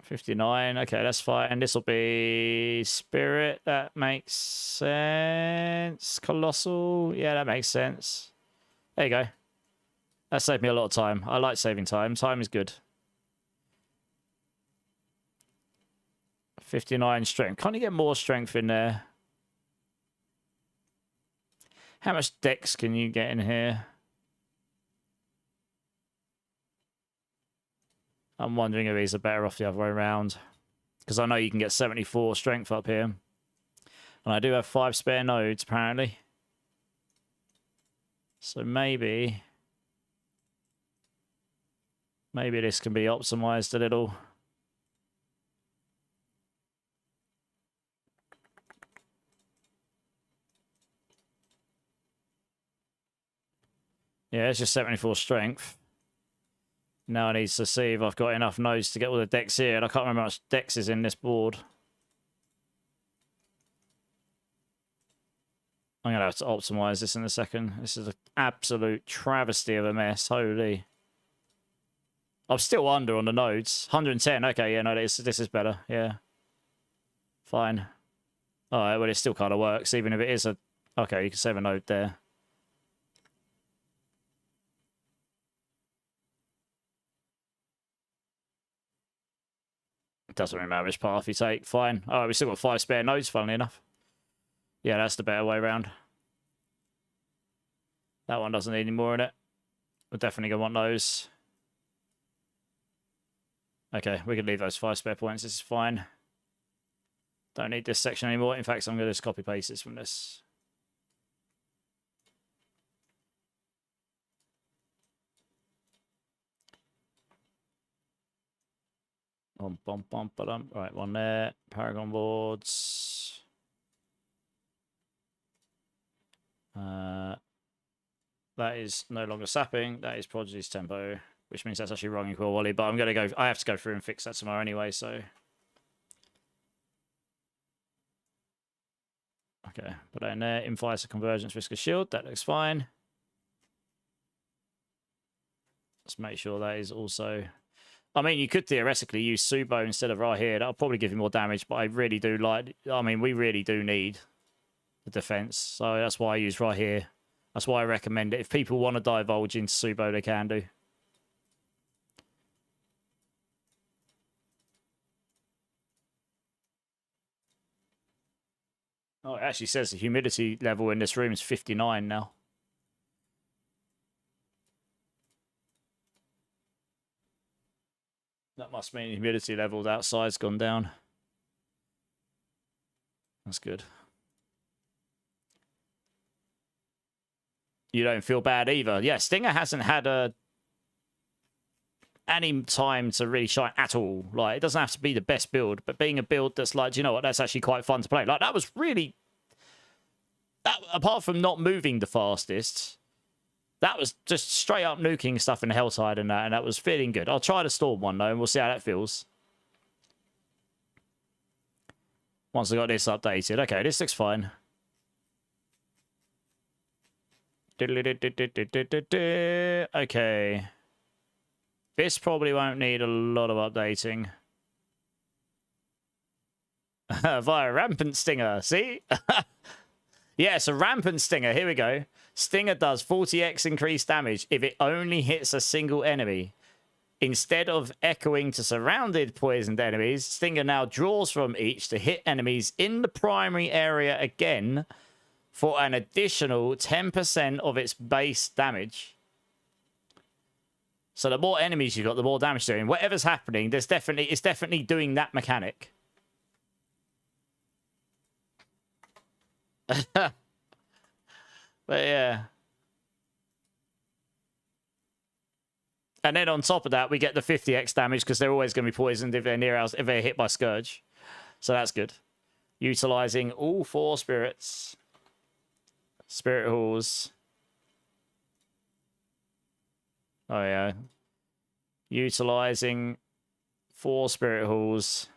59. Okay, that's fine. This will be Spirit. That makes sense. Colossal. Yeah, that makes sense. There you go. That saved me a lot of time. I like saving time. Time is good. 59 strength. Can't you get more strength in there? How much dex can you get in here? I'm wondering if these are better off the other way around. Because I know you can get 74 strength up here. And I do have 5 spare nodes, apparently. So maybe this can be optimized a little. Yeah, it's just 74 strength. Now I need to see if I've got enough nodes to get all the dex here. And I can't remember how much dex is in this board. I'm going to have to optimize this in a second. This is an absolute travesty of a mess. Holy. I'm still under on the nodes. 110. Okay, yeah, no, this is better. Yeah. Fine. Alright, well, it still kind of works, even if it is a... Okay, you can save a node there. Doesn't really matter which path you take. Fine. Oh, we still got 5 spare nodes, funnily enough. Yeah, that's the better way around. That one doesn't need any more in it. We're definitely going to want those. Okay, we can leave those 5 spare points. This is fine. Don't need this section anymore. In fact, I'm going to just copy paste this from this. Right, one there. Paragon boards. That is no longer sapping. That is Prodigy's tempo, which means that's actually wrong in Quill Wally. But I'm going to go. I have to go through and fix that tomorrow anyway. So, okay, put that in there. Invites a convergence risk of shield. That looks fine. Let's make sure that is also. I mean, you could theoretically use Subo instead of right here. That'll probably give you more damage, but I really do like... I mean, we really do need the defense, so that's why I use right here. That's why I recommend it. If people want to divulge into Subo, they can do. Oh, it actually says the humidity level in this room is 59 now. That must mean the humidity level outside's gone down. That's good. You don't feel bad either. Yeah, Stinger hasn't had any time to really shine at all. Like, it doesn't have to be the best build, but being a build that's like, do you know what, that's actually quite fun to play. Like, that was really... apart from not moving the fastest... That was just straight up nuking stuff in Helltide and that was feeling good. I'll try the Storm one, though, and we'll see how that feels. Once I got this updated. Okay, this looks fine. Okay. This probably won't need a lot of updating. Via Rampant Stinger, see? Yeah, it's a Rampant Stinger. Here we go. Stinger does 40x increased damage if it only hits a single enemy. Instead of echoing to surrounded poisoned enemies, Stinger now draws from each to hit enemies in the primary area again for an additional 10% of its base damage. So the more enemies you got, the more damage doing. Whatever's happening, it's definitely doing that mechanic. But yeah. And then on top of that, we get the 50x damage because they're always going to be poisoned if they're near us, if they're hit by Scourge. So that's good. Utilizing all 4 spirits. Spirit Halls. Oh yeah. Utilizing 4 Spirit Halls.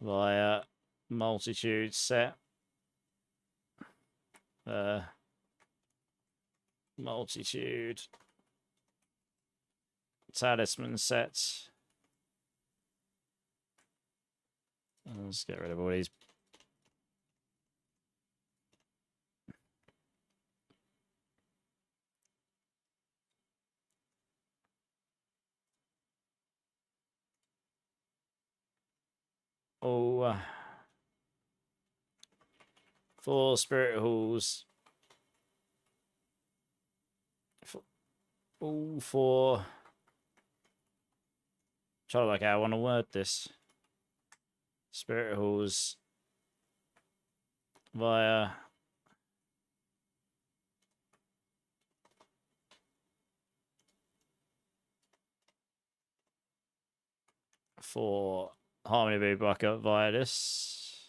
via multitude set. Multitude talisman sets. Let's get rid of all these. Oh, 4 spirit halls. All 4. Try to work out how I want to word this. Spirit halls via for Harmony Bee Bucket via this.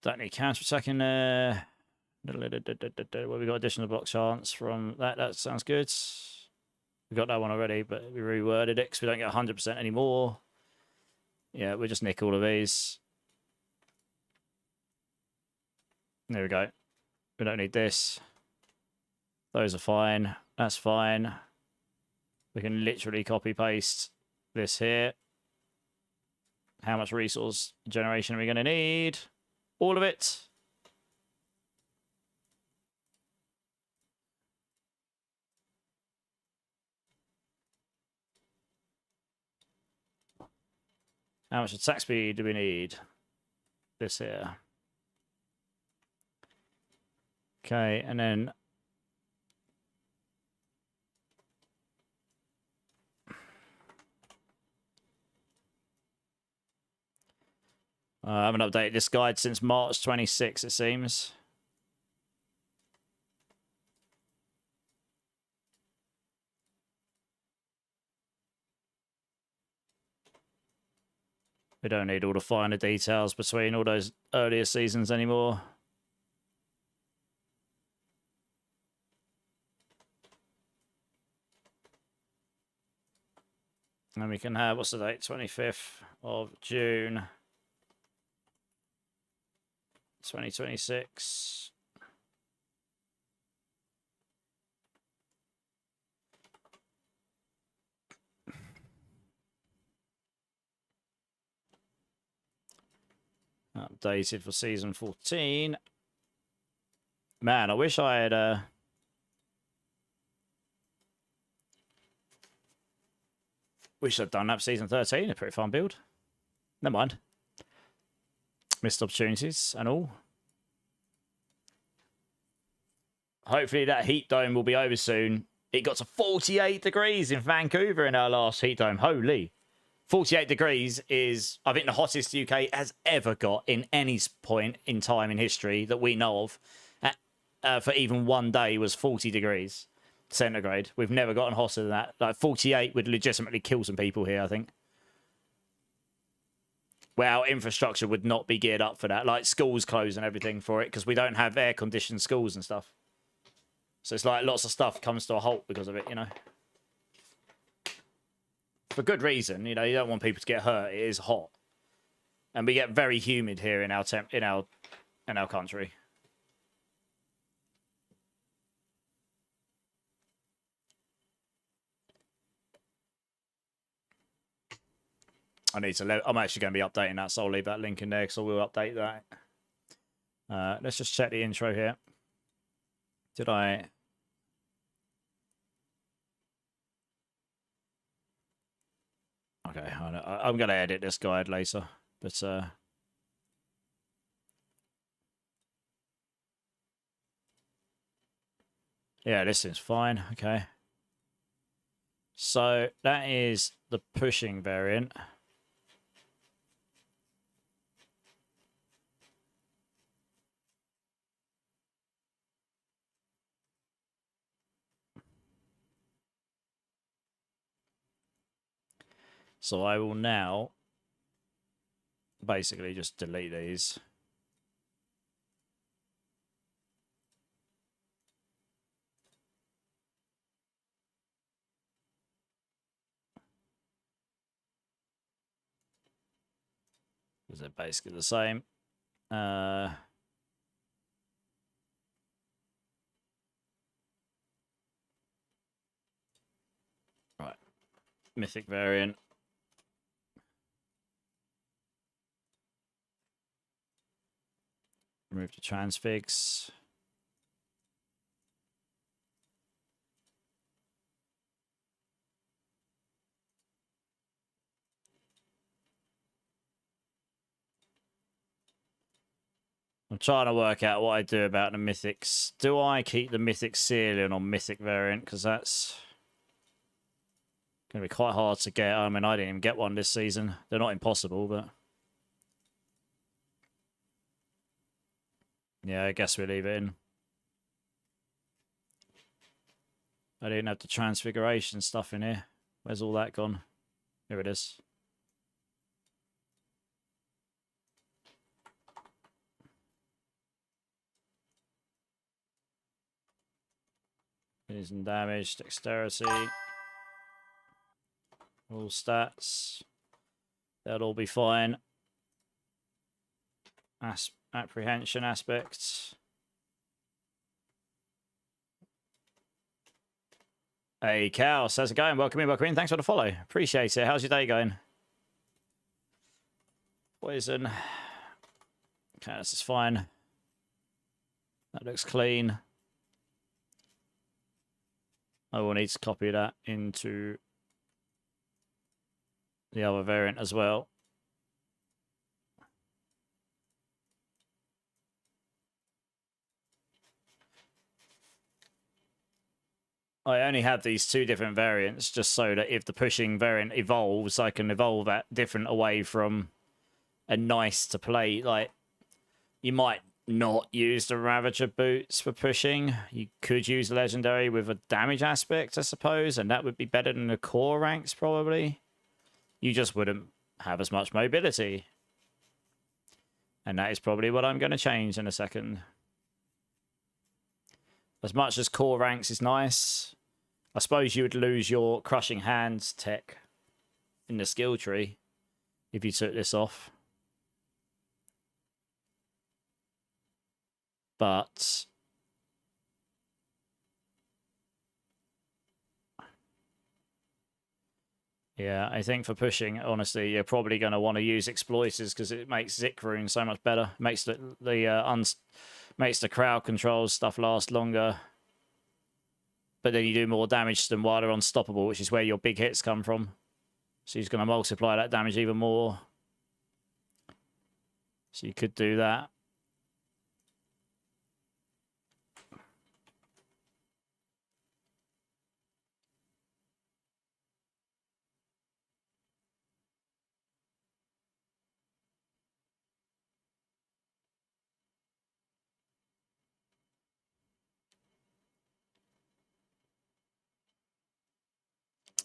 Don't need counter attacking there. Well, we got additional block chance from that. That sounds good. We got that one already, but we reworded it because we don't get 100% anymore. Yeah, we'll just nick all of these. There we go. We don't need this. Those are fine. That's fine. We can literally copy paste this here. How much resource generation are we going to need? All of it. How much attack speed do we need? This here. Okay, and then I haven't updated this guide since March 26, it seems. We don't need all the finer details between all those earlier seasons anymore. And we can have, what's the date? 25th of June, 2026. Updated for season 14. Man, I wish I had wish I'd done that for season 13. A pretty fun build. Never mind. Missed opportunities and all. Hopefully that heat dome will be over soon. It got to 48 degrees in Vancouver in our last heat dome. Holy. 48 degrees is, I think, the hottest the UK has ever got in any point in time in history that we know of. For even one day was 40 degrees centigrade. We've never gotten hotter than that. Like 48 would legitimately kill some people here, I think. Where our infrastructure would not be geared up for that. Like schools close and everything for it because we don't have air-conditioned schools and stuff. So it's like lots of stuff comes to a halt because of it, you know. For good reason, you know, you don't want people to get hurt. It is hot. And we get very humid here in our country. I'm actually going to be updating that, so I'll leave that link in there because I will update that. Let's just check the intro here. Did I... Okay, I'm going to edit this guide later, but... Yeah, this seems fine. Okay. So that is the pushing variant. So I will now basically just delete these. They're basically the same. Right. Mythic variant. Remove the transfigs. I'm trying to work out what I do about the mythics. Do I keep the mythic ceiling on mythic variant? Because that's going to be quite hard to get. I mean, I didn't even get one this season. They're not impossible, but... yeah, I guess we leave it in. I didn't have the transfiguration stuff in here. Where's all that gone? Here it is. Some damage, dexterity. All stats. That'll all be fine. Apprehension aspects. Hey, Cal, how's it going? Welcome in, welcome in. Thanks for the follow. Appreciate it. How's your day going? Poison. Okay, this is fine. That looks clean. I will need to copy that into the other variant as well. I only have these two different variants just so that if the pushing variant evolves, I can evolve that different away from a nice to play. Like, you might not use the Ravager boots for pushing. You could use Legendary with a damage aspect, I suppose, and that would be better than the core ranks, probably. You just wouldn't have as much mobility. And that is probably what I'm going to change in a second. As much as core ranks is nice, I suppose you would lose your crushing hands tech in the skill tree if you took this off. But yeah, I think for pushing, honestly, you're probably going to want to use exploiters because it makes Zik rune so much better. Makes makes the crowd control stuff last longer. But then you do more damage to them while they're unstoppable, which is where your big hits come from. So he's going to multiply that damage even more. So you could do that.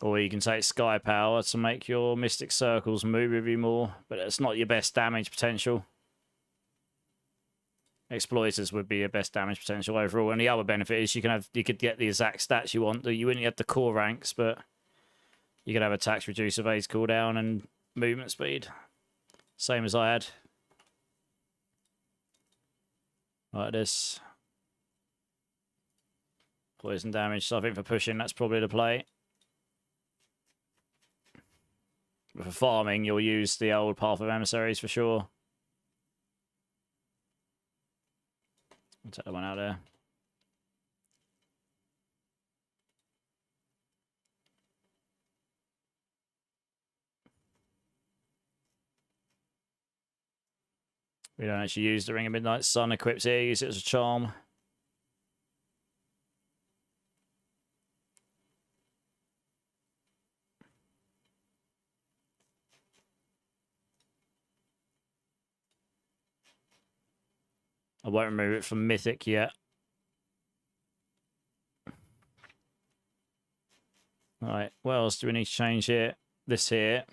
Or you can take Sky Power to make your Mystic Circles move with you more, but it's not your best damage potential. Exploiters would be your best damage potential overall, and the other benefit is you could get the exact stats you want. You wouldn't have the core ranks, but you could have attacks, reduce evade cooldown, and movement speed. Same as I had. Like this. Poison damage, so I think for pushing, that's probably the play. But for farming, you'll use the old Path of Emissaries for sure. I'll take that one out there. We don't actually use the Ring of Midnight Sun equipped here. Use it as a charm. I won't remove it from Mythic yet. Alright, what else do we need to change here? This here.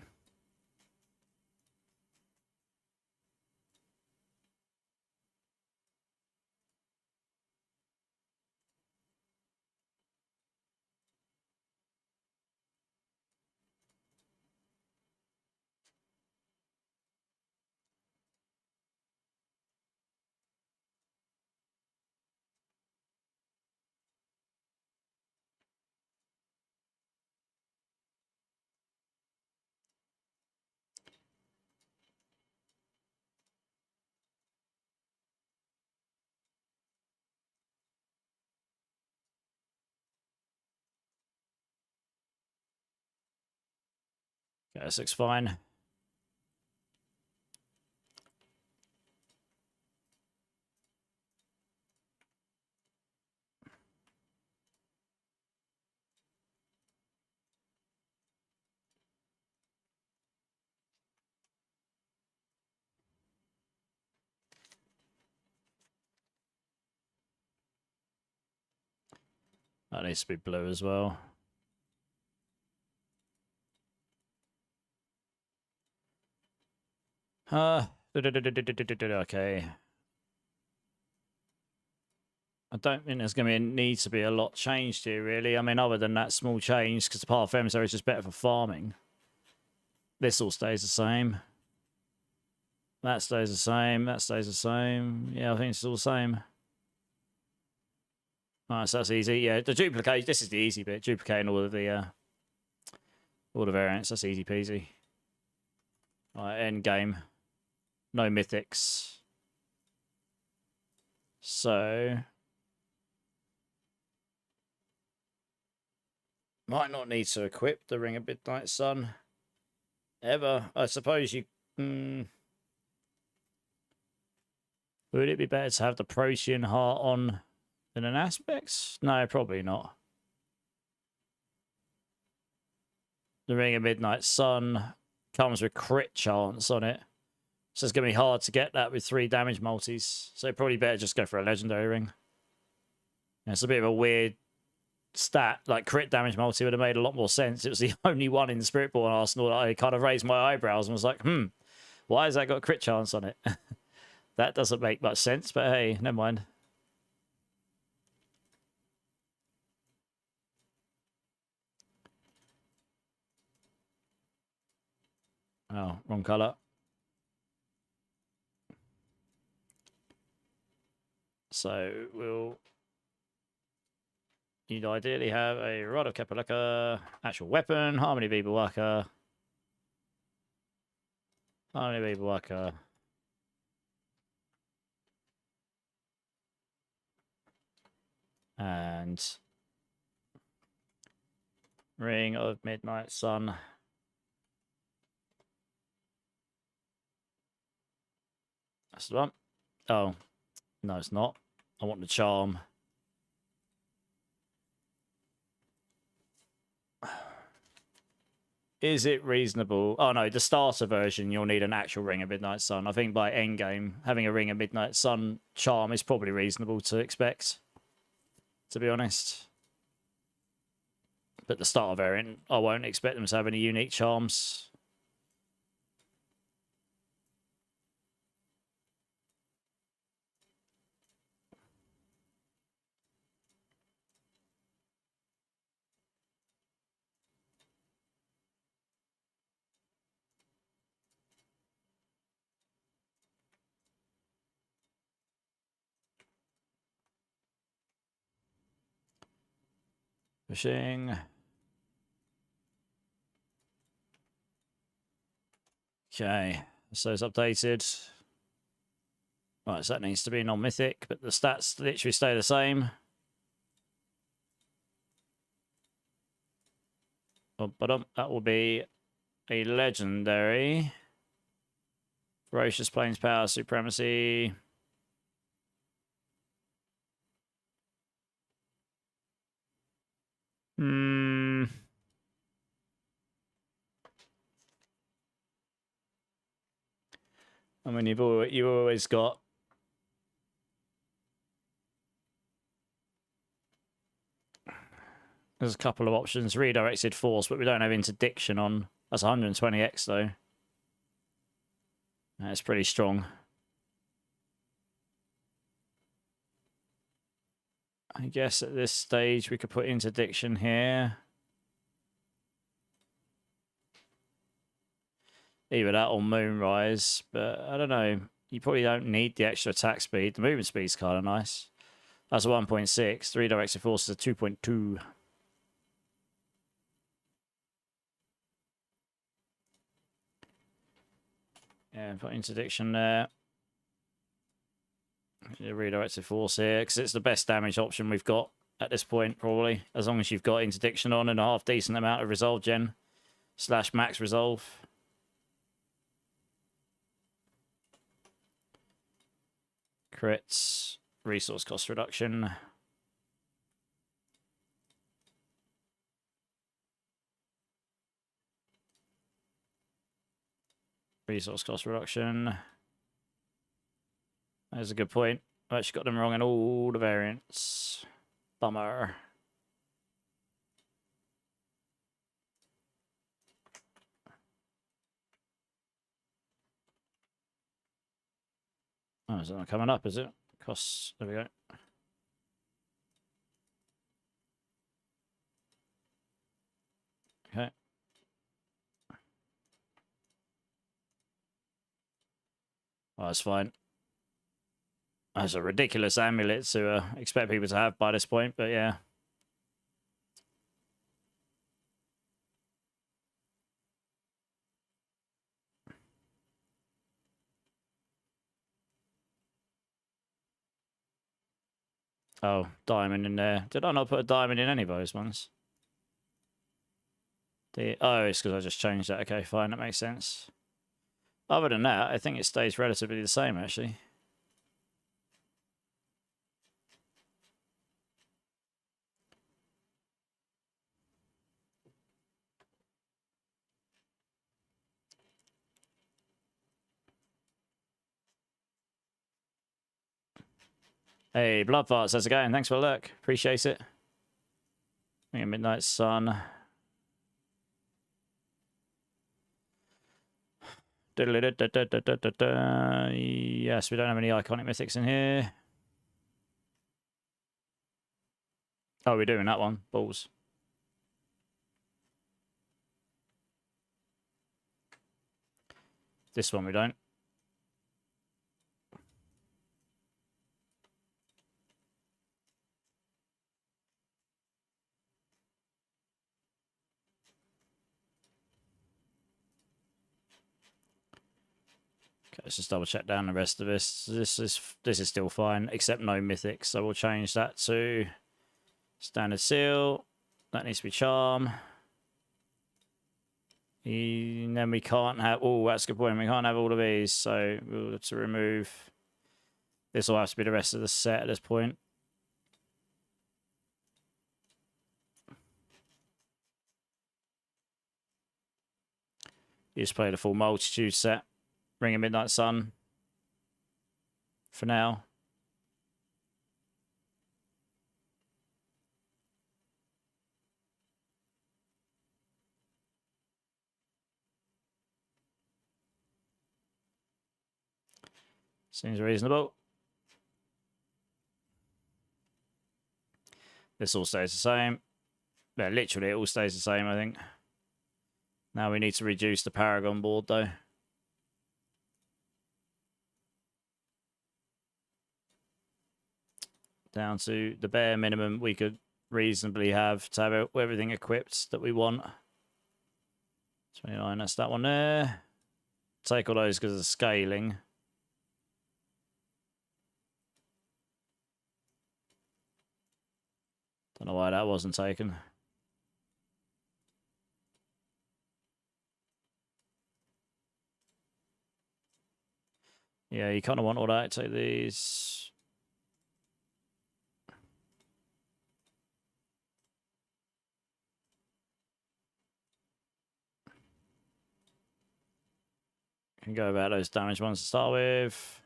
Okay, this looks fine. That needs to be blue as well. Okay. I don't think there's going to need to be a lot changed here, really. I mean, other than that small change, because the path emissary is just better for farming. This all stays the same. That stays the same. That stays the same. Yeah, I think it's all the same. Alright, so that's easy. Yeah, the duplicate. This is the easy bit. Duplicating all of the variants. That's easy peasy. Alright, end game. No mythics. So might not need to equip the Ring of Midnight Sun ever. I suppose you. Would it be better to have the Protean Heart on than an Aspects? No, probably not. The Ring of Midnight Sun comes with crit chance on it. So it's going to be hard to get that with 3 damage multis. So probably better just go for a legendary ring. Yeah, it's a bit of a weird stat. Like crit damage multi would have made a lot more sense. It was the only one in the Spiritborn arsenal that I kind of raised my eyebrows and was like, why has that got crit chance on it? That doesn't make much sense, but hey, never mind. Oh, wrong colour. So you'd ideally have a Rod of Kapaleka, actual weapon, Harmony Beaver Worker, and Ring of Midnight Sun. That's the one. Oh, no, it's not. I want the charm. Is it reasonable? Oh, no, the starter version, you'll need an actual Ring of Midnight Sun. I think by endgame, having a Ring of Midnight Sun charm is probably reasonable to expect, to be honest. But the starter variant, I won't expect them to have any unique charms. Pushing. Okay, so it's updated. Right, so that needs to be non-mythic, but the stats literally stay the same. That will be a legendary. Ferocious Plains Power Supremacy. I mean, you've always got there's a couple of options. Redirected Force, but we don't have Interdiction on. That's 120x though. That's pretty strong. I guess at this stage we could put Interdiction here. Either that or Moonrise, but I don't know. You probably don't need the extra attack speed. The movement speed's kind of nice. That's a 1.6. 3 directed force is a 2.2. Yeah, put Interdiction there. Redirected force here, because it's the best damage option we've got at this point, probably. As long as you've got Interdiction on and a half decent amount of Resolve Gen. / max resolve. Crits. Resource cost reduction. Resource cost reduction. That's a good point. I've actually got them wrong in all the variants. Bummer. Oh, is it not coming up, is it? Costs. There we go. Okay. Oh, that's fine. That's a ridiculous amulet to expect people to have by this point, but yeah. Oh, diamond in there. Did I not put a diamond in any of those ones? Oh, it's because I just changed that. Okay, fine. That makes sense. Other than that, I think it stays relatively the same, actually. Hey, Blood Farts, how's it going? Thanks for the look. Appreciate it. Midnight Sun. Yes, we don't have any iconic mythics in here. Oh, we're doing that one. Balls. This one we don't. Okay, let's just double check down the rest of this. This is still fine, except no mythics. So we'll change that to standard seal. That needs to be charm. And then we can't have. Oh, that's a good point. We can't have all of these, so we'll have to remove. This will have to be the rest of the set at this point. You just play the full multitude set. Ring of Midnight Sun. For now. Seems reasonable. This all stays the same. Yeah, literally it all stays the same, I think. Now we need to reduce the Paragon board, though. Down to the bare minimum we could reasonably have to have everything equipped that we want. 29, that's that one there. Take all those because of the scaling. Don't know why that wasn't taken. Yeah, you kind of want all that. Take these. Can go about those damaged ones to start with.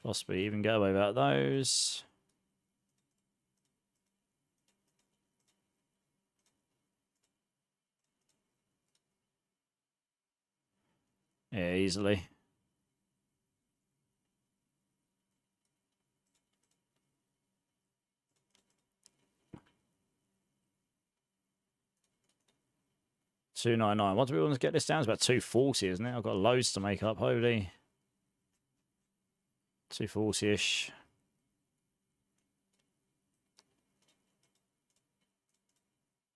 Possibly even go about those. Yeah, easily. $299. What do we want to get this down? It's about 240, isn't it? I've got loads to make up. Holy. 240-ish.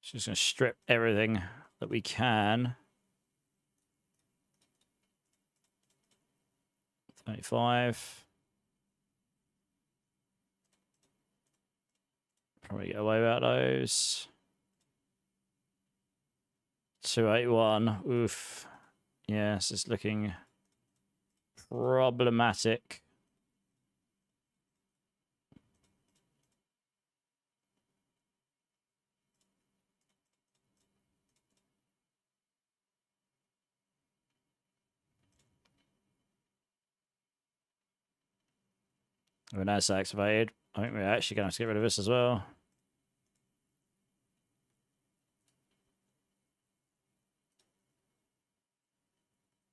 Just going to strip everything that we can. 35. Probably get away without those. 281. Oof. Yeah, this is looking problematic. When that's activated, I think we're actually going to have to get rid of this as well.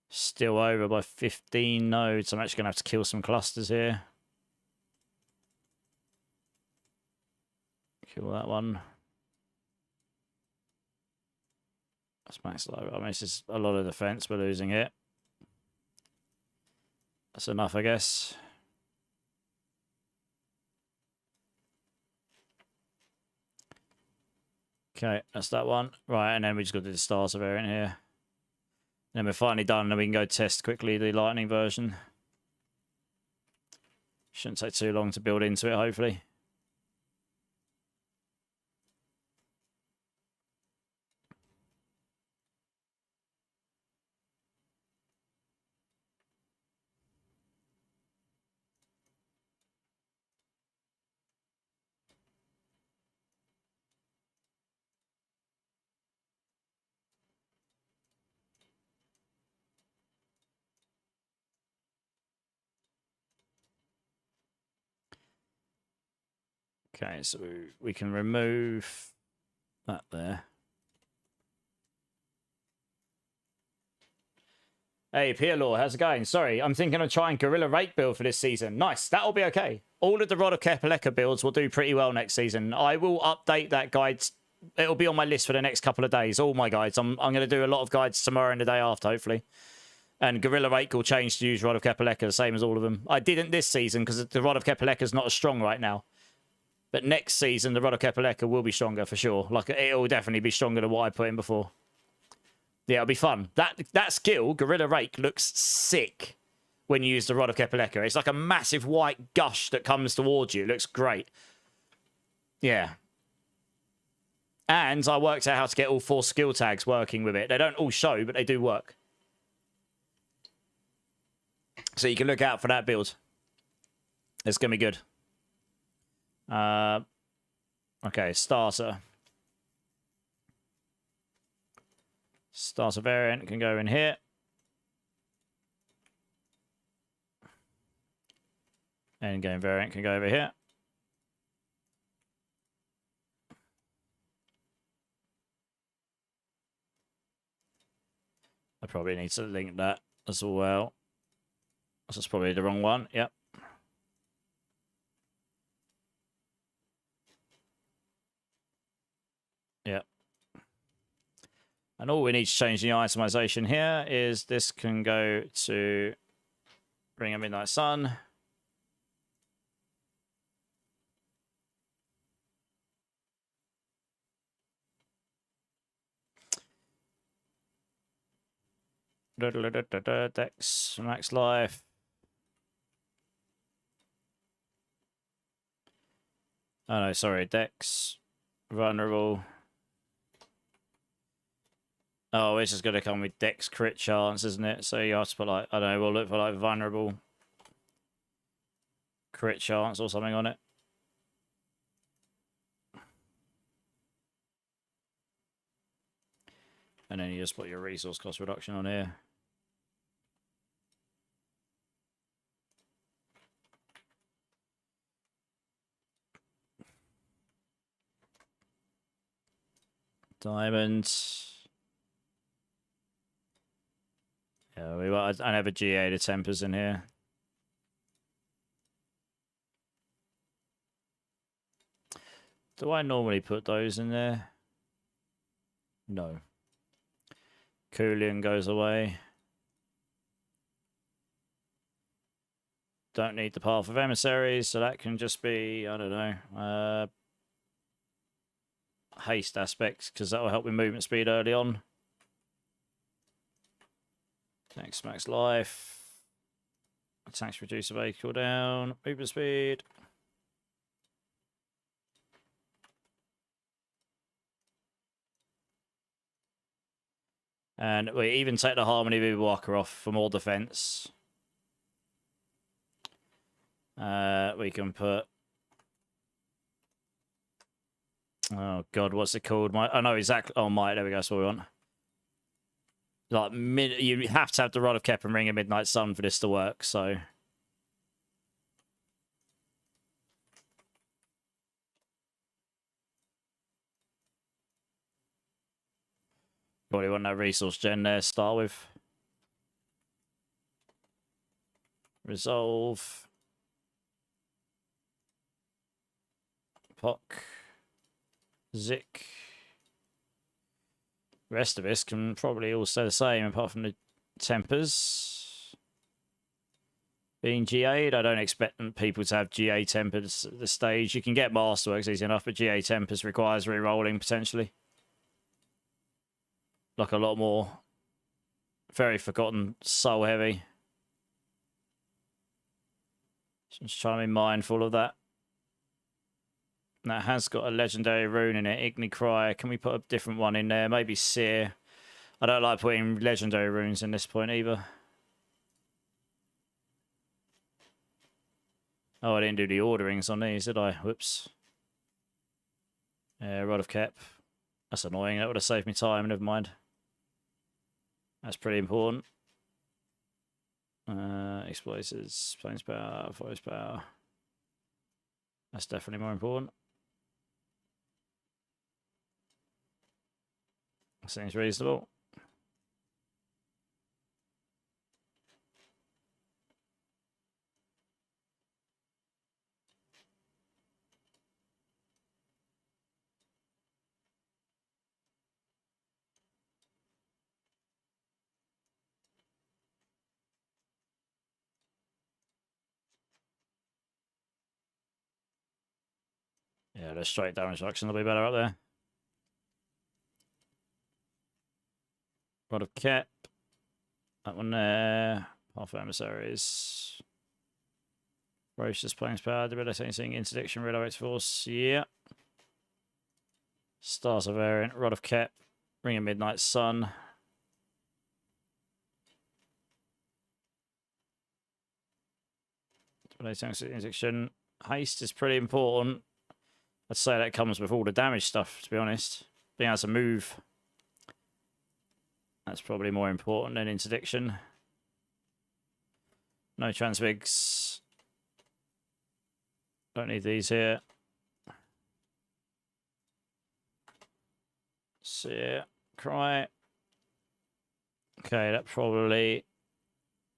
Still over by 15 nodes. I'm actually going to have to kill some clusters here. Kill that one. That's max low. I mean, this is a lot of defense. We're losing it. That's enough, I guess. Okay, that's that one. Right, and then we just got to do the starter variant here. And then we're finally done, and then we can go test quickly the lightning version. Shouldn't take too long to build into it, hopefully. Okay, so we can remove that there. Hey, Pierre-Law, how's it going? Sorry, I'm thinking of trying Gorilla Rake build for this season. Nice, that'll be okay. All of the Rod of Kepaleka builds will do pretty well next season. I will update that guide. It'll be on my list for the next couple of days. All my guides. I'm going to do a lot of guides tomorrow and the day after, hopefully. And Gorilla Rake will change to use Rod of Kepaleka, the same as all of them. I didn't this season because the Rod of Kepaleka is not as strong right now. But next season, the Rod of Kepaleka will be stronger for sure. Like, it'll definitely be stronger than what I put in before. Yeah, it'll be fun. That skill, Gorilla Rake, looks sick when you use the Rod of Kepaleka. It's like a massive white gush that comes towards you. It looks great. Yeah. And I worked out how to get all 4 skill tags working with it. They don't all show, but they do work. So you can look out for that build. It's going to be good. Okay, starter. Starter variant can go in here. Endgame variant can go over here. I probably need to link that as well. That's probably the wrong one. Yep. Yep. And all we need to change in the itemization here is this can go to Ring of Midnight Sun. Dex, max life. Oh no, sorry, Dex, vulnerable. Oh, it's just going to come with Dex crit chance, isn't it? So you have to put like, I don't know, we'll look for like vulnerable crit chance or something on it. And then you just put your resource cost reduction on here. Diamonds. Yeah, I have a GA to tempers in here. Do I normally put those in there? No. Coolian goes away. Don't need the Path of Emissaries, so that can just be, I don't know, haste aspects, because that will help with movement speed early on. Next, max life. Attacks reduce evade cooldown. Movement speed. And we even take the Harmony Walker off for more defense. We can put... Oh, God, what's it called? I know exactly... Oh, Might, there we go, that's what we want. Like, you have to have the Rod of Kep and Ring of Midnight Sun for this to work, so... Probably want that resource gen there to start with. Resolve. Pock. Zik. The rest of this can probably all stay the same apart from the tempers. Being GA'd, I don't expect people to have GA tempers at this stage. You can get Masterworks easy enough, but GA tempers requires re-rolling potentially. Like a lot more. Very forgotten, soul heavy. Just trying to be mindful of that. That has got a legendary rune in it, Igni Cry. Can we put a different one in there? Maybe Seer. I don't like putting legendary runes in this point either. Oh, I didn't do the orderings on these, did I? Whoops. Yeah, Rod of Kep. That's annoying. That would have saved me time. Never mind. That's pretty important. Explosives, Plains Power, Forest Power. That's definitely more important. Seems reasonable. Yeah, the straight damage reduction will be better up there. Rod of Kep. That one there. Half Emissaries. Ferocious Plains Power. Debilitating Interdiction. Redirect Force. Yeah. Stars of Variant. Rod of Kep. Ring of Midnight Sun. Debilitating Interdiction. Haste is pretty important. I'd say that comes with all the damage stuff, to be honest. Being able to move. That's probably more important than Interdiction. No Transfigs. Don't need these here. Seer. Cry. Okay, that probably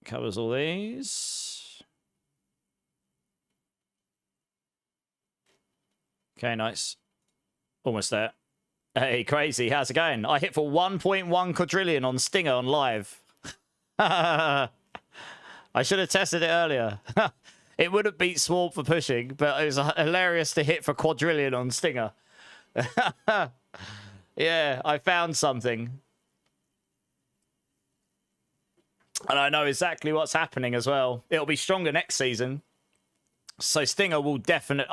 covers all these. Okay, nice. Almost there. Hey, crazy. How's it going? I hit for 1.1 quadrillion on Stinger on live. I should have tested it earlier. It would have beat Swarm for pushing, but it was hilarious to hit for quadrillion on Stinger. Yeah, I found something. And I know exactly what's happening as well. It'll be stronger next season. So Stinger will definitely...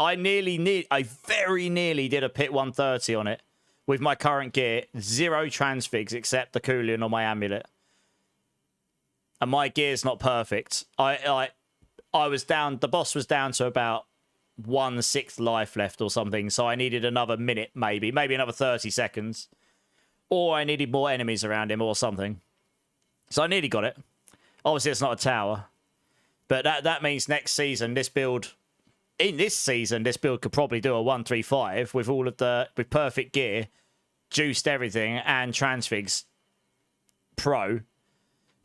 I very nearly did a pit 130 on it with my current gear. 0 transfigs except the Coolian on my amulet. And my gear's not perfect. I was down... The boss was down to about 1/6 life left or something. So I needed another minute, maybe another 30 seconds. Or I needed more enemies around him or something. So I nearly got it. Obviously, it's not a tower. But that means next season, this build... In this season, this build could probably do a 135 with all of the... With perfect gear, juiced everything, and transfigs pro.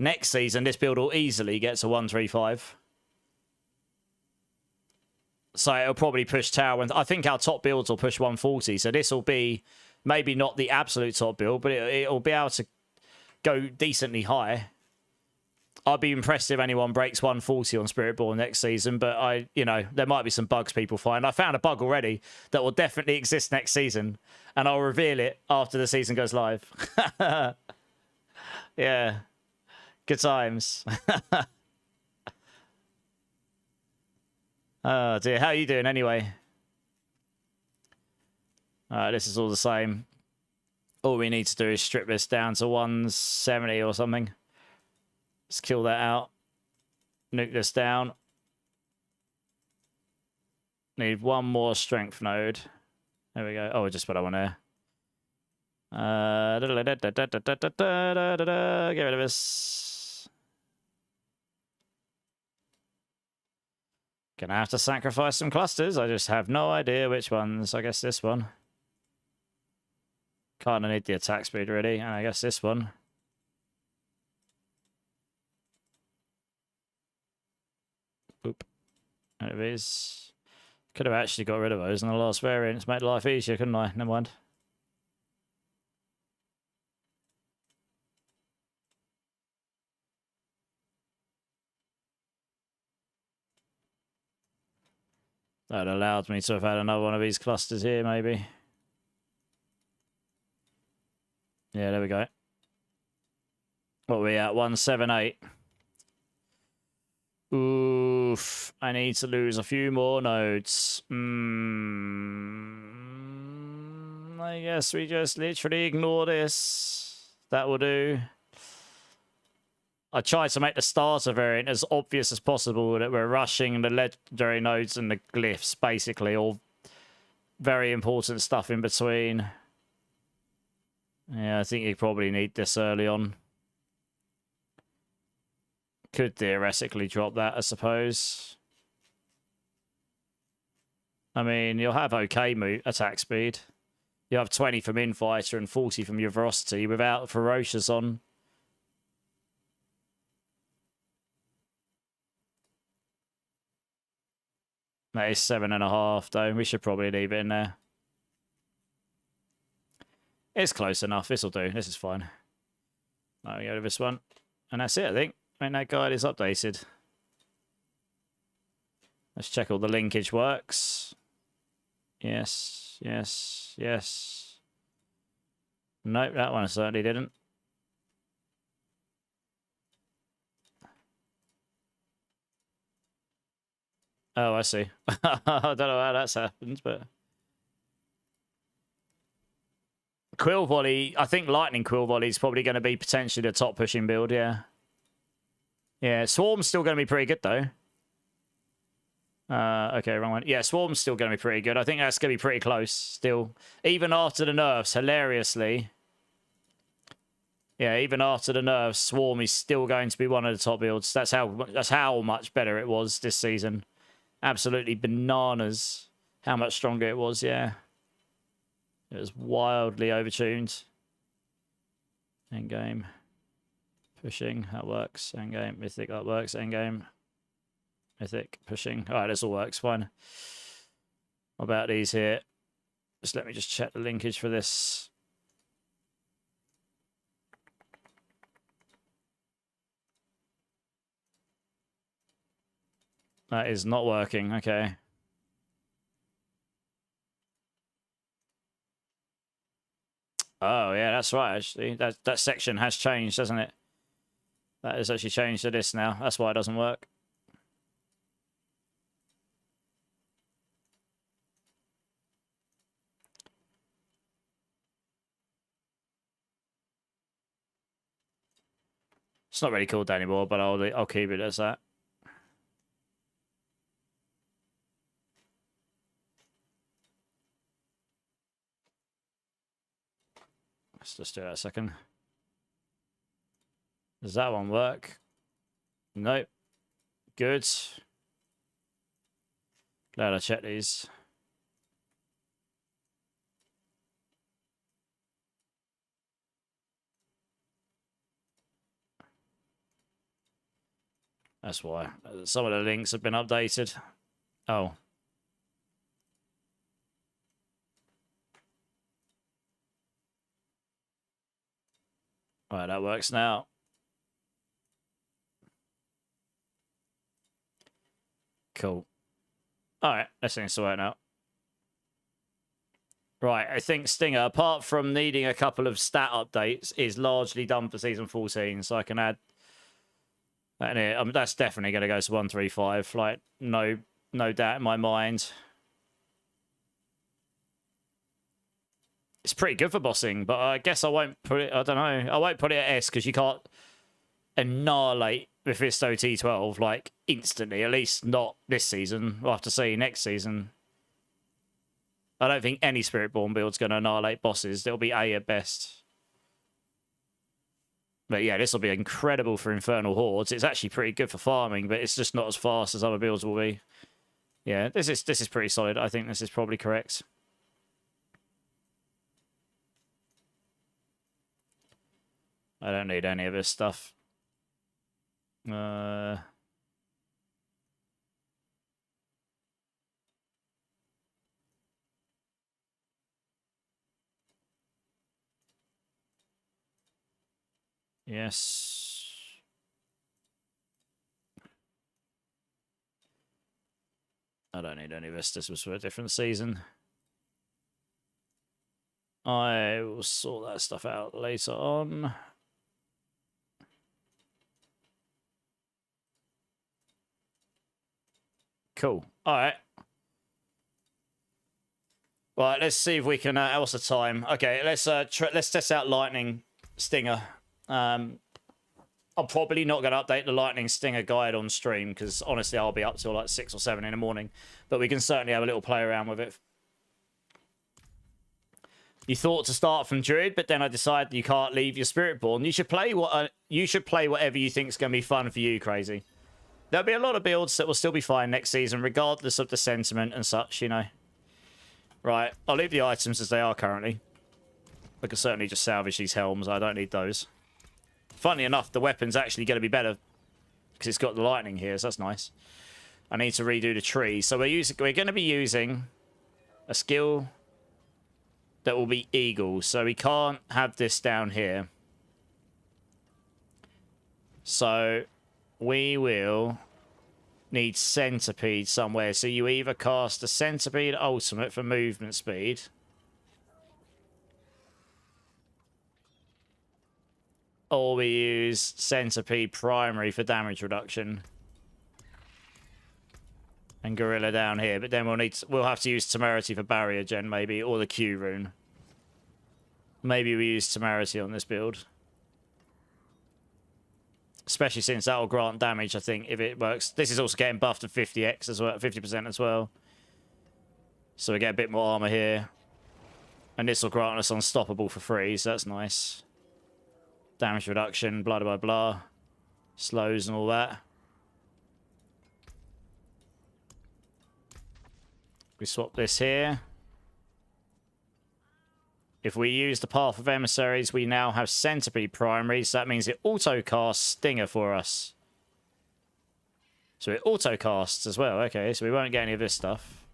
Next season, this build will easily get to 135. So it'll probably push tower. And I think our top builds will push 140. So this will be maybe not the absolute top build, but it'll be able to go decently high. I'd be impressed if anyone breaks 140 on Spiritborn next season, but there might be some bugs people find. I found a bug already that will definitely exist next season, and I'll reveal it after the season goes live. Yeah. Good times. Oh dear, how are you doing anyway? This is all the same. All we need to do is strip this down to 170 or something. Let's kill that out. Nuke this down. Need one more strength node. There we go. Oh, just put that one there. Get rid of this. Gonna have to sacrifice some clusters. I just have no idea which ones. I guess this one. Kinda need the attack speed really. And I guess this one. Boop. There it is. Could have actually got rid of those in the last variant. It's made life easier, couldn't I? Never mind. That allowed me to have had another one of these clusters here, maybe. Yeah, there we go. What are we at? 178. Oof. I need to lose a few more nodes. I guess we just literally ignore this. That will do. I tried to make the starter variant as obvious as possible that we're rushing the legendary nodes and the glyphs, basically, all very important stuff in between. Yeah, I think you probably need this early on. Could theoretically drop that, I suppose. I mean, you'll have okay attack speed. You have 20 from Infighter and 40 from your Ferocity without Ferocious on. That is 7.5, though. We should probably leave it in there. It's close enough. This will do. This is fine. There we go to this one. And that's it, I think. I mean, that guide is updated. Let's check all the linkage works. Yes, yes, yes. Nope, that one certainly didn't. Oh, I see. I don't know how that's happened, but... Quill Volley, I think Lightning Quill Volley is probably going to be potentially the top pushing build, yeah. Yeah, Swarm's still going to be pretty good, though. Okay, wrong one. Yeah, Swarm's still going to be pretty good. I think that's going to be pretty close still. Even after the nerfs, hilariously. Yeah, even after the nerfs, Swarm is still going to be one of the top builds. That's how much better it was this season. Absolutely bananas how much stronger it was, yeah. It was wildly overtuned. Endgame. Pushing, that works. Endgame, Mythic, that works. Endgame. Mythic, pushing. Alright, this all works, fine. What about these here? Just let me just check the linkage for this. That is not working, okay. Oh, yeah, that's right, actually. That section has changed, hasn't it? That has actually changed to this now. That's why it doesn't work. It's not really called that anymore, but I'll keep it as that. Let's just do that a second. Does that one work? Nope. Good. Glad I checked these. That's why. Some of the links have been updated. Oh. Alright, that works now. Cool. Alright, that seems to work now. Right, I think Stinger, apart from needing a couple of stat updates, is largely done for Season 14, so I can add that in here. That's definitely going to go to 135, like, no doubt in my mind. It's pretty good for bossing, but I guess I won't put it... I don't know. I won't put it at S because you can't annihilate Mephisto T12, like, instantly. At least not this season. We'll have to see next season. I don't think any Spiritborn build's going to annihilate bosses. It'll be A at best. But yeah, this will be incredible for Infernal Hordes. It's actually pretty good for farming, but it's just not as fast as other builds will be. Yeah, this is pretty solid. I think this is probably correct. I don't need any of this stuff. Yes. I don't need any of this. This was for a different season. I will sort that stuff out later on. Cool. All right. Right, let's see if we can... what's the time? Okay, let's test out Lightning Stinger. I'm probably not going to update the Lightning Stinger guide on stream because honestly I'll be up till like 6 or 7 in the morning. But we can certainly have a little play around with it. You thought to start from Druid, but then I decided you can't leave your Spiritborn. You should play whatever you think is going to be fun for you, Crazy. There'll be a lot of builds that will still be fine next season, regardless of the sentiment and such, you know. Right, I'll leave the items as they are currently. I can certainly just salvage these helms. I don't need those. Funny enough, the weapon's actually going to be better because it's got the lightning here, so that's nice. I need to redo the tree. So we're going to be using a skill that will be eagle. So we can't have this down here. So we will need centipede somewhere. So you either cast a centipede ultimate for movement speed, or we use centipede primary for damage reduction, and gorilla down here. But then we'll have to use temerity for barrier gen maybe, or the Q rune. Maybe we use temerity on this build, especially since that will grant damage. I think if it works, this is also getting buffed to 50x as well, 50% as well. So we get a bit more armor here, and this will grant us unstoppable for free. So that's nice. Damage reduction, blah, blah, blah. Slows and all that. We swap this here. If we use the Path of Emissaries, we now have Centipede primaries. So that means it auto-casts Stinger for us. So it auto-casts as well. Okay, so we won't get any of this stuff.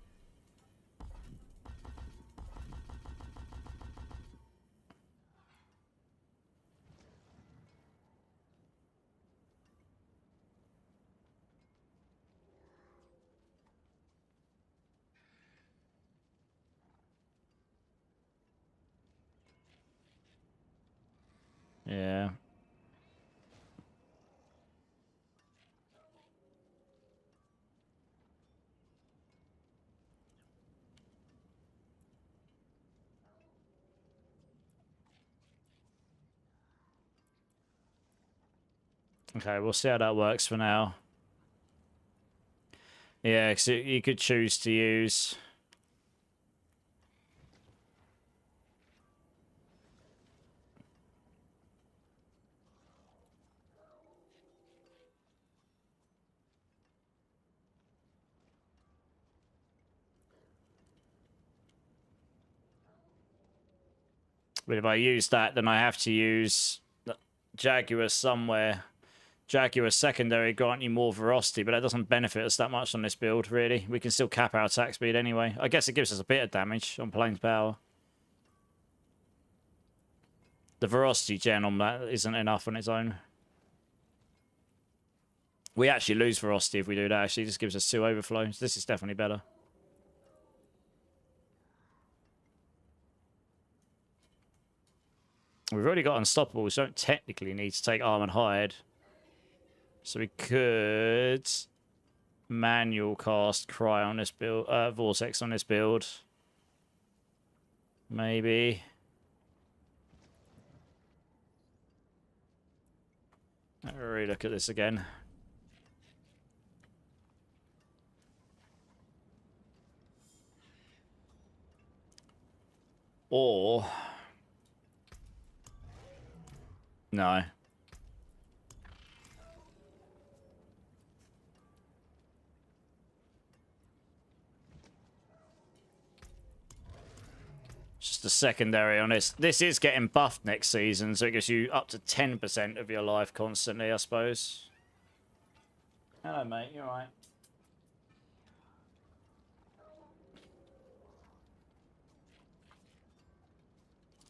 Yeah. Okay, we'll see how that works for now. Yeah, because you could choose to use... But if I use that, then I have to use Jaguar somewhere. Jaguar secondary grant you more ferocity, but that doesn't benefit us that much on this build, really. We can still cap our attack speed anyway. I guess it gives us a bit of damage on Plains Power. The ferocity gen on that isn't enough on its own. We actually lose ferocity if we do that. Actually, it just gives us 2 overflows. This is definitely better. We've already got unstoppable, so we don't technically need to take arm and hide. So we could manual cast Cry on this build, Vortex on this build. Maybe. Let me relook at this again. Or... no. Just a secondary on this. This is getting buffed next season, so it gives you up to 10% of your life constantly, I suppose. Hello, mate. You alright?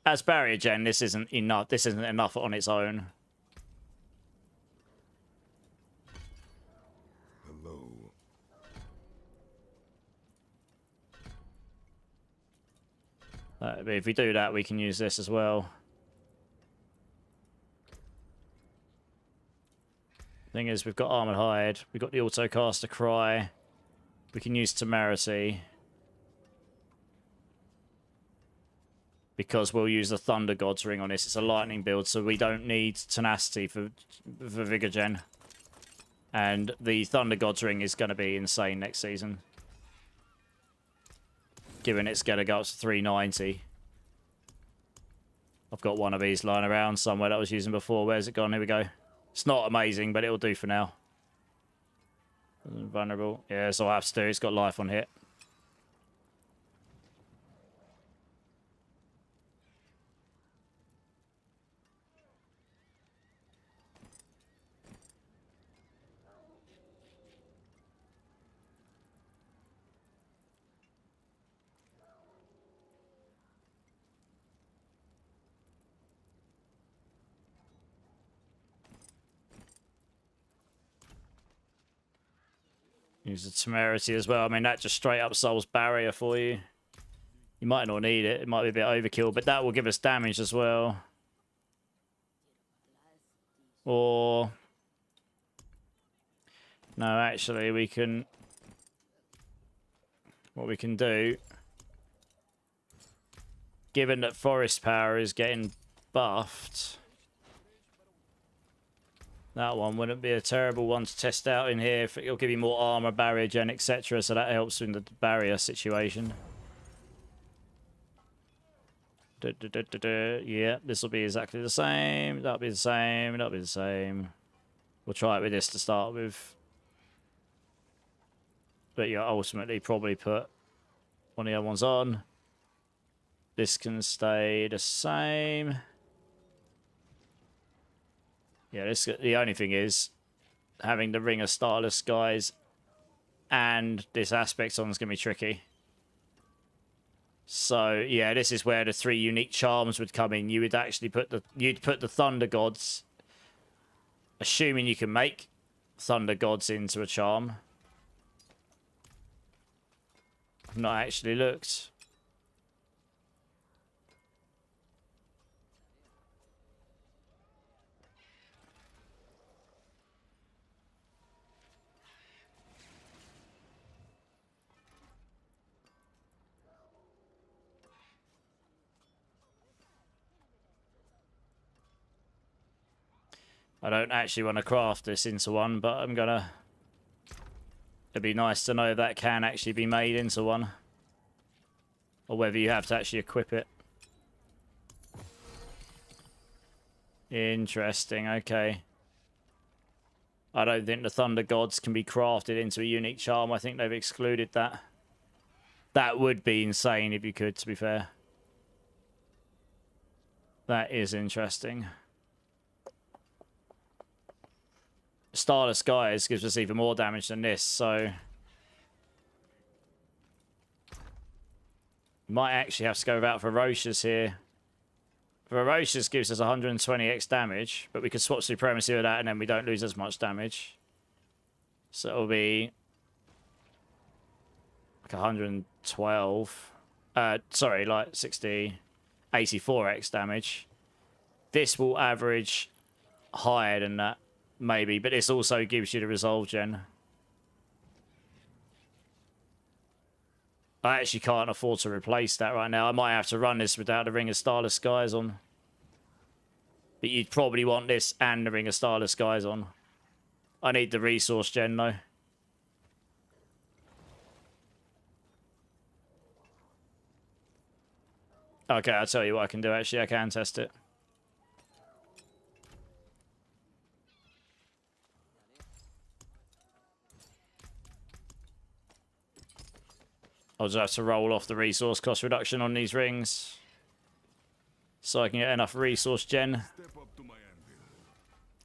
As barrier gen, this isn't enough. This isn't enough on its own. Hello. But if we do that, we can use this as well. Thing is, we've got Armored Hide. We've got the Autocaster Cry. We can use Temerity. Because we'll use the Thunder God's Ring on this. It's a lightning build, so we don't need Tenacity for Vigor Gen. And the Thunder God's Ring is going to be insane next season. Given it's going to go up to 390. I've got one of these lying around somewhere that I was using before. Where's it gone? Here we go. It's not amazing, but it'll do for now. Vulnerable. Yeah, that's all I have to do. It's got life on hit. Use the Temerity as well. I mean, that just straight up solves barrier for you. You might not need it. It might be a bit overkill, but that will give us damage as well. Or... no, actually, we can... what we can do... given that Forest Power is getting buffed... that one wouldn't be a terrible one to test out in here. It'll give you more armor, barrier gen, etc. So that helps in the barrier situation. Yeah, this will be exactly the same. That'll be the same. That'll be the same. We'll try it with this to start with. But yeah, ultimately probably put one of the other ones on. This can stay the same. Yeah, the only thing is having the Ring of Starless Skies and this aspect on is going to be tricky. So, yeah, this is where the 3 unique charms would come in. You would actually put the Thunder Gods, assuming you can make Thunder Gods into a charm. I've not actually looked. I don't actually want to craft this into one, but I'm gonna... it'd be nice to know if that can actually be made into one. Or whether you have to actually equip it. Interesting, okay. I don't think the Thunder Gods can be crafted into a unique charm. I think they've excluded that. That would be insane if you could, to be fair. That is interesting. Starless Skies gives us even more damage than this, so... might actually have to go without Ferocious here. Ferocious gives us 120x damage, but we could swap Supremacy with that and then we don't lose as much damage. So it'll be... like 112. Sorry, like 60... 84x damage. This will average higher than that. Maybe, but this also gives you the Resolve Gen. I actually can't afford to replace that right now. I might have to run this without the Ring of Starless Skies on. But you'd probably want this and the Ring of Starless Skies on. I need the resource gen, though. Okay, I'll tell you what I can do, actually. I can test it. I'll just have to roll off the resource cost reduction on these rings. So I can get enough resource gen.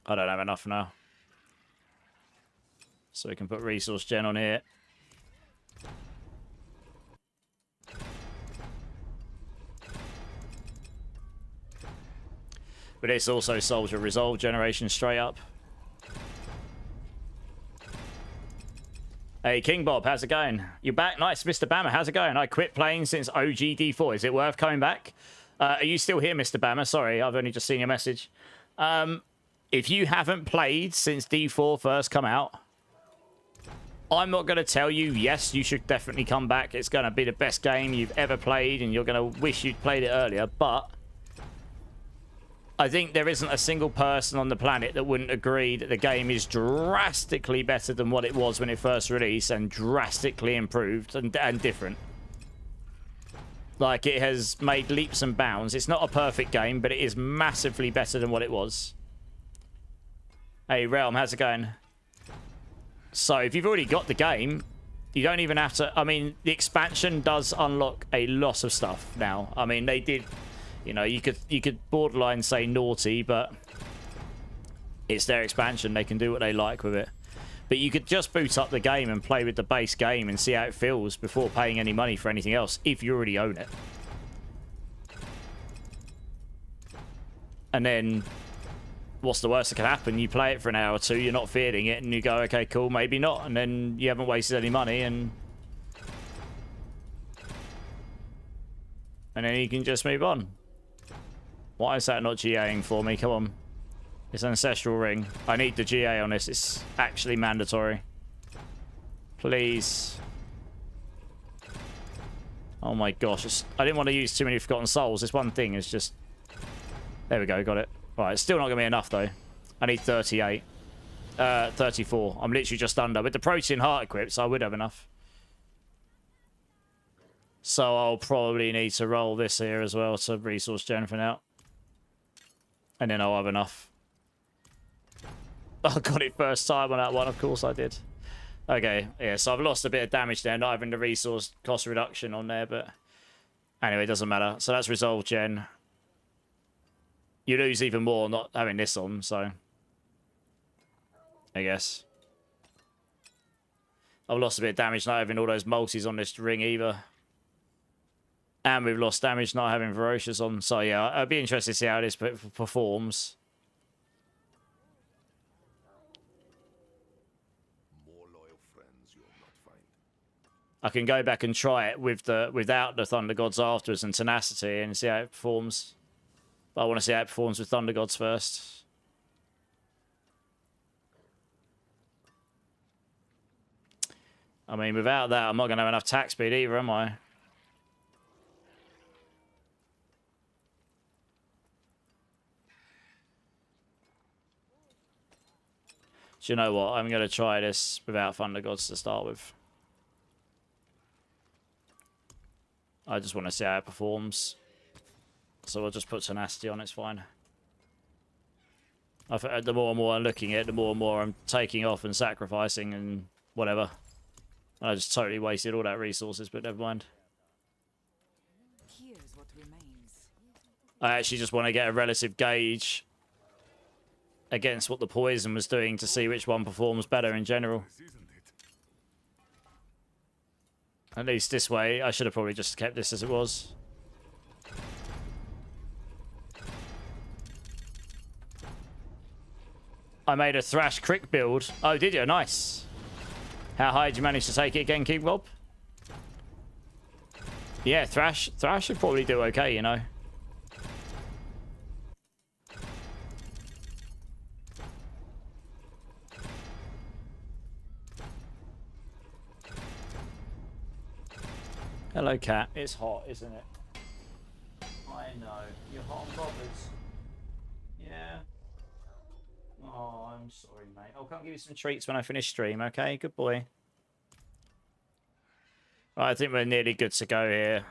I don't have enough now. So we can put resource gen on here. But this also solves your resolve generation straight up. Hey, King Bob, how's it going? You back? Nice, Mr. Bammer, how's it going? I quit playing since OG D4. Is it worth coming back? Are you still here, Mr. Bammer? Sorry, I've only just seen your message. If you haven't played since D4 first come out, I'm not going to tell you, yes, you should definitely come back. It's going to be the best game you've ever played, and you're going to wish you'd played it earlier, but I think there isn't a single person on the planet that wouldn't agree that the game is drastically better than what it was when it first released, and drastically improved and different. Like, it has made leaps and bounds. It's not a perfect game, but it is massively better than what it was. Hey, Realm, how's it going? So, if you've already got the game, you don't even have to... I mean, the expansion does unlock a lot of stuff now. I mean, they did... You know, you could borderline say naughty, but it's their expansion. They can do what they like with it. But you could just boot up the game and play with the base game and see how it feels before paying any money for anything else, if you already own it. And then, what's the worst that can happen? You play it for an hour or two, you're not feeling it, and you go, okay, cool, maybe not. And then you haven't wasted any money, and then you can just move on. Why is that not GAing for me? Come on. It's an Ancestral Ring. I need the GA on this. It's actually mandatory. Please. Oh my gosh. I didn't want to use too many Forgotten Souls. This one thing is just... There we go. Got it. Right. It's still not going to be enough, though. I need 38. 34. I'm literally just under. With the Protean Heart equipped, so I would have enough. So I'll probably need to roll this here as well to resource gen for now. And then I'll have enough. I got it first time on that one. Of course I did. Okay, yeah, so I've lost a bit of damage there, not having the resource cost reduction on there, but anyway, it doesn't matter. So that's resolve gen. You lose even more not having this on, so I guess. I've lost a bit of damage not having all those multis on this ring either. And we've lost damage not having Ferocious on. So yeah, I'd be interested to see how this performs. More loyal friends you'll not find. I can go back and try it with without the Thunder Gods afterwards and Tenacity and see how it performs. But I want to see how it performs with Thunder Gods first. I mean, without that, I'm not going to have enough attack speed either, am I? Do you know what? I'm going to try this without Thunder Gods to start with. I just want to see how it performs. So I'll just put Tenacity on, it's fine. The more and more I'm looking at it, the more and more I'm taking off and sacrificing and whatever. I just totally wasted all that resources, but never mind. Here's what remains. I actually just want to get a relative gauge against what the poison was doing to see which one performs better in general. At least this way, I should have probably just kept this as it was. I made a Thrash Crick build. Oh, did you? Nice. How high did you manage to take it again, King Bob? Yeah, Thrash should probably do okay, you know. Hello, cat. It's hot, isn't it? I know. You're hot and bothered. Yeah. Oh, I'm sorry, mate. I'll come give you some treats when I finish stream, okay? Good boy. Right, I think we're nearly good to go here.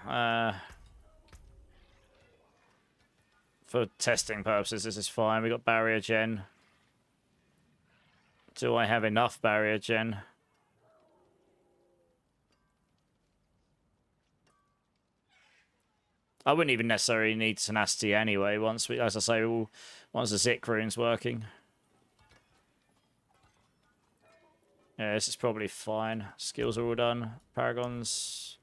For testing purposes, this is fine. We got barrier gen. Do I have enough barrier gen? I wouldn't even necessarily need tenacity anyway. Once we, as I say, once the Zik rune's working. Yeah, this is probably fine. Skills are all done. Paragons.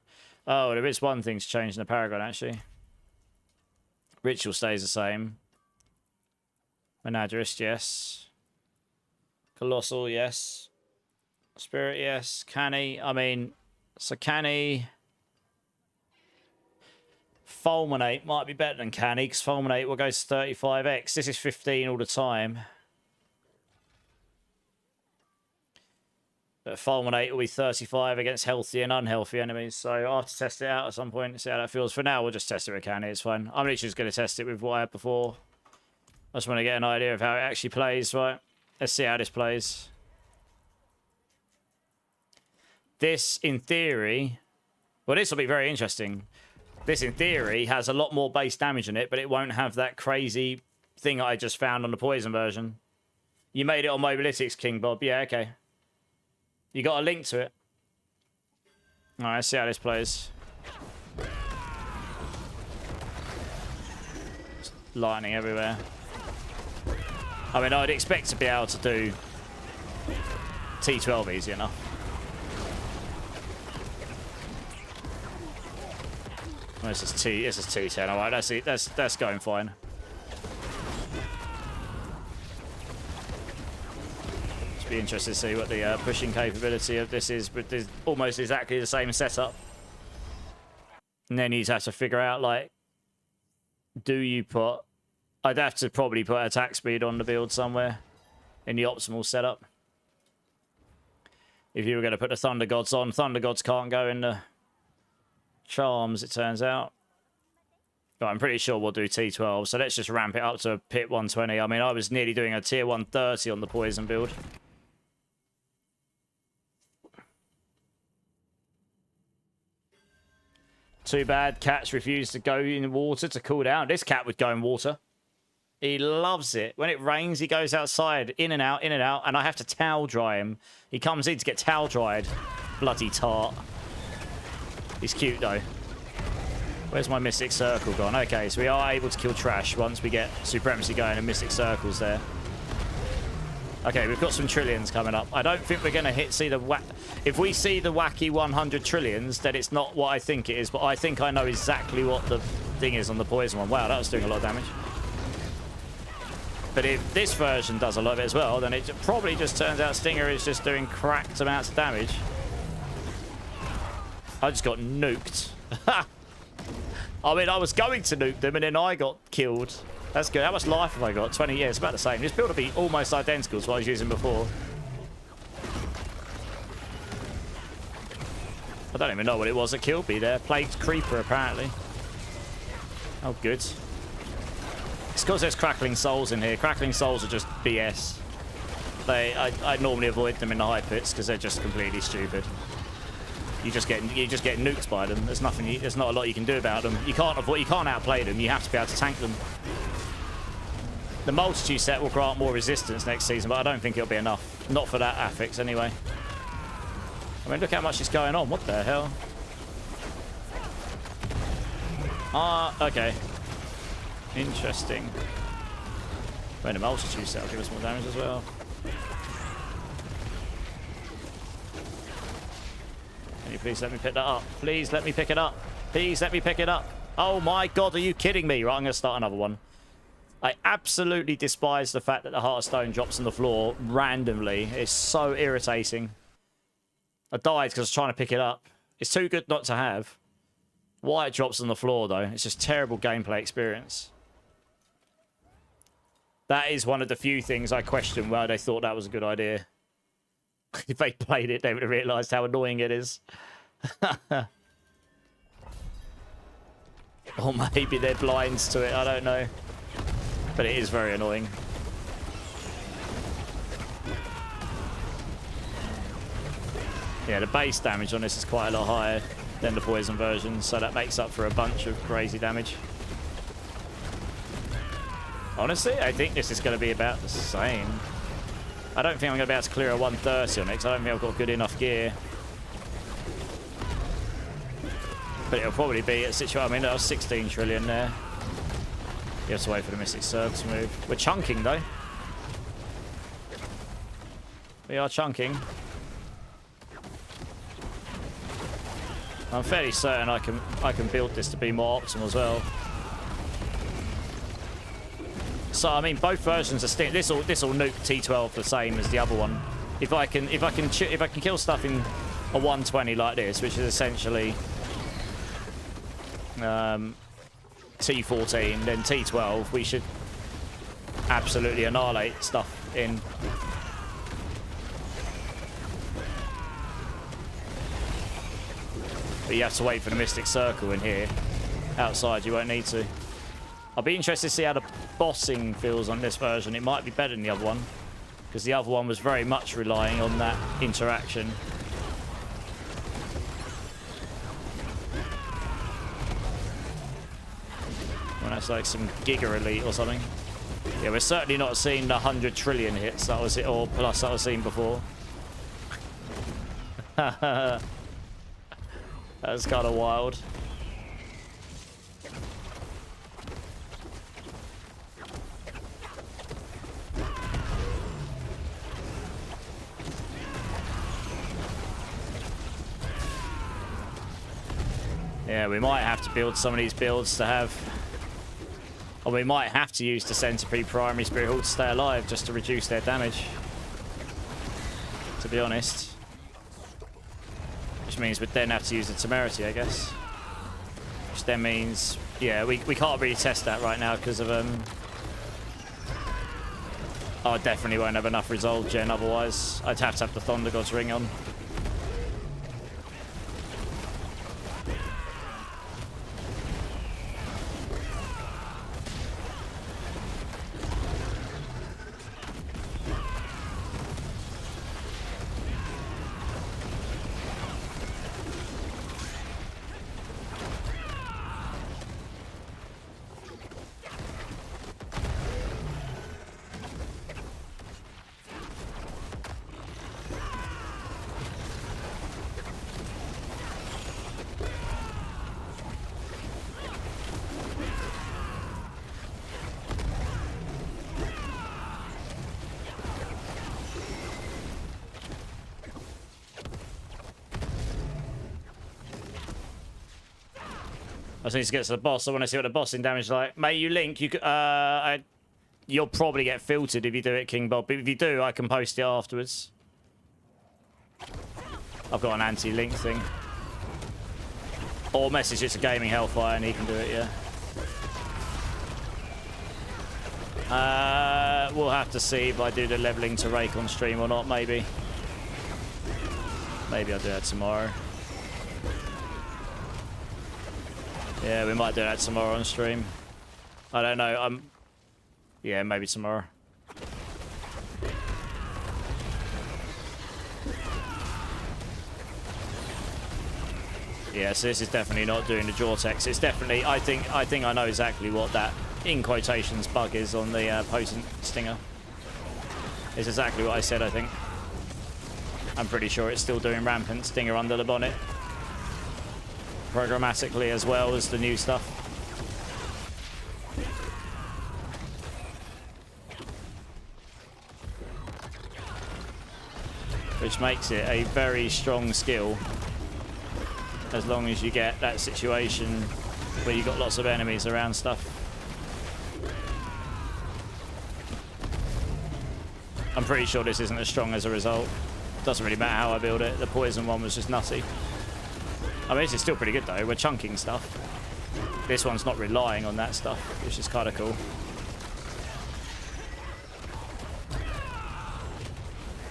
Oh, there is one thing to change in the Paragon actually. Ritual stays the same. Menagerist, yes. Colossal, yes. Spirit, yes. Canny, I mean, so Canny. Fulminate might be better than Canny, because Fulminate will go to 35x. This is 15 all the time. But Fulminate will be 35 against healthy and unhealthy enemies. So I'll have to test it out at some point and see how that feels. For now, we'll just test it with Canny. It's fine. I'm literally just going to test it with what I had before. I just want to get an idea of how it actually plays, right? Let's see how this plays. This, in theory... Well, this will be very interesting. This, in theory, has a lot more base damage in it, but it won't have that crazy thing I just found on the poison version. You made it on Mobilytics, King Bob. Yeah, okay. You got a link to it. Alright, let's see how this plays. Just lightning everywhere. I mean, I'd expect to be able to do T12 easy enough. Oh, this is T10. Alright, that's going fine. Be interested to see what the pushing capability of this is, but there's almost exactly the same setup. And then you'd have to figure out, like, do you put... I'd have to probably put attack speed on the build somewhere in the optimal setup. If you were going to put the Thunder Gods on, Thunder Gods can't go in the charms, it turns out. But I'm pretty sure we'll do T12, so let's just ramp it up to a pit 120. I mean, I was nearly doing a tier 130 on the poison build. Too bad cats refuse to go in water to cool down. This cat would go in water. He loves it. When it rains, he goes outside, in and out, and I have to towel dry him. He comes in to get towel dried. Bloody tart. He's cute, though. Where's my Mystic Circle gone? Okay, so we are able to kill trash once we get Supremacy going and Mystic Circles there. Okay, we've got some trillions coming up. I don't think we're going to see the if we see the wacky 100 trillions, then it's not what I think it is, but I think I know exactly what the thing is on the poison one. Wow, that was doing a lot of damage. But if this version does a lot of it as well, then it probably just turns out Stinger is just doing cracked amounts of damage. I just got nuked. I mean, I was going to nuke them, and then I got killed. That's good. How much life have I got? 20 years. About the same. This build will be almost identical to what I was using before. I don't even know what it was that killed me there. Plagued Creeper, apparently. Oh, good. It's because there's Crackling Souls in here. Crackling Souls are just BS. I normally avoid them in the high pits because they're just completely stupid. You just get nuked by them. There's nothing. There's not a lot you can do about them. You can't outplay them. You have to be able to tank them. The multitude set will grant more resistance next season, but I don't think it'll be enough. Not for that affix, anyway. I mean, look how much is going on. What the hell? Okay. Interesting. When the multitude set will give us more damage as well. Can you please let me pick that up? Please let me pick it up. Please let me pick it up. Oh my god, are you kidding me? Right, I'm going to start another one. I absolutely despise the fact that the Heart of Stone drops on the floor randomly. It's so irritating. I died because I was trying to pick it up. It's too good not to have. Why it drops on the floor, though, it's just terrible gameplay experience. That is one of the few things I question why they thought that was a good idea. If they played it, they would have realised how annoying it is. Or maybe they're blind to it, I don't know. But it is very annoying. Yeah, the base damage on this is quite a lot higher than the poison version, so that makes up for a bunch of crazy damage. Honestly, I think this is going to be about the same. I don't think I'm going to be able to clear a 130 on it, because I don't think I've got good enough gear. But it'll probably be a situation. I mean, that was 16 trillion there. You have to wait for the Mystic Circle to move. We're chunking, though. We are chunking. I'm fairly certain I can build this to be more optimal as well. So I mean, both versions are still. This will nuke T12 the same as the other one. If I can kill stuff in a 120 like this, which is essentially T14, then T12, we should absolutely annihilate stuff in. But you have to wait for the Mystic Circle in here. Outside, you won't need to. I'll be interested to see how the bossing feels on this version. It might be better than the other one, because the other one was very much relying on that interaction. Well, that's like some Giga Elite or something. Yeah, we're certainly not seeing the 100 trillion hits. That was it, or plus that was seen before. That's kind of wild. Yeah, we might have to build some of these builds to have... Or we might have to use the Centipede Primary Spirit Hall to stay alive just to reduce their damage. To be honest. Which means we'd then have to use the Temerity, I guess. Which then means... Yeah, we can't really test that right now because of... I definitely won't have enough Resolve Gen otherwise. I'd have to have the Thunder God's Ring on. I just need to get to the boss. I want to see what the bossing damage is like. May you link? You could, you'll probably get filtered if you do it, King Bob. But if you do, I can post it afterwards. I've got an anti-link thing. Or message it to Gaming Hellfire and he can do it, yeah. We'll have to see if I do the leveling to Rake on stream or not, maybe. Maybe I'll do that tomorrow. Yeah, we might do that tomorrow on stream. I don't know. Yeah, maybe tomorrow. Yeah, so this is definitely not doing the Jortex. It's definitely. I think I know exactly what that in quotations bug is on the potent stinger. It's exactly what I said. I think. I'm pretty sure it's still doing rampant stinger under the bonnet. Programmatically as well as the new stuff. Which makes it a very strong skill as long as you get that situation where you've got lots of enemies around stuff. I'm pretty sure this isn't as strong as a result. Doesn't really matter how I build it. The poison one was just nutty. I mean, this is still pretty good though. We're chunking stuff. This one's not relying on that stuff, which is kind of cool.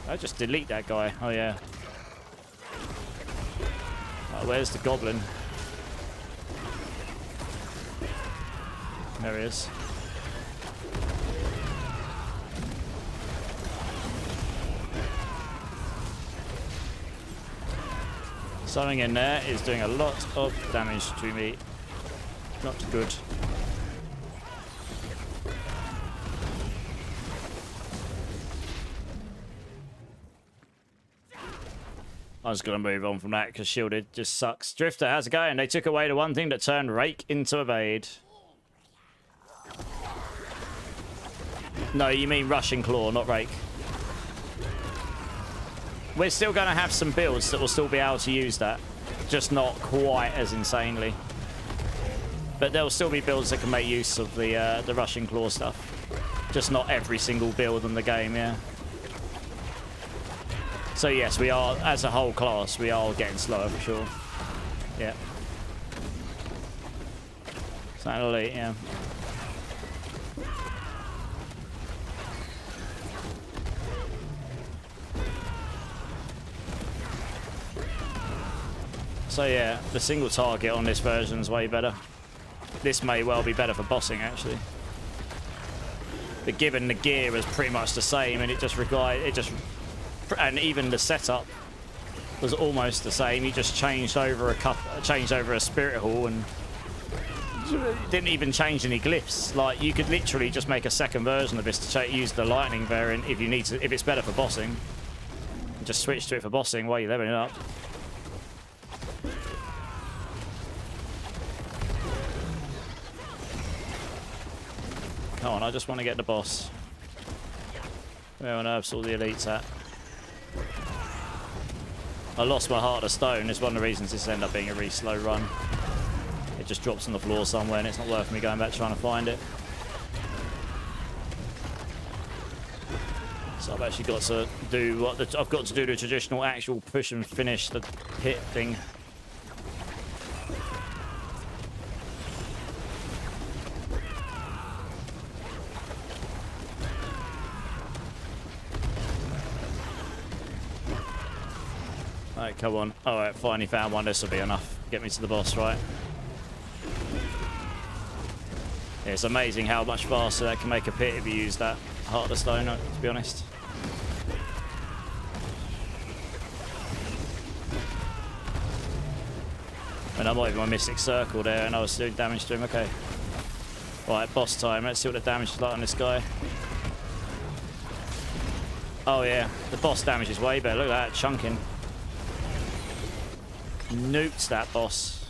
I just delete that guy. Oh yeah. Oh, where's the goblin? There he is. Something in there is doing a lot of damage to me. Not good. I'm just going to move on from that because shielded just sucks. Drifter, how's it going? They took away the one thing that turned Rake into Evade. No, you mean Rushing Claw, not Rake. We're still going to have some builds that will still be able to use that. Just not quite as insanely. But there'll still be builds that can make use of the Rushing Claw stuff. Just not every single build in the game, yeah. So yes, we are, as a whole class, we are getting slower for sure. Yeah. It's not elite, yeah. So yeah, the single target on this version is way better. This may well be better for bossing actually. But given the gear is pretty much the same, and it just and even the setup was almost the same. You just changed over a spirit hall and didn't even change any glyphs. Like you could literally just make a second version of this to use the lightning variant if you need to, if it's better for bossing. Just switch to it for bossing while you're leveling it up. Come on, I just want to get the boss. Where on earth's all the elites at? I lost my Heart of Stone. It's one of the reasons this ended up being a really slow run. It just drops on the floor somewhere and it's not worth me going back trying to find it. So I've actually got to do what I've got to do the traditional actual push and finish the hit thing. Alright, come on. Alright, finally found one. This will be enough. Get me to the boss, right? Yeah, it's amazing how much faster that can make a pit if you use that Heart of Stone, to be honest. And I'm not even my Mystic Circle there, and I was doing damage to him. Okay. Right, boss time. Let's see what the damage is like on this guy. Oh, yeah. The boss damage is way better. Look at that, chunking. Nukes that boss.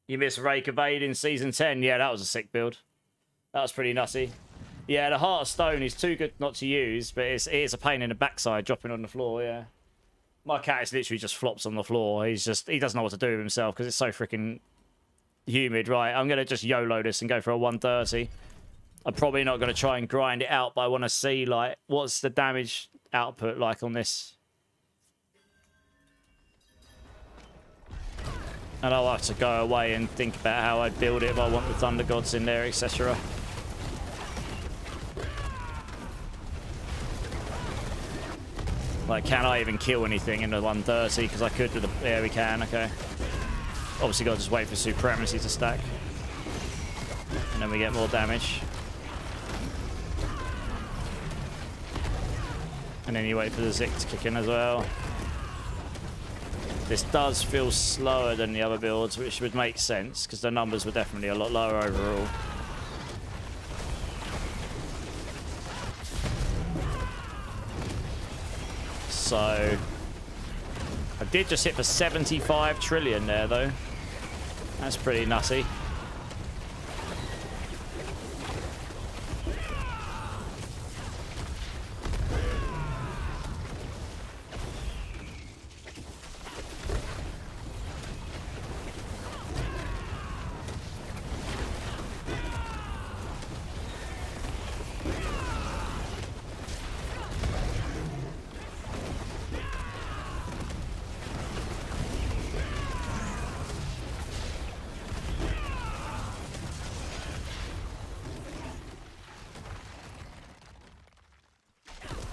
You miss Rake Evade in Season 10. Yeah, that was a sick build. That was pretty nutty. Yeah, the Heart of Stone is too good not to use, but it is a pain in the backside dropping on the floor, yeah. My cat is literally just flops on the floor. He doesn't know what to do with himself because it's so freaking humid. Right, I'm going to just YOLO this and go for a 130. I'm probably not going to try and grind it out, but I want to see, like, what's the damage output like on this. And I'll have to go away and think about how I'd build it if I want the Thunder Gods in there, etc. Like, can I even kill anything in the 130? Because I could with the... Yeah, we can, okay. Obviously, got to just wait for Supremacy to stack. And then we get more damage. And then you wait for the Zik to kick in as well. This does feel slower than the other builds, which would make sense, because the numbers were definitely a lot lower overall. So, I did just hit for 75 trillion there, though. That's pretty nutty.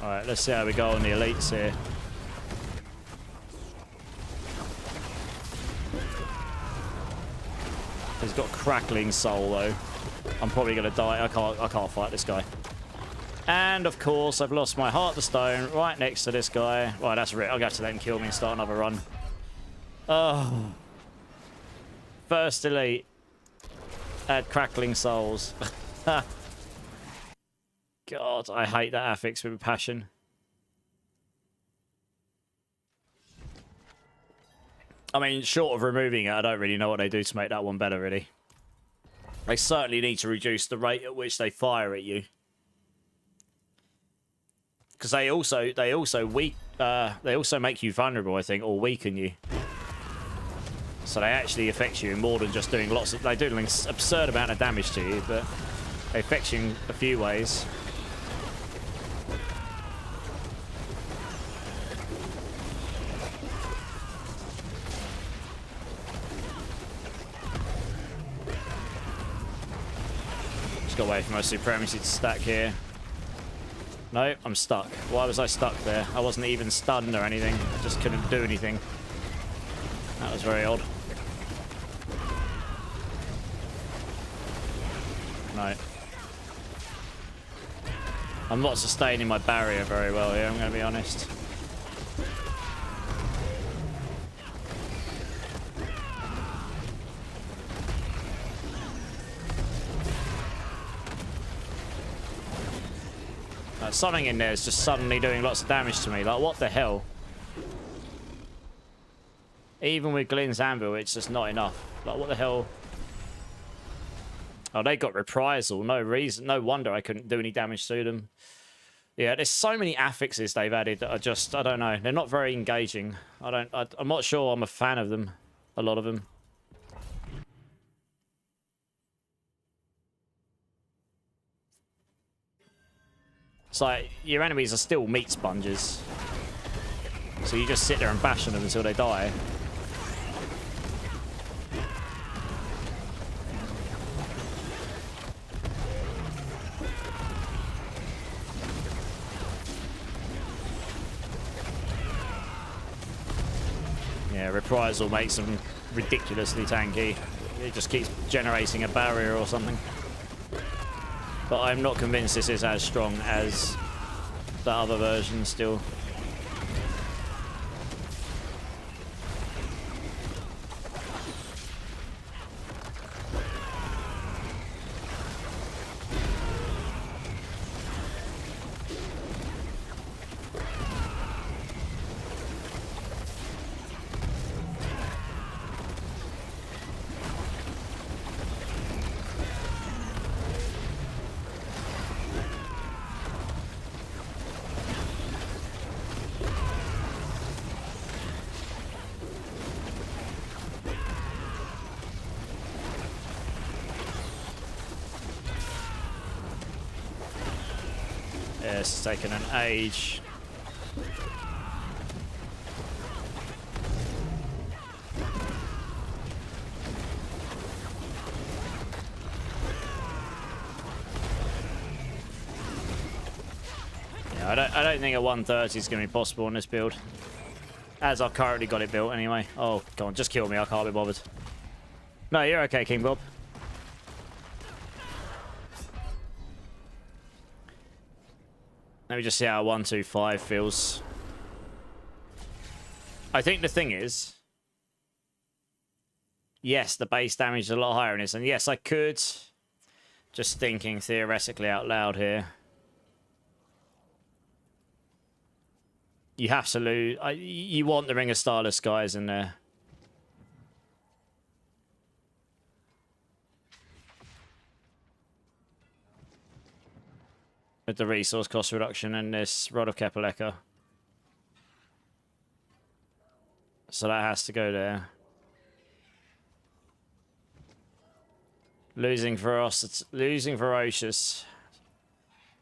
Alright, let's see how we go on the elites here. He's got Crackling Soul though. I'm probably gonna die. I can't fight this guy. And, of course, I've lost my Heart of Stone right next to this guy. Right, that's it. I'll have to let him kill me and start another run. Oh. First elite. Add Crackling Souls. God, I hate that affix with a passion. I mean, short of removing it, I don't really know what they do to make that one better, really. They certainly need to reduce the rate at which they fire at you. Because they also make you vulnerable, I think, or weaken you. So they actually affect you in more than just doing lots of... They do an absurd amount of damage to you, but they affect you in a few ways. Just got away from my supremacy to stack here. No, I'm stuck. Why was I stuck there? I wasn't even stunned or anything. I just couldn't do anything. That was very odd. No. I'm not sustaining my barrier very well here, I'm going to be honest. Something in there is just suddenly doing lots of damage to me. Like, what the hell? Even with Glenn's Anvil, it's just not enough. Like, what the hell? Oh, they got reprisal. No reason. No wonder I couldn't do any damage to them. Yeah, there's so many affixes they've added that are just, I don't know. They're not very engaging. I'm not sure I'm a fan of them. A lot of them. It's like, your enemies are still meat sponges. So you just sit there and bash on them until they die. Yeah, reprisal makes them ridiculously tanky. It just keeps generating a barrier or something. But I'm not convinced this is as strong as the other version still. It's taken an age. Yeah, I don't think a 130 is going to be possible on this build. As I've currently got it built anyway. Oh, come on, just kill me. I can't be bothered. No, you're okay, King Bob. Let me just see how 125 feels. I think the thing is, yes, the base damage is a lot higher in this, and yes, I could, just thinking theoretically out loud here, you have to lose. You want the Ring of Starless guys in there. With the resource cost reduction and this Rod of Kepaleka. So that has to go there. Losing Ferocious.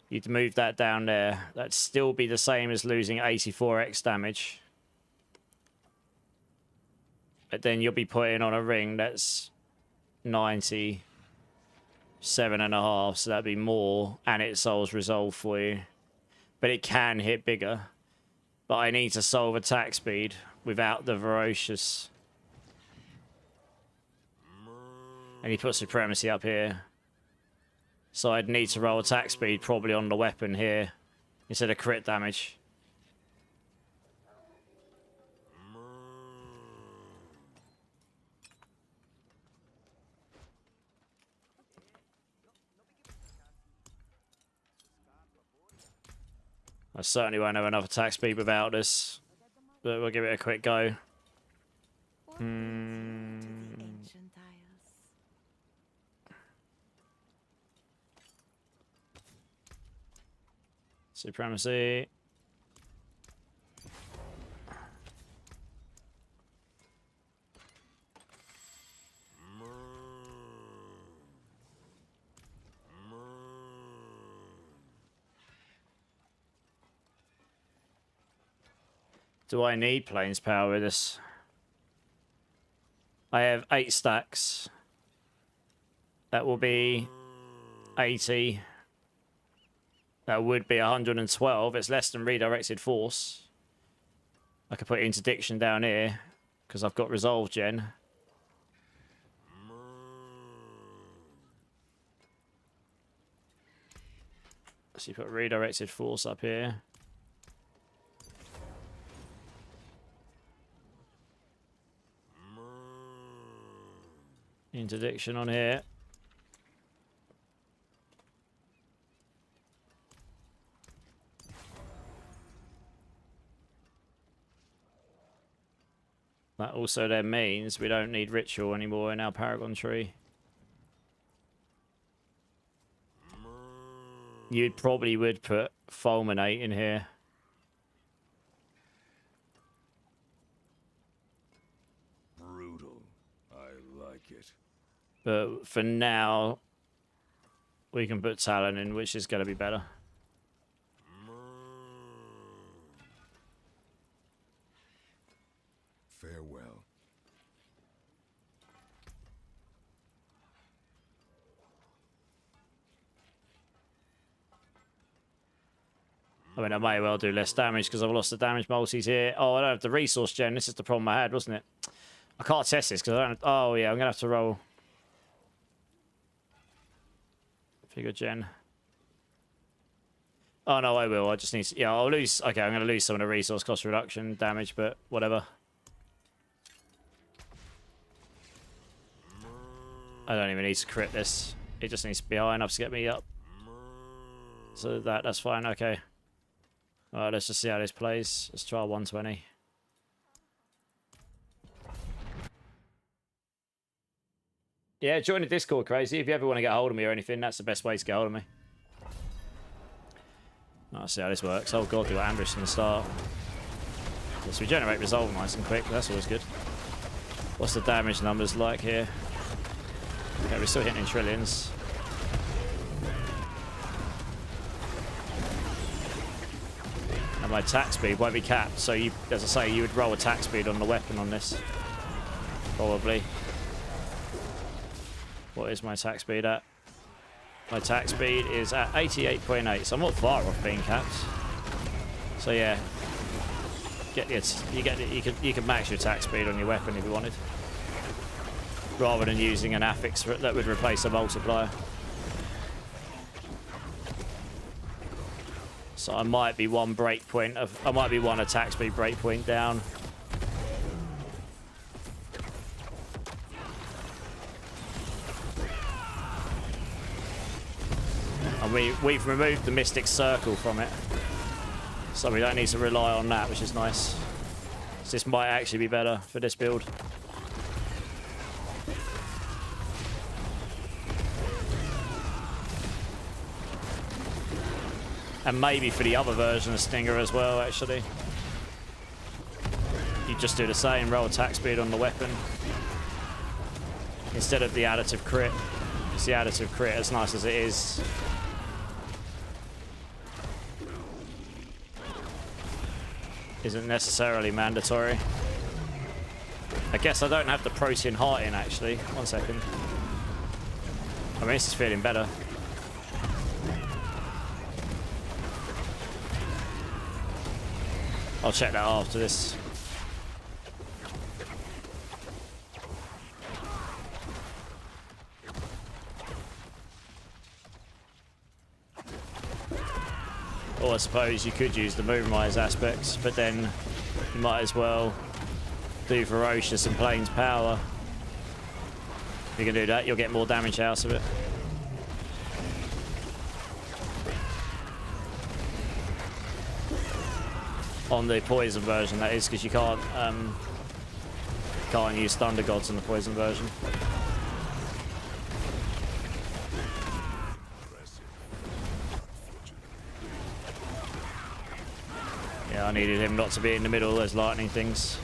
You'd move that down there. That'd still be the same as losing 84x damage. But then you'll be putting on a ring that's 97.5, so that'd be more, and it solves resolve for you. But it can hit bigger. But I need to solve attack speed without the Ferocious. And he puts Supremacy up here. So I'd need to roll attack speed probably on the weapon here instead of crit damage. I certainly won't have enough attack speed without this, but we'll give it a quick go. Ancient isles. Supremacy. Do I need planes power with this? I have 8 stacks. That will be 80. That would be 112. It's less than redirected force. I could put interdiction down here because I've got resolve gen. So you put redirected force up here. Interdiction on here. That also then means we don't need ritual anymore in our Paragon tree. You probably would put fulminate in here. Brutal. I like it. But for now, we can put Talon in, which is going to be better. Farewell. I mean, I may well do less damage because I've lost the damage multis here. Oh, I don't have the resource gen. This is the problem I had, wasn't it? I can't test this because I don't... Oh, yeah, I'm going to have to roll. Figure gen. Oh, no, I will. I just need to... Yeah, I'll lose... Okay, I'm going to lose some of the resource cost reduction damage, but whatever. I don't even need to crit this. It just needs to be high enough to get me up. So that's fine, okay. Alright, let's just see how this plays. Let's try 120. Yeah, join the Discord, Crazy. If you ever want to get a hold of me or anything, that's the best way to get a hold of me. Let's see how this works. Oh god, do ambush from the start. Let's regenerate resolve nice and quick. That's always good. What's the damage numbers like here? Okay, we're still hitting in trillions. And my attack speed won't be capped, so you, as I say, you would roll attack speed on the weapon on this. Probably. What is my attack speed at? My attack speed is at 88.8, so I'm not far off being capped. So yeah, you can max your attack speed on your weapon if you wanted, rather than using an affix that would replace a multiplier. So I might be one attack speed breakpoint down. And we've removed the Mystic Circle from it, so we don't need to rely on that, which is nice. So this might actually be better for this build. And maybe for the other version of Stinger as well, actually. You just do the same, roll attack speed on the weapon. Instead of the additive crit. It's the additive crit, as nice as it is. Isn't necessarily mandatory. I guess I don't have the protein heart in, actually. 1 second. I mean, this is feeling better. I'll check that after this. I suppose you could use the Moonrise aspects, but then you might as well do Ferocious and Plains Power. You can do that, you'll get more damage out of it. On the Poison version, that is, because you can't use Thunder Gods in the Poison version. Yeah, I needed him not to be in the middle of those lightning things.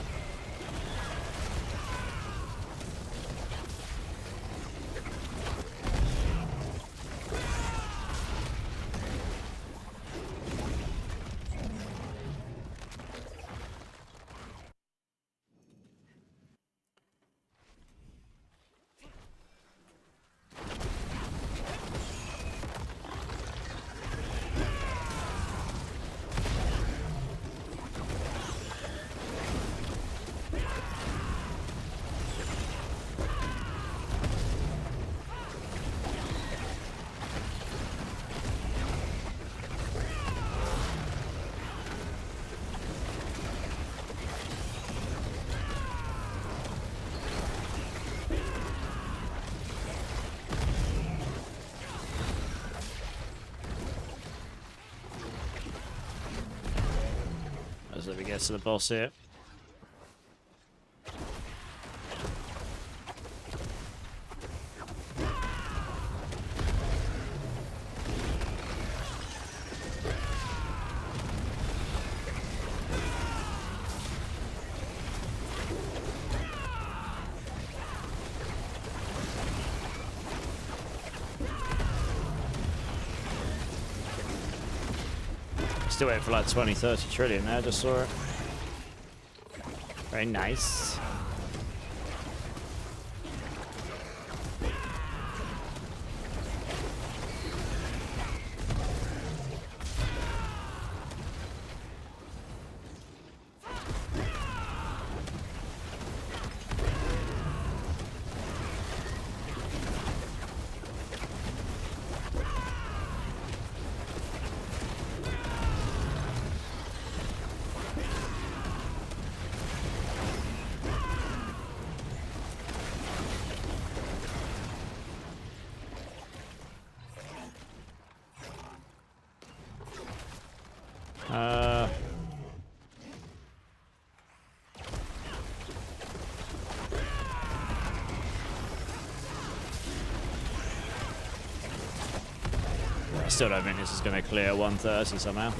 Let me get to the boss here. Still waiting for like 20-30 trillion now, just saw it. Very nice. I still don't think this is going to clear 130 somehow.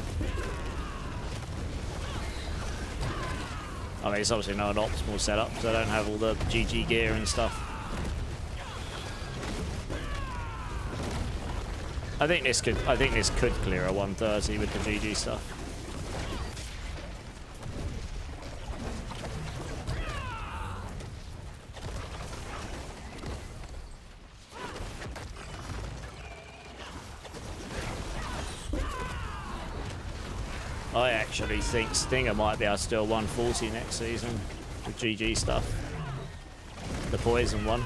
I mean, it's obviously not an optimal setup, because I don't have all the GG gear and stuff. I think this could clear a 130 with the GG stuff. I actually think Stinger might be able to do a 140 next season with GG stuff. The poison one.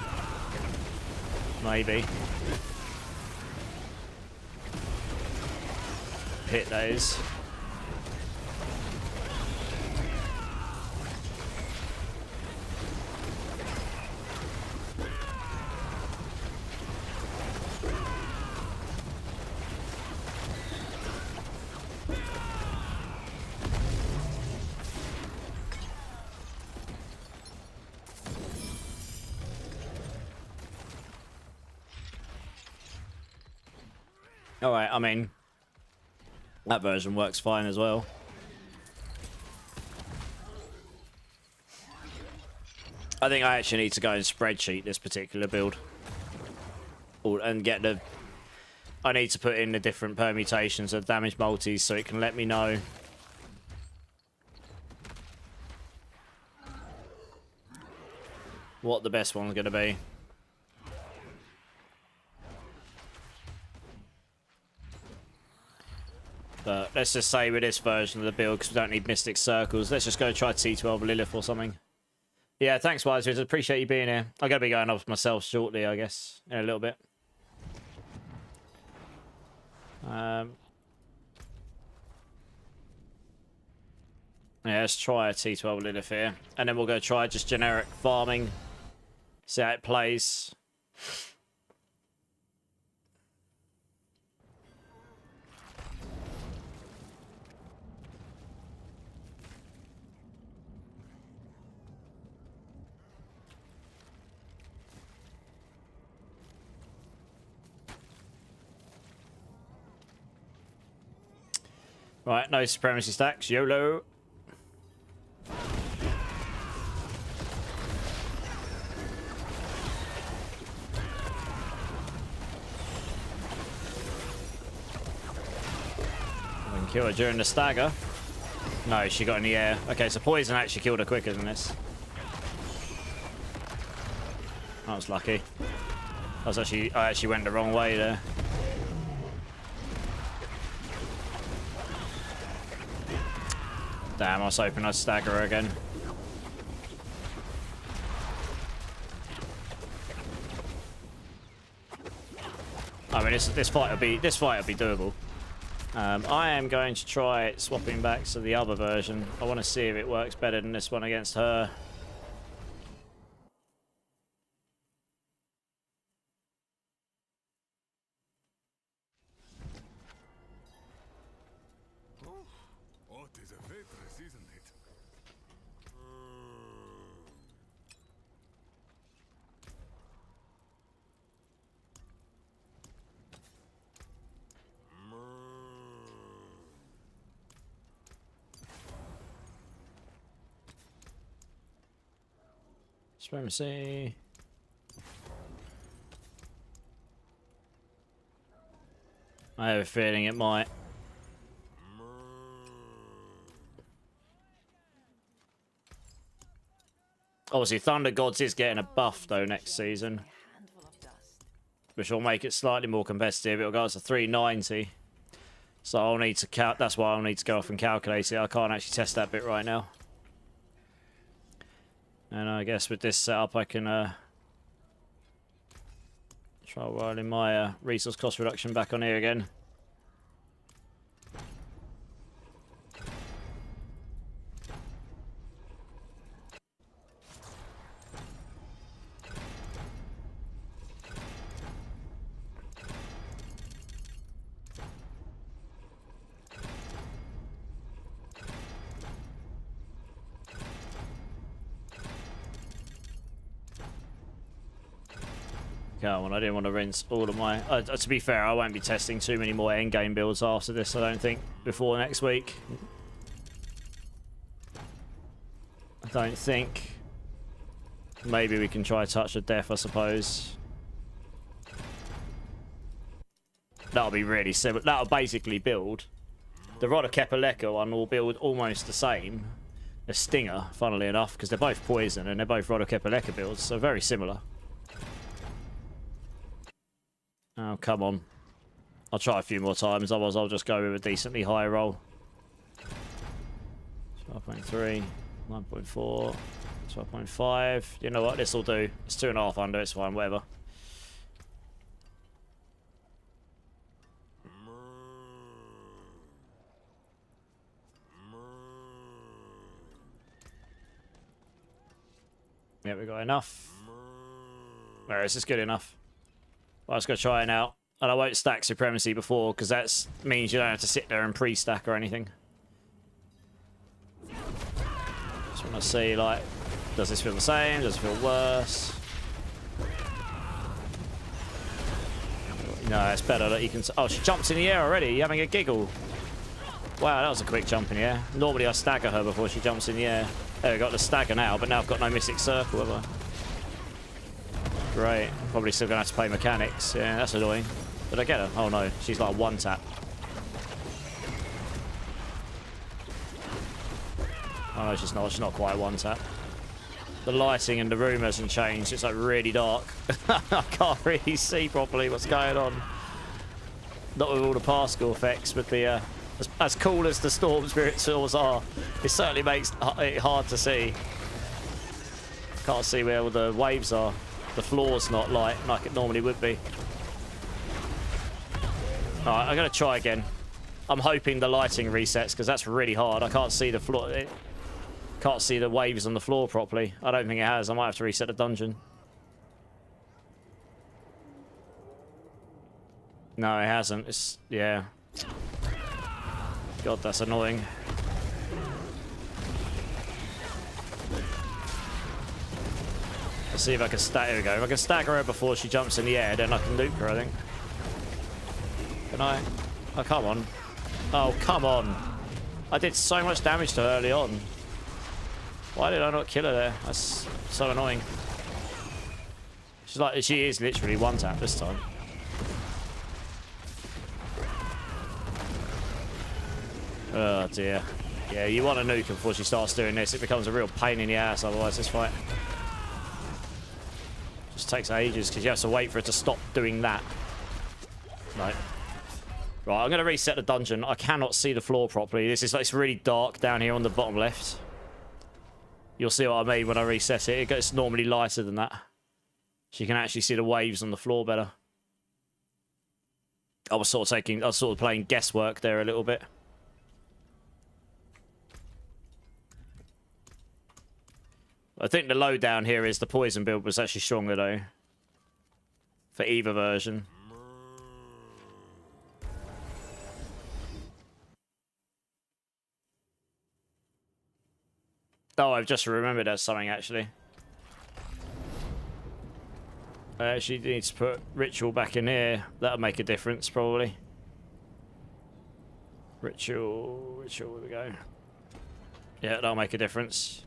Maybe. Hit those. Alright, I mean, that version works fine as well. I think I actually need to go and spreadsheet this particular build. And get the... I need to put in the different permutations of damage multis so it can let me know what the best one's going to be. But let's just say with this version of the build, because we don't need Mystic Circles, let's just go try T12 Lilith or something. Yeah, thanks, Wise. Appreciate you being here. I'm going to be going off myself shortly, I guess, in a little bit. Yeah, let's try a T12 Lilith here. And then we'll go try just generic farming. See how it plays. Right, no supremacy stacks. YOLO. We can kill her during the stagger. No, she got in the air. Okay, so poison actually killed her quicker than this. That was lucky. I actually went the wrong way there. Damn, I was hoping I'd stagger her again. I mean, this fight will be doable. I am going to try swapping back to the other version. I want to see if it works better than this one against her. Supremacy. I have a feeling it might. Obviously, Thunder Gods is getting a buff though next season, which will make it slightly more competitive. It'll go up to 390. So I'll need to count. That's why I'll need to go off and calculate it. I can't actually test that bit right now. And I guess with this setup, I can try rolling my resource cost reduction back on here again. Come on, I didn't want to rinse all of my... to be fair, I won't be testing too many more endgame builds after this, I don't think, before next week. I don't think. Maybe we can try Touch of Death, I suppose. That'll be really similar. That'll basically build... The Rod of Kepaleka one will build almost the same as Stinger, funnily enough, because they're both poison and they're both Rod of Kepaleka builds, so very similar. Oh, come on. I'll try a few more times, otherwise I'll just go with a decently high roll. 12.3, 9.4, 12.5. You know what? This will do. It's 2.5 under. It's fine. Whatever. Yeah, we got enough. Where is this good enough? Well, I was going to try it out. And I won't stack Supremacy before, because that means you don't have to sit there and pre-stack or anything. Just want to see, like, does this feel the same? Does it feel worse? No, it's better that you can... Oh, she jumps in the air already. You're having a giggle. Wow, that was a quick jump in the air. Normally I stagger her before she jumps in the air. There, we got the stagger now, but now I've got no Mystic Circle, have I? Great. I'm probably still going to have to play mechanics. Yeah, that's annoying. Did I get her? Oh no, she's like one tap. Oh no, she's not. She's not quite one tap. The lighting in the room hasn't changed. It's like really dark. I can't really see properly what's going on. Not with all the particle effects, but the as cool as the Storm Spirit tools are, it certainly makes it hard to see. Can't see where all the waves are. The floor's not light like it normally would be. Alright, I'm going to try again. I'm hoping the lighting resets because that's really hard. I can't see the floor. Can't see the waves on the floor properly. I don't think it has. I might have to reset the dungeon. No, it hasn't. It's... yeah. God, that's annoying. Let's see if I can stack... Here we go. If I can stagger her before she jumps in the air, then I can nuke her, I think. Can I? Oh, come on. Oh, come on. I did so much damage to her early on. Why did I not kill her there? That's so annoying. She's like... She is literally one tap this time. Oh, dear. Yeah, you want to nuke her before she starts doing this. It becomes a real pain in the ass otherwise, this fight. Just takes ages because you have to wait for it to stop doing that. No. Right, I'm going to reset the dungeon. I cannot see the floor properly. This is like, it's really dark down here on the bottom left. You'll see what I mean when I reset it. It gets normally lighter than that. So you can actually see the waves on the floor better. I was sort of playing guesswork there a little bit. I think the lowdown here is the poison build was actually stronger though. For either version. Oh, I've just remembered there's something actually. I actually need to put ritual back in here. That'll make a difference probably. Ritual, where we go? Yeah, that'll make a difference.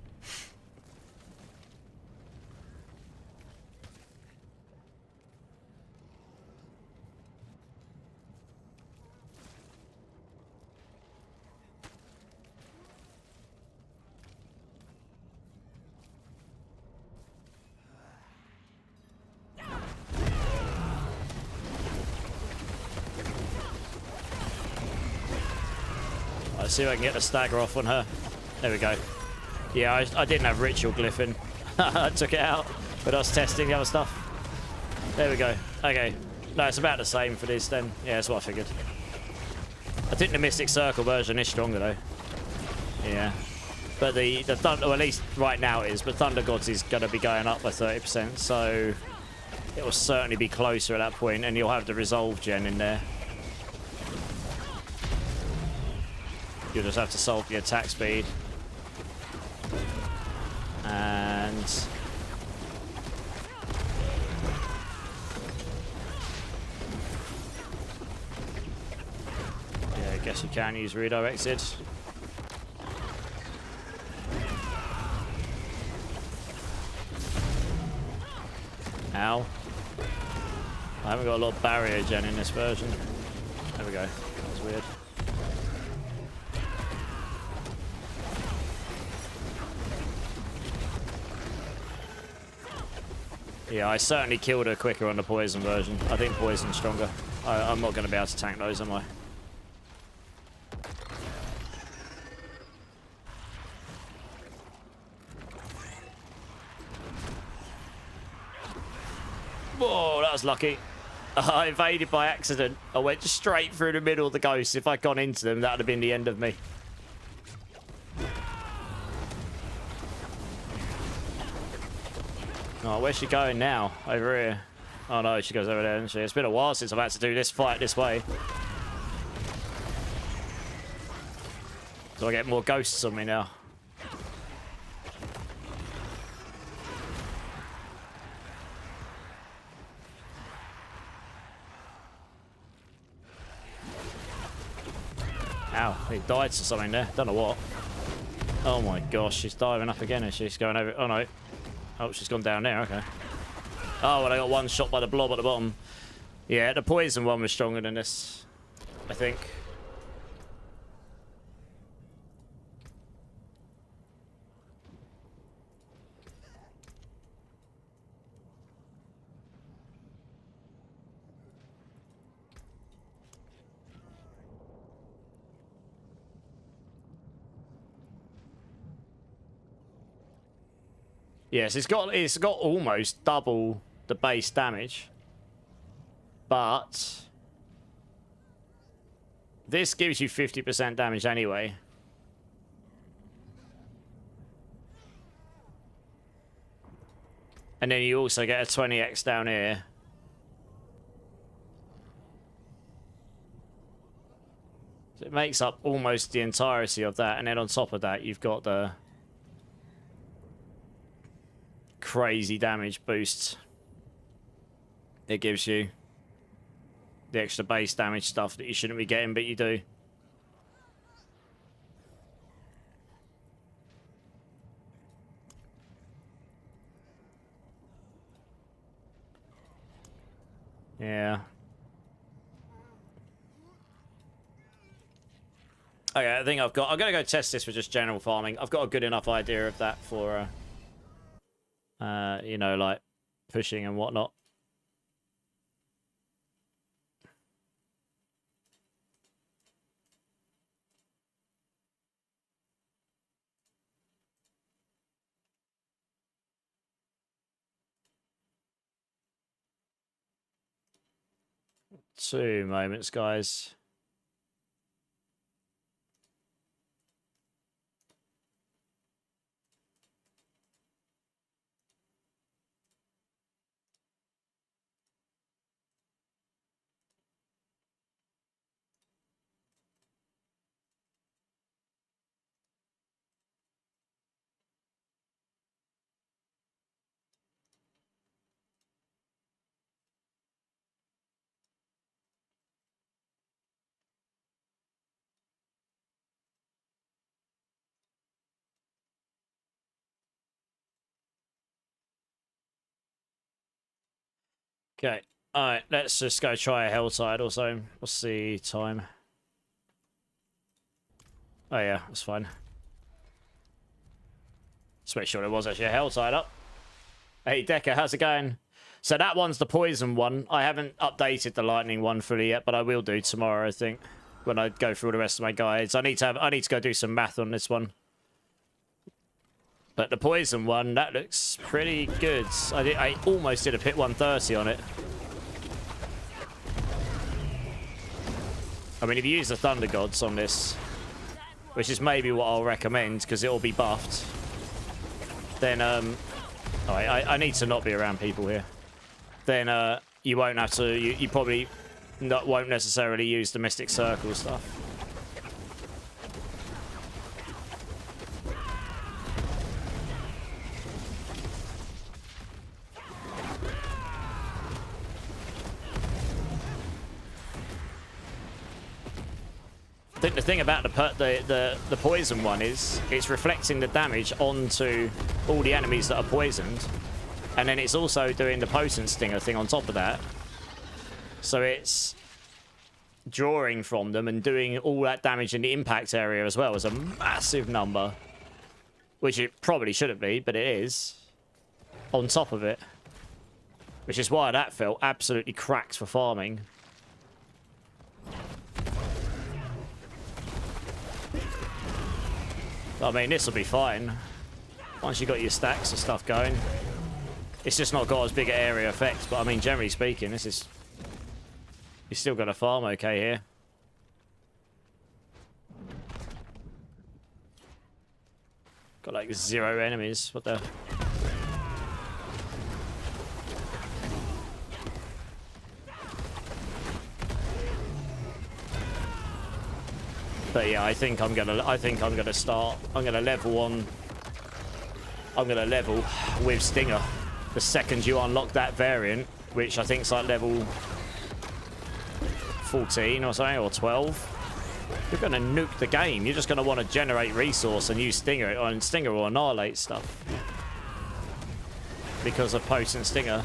Let's see if I can get the stagger off on her. There we go. Yeah, I didn't have ritual glyphing. I took it out, but I was testing the other stuff. There we go. Okay. No, it's about the same for this then. Yeah, that's what I figured. I think the Mystic Circle version is stronger though. Yeah. But the Thunder, or at least right now it is, but Thunder Gods is going to be going up by 30%, so it will certainly be closer at that point, and you'll have the Resolve gen in there. You'll just have to solve the attack speed. And... yeah, I guess you can use redirected. Ow. I haven't got a lot of barrier gen in this version. There we go. That was weird. Yeah, I certainly killed her quicker on the poison version. I think poison's stronger. I'm not going to be able to tank those, am I? Whoa, that was lucky. I evaded by accident. I went straight through the middle of the ghosts. If I'd gone into them, that would have been the end of me. Oh, where's she going now? Over here. Oh no, she goes over there, doesn't she? It's been a while since I've had to do this fight this way. Do I get more ghosts on me now? Ow, he died to something there. Don't know what. Oh my gosh, she's diving up again, is she? She's going over... oh no. Oh, she's gone down there, okay. Oh, and I got one shot by the blob at the bottom. Yeah, the poison one was stronger than this, I think. Yes, it's got almost double the base damage. But this gives you 50% damage anyway. And then you also get a 20x down here. So it makes up almost the entirety of that. And then on top of that, you've got the crazy damage boosts it gives you. The extra base damage stuff that you shouldn't be getting, but you do. Yeah. Okay, I think I'm gonna go test this for just general farming. I've got a good enough idea of that for, you know, like pushing and whatnot. Two moments, guys. Okay. Alright, let's just go try a Helltide or so. What's the time? Oh yeah, that's fine. Just make sure there was actually a Helltide up. Hey Decker, how's it going? So that one's the poison one. I haven't updated the lightning one fully yet, but I will do tomorrow, I think. When I go through all the rest of my guides. I need to go do some math on this one. But the poison one, that looks pretty good. I almost did a pit 130 on it. I mean, if you use the Thunder Gods on this, which is maybe what I'll recommend, because it'll be buffed, then, I need to not be around people here. Then, you won't have to, you probably won't necessarily use the Mystic Circle stuff. I think the thing about the poison one is it's reflecting the damage onto all the enemies that are poisoned, and then it's also doing the potent stinger thing on top of that. So it's drawing from them and doing all that damage in the impact area as well as a massive number, which it probably shouldn't be, but it is on top of it, which is why that felt absolutely cracked for farming. I mean, this will be fine once you got your stacks of stuff going. It's just not got as big an area effect, but I mean, generally speaking, this is... You're still going to farm okay here. Got like 0 enemies. What the... But yeah, I think I'm gonna level with Stinger the second you unlock that variant, which I think is like level 14 or something, or 12. You're gonna nuke the game. You're just gonna want to generate resource and use Stinger, and Stinger will annihilate stuff because of potent Stinger.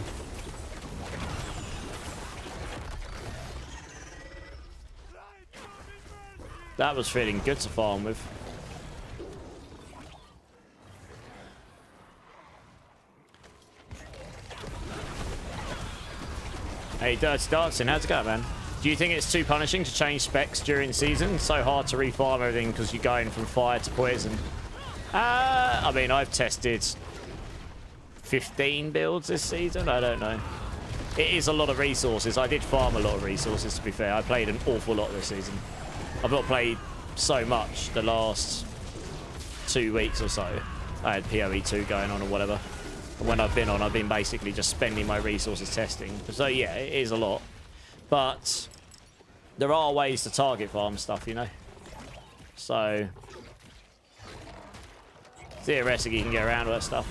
That was feeling good to farm with. Hey, Dirty Dancing, how's it going, man? Do you think it's too punishing to change specs during the season? So hard to refarm everything because you're going from fire to poison. I mean, I've tested 15 builds this season. I don't know. It is a lot of resources. I did farm a lot of resources, to be fair. I played an awful lot this season. I've not played so much the last 2 weeks or so. I had PoE 2 going on or whatever. And when I've been basically just spending my resources testing. So yeah, it is a lot. But there are ways to target farm stuff, you know. So theoretically you can get around all that stuff.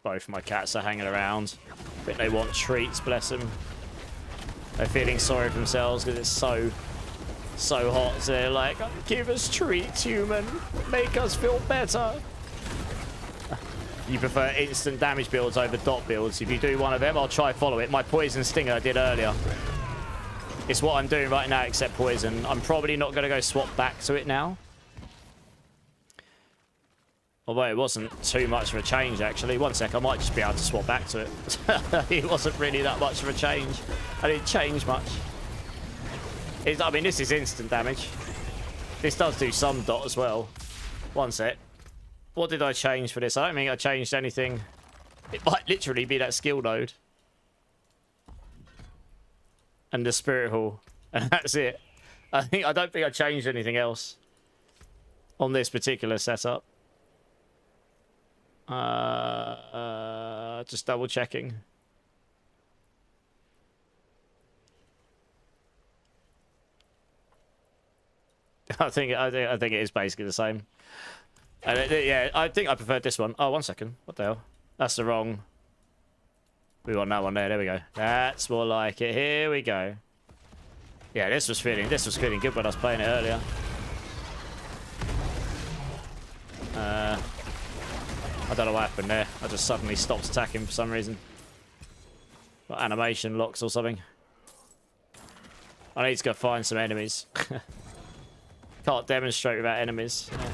Both my cats are hanging around. I think they want treats, bless them. They're feeling sorry for themselves because it's so hot. So they're like, give us treats, human. Make us feel better. You prefer instant damage builds over dot builds. If you do one of them, I'll try follow it. My poison stinger I did earlier. It's what I'm doing right now except poison. I'm probably not going to go swap back to it now. Although it wasn't too much of a change, actually. One sec, I might just be able to swap back to it. It wasn't really that much of a change. I didn't change much. I mean, this is instant damage. This does do some dot as well. One sec. What did I change for this? I don't think I changed anything. It might literally be that skill node. And the spirit hall. And that's it. I don't think I changed anything else on this particular setup. Just double checking. I think it is basically the same. Yeah, I think I preferred this one. Oh, one second. What the hell? That's the wrong. We want that one there. There we go. That's more like it. Here we go. Yeah, this was feeling good when I was playing it earlier. I don't know what happened there. I just suddenly stopped attacking for some reason. Got animation locks or something. I need to go find some enemies. Can't demonstrate without enemies. Yeah.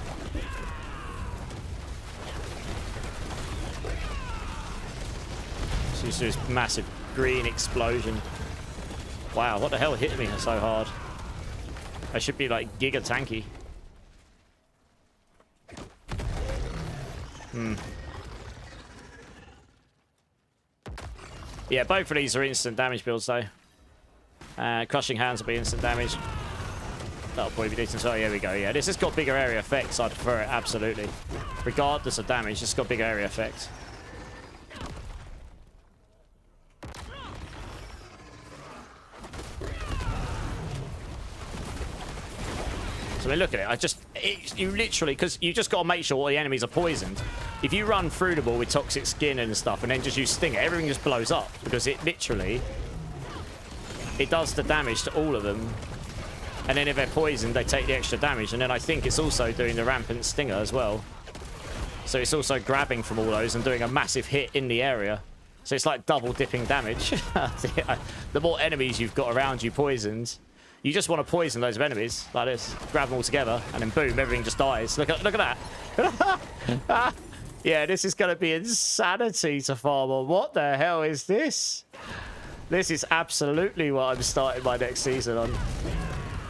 So this massive green explosion. Wow, what the hell hit me so hard? I should be like giga tanky. Yeah, both of these are instant damage builds though. Crushing hands will be instant damage. That'll probably be decent as well. Here we go. Yeah, this has got bigger area effects. I'd prefer it, absolutely. Regardless of damage, it's got bigger area effects. So I mean, look at it. You literally, because you just got to make sure all the enemies are poisoned. If you run through them all with toxic skin and stuff, and then just use Stinger, everything just blows up because it literally does the damage to all of them. And then if they're poisoned, they take the extra damage. And then I think it's also doing the rampant Stinger as well. So it's also grabbing from all those and doing a massive hit in the area. So it's like double dipping damage. The more enemies you've got around you poisoned, you just want to poison loads of enemies like this. Grab them all together, and then boom, everything just dies. Look at that. Yeah, this is going to be insanity to farm on. What the hell is this? This is absolutely what I'm starting my next season on.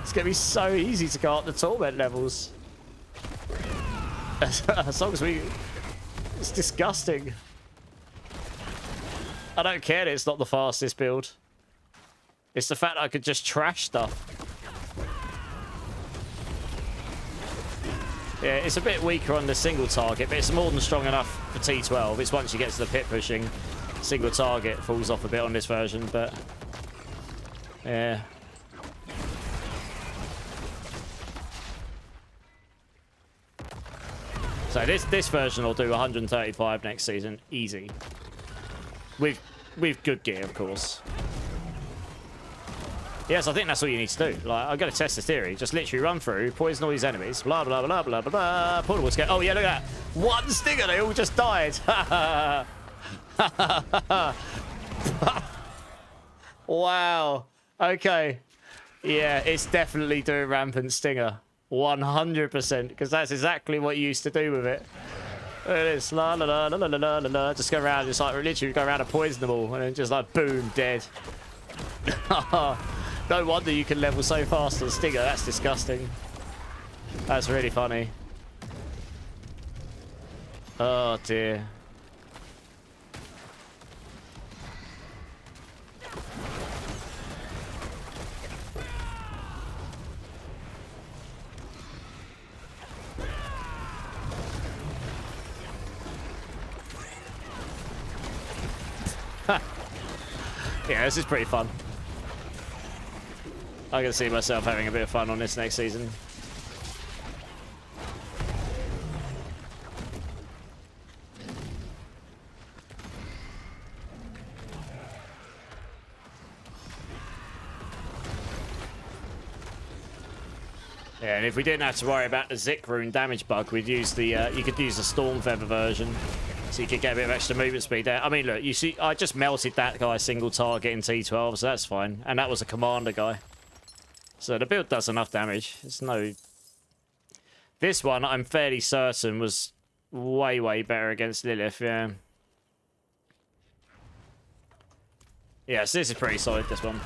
It's going to be so easy to go up the torment levels. As long as we... It's disgusting. I don't care that it's not the fastest build. It's the fact that I could just trash stuff. Yeah, it's a bit weaker on the single target, but it's more than strong enough for T12. It's once you get to the pit pushing, single target falls off a bit on this version, but... Yeah. So this version will do 135 next season, easy. With good gear, of course. Yes, I think that's all you need to do. Like, I'm going to test this theory. Just literally run through, poison all these enemies, blah, blah, blah, blah, blah, blah. Portable scan. Oh, yeah, look at that. One stinger, they all just died. Wow. Okay. Yeah, it's definitely doing rampant stinger. 100%, because that's exactly what you used to do with it. Look at this. La, la, la, la, la, la, la, la. Just go around, just like literally go around and poison them all, and then just like, boom, dead. No wonder you can level so fast on Stinger. That's disgusting. That's really funny. Oh dear. Yeah, this is pretty fun. I can see myself having a bit of fun on this next season. Yeah, and if we didn't have to worry about the Zik rune damage bug, we'd use the you could use the Storm Feather version, so you could get a bit of extra movement speed there. I mean, look, you see, I just melted that guy single target in T12, so that's fine. And that was a commander guy, so the build does enough damage. It's no. This one, I'm fairly certain, was way better against Lilith. Yeah. Yeah, so this is pretty solid. This one.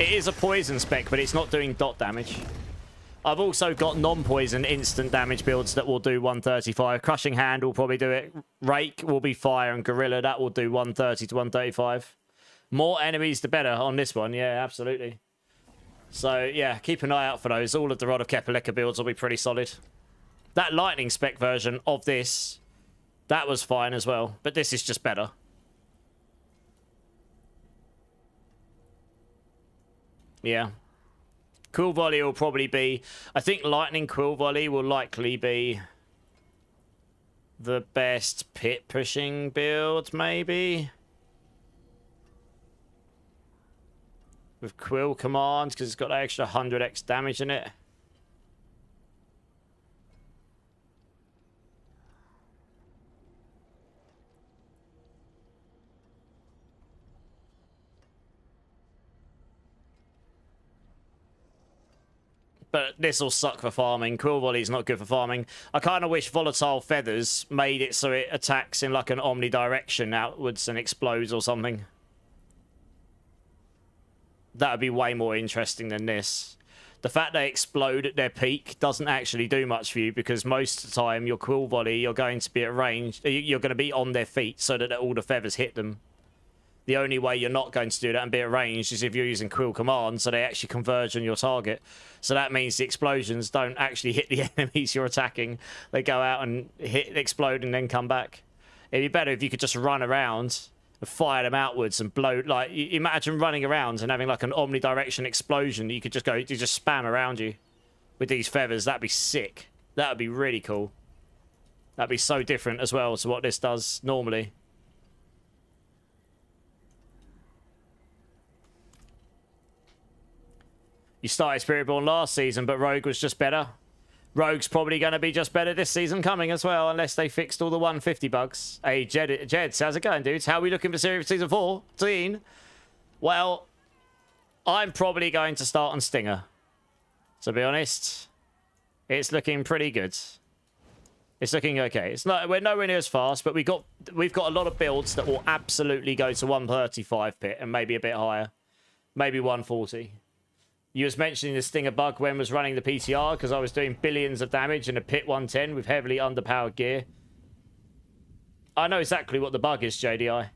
It is a poison spec, but it's not doing dot damage. I've also got non-poison instant damage builds that will do 135. Crushing Hand will probably do it. Rake will be fire, and Gorilla, that will do 130 to 135. More enemies, the better on this one. Yeah, absolutely. So, yeah, keep an eye out for those. All of the Rod of Kepaleka builds will be pretty solid. That lightning spec version of this, that was fine as well. But this is just better. Yeah. Quill Volley will probably be... I think Lightning Quill Volley will likely be the best pit pushing build, maybe. With Quill Command, because it's got that extra 100x damage in it. But this will suck for farming. Quill Volley's not good for farming. I kind of wish Volatile Feathers made it so it attacks in like an omnidirection outwards and explodes or something. That would be way more interesting than this. The fact they explode at their peak doesn't actually do much for you, because most of the time your Quill Volley, you're going to be at range. You're going to be on their feet so that all the feathers hit them. The only way you're not going to do that and be at range is if you're using Quill Command, so they actually converge on your target. So that means the explosions don't actually hit the enemies you're attacking. They go out and explode and then come back. It'd be better if you could just run around and fire them outwards and blow. Like, imagine running around and having like an omnidirection explosion. You could just go, you just spam around you with these feathers. That'd be sick. That would be really cool. That'd be so different as well to what this does normally. You started Spiritborn last season, but Rogue was just better. Rogue's probably going to be just better this season coming as well, unless they fixed all the 150 bugs. Hey, Jeds, how's it going, dudes? How are we looking for Season 14? Well, I'm probably going to start on Stinger. To be honest, it's looking pretty good. It's looking okay. It's not, we're nowhere near as fast, but we've got a lot of builds that will absolutely go to 135 pit and maybe a bit higher. Maybe 140. You was mentioning the Stinger bug when was running the PTR, because I was doing billions of damage in a pit 110 with heavily underpowered gear. I know exactly what the bug is, JDI.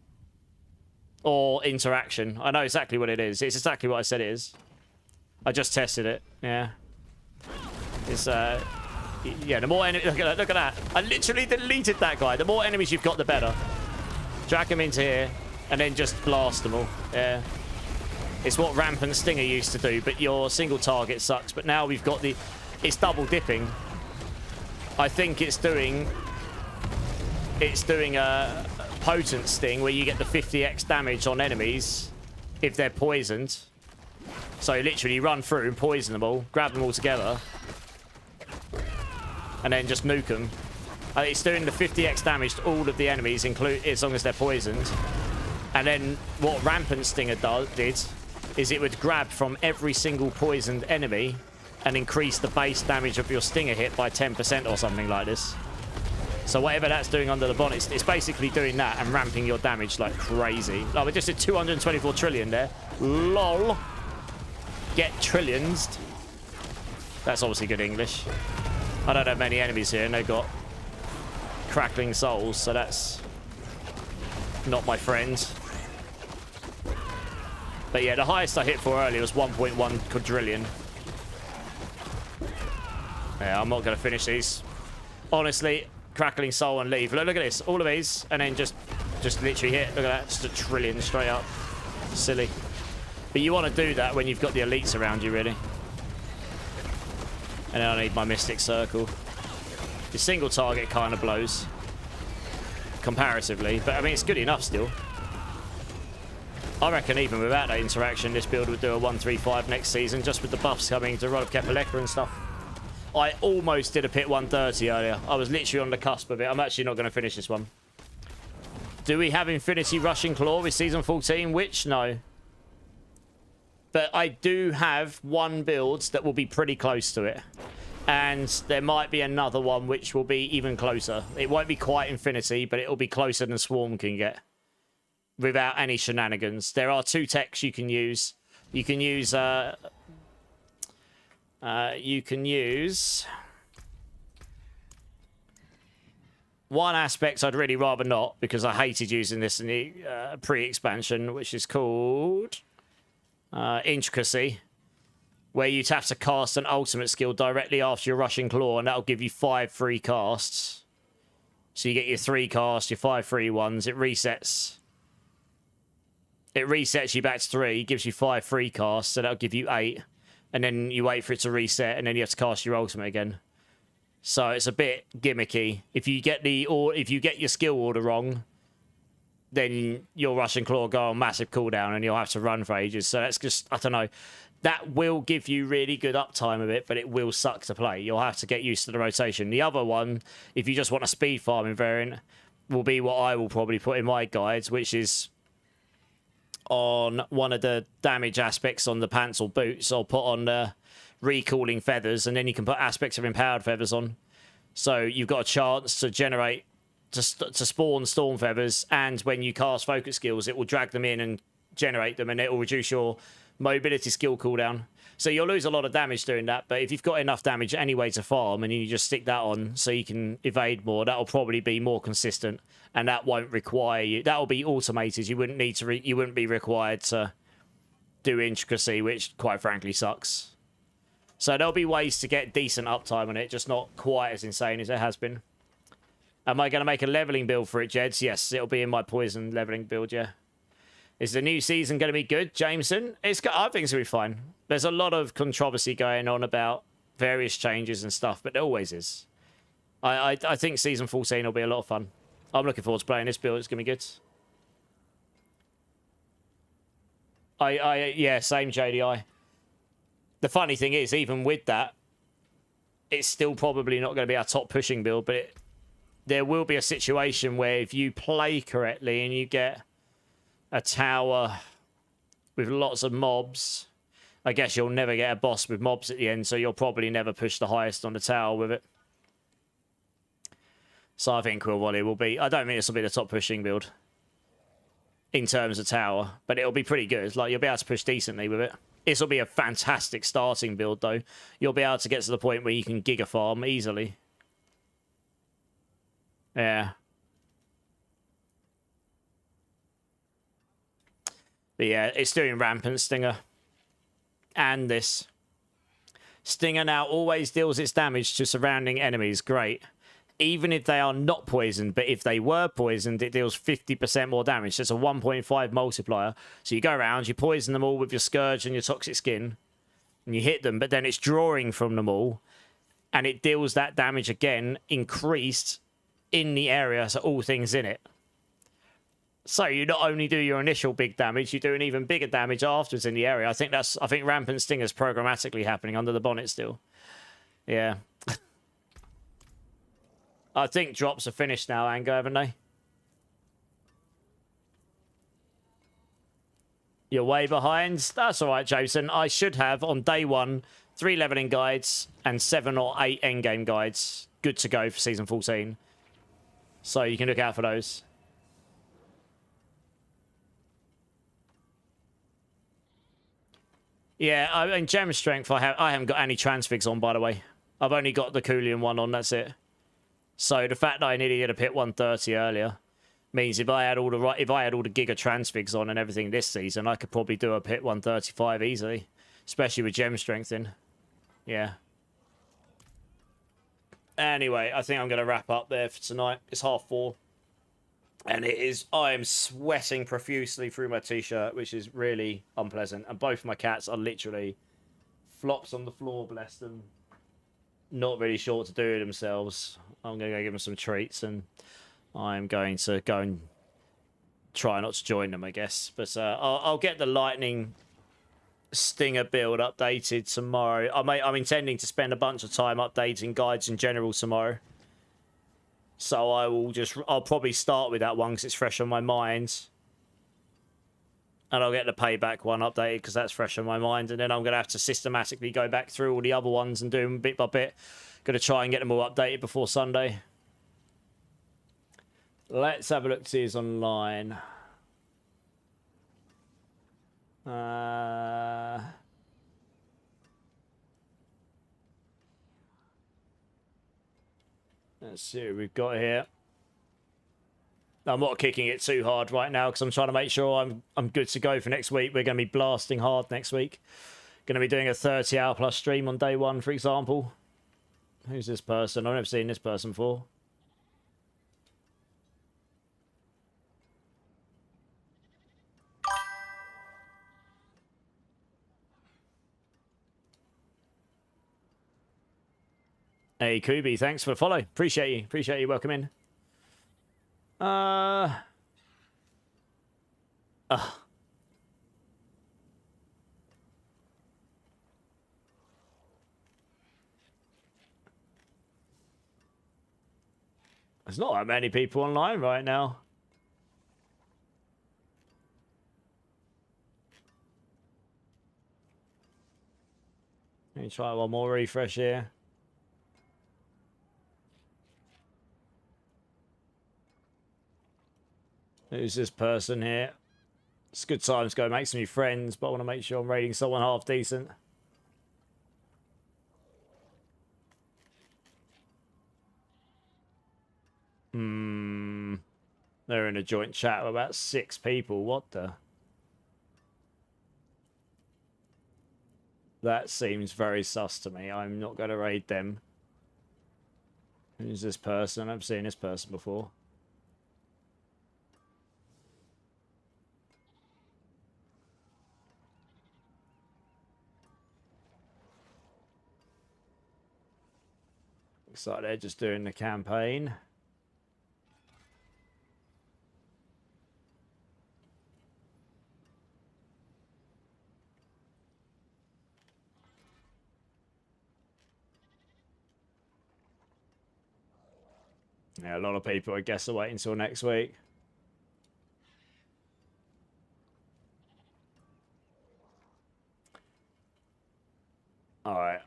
Or interaction. I know exactly what it is. It's exactly what I said it is. I just tested it. Yeah. It's, yeah, the more enemies... Look at that. I literally deleted that guy. The more enemies you've got, the better. Drag them into here, and then just blast them all. Yeah. It's what Rampant Stinger used to do, but your single target sucks. But now we've got the... It's double dipping. I think it's doing a potent sting where you get the 50x damage on enemies if they're poisoned. So literally run through and poison them all, grab them all together, and then just nuke them. It's doing the 50x damage to all of the enemies, as long as they're poisoned. And then what Rampant Stinger did is it would grab from every single poisoned enemy and increase the base damage of your Stinger hit by 10% or something like this. So whatever that's doing under the bonnet, it's basically doing that and ramping your damage like crazy. Like, we just did 224 trillion there. LOL. Get trillions. That's obviously good English. I don't have many enemies here, and they've got crackling souls, so that's not my friend. But yeah, the highest I hit for earlier was 1.1 quadrillion. Yeah, I'm not going to finish these. Honestly, crackling soul and leave. Look at this. All of these, and then just Just literally hit. Look at that. Just a trillion straight up. Silly. But you want to do that when you've got the elites around you, really. And then I need my Mystic Circle. The single target kind of blows. Comparatively. But, I mean, it's good enough still. I reckon even without that interaction, this build would do a 135 next season, just with the buffs coming to Rod of Kepaleka and stuff. I almost did a pit 130 earlier. I was literally on the cusp of it. I'm actually not going to finish this one. Do we have Infinity Rushing Claw with Season 14? Which? No. But I do have one build that will be pretty close to it. And there might be another one which will be even closer. It won't be quite Infinity, but it will be closer than Swarm can get. Without any shenanigans. There are 2 techs you can use. You can use one aspect I'd really rather not, because I hated using this in the pre-expansion, which is called Intricacy, where you'd have to cast an ultimate skill directly after your Rushing Claw, and that'll give you 5 free casts. So you get your 3 casts, your 5 free ones. It resets. It resets you back to 3, gives you 5 free casts, so that'll give you 8. And then you wait for it to reset, and then you have to cast your ultimate again. So it's a bit gimmicky. If you get your skill order wrong, then your Rushing Claw will go on massive cooldown, and you'll have to run for ages. So that's just, I don't know. That will give you really good uptime of it, but it will suck to play. You'll have to get used to the rotation. The other one, if you just want a speed farming variant, will be what I will probably put in my guides, which is on one of the damage aspects on the pants or boots. I'll put on the recalling feathers, and then you can put aspects of empowered feathers on. So you've got a chance to generate, to spawn storm feathers, and when you cast focus skills, it will drag them in and generate them, and it will reduce your mobility skill cooldown. So you'll lose a lot of damage doing that, but if you've got enough damage anyway to farm, and you just stick that on so you can evade more, that'll probably be more consistent, and that won't require you. That'll be automated. You wouldn't need to. You wouldn't be required to do Intricacy, which quite frankly sucks. So there'll be ways to get decent uptime on it, just not quite as insane as it has been. Am I going to make a leveling build for it, Jeds? Yes, it'll be in my poison leveling build. Yeah. Is the new season going to be good, Jameson? I think it's going to be fine. There's a lot of controversy going on about various changes and stuff, but there always is. I think Season 14 will be a lot of fun. I'm looking forward to playing this build. It's going to be good. Yeah, same JDI. The funny thing is, even with that, it's still probably not going to be our top pushing build, but there will be a situation where if you play correctly and you get a tower with lots of mobs, I guess you'll never get a boss with mobs at the end, so you'll probably never push the highest on the tower with it. So I think it will be. I don't think this will be the top pushing build in terms of tower, but it'll be pretty good. Like, you'll be able to push decently with it. This will be a fantastic starting build, though. You'll be able to get to the point where you can giga farm easily. Yeah. But yeah, it's doing Rampant Stinger. And this. Stinger now always deals its damage to surrounding enemies. Great. Even if they are not poisoned, but if they were poisoned, it deals 50% more damage. So it's a 1.5 multiplier. So you go around, you poison them all with your Scourge and your Toxic Skin, and you hit them, but then it's drawing from them all, and it deals that damage again, increased in the area, so all things in it. So you not only do your initial big damage, you do an even bigger damage afterwards in the area. I think Rampant Stinger's programmatically happening under the bonnet still. Yeah. I think drops are finished now, Ango, haven't they? You're way behind. That's all right, Jason. I should have, on day 1, 3 leveling guides and 7 or 8 endgame guides. Good to go for Season 14. So you can look out for those. Yeah, in Gem Strength, I haven't got any transfigs on, by the way. I've only got the Coolian one on, that's it. So the fact that I nearly did a pit 130 earlier means if I had all the Giga Transfigs on and everything this season, I could probably do a pit 135 easily, especially with Gem Strength in. Yeah. Anyway, I think I'm going to wrap up there for tonight. It's 4:30. And it is, I am sweating profusely through my t-shirt, which is really unpleasant. And both my cats are literally flops on the floor, bless them. Not really sure what to do with themselves. I'm going to go give them some treats, and I'm going to go and try not to join them, I guess. But I'll get the lightning stinger build updated tomorrow. I'm intending to spend a bunch of time updating guides in general tomorrow. So I'll probably start with that one because it's fresh on my mind. And I'll get the payback one updated because that's fresh on my mind. And then I'm going to have to systematically go back through all the other ones and do them bit by bit. Going to try and get them all updated before Sunday. Let's have a look to see who's online. Let's see what we've got here. I'm not kicking it too hard right now because I'm trying to make sure I'm good to go for next week. We're going to be blasting hard next week. Going to be doing a 30-hour plus stream on day one, for example. Who's this person? I've never seen this person before. Hey, Kubi, thanks for the follow. Appreciate you. Appreciate you. Welcome in. There's not that many people online right now. Let me try one more refresh here. Who's this person here? It's a good time to go make some new friends, but I want to make sure I'm rating someone half decent. They're in a joint chat of about 6 people. What the? That seems very sus to me. I'm not going to raid them. Who's this person? I've seen this person before. Looks like they're just doing the campaign. Yeah, a lot of people, I guess, are waiting until next week. Alright.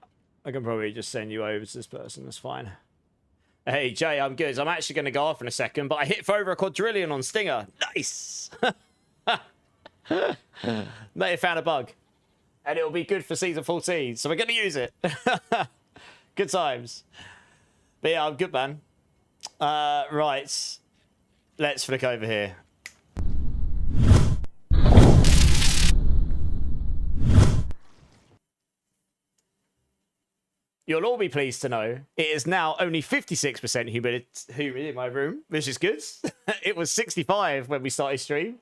I can probably just send you over to this person. That's fine. Hey, Jay, I'm good. I'm actually going to go off in a second, but I hit for over a quadrillion on Stinger. Nice! May have found a bug. And it'll be good for season 14, so we're going to use it. Good times. But yeah, I'm good, man. Right. Let's flick over here. You'll all be pleased to know it is now only 56% humidity in my room, which is good. It was 65 when we started stream.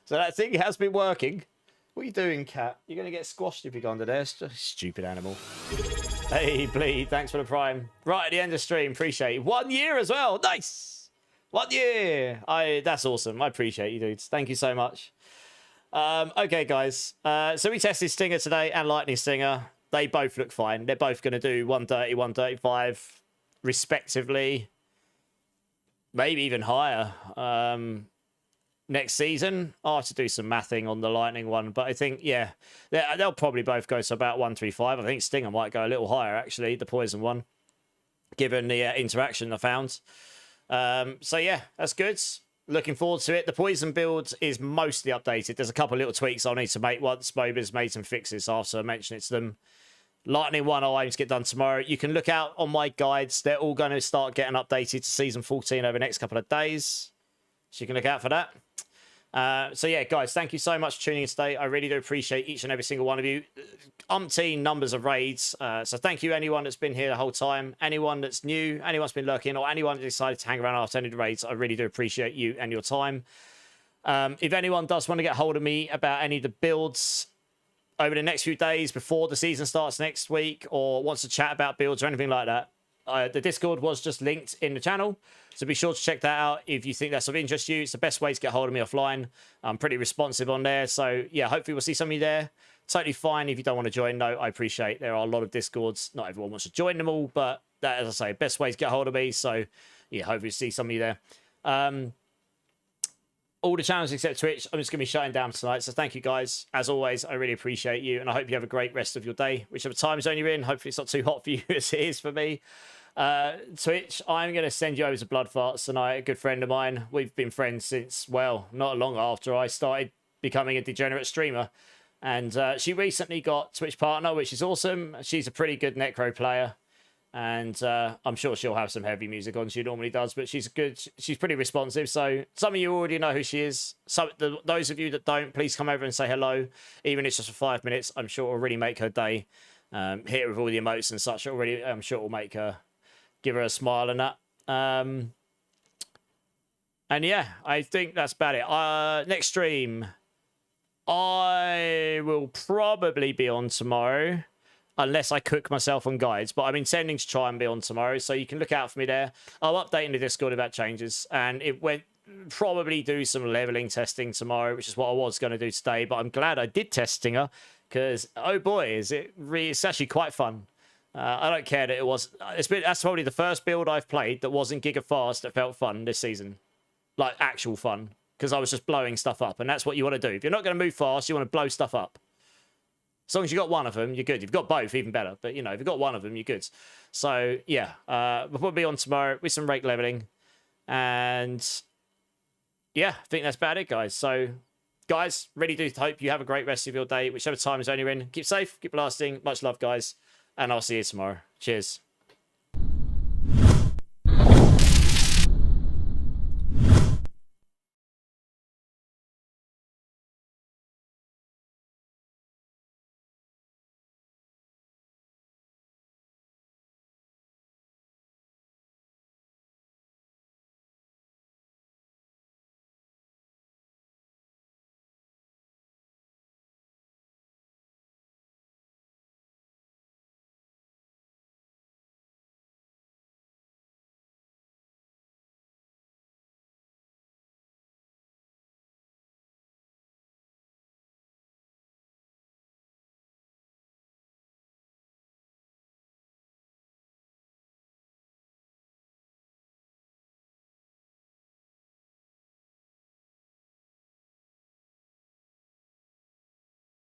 So that thing has been working. What are you doing, cat? You're going to get squashed if you go under there. Stupid animal. Hey, Bleed, thanks for the prime. Right at the end of stream, appreciate it. 1 year as well. Nice. 1 year. That's awesome. I appreciate you, dudes. Thank you so much. Okay, guys. So we tested Stinger today and Lightning Stinger. They both look fine. They're both going to do 130, 135, respectively. Maybe even higher. Next season, I'll have to do some mathing on the Lightning one. But I think, yeah, they'll probably both go to about 135. I think Stinger might go a little higher, actually, the Poison one, given the interaction I found. So, yeah, that's good. Looking forward to it. The Poison build is mostly updated. There's a couple of little tweaks I'll need to make once Moba's made some fixes after I mention it to them. Lightning 1 I'll aim to get done tomorrow. You can look out on my guides. They're all going to start getting updated to Season 14 over the next couple of days. So you can look out for that. So yeah, guys, thank you so much for tuning in today. I really do appreciate each and every single one of you. Umpteen numbers of raids. So thank you anyone that's been here the whole time, anyone that's new, anyone that's been lurking, or anyone that decided to hang around after any of the raids. I really do appreciate you and your time. If anyone does want to get hold of me about any of the builds over the next few days before the season starts next week, or wants to chat about builds or anything like that, the Discord was just linked in the channel, so be sure to check that out if you think that's of interest to you. It's the best way to get hold of me offline. I'm pretty responsive on there, so yeah, hopefully we'll see some of you there. Totally fine if you don't want to join. No, I appreciate there are a lot of Discords. Not everyone wants to join them all, but that, as I say, best way to get hold of me. So yeah, hopefully see some of you there. All the channels except Twitch, I'm just going to be shutting down tonight. So thank you guys. As always, I really appreciate you. And I hope you have a great rest of your day, whichever time zone you're in. Hopefully it's not too hot for you as it is for me. Twitch, I'm going to send you over to Blood Farts tonight. A good friend of mine. We've been friends since, well, not long after I started becoming a degenerate streamer. And she recently got Twitch partner, which is awesome. She's a pretty good Necro player. And I'm sure she'll have some heavy music on. She normally does, but she's pretty responsive. So some of you already know who she is. Those of you that don't, please come over and say hello. Even if it's just for 5 minutes, I'm sure it'll really make her day. Hit her with all the emotes and such. I'm sure it'll make her, give her a smile and that. And yeah, I think that's about it. Next stream, I will probably be on tomorrow, unless I cook myself on guides, but I'm intending to try and be on tomorrow, so you can look out for me there. I'll update in the Discord if that changes, and it went probably do some leveling testing tomorrow, which is what I was going to do today, but I'm glad I did test Stinger, because oh boy, it's actually quite fun. I don't care that it was, that's probably the first build I've played that wasn't giga fast that felt fun this season, like actual fun, because I was just blowing stuff up, and that's what you want to do. If you're not going to move fast, you want to blow stuff up. As long as you got one of them, you're good. If you've got both, even better. But, you know, if you've got one of them, you're good. So, yeah. We'll probably be on tomorrow with some rake leveling. And, yeah, I think that's about it, guys. So, guys, really do hope you have a great rest of your day, whichever time zone you're in. Keep safe, keep blasting. Much love, guys. And I'll see you tomorrow. Cheers.